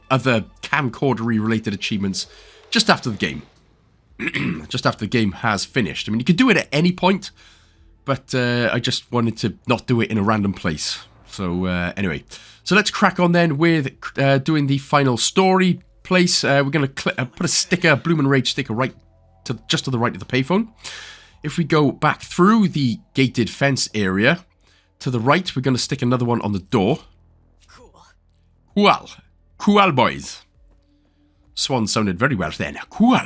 other camcordery-related achievements just after the game. Just after the game has finished. I mean, you could do it at any point, but I just wanted to not do it in a random place. So anyway, so let's crack on then with doing the final story place. We're going to put a sticker, Bloomin' Rage sticker, just to the right of the payphone. If we go back through the gated fence area, to the right, we're going to stick another one on the door. Cool. Cool, boys. Swann sounded very well then. Cool.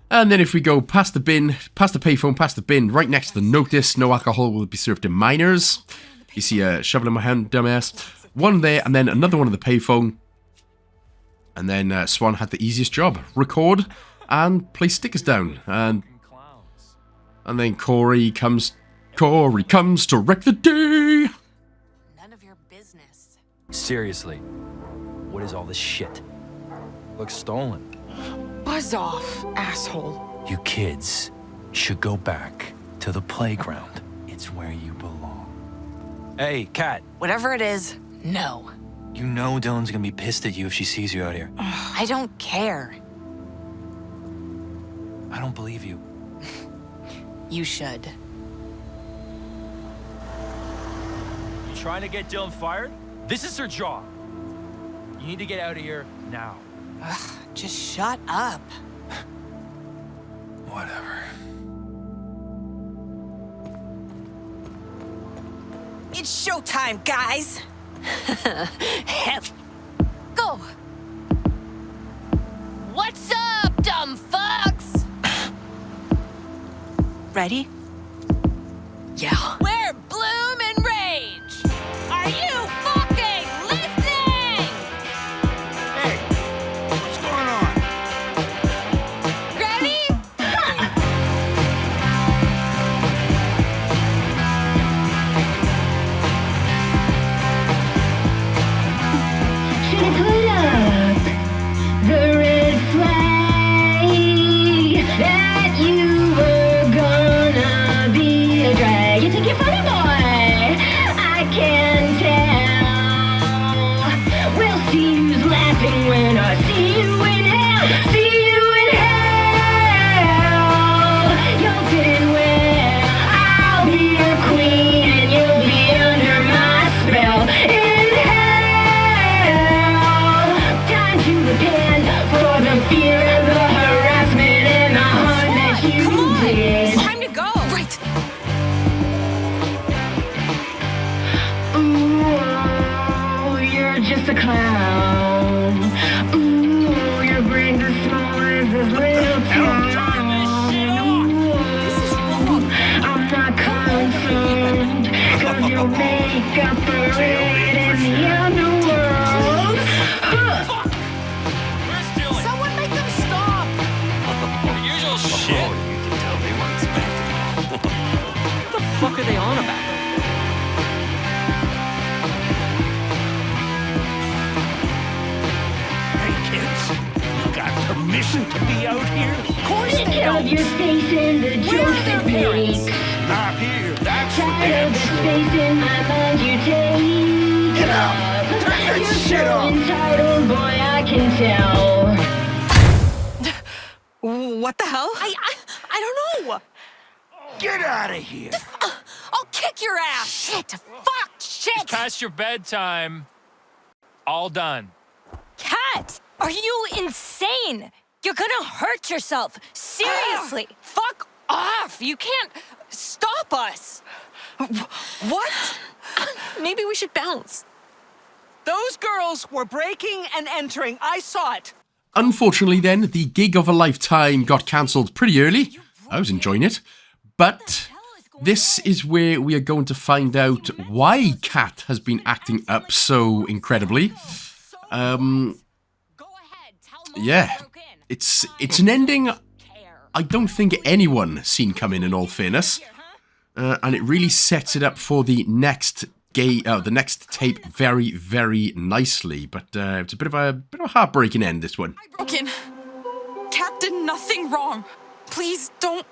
And then if we go past the bin, past the payphone, past the bin, right next to the notice, no alcohol will be served to minors. You see a shovel in my hand, dumbass. One there, and then another one on the payphone. And then Swann had the easiest job. Record and place stickers down. And then Corey comes to wreck the day. None of your business. Seriously, what is all this shit? Looks stolen. Buzz off, asshole. You kids should go back to the playground. It's where you belong. Hey, Kat. Whatever it is, no. You know Dylan's gonna be pissed at you if she sees you out here. I don't care. I don't believe you. You should. You trying to get Dylan fired? This is her job. You need to get out of here now. Ugh, just shut up. Whatever. It's showtime, guys. Go. What's up, dumb fucks? Ready? Yeah. We're Bloom and Rage. Are you fucking listening? Hey, what's going on? Ready? Should put up the red flag that you were gonna be a drag. You think you're funny, boy? I can tell. We'll see who's laughing when I see you in hell. See you in hell. You'll fit in well. I'll be your queen and you'll be under my spell. In hell, time to repent for the fear and the harassment and the harm that you did. Time to go. Right. Ooh, you're just a clown. Ooh, your brain's as small as this little town. Ooh, I'm not concerned, 'cause you'll make up for it in the underworld. Huh. Someone make them stop. Usual shit. Oh, you can tell they weren't expecting. What the fuck are they on about? decent to be out here? Of course they don't. Your face in the jokes it makes. Not here, that's for Tired damn of the sure. space in my mind you take. Get out! Turn that You're shit so off! entitled, boy, I can tell. What the hell? I don't know. Get out of here! I'll kick your ass. Shit. Fuck. Shit. It's past your bedtime. All done. Cat, are you insane? You're gonna hurt yourself. Seriously. Fuck off. You can't stop us. What? Maybe we should bounce. Those girls were breaking and entering. I saw it. Unfortunately then, the gig of a lifetime got cancelled pretty early. I was enjoying it. But this is where we are going to find out why Kat has been acting up so incredibly. Yeah, it's an ending I don't think anyone seen coming, in all fairness. And it really sets it up for the next tape very, very nicely. But it's a bit of a heartbreaking end, this one. Broken. Kat did nothing wrong. Please don't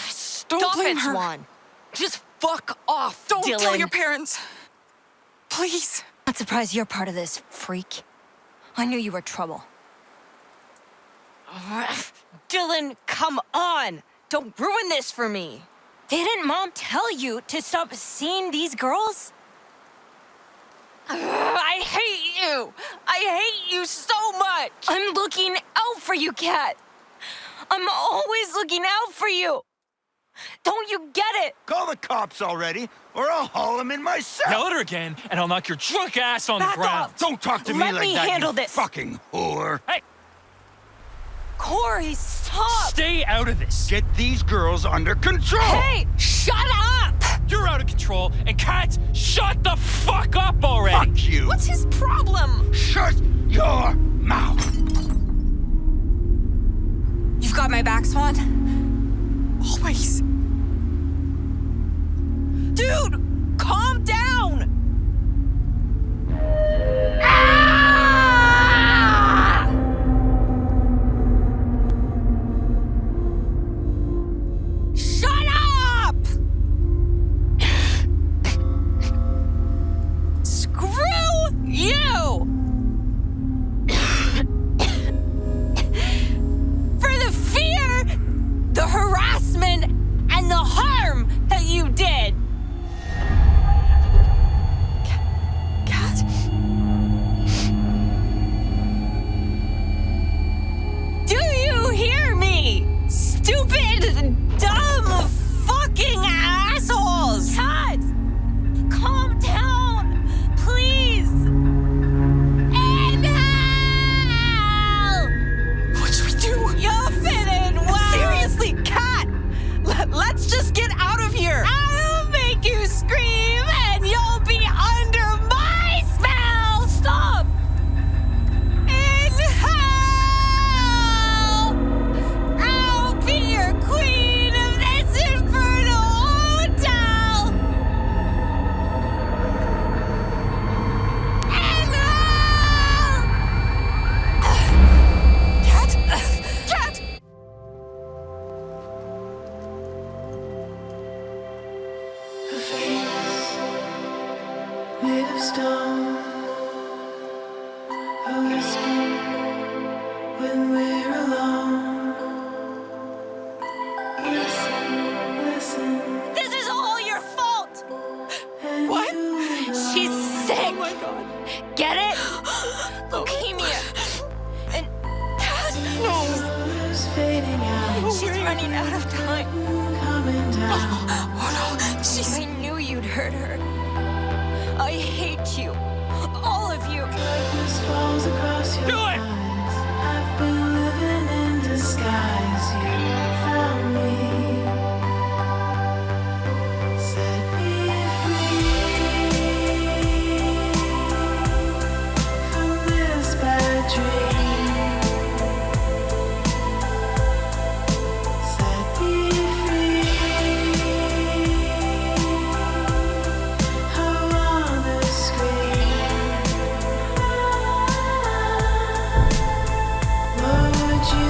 Stop blame it, her. Swann. Just fuck off, Don't Dylan. tell your parents. Please. Not surprised you're part of this, freak. I knew you were trouble. Dylan, come on. Don't ruin this for me. Didn't Mom tell you to stop seeing these girls? I hate you. I hate you so much. I'm looking out for you, Kat. I'm always looking out for you. Don't you get it? Call the cops already, or I'll haul them in myself! Yell at her again, and I'll knock your drunk ass on Back the ground. off. Don't talk to me Let like me that, handle you this. fucking whore! Hey, Corey, stop! stay out of this. Get these girls under control! Hey, shut up! You're out of control, and Kat, shut the fuck up already. Fuck you! What's his problem? Shut your mouth! You've got my back, Swann? Always. Dude, calm down. Shut up! Screw you! For the fear, the harassment, and the harm that you did. Kat? Do you hear me? Stupid, dumb, fucking assholes! Kat! Calm down! Please! And hell! What should we do? You'll fit in well! Seriously, Kat! Let's just get out of here! I'll make you scream and you'll be under my spell! Stop! In hell! I'll be your queen of this infernal hotel! In hell! Kat? Kat! Made of stone, a whisper when we're alone. Listen, listen. This is all your fault! And What? She's sick! Oh my god. Get it? Leukemia. And colors fading out, she's running out of time. coming down. Oh no, she's... I knew you'd hurt her. I hate you. All of you. Darkness falls across your Do it! eyes. I've been living in disguise. You found me, set me free from this bad dream. Set me free. I wanna scream. What would you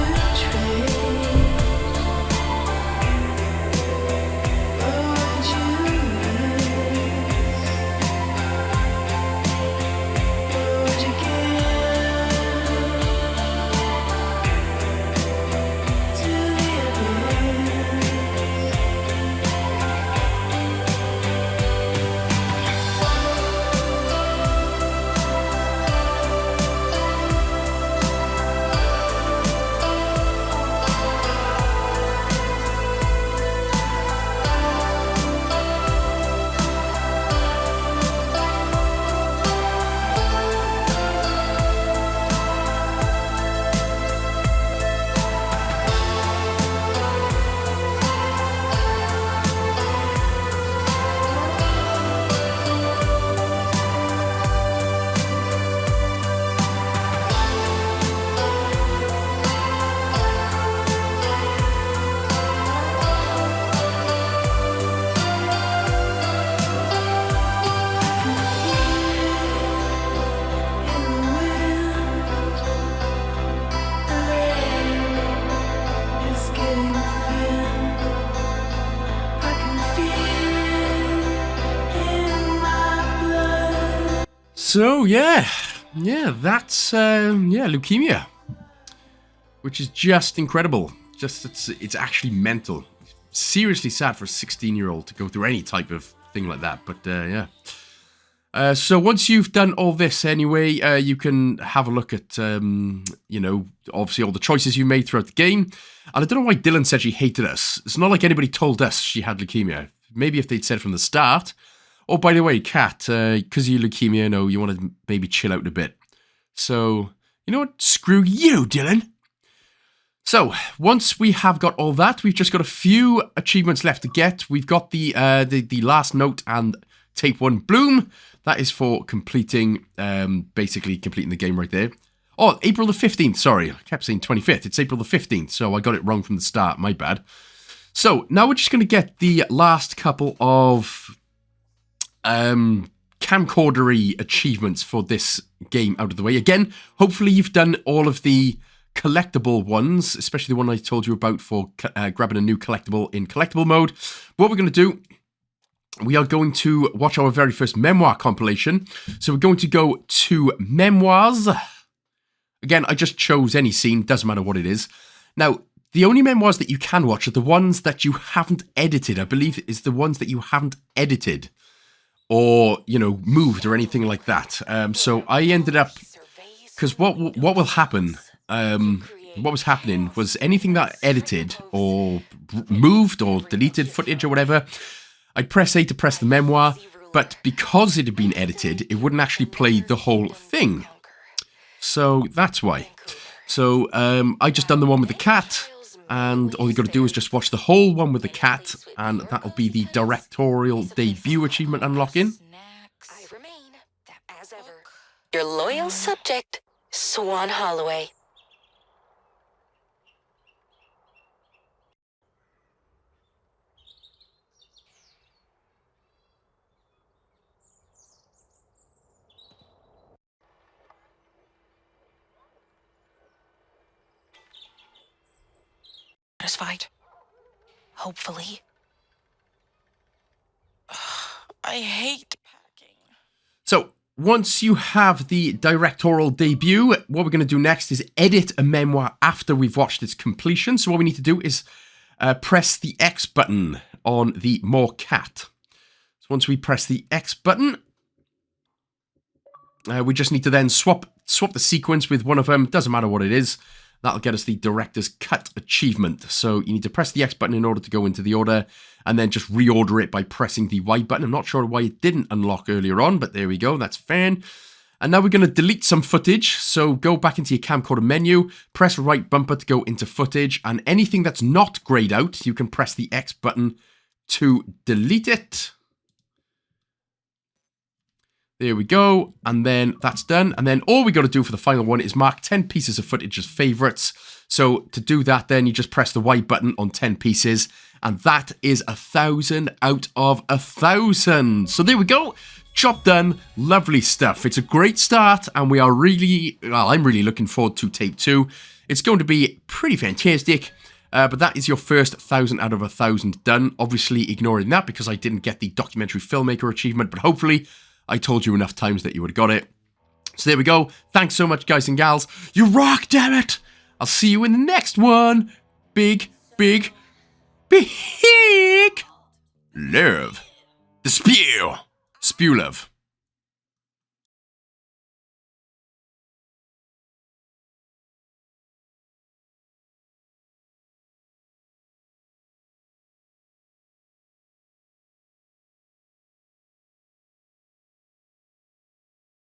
So, yeah, that's, leukemia. Which is just incredible. It's actually mental. Seriously sad for a 16-year-old to go through any type of thing like that, but, yeah. So once you've done all this anyway, you can have a look at, obviously all the choices you made throughout the game. And I don't know why Dylan said she hated us. It's not like anybody told us she had leukemia. Maybe if they'd said from the start. Oh, by the way, Kat, because of your leukemia, you want to maybe chill out a bit. So, you know what? Screw you, Dylan. So, once we have got all that, we've just got a few achievements left to get. We've got the last note and tape 1 bloom. That is for completing, basically completing the game right there. Oh, April the 15th, sorry. I kept saying 25th. It's April the 15th, so I got it wrong from the start. My bad. So, now we're just going to get the last couple of camcordery achievements for this game out of the way. Again, hopefully you've done all of the collectible ones, especially the one I told you about for grabbing a new collectible in collectible mode. What we're going to do, we are going to watch our very first memoir compilation. So we're going to go to memoirs. Again, I just chose any scene, doesn't matter what it is. Now, the only memoirs that you can watch are the ones that you haven't edited. I believe it's the ones that you haven't edited or, moved or anything like that. So I ended up, because what will happen, what was happening was anything that I edited or moved or deleted footage or whatever, I'd press A to press the memoir, but because it had been edited, it wouldn't actually play the whole thing. So that's why. So I just done the one with the cat, and all you got to do is just watch the whole one with the cat, and that'll be the Directorial Debut achievement unlocking. Your loyal subject, Swann Holloway. Satisfied. Hopefully. I hate packing. So, once you have the Directorial Debut, what we're going to do next is edit a memoir after we've watched its completion. So what we need to do is press the X button on the More Cat. So once we press the X button, we just need to then swap the sequence with one of them. Doesn't matter what it is. That'll get us the Director's Cut achievement. So you need to press the X button in order to go into the order, and then just reorder it by pressing the Y button. I'm not sure why it didn't unlock earlier on, but there we go. That's fine. And now we're going to delete some footage. So go back into your camcorder menu, press right bumper to go into footage, and anything that's not grayed out, you can press the X button to delete it. There we go, and then that's done. And then all we got to do for the final one is mark 10 pieces of footage as favorites. So to do that, then you just press the Y button on 10 pieces, and that is 1,000 out of 1,000. So there we go, job done, lovely stuff. It's a great start, and we are really, well, I'm really looking forward to tape 2. It's going to be pretty fantastic. But that is your first 1,000 out of 1,000 done. Obviously ignoring that because I didn't get the documentary filmmaker achievement, but hopefully I told you enough times that you would have got it. So there we go. Thanks so much, guys and gals. You rock, damn it! I'll see you in the next one. Big, big, big love. The spew. Spew love.